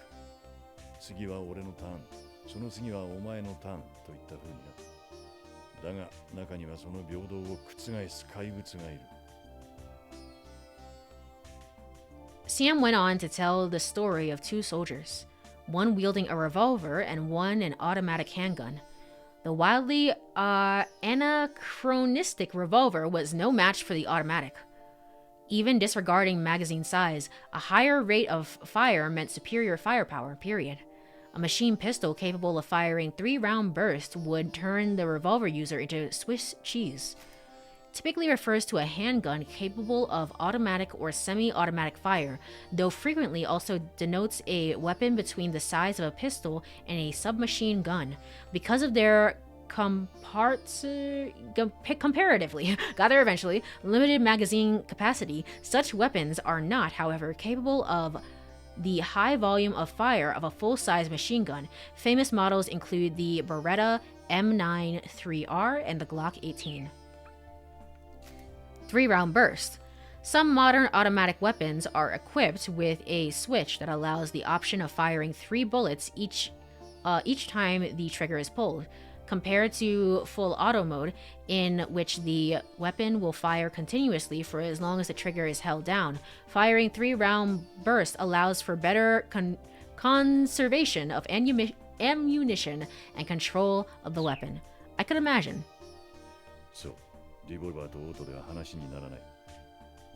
次は俺のターン、その次はお前のターンといった風にな。だが中にはその平等を覆す怪物がいる。
Siam went on to tell the story of two soldiers, one wielding a revolver and one an automatic handgun. The wildly anachronistic revolver was no match for the automatic. Even disregarding magazine size, a higher rate of fire meant superior firepower, period. A machine pistol capable of firing 3-round bursts would turn the revolver user into Swiss cheese. Typically refers to a handgun capable of automatic or semi-automatic fire, though frequently also denotes a weapon between the size of a pistol and a submachine gun. Because of their comparatively, got there eventually, limited magazine capacity, such weapons are not, however, capable of the high volume of fire of a full-size machine gun. Famous models include the Beretta M9 3R and the Glock 18. 3-round burst. Some modern automatic weapons are equipped with a switch that allows the option of firing 3 bullets each time the trigger is pulled, compared to full auto mode, in which the weapon will fire continuously for as long as the trigger is held down. Firing 3-round bursts allows for better conservation of ammunition and control of the weapon. I could imagine.
そう、リボルバーとオートでは話にならない。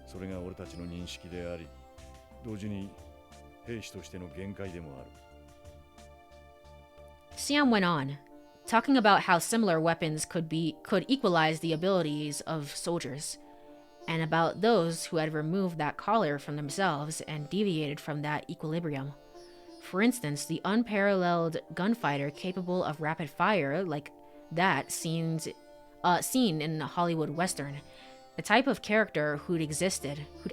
それが俺たちの認識であり、同時に兵士としての限界でもある。
Siam went on, talking about how similar weapons could equalize the abilities of soldiers, and about those who had removed that collar from themselves and deviated from that equilibrium. For instance, the unparalleled gunfighter capable of rapid fire like that seen in a Hollywood Western, the type of character who'd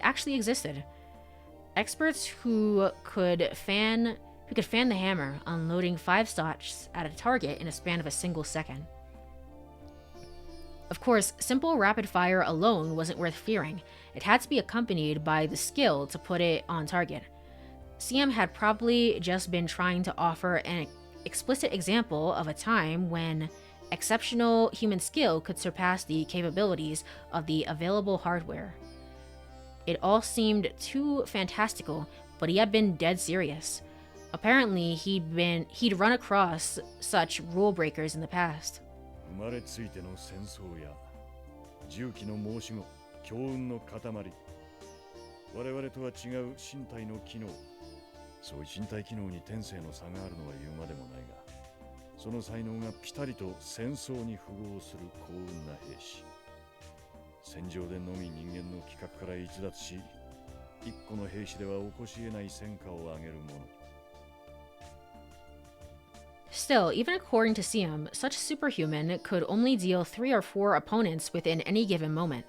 actually existed. Experts who could fan the hammer, unloading 5 shots at a target in a span of a single second. Of course, simple rapid fire alone wasn't worth fearing. It had to be accompanied by the skill to put it on target. CM had probably just been trying to offer an explicit example of a time when exceptional human skill could surpass the capabilities of the available hardware. It all seemed too fantastical, but he had been dead serious. Apparently, he'd run across such rule breakers in the past.
生まれついての戦争や重機の申し子、強運の塊。我々とは違う身体の機能。そういう身体機能に天性の差があるのは言うまでもないが、その才能がピタリと戦争に符合する幸運な兵士。戦場でのみ人間の規格から逸脱し、一個の兵士では起こし得ない戦果を上げるもの。
Still, even according to Siam, such superhuman could only deal 3 or 4 opponents within any given moment.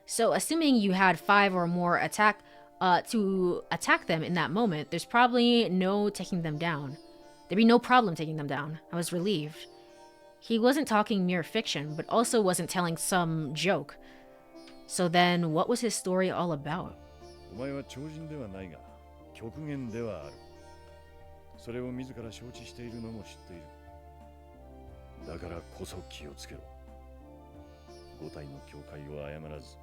So, assuming you had 5 or more to attack them in that moment, there's probably no taking them down. There'd be no problem taking them down. I was relieved. He wasn't talking mere fiction, but also wasn't telling some joke. So then, what was his story all about?
お前は超人ではないが、極限ではある。それを自ら承知しているのも知っている。だからこそ気をつけろ。5体の境界を誤らず、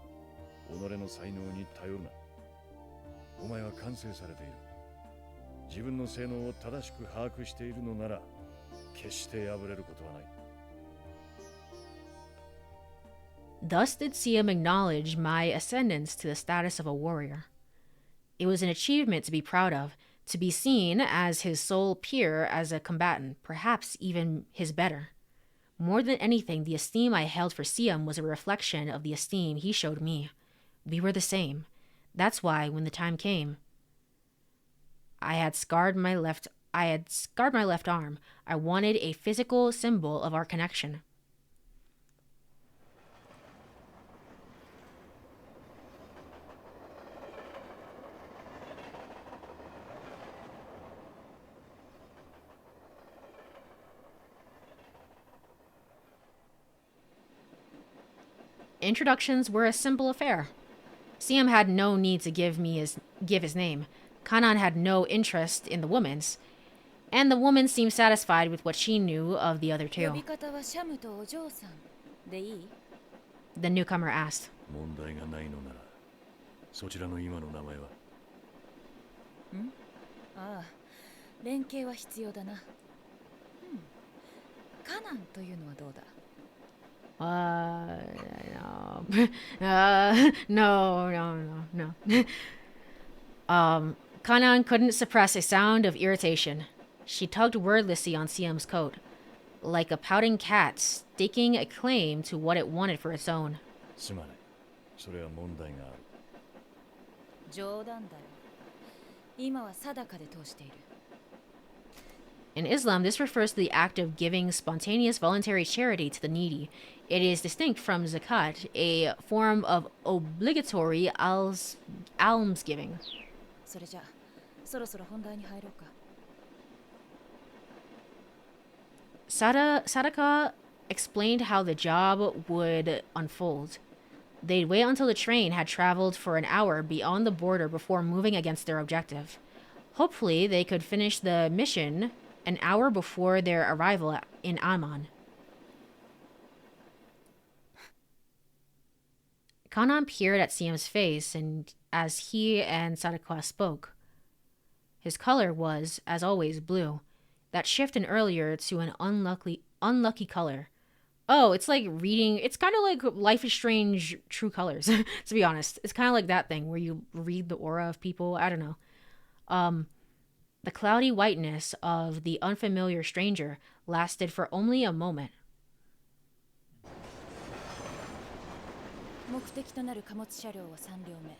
己の才能に頼るな。お前は完成されている。自分の性能を正しく把握しているのなら、決して破れることはない。
Thus did Siam acknowledge my ascendance to the status of a warrior. It was an achievement to be proud of, to be seen as his sole peer as a combatant, perhaps even his better. More than anything, the esteem I held for Siam was a reflection of the esteem he showed me. We were the same. That's why, when the time came, I had scarred my left arm. I wanted a physical symbol of our connection. Introductions were a simple affair. Siam had no need to give his name. Kanan had no interest in the woman's, and the woman seemed satisfied with what she knew of the other two. The newcomer asked.
問題がないのなら、そちらの今の名前は？
ああ、連携は必要だな。カナンというのはどうだ
No. Kanan couldn't suppress a sound of irritation. She tugged wordlessly on Siam's coat, like a pouting cat staking a claim to what it wanted for its own.
すまない。それは問題がある。
冗談だよ。今は定かで通している。
In Islam, this refers to the act of giving spontaneous voluntary charity to the needy. It is distinct from zakat, a form of obligatory almsgiving.
それじゃ、そろそろ本題に入ろうか。
Sadaka explained how the job would unfold. They'd wait until the train had traveled for an hour beyond the border before moving against their objective. Hopefully, they could finish the mission an hour before their arrival in Amman. Kanan peered at Siam's face, and as he and Sadako spoke, his color was, as always, blue. That shifted earlier to an unlucky color. Oh, it's like reading. It's kind of like Life is Strange True Colors, to be honest. It's kind of like that thing where you read the aura of people. I don't know. The cloudy whiteness of the unfamiliar stranger lasted for only a moment.
目的となる貨物車両は3両目。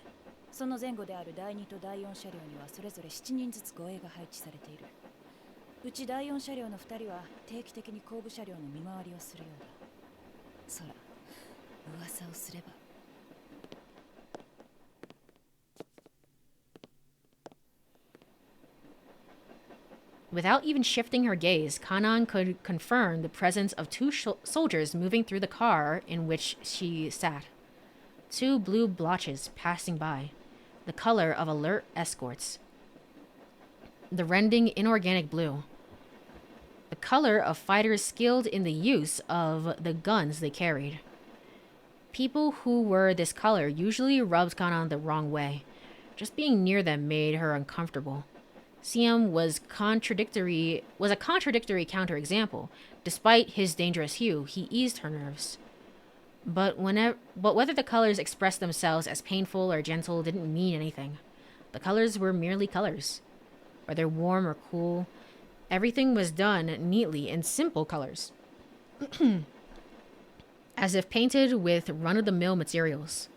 その前後である第2と第4車両にはそれぞれ7人ずつ護衛が配置されている。うち第4車両の2人は定期的に後部車両の見回りをするようだ。そら、噂をすれば。
Without even shifting her gaze, Kanan could confirm the presence of two soldiers moving through the car in which she sat. Two blue blotches passing by, the color of alert escorts. The rending inorganic blue. The color of fighters skilled in the use of the guns they carried. People who were this color usually rubbed Kanan the wrong way. Just being near them made her uncomfortable. Siam was a contradictory counterexample. Despite his dangerous hue, he eased her nerves. But whether the colors expressed themselves as painful or gentle didn't mean anything. The colors were merely colors. Whether warm or cool, everything was done neatly in simple colors. As if painted with run-of-the-mill materials.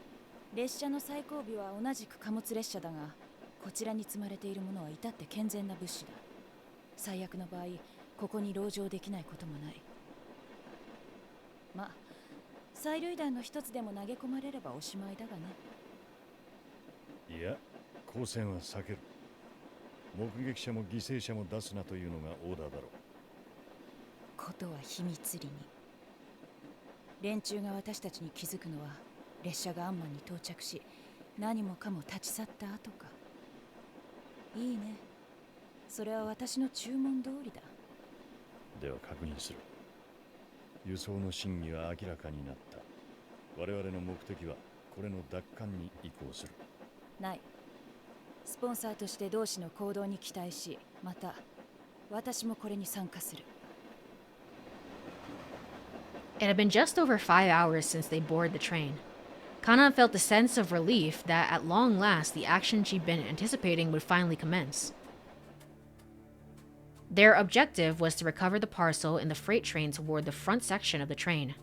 列車の最後尾は同じく貨物列車だが、こちらに積まれているものは至って健全な物資だ。最悪の場合、ここに籠城できないこともない。まあ、催涙弾の一つでも投げ込まれればおしまいだがね。
いや、交戦は避ける。目撃者も犠牲者も出すなというのがオーダーだろう。
ことは秘密裏に。連中が私たちに気づくのは列車がアンマンに到着し、何もかも立ち去った後か。いいね。それは私の注文通りだ。
では確認する。輸送の真偽は明らかになった。我々の目的はこれの奪還に移行する。
ない。スポンサーとして同志の行動に期待し、また私もこれに参加する。
It had been just over 5 hours since they boarded the train. Kanan felt a sense of relief that at long last the action she'd been anticipating would finally commence. Their objective was to recover the parcel in the freight train toward the front section of the train.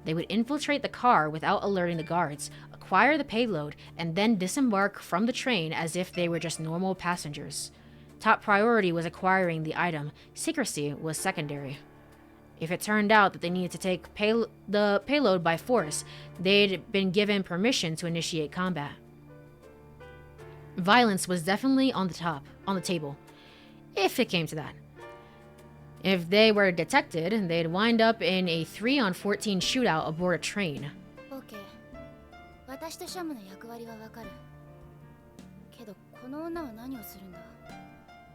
They would infiltrate the car without alerting the guards, acquire the payload, and then disembark from the train as if they were just normal passengers. Top priority was acquiring the item. Secrecy was secondary. If it turned out that they needed to take the payload by force, they'd been given permission to initiate combat. Violence was definitely on the table, if it came to that. If they were detected, they'd wind up in a 3-on-14 shootout aboard a train.
OK。私とシャムの役割はわかる。けどこの女は何をするんだ。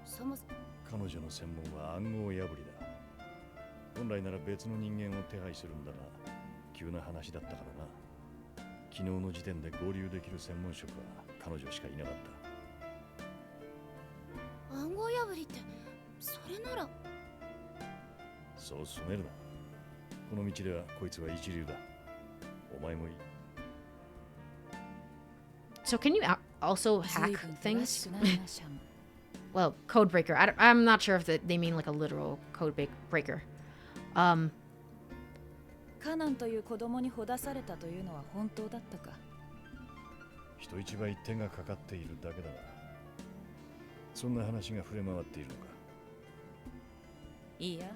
そもそも
彼女の専門は暗号破りだ。本来なら別の人間を手配するんだが、急な話だったからな。昨日の時点で合流できる専門職は彼女しかいなかった。
暗号破りってそれなら。
そうすねるな。この道ではこいつは一流だ。お前もいい。
So can you also hack things? Well, code breaker. I'm not sure if they mean like a literal code breaker.
カナンという子供にほだされたというのは本当だったか。
人一倍手がかかっているだけだが、そんな話が触れ回っているのか。
いいや、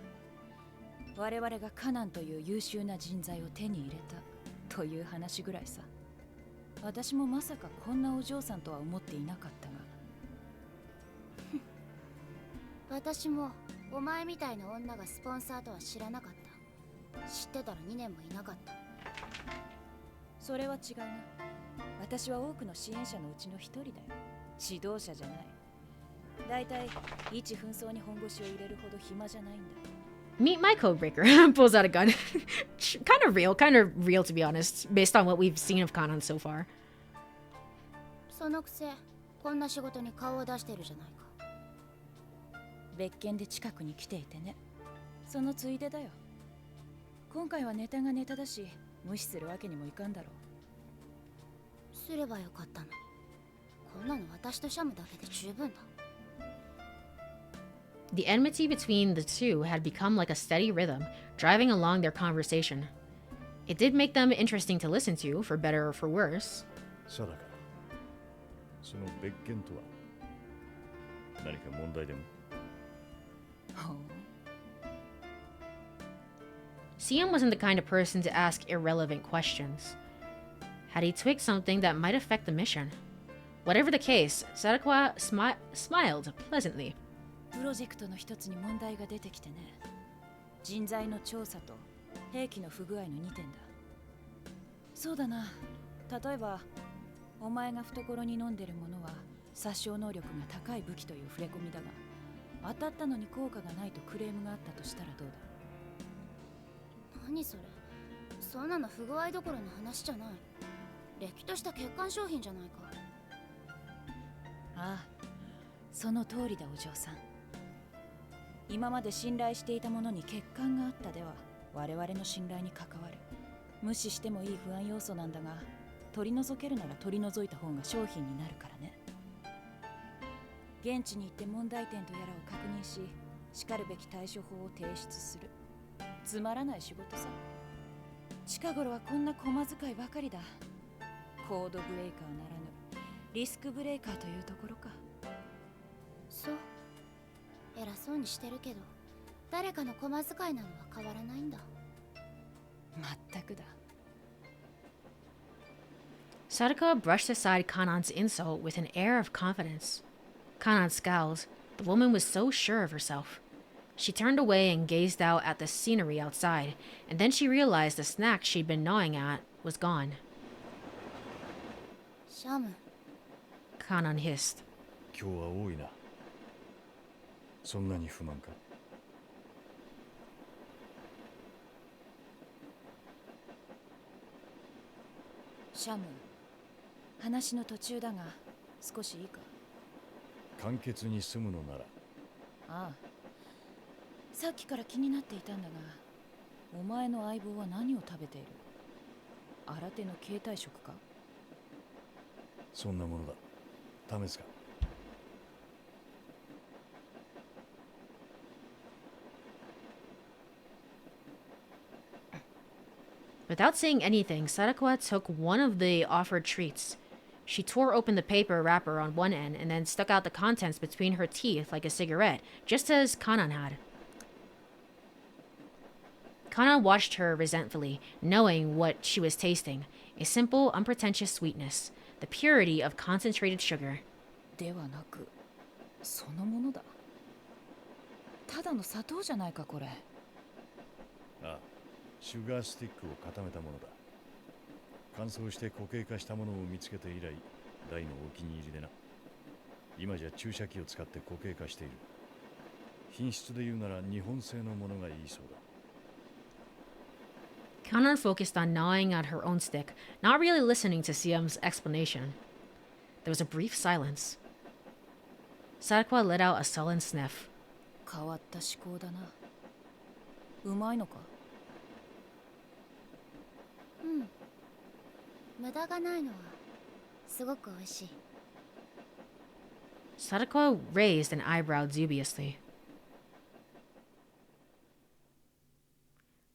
我々がカナンという優秀な人材を手に入れたという話ぐらいさ。私もまさかこんなお嬢さんとは思っていなかったが。
私もお前みたいな女がスポンサーとは知らなかった。知ってたら2年もいなかった。
それは違うな。私は多くの支援者のうちの一人だよ。指導者じゃない。だいたい一紛争に本腰を入れるほど暇じゃないんだ。
Meet my codebreaker. Pulls out a gun. Kind of real to be honest, based on what we've seen of Kanan so far.
そのくせこんな仕事に顔を出してるじゃないか。
別件で近くに来ていてね。そのついでだよ。今回はネタがネタだし、無視するわけにもいかんだろう。
すればよかったのに。こんなの私とシャムだけで十分だ。
The enmity between the two had become like a steady rhythm, driving along their conversation. It did make them interesting to listen to, for better or for worse.
定か、その別件とは何か問題でも？
ほう。
Siam wasn't the kind of person to ask irrelevant questions. Had he twigged something that might affect the mission? Whatever the case, Sadako smiled pleasantly.
プロジェクトの一つに問題が出てきてね。人材の調査と兵器の不具合の2点だ。そうだな。例えば、お前が懐に飲んでるものは殺傷能力が高い武器という触れ込みだが、当たったのに効果がないとクレームがあったとしたらどうだ？
何それ。そんなの不具合どころの話じゃない。れっきとした欠陥商品じゃないか。
ああ、その通りだお嬢さん。今まで信頼していたものに欠陥があったでは我々の信頼に関わる。無視してもいい不安要素なんだが、取り除けるなら取り除いた方が商品になるからね。現地に行って問題点とやらを確認し、しかるべき対処法を提出する。つまらない仕事さ。近頃はこんな駒遣いばかりだ。コードブレイカーならぬリスクブレイカーというところか。
そう。偉そうにしてるけど、誰かの駒遣いなのは変わらないんだ。
まったくだ。
Sadako brushed aside Kanan's insult with an air of confidence. Kanan scowled. The woman was so sure of herself. She turned away and gazed out at the scenery outside, and then she realized the snack she'd been gnawing at was gone.
シャム。
Kanan hissed.
今日は多いな。そんなに不満か？
シャム、話の途中だが少しいいか？
簡潔に済むのなら。
ああ、さっきから気になっていたんだが、お前の相棒は何を食べている？新手の携帯食か？
そんなものだ。試すか？
Without saying anything, Sadako took one of the offered treats. She tore open the paper wrapper on one end and then stuck out the contents between her teeth like a cigarette, just as Kanan had. Kanan watched her resentfully, knowing what she was tasting. A simple, unpretentious sweetness. The purity of concentrated sugar.
ではなく、そのものだ。ただの砂糖じゃないかこれ。
ああ、シュガースティックを固めたものだ。乾燥して固形化したものを見つけて以来、大のお気に入りでな。今じゃ注射器を使って固形化している。品質で言うなら日本製のものがいいそうだ。
Kanan focused on gnawing at her own stick, not really listening to Siam's explanation. There was a brief silence. Sadako let out a sullen sniff.
変わった思考だな。うまいのか？
うん。無駄がないのはすごく美味しい。
Sadako raised an eyebrow dubiously.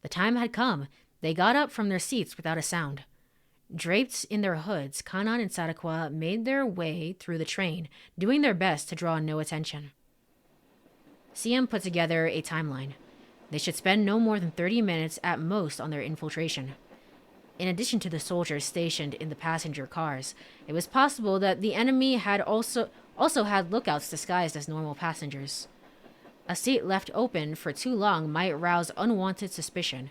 The time had come. They got up from their seats without a sound. Draped in their hoods, Kanan and Sadako made their way through the train, doing their best to draw no attention. Siam put together a timeline. They should spend no more than 30 minutes at most on their infiltration. In addition to the soldiers stationed in the passenger cars, it was possible that the enemy had also had lookouts disguised as normal passengers. A seat left open for too long might rouse unwanted suspicion.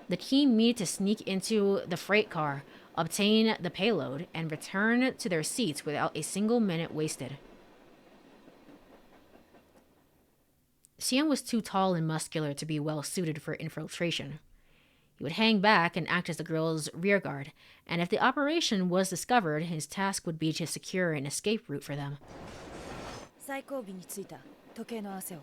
The team needed to sneak into the freight car, obtain the payload, and return to their seats without a single minute wasted. Siam was too tall and muscular to be well suited for infiltration. He would hang back and act as the girl's rearguard, and if the operation was discovered, his task would be to secure an escape route for them.
最後尾についた時計の合わせを。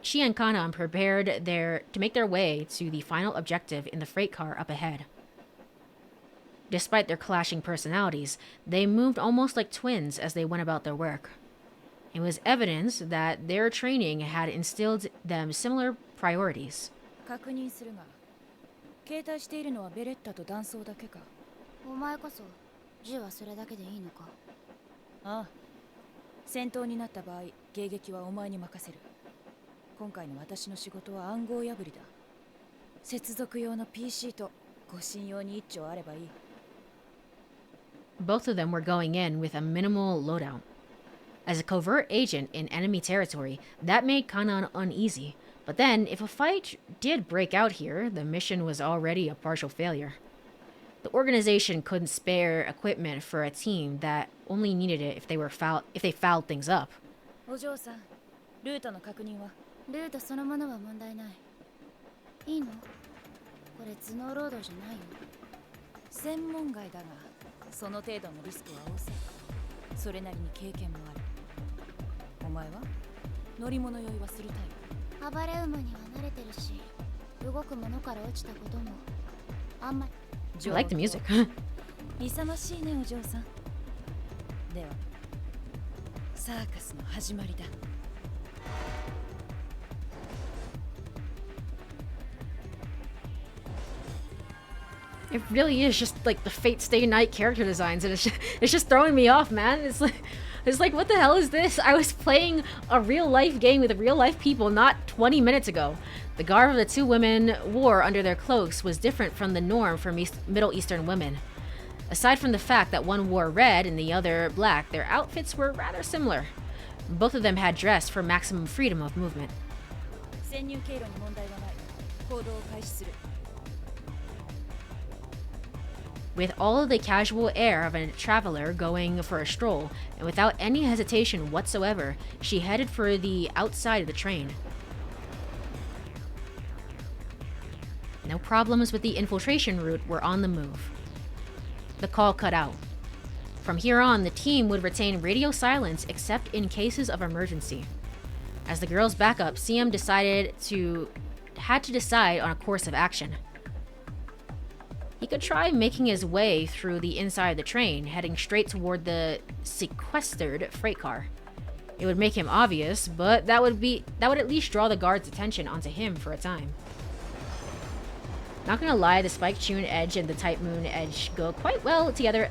She and Kanan prepared to make their way to the final objective in the freight car up ahead. Despite their clashing personalities, they moved almost like twins as they went about their work. It was evidence that their training had instilled them similar priorities.
確認するが、携帯しているのはベレッタと断層だけか。
お前こそ銃はそれだけでいいのか。
ああ、戦闘になった場合、迎撃はお前に任せる。今回の私の仕事は暗号破りだ。接続用の PC と護身用に一丁あればいい。
Both of them were going in with a minimal loadout. As a covert agent in enemy territory, that made Kanan uneasy. But then, if a fight did break out here, the mission was already a partial failure. The organization couldn't spare equipment for a team that only needed it if they fouled things up.
お嬢さん、ルートの確認は？
ルートそのものは問題ない。いいの？これ頭脳労働じゃないよ。
専門外だが、その程度のリスクは多そう。それなりに経験もある。お前は乗り物酔いはするタイプ？暴れ馬には慣れてるし、動くものから落ちたこともあんまり。
I like the music.
勇ましいね、お嬢さん。では、サーカスの始まりだ。
It really is just like the Fate Stay Night character designs, and it's just throwing me off, man. It's like what the hell is this? I was playing a real life game with real life people not 20 minutes ago. The garb of the two women wore under their cloaks was different from the norm for Middle Eastern women. Aside from the fact that one wore red and the other black, their outfits were rather similar. Both of them had dressed for maximum freedom of movement.
潜入経路に問題はない。行動を開始する。
With all of the casual air of a traveler going for a stroll, and without any hesitation whatsoever, she headed for the outside of the train. No problems with the infiltration route were on the move. The call cut out. From here on, the team would retain radio silence except in cases of emergency. As the girls' backup, Siam had to decide on a course of action. He could try making his way through the inside of the train, heading straight toward the sequestered freight car. It would make him obvious, but that would at least draw the guards' attention onto him for a time. Not gonna lie, the Spike Tune edge and the Type Moon edge go quite well together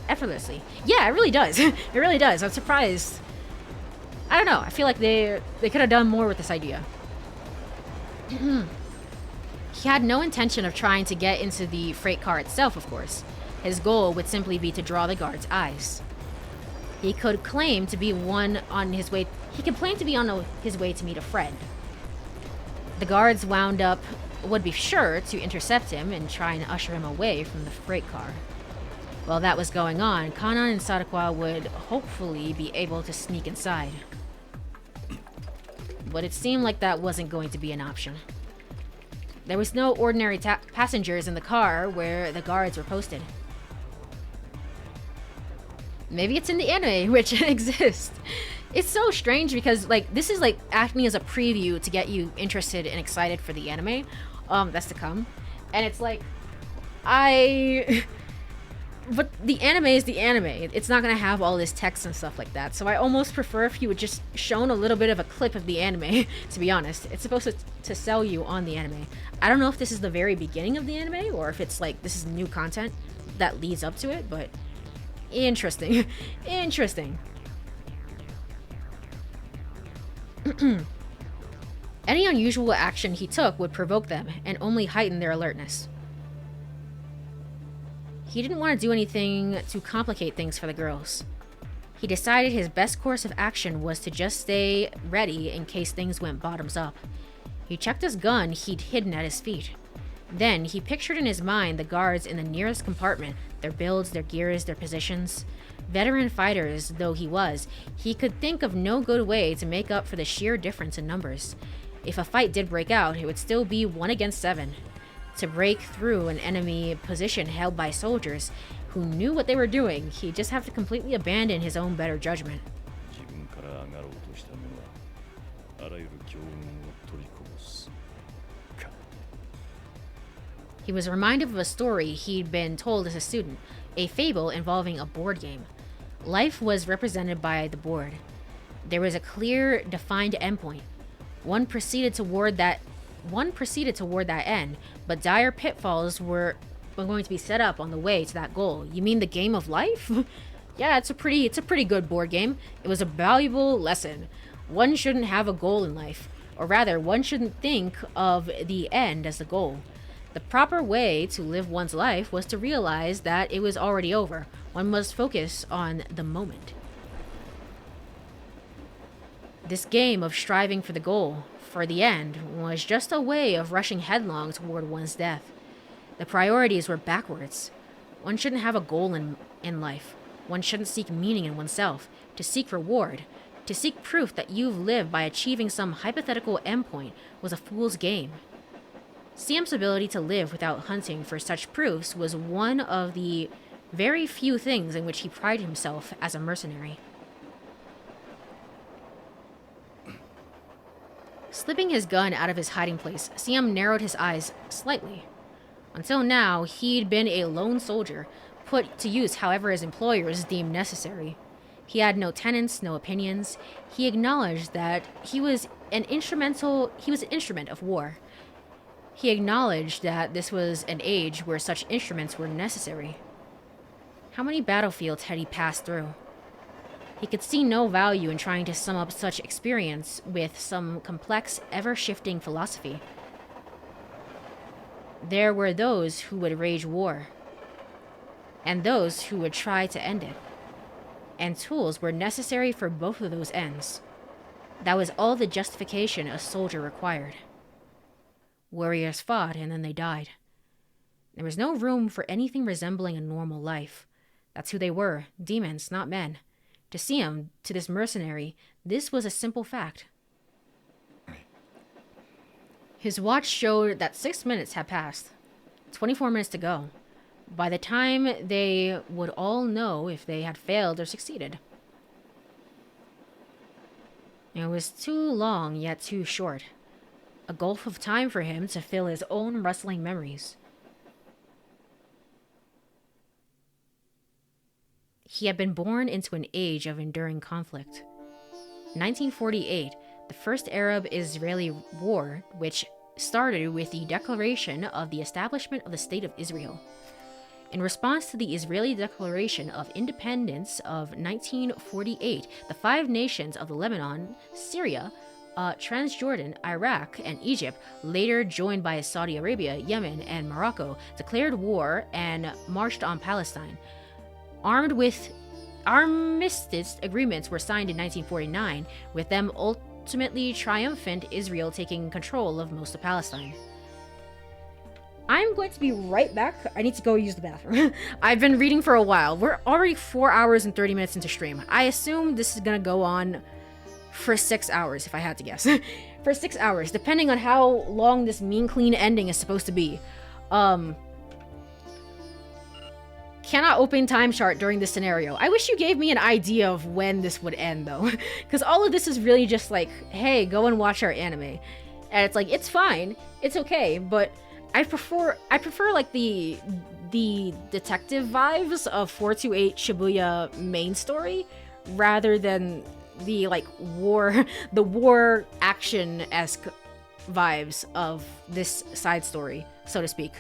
effortlessly. Yeah, it really does. It really does. I'm surprised. I don't know. I feel like they could have done more with this idea. He had no intention of trying to get into the freight car itself, of course. His goal would simply be to draw the guards' eyes. He could claim to be on his way to meet a friend. The guards would be sure to intercept him and try and usher him away from the freight car. While that was going on, Kanan and Sadako would hopefully be able to sneak inside. But it seemed like that wasn't going to be an option. There was no ordinary passengers in the car where the guards were posted. Maybe it's in the anime, which exists. It's so strange because this is acting as a preview to get you interested and excited for the anime that's to come. And it's but the anime is the anime. It's not gonna have all this text and stuff like that. So I almost prefer if you would just shown a little bit of a clip of the anime, to be honest. It's supposed to sell you on the anime. I don't know if this is the very beginning of the anime or if it's this is new content that leads up to it, but interesting. Interesting. Any unusual action he took would provoke them and only heighten their alertness. He didn't want to do anything to complicate things for the girls. He decided his best course of action was to just stay ready in case things went bottoms up. He checked his gun he'd hidden at his feet. Then he pictured in his mind the guards in the nearest compartment, their builds, their gears, their positions. Veteran fighters though he was, he could think of no good way to make up for the sheer difference in numbers. If a fight did break out, it would still be 1 against 7. To break through an enemy position held by soldiers who knew what they were doing, he'd just have to completely abandon his own better judgment.
自分から上がろうとした目はあらゆる強運を取りこぼすか
He was reminded of a story he'd been told as a student, a fable involving a board game. Life was represented by the board. There was a clear, defined endpoint. One proceeded toward that end, but dire pitfalls were going to be set up on the way to that goal. You mean the game of life? Yeah, it's a pretty good board game. It was a valuable lesson. One shouldn't have a goal in life, or rather, one shouldn't think of the end as the goal. The proper way to live one's life was to realize that it was already over. One must focus on the moment. This game of striving for the goal, for the end, was just a way of rushing headlong toward one's death. The priorities were backwards. One shouldn't have a goal in life. One shouldn't seek meaning in oneself, to seek reward. To seek proof that you've lived by achieving some hypothetical endpoint was a fool's game. Siam's ability to live without hunting for such proofs was one of the very few things in which he prided himself as a mercenary. Slipping his gun out of his hiding place, Siam narrowed his eyes slightly. Until now, he'd been a lone soldier, put to use however his employers deemed necessary. He had no tenets, no opinions. He acknowledged that he was an instrument of war. He acknowledged that this was an age where such instruments were necessary. How many battlefields had he passed through? He could see no value in trying to sum up such experience with some complex, ever-shifting philosophy. There were those who would wage war, and those who would try to end it. And tools were necessary for both of those ends. That was all the justification a soldier required. Warriors fought and then they died. There was no room for anything resembling a normal life. That's who they were, demons, not men. To Siam, to this mercenary, this was a simple fact. His watch showed that 6 minutes had passed. 24 minutes to go. By the time they would all know if they had failed or succeeded. It was too long, yet too short. A gulf of time for him to fill his own rustling memories. He had been born into an age of enduring conflict. 1948, the first Arab-Israeli war, which started with the declaration of the establishment of the State of Israel. In response to the Israeli Declaration of Independence of 1948, the 5 nations of Lebanon, Syria, Transjordan, Iraq, and Egypt, later joined by Saudi Arabia, Yemen, and Morocco, declared war and marched on Palestine. Armistice agreements were signed in 1949, with them ultimately triumphant Israel taking control of most of Palestine. I'm going to be right back. I need to go use the bathroom. I've been reading for a while. We're already 4 hours and 30 minutes into stream. I assume this is going to go on for 6 hours, if I had to guess. For 6 hours, depending on how long this mean clean ending is supposed to be. Cannot open time chart during this scenario. I wish you gave me an idea of when this would end, though. Because all of this is really just like, hey, go and watch our anime. And it's like, it's fine. It's okay, but I prefer like the detective vibes of 428 Shibuya main story rather than the like war action-esque vibes of this side story, so to speak.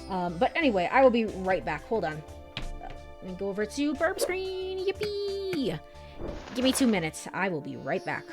But anyway, I will be right back. Hold on. Let me go over to burp screen. Yippee! Give me 2 minutes. I will be right back.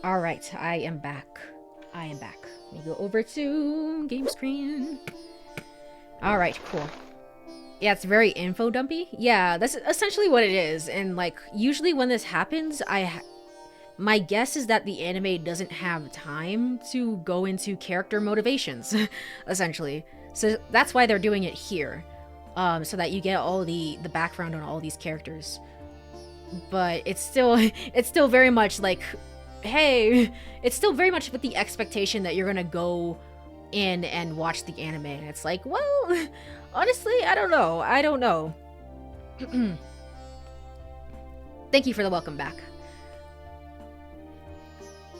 All right, I am back. Let me go over to game screen. All right, cool. Yeah, it's very info dumpy. Yeah, that's essentially what it is. And like, usually when this happens, my guess is that the anime doesn't have time to go into character motivations, essentially. So that's why they're doing it here, so that you get all the background on all these characters. But it's still very much like, hey, it's still very much with the expectation that you're gonna go in and watch the anime. And it's like, well, honestly, I don't know. Thank you for the welcome back.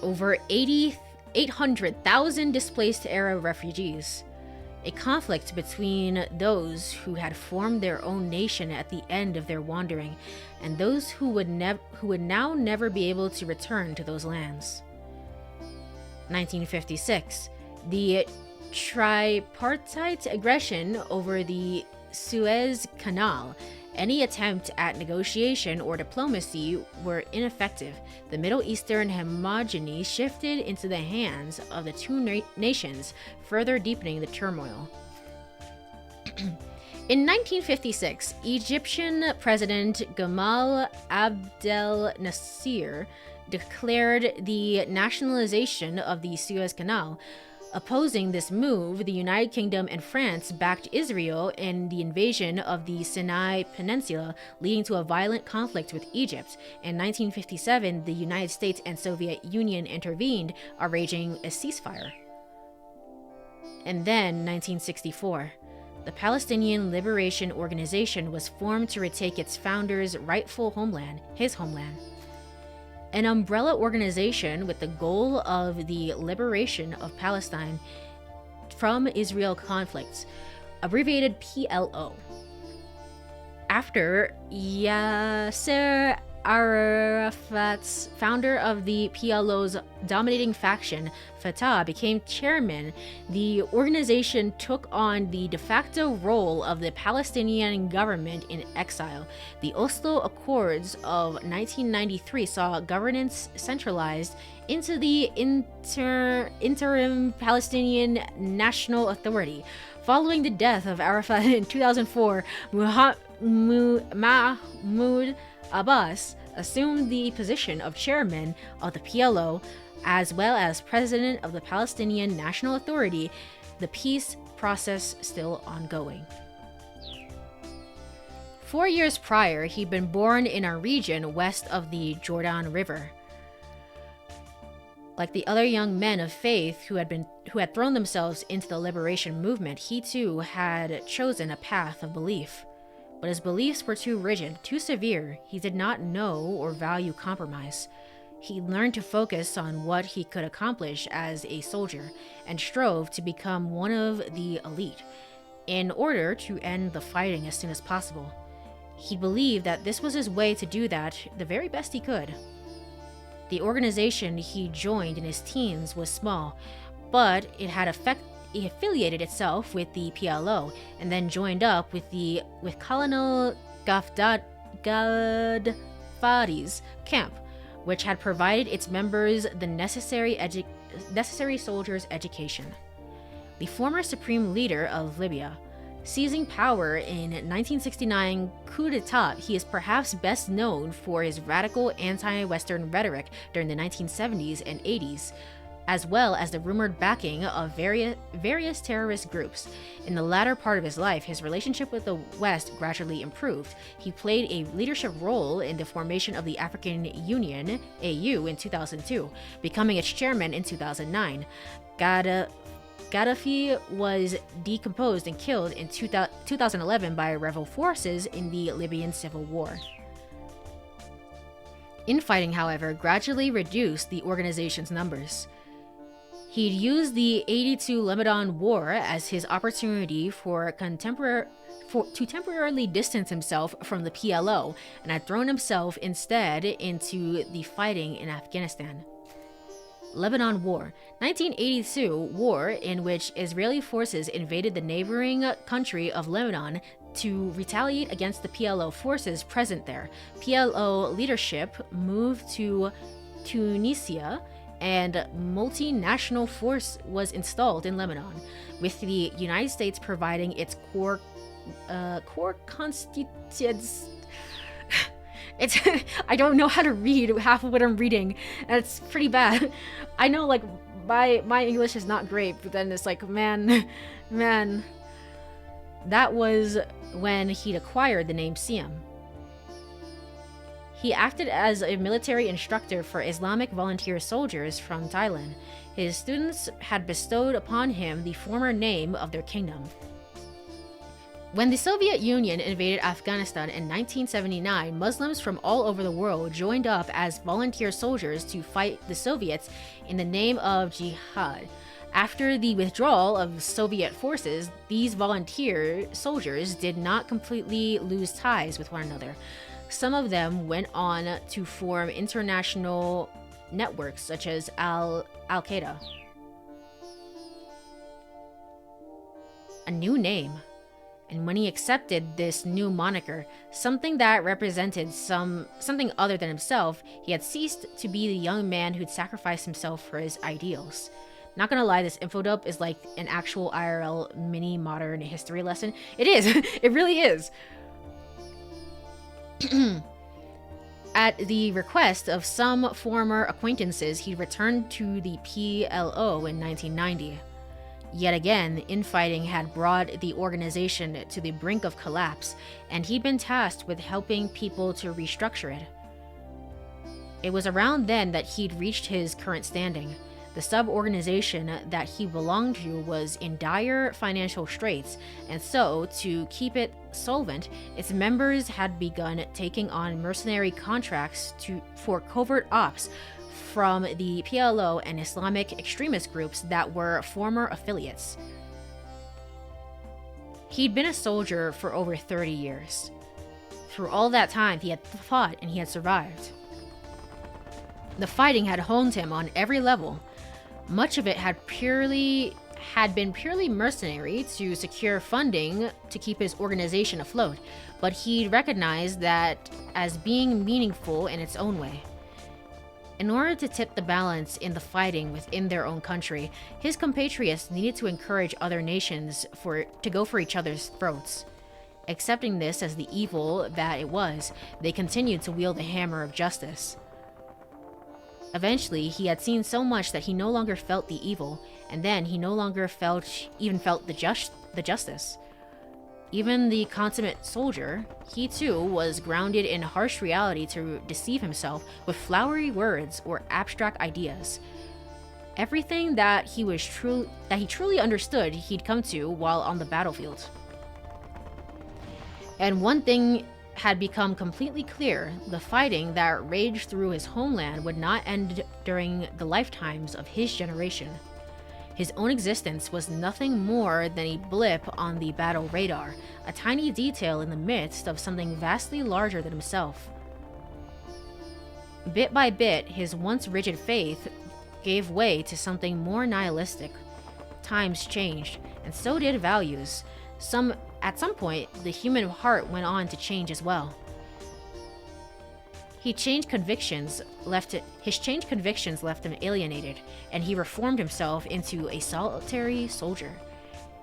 Over 800,000 displaced era refugees. A conflict between those who had formed their own nation at the end of their wandering and those who would now never be able to return to those lands. 1956. The tripartite aggression over the Suez Canal. Any attempt at negotiation or diplomacy were ineffective. The Middle Eastern hegemony shifted into the hands of the two nations, further deepening the turmoil. In 1956, Egyptian President Gamal Abdel Nasser declared the nationalization of the Suez Canal. Opposing this move, the United Kingdom and France backed Israel in the invasion of the Sinai Peninsula, leading to a violent conflict with Egypt. In 1957, the United States and Soviet Union intervened, arranging a ceasefire. And then, 1964. The Palestinian Liberation Organization was formed to retake its founder's rightful homeland, his homeland. An umbrella organization with the goal of the liberation of Palestine from Israel conflicts, abbreviated PLO. After Yasser Arafat's founder of the PLO's dominating faction, Fatah, became chairman, the organization took on the de facto role of the Palestinian government in exile. The Oslo Accords of 1993 saw governance centralized into the interim Palestinian National Authority. Following the death of Arafat in 2004, Mahmoud Abbas assumed the position of chairman of the PLO as well as president of the Palestinian National Authority, the peace process still ongoing. 4 years prior, he'd been born in a region west of the Jordan River. Like the other young men of faith who had thrown themselves into the liberation movement, he too had chosen a path of belief. But his beliefs were too rigid, too severe. He did not know or value compromise. He learned to focus on what he could accomplish as a soldier and strove to become one of the elite in order to end the fighting as soon as possible. He believed that this was his way to do that the very best he could. The organization he joined in his teens was small, but it affiliated itself with the PLO and then joined up with Colonel Gaddafi's camp, which had provided its members the necessary soldiers' education. The former supreme leader of Libya, seizing power in 1969 coup d'etat, he is perhaps best known for his radical anti-Western rhetoric during the 1970s and 80s, as well as the rumored backing of various terrorist groups. In the latter part of his life, his relationship with the West gradually improved. He played a leadership role in the formation of the African Union, AU, in 2002, becoming its chairman in 2009. Gaddafi was decomposed and killed in 2011 by rebel forces in the Libyan civil war. Infighting, however, gradually reduced the organization's numbers. He'd used the 82 Lebanon War as his opportunity to temporarily distance himself from the PLO and had thrown himself instead into the fighting in Afghanistan. Lebanon War, 1982 war in which Israeli forces invaded the neighboring country of Lebanon to retaliate against the PLO forces present there. PLO leadership moved to Tunisia and multinational force was installed in Lebanon, with the United States providing its core constituents. It's I don't know how to read half of what I'm reading, and it's pretty bad. I know, like, my English is not great, but then it's like, man. That was when he'd acquired the name Siam. He acted as a military instructor for Islamic volunteer soldiers from Thailand. His students had bestowed upon him the former name of their kingdom. When the Soviet Union invaded Afghanistan in 1979, Muslims from all over the world joined up as volunteer soldiers to fight the Soviets in the name of jihad. After the withdrawal of Soviet forces, these volunteer soldiers did not completely lose ties with one another. Some of them went on to form international networks such as Al-Qaeda. A new name. And when he accepted this new moniker, something that represented something other than himself, he had ceased to be the young man who'd sacrificed himself for his ideals. Not gonna lie, this info dump is like an actual IRL mini modern history lesson. It is. It really is. At the request of some former acquaintances, he returned to the PLO in 1990. Yet again, infighting had brought the organization to the brink of collapse, and he'd been tasked with helping people to restructure it. It was around then that he'd reached his current standing. The sub-organization that he belonged to was in dire financial straits, and so, to keep it solvent, its members had begun taking on mercenary contracts for covert ops from the PLO and Islamic extremist groups that were former affiliates. He'd been a soldier for over 30 years. Through all that time, he had fought and he had survived. The fighting had honed him on every level. Much of it had been purely mercenary to secure funding to keep his organization afloat, but he'd recognized that as being meaningful in its own way. In order to tip the balance in the fighting within their own country, his compatriots needed to encourage other nations to go for each other's throats. Accepting this as the evil that it was, they continued to wield the hammer of justice. Eventually, he had seen so much that he no longer felt the evil, and then he no longer felt the justice. Even the consummate soldier, he too was grounded in harsh reality to deceive himself with flowery words or abstract ideas. Everything that he truly understood, he'd come to while on the battlefield. And one thing had become completely clear: the fighting that raged through his homeland would not end during the lifetimes of his generation. His own existence was nothing more than a blip on the battle radar, a tiny detail in the midst of something vastly larger than himself. Bit by bit, his once rigid faith gave way to something more nihilistic. Times changed, and so did values. At some point, the human heart went on to change as well. His changed convictions left him alienated, and he reformed himself into a solitary soldier.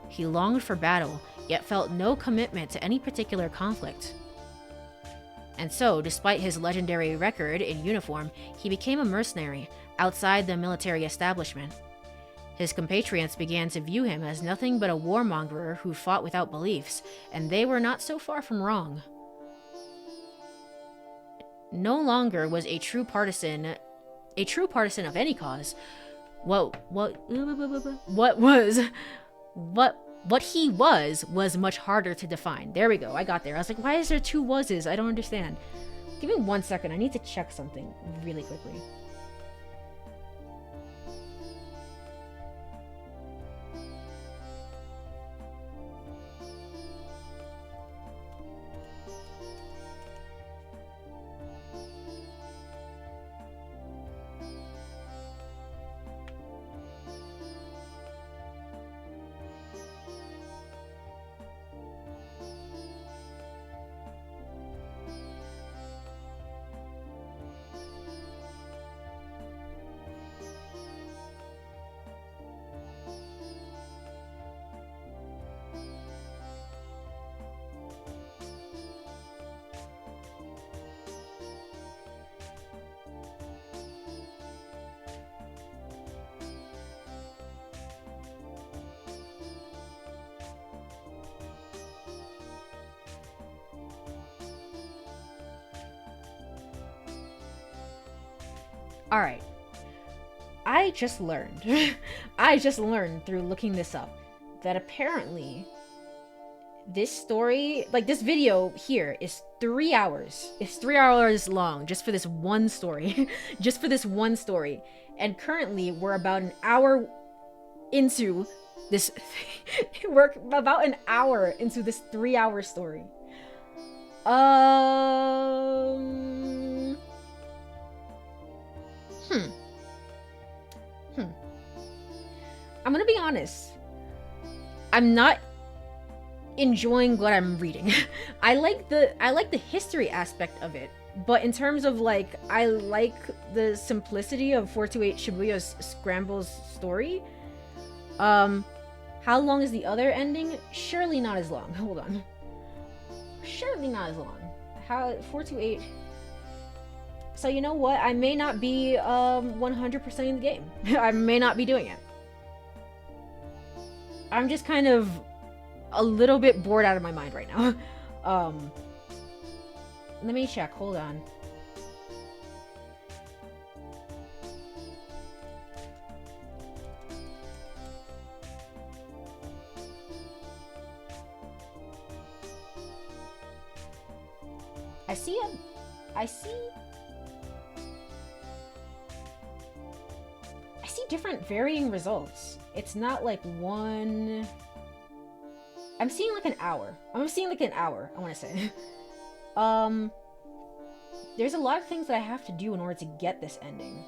He longed for battle, yet felt no commitment to any particular conflict. And so, despite his legendary record in uniform, he became a mercenary outside the military establishment. His compatriots began to view him as nothing but a warmonger who fought without beliefs, and they were not so far from wrong. No longer was a true partisan of any cause. What he was much harder to define. There we go, I got there. I was like, why is there two wases? I don't understand. Give me 1 second, I need to check something really quickly. All right. I just learned. I just learned through looking this up that apparently this story, like this video here, is 3 hours. It's 3 hours long just for this one story. Just for this one story. And currently we're about an hour into this. We're about an hour into this 3-hour story. I'm gonna be honest. I'm not enjoying what I'm reading. I like the history aspect of it, but in terms of like, I like the simplicity of 428 Shibuya Scramble's story. How long is the other ending? Surely not as long. Hold on. Surely not as long. How 428. So you know what? I may not be 100% in the game. I may not be doing it. I'm just kind of a little bit bored out of my mind right now. Let me check. Hold on. I see different varying results. It's not like one. I'm seeing like an hour. I want to say. There's a lot of things that I have to do in order to get this ending.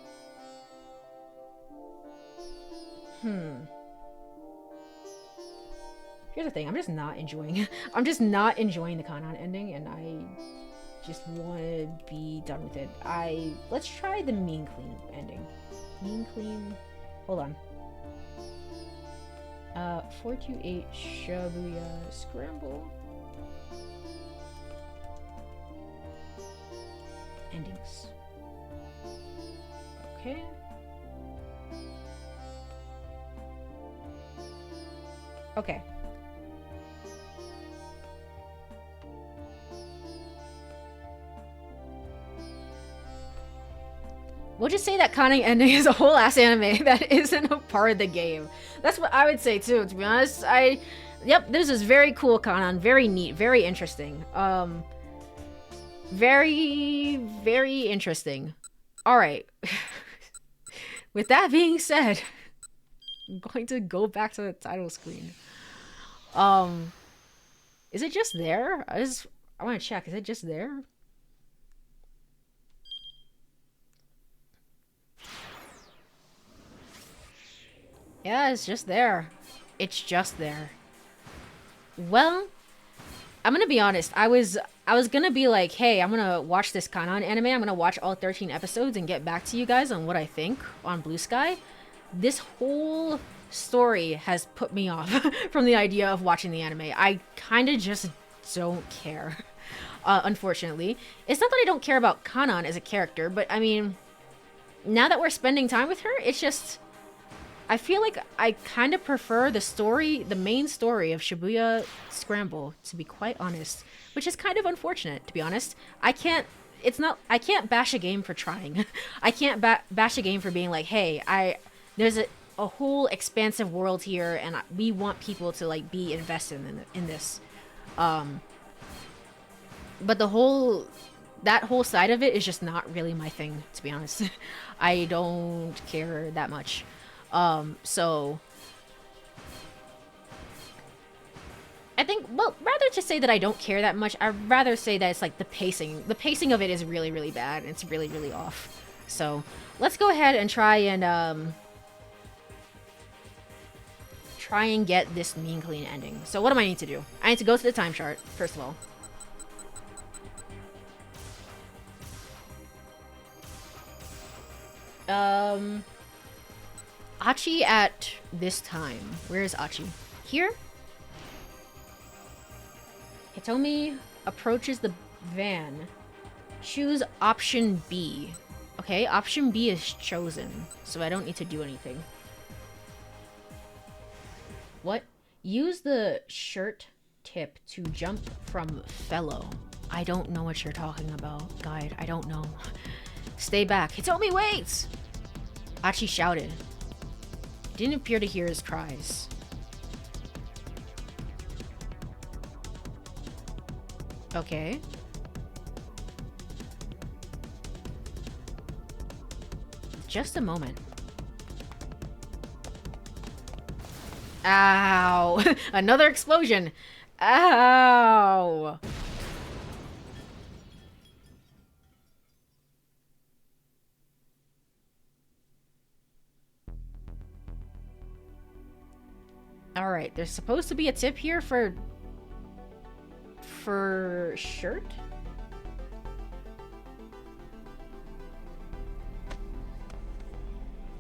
Here's the thing, I'm just not enjoying the Kanon ending, and I just want to be done with it. Let's try the Mean Clean ending. Mean Clean. Hold on. 428 Shibuya Scramble. Endings. Okay. Okay. We'll just say that Kanon ending is a whole ass anime that isn't a part of the game. That's what I would say too, to be honest. Yep, this is very cool Kanon, very neat, very interesting. Very, very interesting. Alright. With that being said, I'm going to go back to the title screen. Is it just there? I want to check, is it just there? Yeah, it's just there. It's just there. Well, I'm gonna be honest. I was gonna be like, hey, I'm gonna watch this Kanon anime. I'm gonna watch all 13 episodes and get back to you guys on what I think on Blue Sky. This whole story has put me off from the idea of watching the anime. I kind of just don't care. Unfortunately, it's not that I don't care about Kanon as a character, but I mean, now that we're spending time with her, it's just. I feel like I kind of prefer the main story of Shibuya Scramble, to be quite honest, which is kind of unfortunate, to be honest. I can't bash a game for trying. I can't bash a game for being like, hey, there's a whole expansive world here, and we want people to like be invested in this. But that whole side of it is just not really my thing, to be honest. I don't care that much. So I think, well, rather to say that I don't care that much, I'd rather say that it's like the pacing of it is really, really bad. It's really, really off. So let's go ahead and try and get this Mean Clean ending. So what do I need to do? I need to go to the time chart, first of all. Achi at this time. Where is Achi? Here? Hitomi approaches the van. Choose option B. Okay, option B is chosen, so I don't need to do anything. What? Use the shirt tip to jump from fellow. I don't know what you're talking about, guide. I don't know. Stay back. Hitomi, wait! Achi shouted. Didn't appear to hear his cries. Okay. Just a moment. Ow! Another explosion! Ow! Alright, there's supposed to be a tip here for shirt?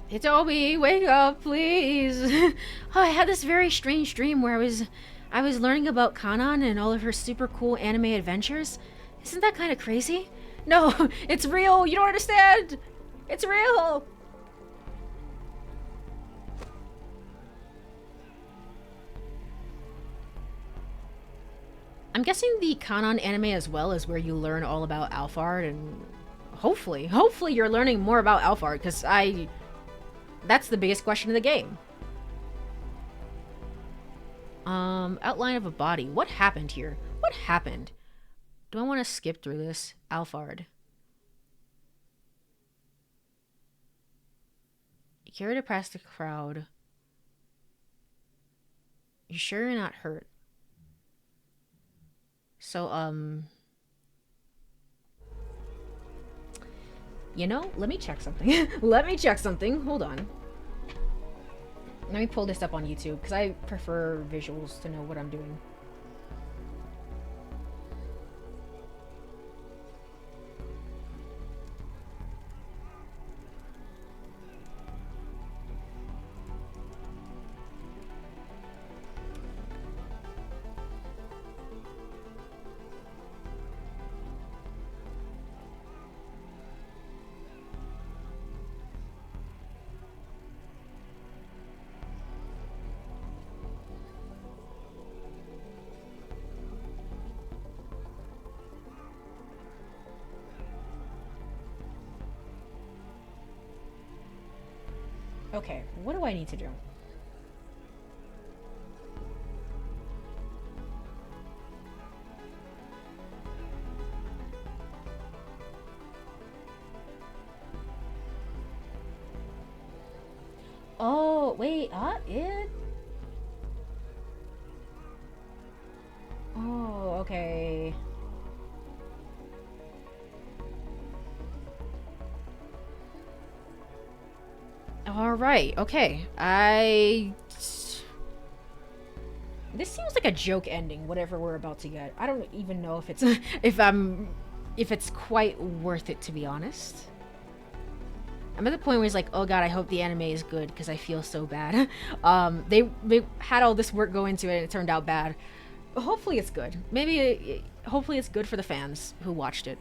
Hitomi, wake up, please. Oh, I had this very strange dream where I was learning about Kanan and all of her super cool anime adventures. Isn't that kind of crazy? No, it's real. You don't understand. It's real. I'm guessing the Kanan anime as well is where you learn all about Alphard, and hopefully you're learning more about Alphard, because that's the biggest question of the game. Outline of a body. What happened here? What happened? Do I want to skip through this? Alphard. You carried it past the crowd. You sure you're not hurt? So, you know, let me check something. Let me check something. Hold on. Let me pull this up on YouTube, because I prefer visuals to know what I'm doing. Okay, what do I need to do? Oh, wait, it? Oh, okay. Alright, okay. This seems like a joke ending, whatever we're about to get. I don't even know if it's if it's quite worth it, to be honest. I'm at the point where it's like, oh god, I hope the anime is good, because I feel so bad. They had all this work go into it and it turned out bad. But hopefully it's good. Hopefully it's good for the fans who watched it.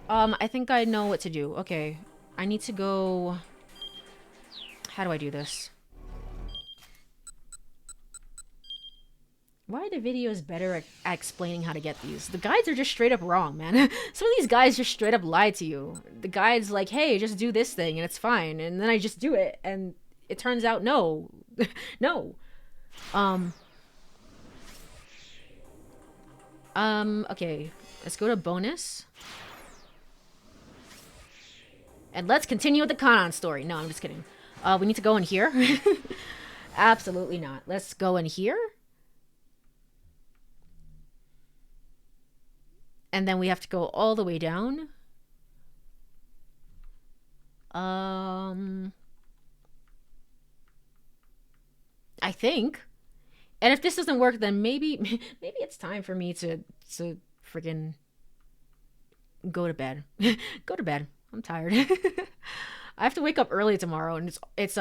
I think I know what to do. Okay, I need to go... How do I do this? Why are the videos better at explaining how to get these? The guides are just straight up wrong, man. Some of these guys just straight up lie to you. The guide's like, hey, just do this thing and it's fine. And then I just do it and it turns out no. No. Okay. Let's go to bonus. And let's continue with the Kanan story. No, I'm just kidding. We need to go in here. Absolutely not. Let's go in here. And then we have to go all the way down. I think. And if this doesn't work, then maybe it's time for me to freaking go to bed. Go to bed. I'm tired. I have to wake up early tomorrow, and it's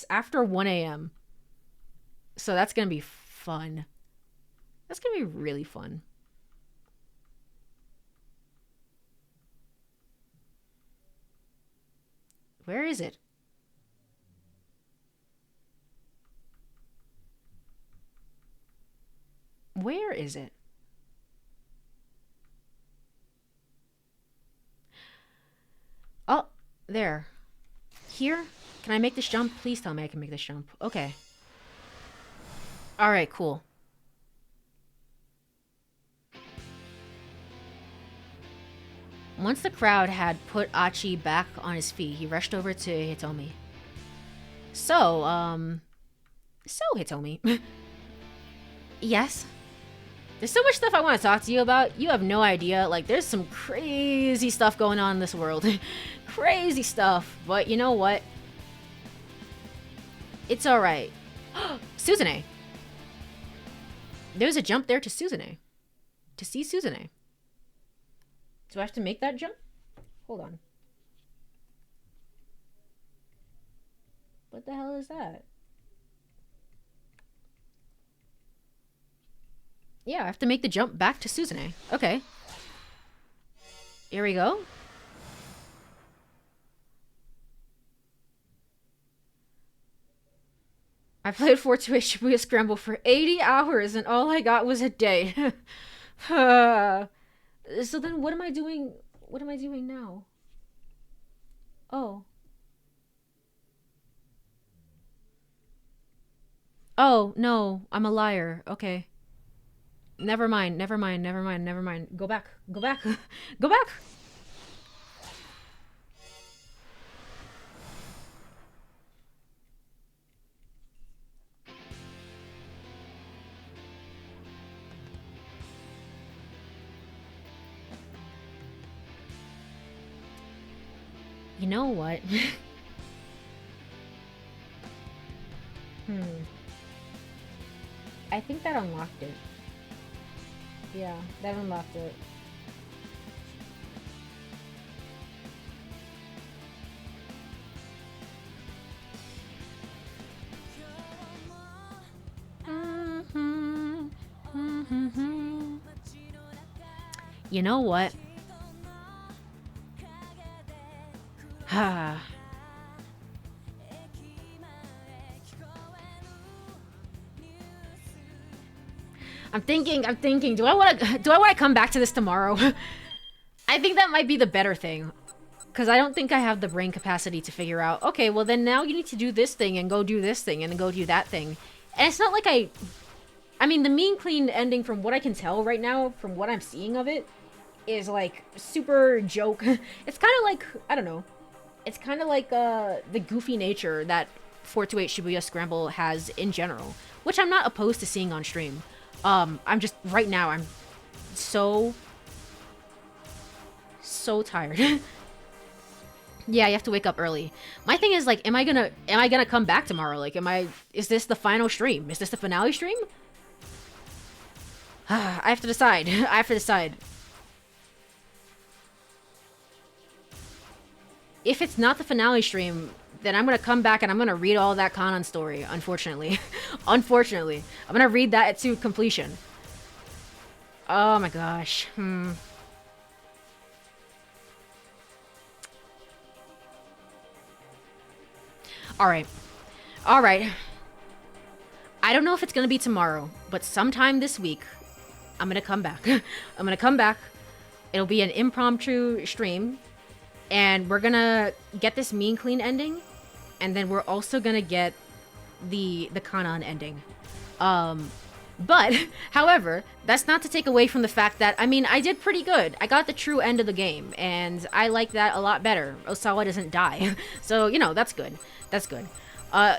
after 1 a.m. So that's gonna be fun. That's gonna be really fun. Where is it? Where is it? Oh, There. Here? Can I make this jump? Please tell me I can make this jump. Okay. Alright, cool. Once the crowd had put Achi back on his feet, he rushed over to Hitomi. So Hitomi. Yes? There's so much stuff I want to talk to you about. You have no idea. Like, there's some crazy stuff going on in this world. Crazy stuff. But you know what? It's alright. Suzune. There's a jump there to Suzune. To see Suzune. Do I have to make that jump? Hold on. What the hell is that? Yeah, I have to make the jump back to Suzune. Okay. Here we go. I played 428 Shibuya Scramble for 80 hours and all I got was a day. So then what am I doing? What am I doing now? Oh. Oh, no. I'm a liar. Okay. Never mind. Never mind. Never mind. Never mind. Go back. Go back. Go back. You know what? I think that unlocked it. Yeah, that unlocked it. You know what? I'm thinking, do I want to come back to this tomorrow? I think that might be the better thing. Because I don't think I have the brain capacity to figure out, okay, well then now you need to do this thing and go do this thing and then go do that thing. And it's not like I mean, the mean clean ending from what I can tell right now, from what I'm seeing of it, is like super joke. It's kind of like, I don't know. It's kind of like the goofy nature that 428 Shibuya Scramble has in general, which I'm not opposed to seeing on stream. I'm just, right now, I'm so tired. Yeah, you have to wake up early. My thing is, like, am I gonna come back tomorrow? Like, is this the final stream? Is this the finale stream? I have to decide. I have to decide. If it's not the finale stream, then I'm gonna come back and I'm gonna read all that Kanon story, unfortunately. Unfortunately. I'm gonna read that to completion. Oh my gosh. Alright. Alright. I don't know if it's gonna be tomorrow, but sometime this week, I'm gonna come back. I'm gonna come back. It'll be an impromptu stream. And we're gonna get this mean clean ending, and then we're also gonna get the Kanon ending. But, however, that's not to take away from the fact that, I mean, I did pretty good. I got the true end of the game, and I like that a lot better. Osawa doesn't die. So, you know, that's good. That's good.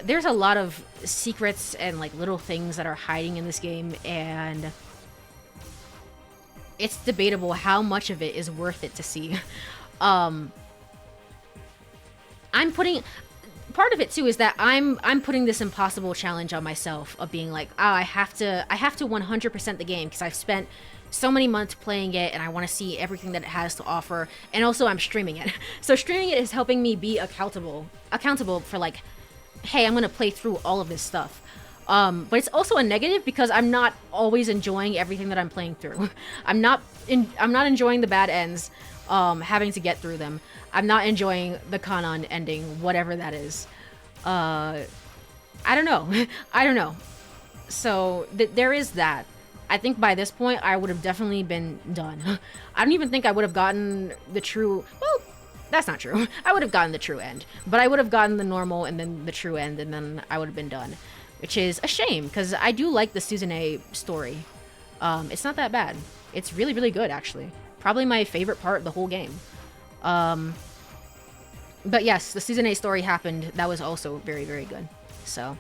There's a lot of secrets and, like, little things that are hiding in this game, and it's debatable how much of it is worth it to see. Part of it too is that I'm putting this impossible challenge on myself of being like, oh, I have to 100% the game because I've spent so many months playing it and I want to see everything that it has to offer, and also I'm streaming it. So streaming it is helping me be accountable for, like, hey, I'm gonna play through all of this stuff. But it's also a negative because I'm not always enjoying everything that I'm playing through. I'm not enjoying the bad ends, having to get through them. I'm not enjoying the Kanon ending, whatever that is. I don't know. I don't know. So there is that. I think by this point, I would have definitely been done. I don't even think I would have gotten the true... Well, That's not true. I would have gotten the true end, but I would have gotten the normal and then the true end, and then I would have been done, which is a shame because I do like the Suzune story. It's not that bad. It's really, really good, actually. Probably my favorite part of the whole game. But yes, the Suzune story happened. That was also very, very good. So,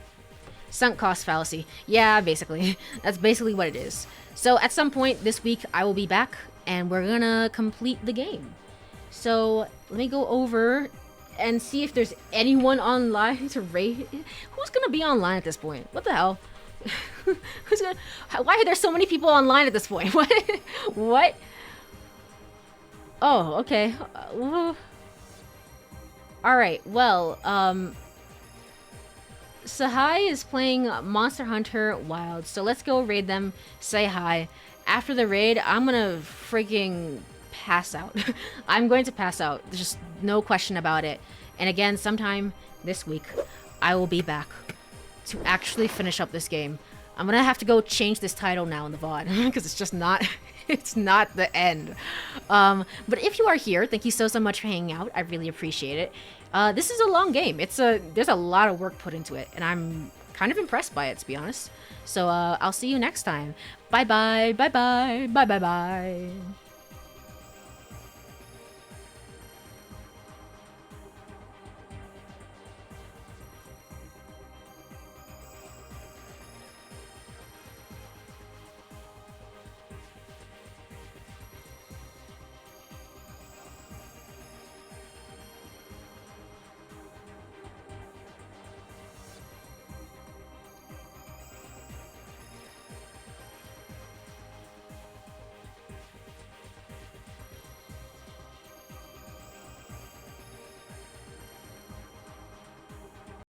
sunk cost fallacy. Yeah, basically. That's basically what it is. So, at some point this week, I will be back, and we're gonna complete the game. So, let me go over and see if there's anyone online to raid. Who's gonna be online at this point? What the hell? Why are there so many people online at this point? What? What? Oh, okay. Alright, well, Sahai is playing Monster Hunter Wild, so let's go raid them, say hi. After the raid, I'm gonna freaking pass out. I'm going to pass out. There's just no question about it. And again, sometime this week, I will be back to actually finish up this game. I'm gonna have to go change this title now in the VOD because it's just not, it's not the end. But if you are here, thank you so much for hanging out. I really appreciate it. This is a long game. There's a lot of work put into it, and I'm kind of impressed by it, to be honest. So I'll see you next time. Bye bye, bye bye, bye bye bye.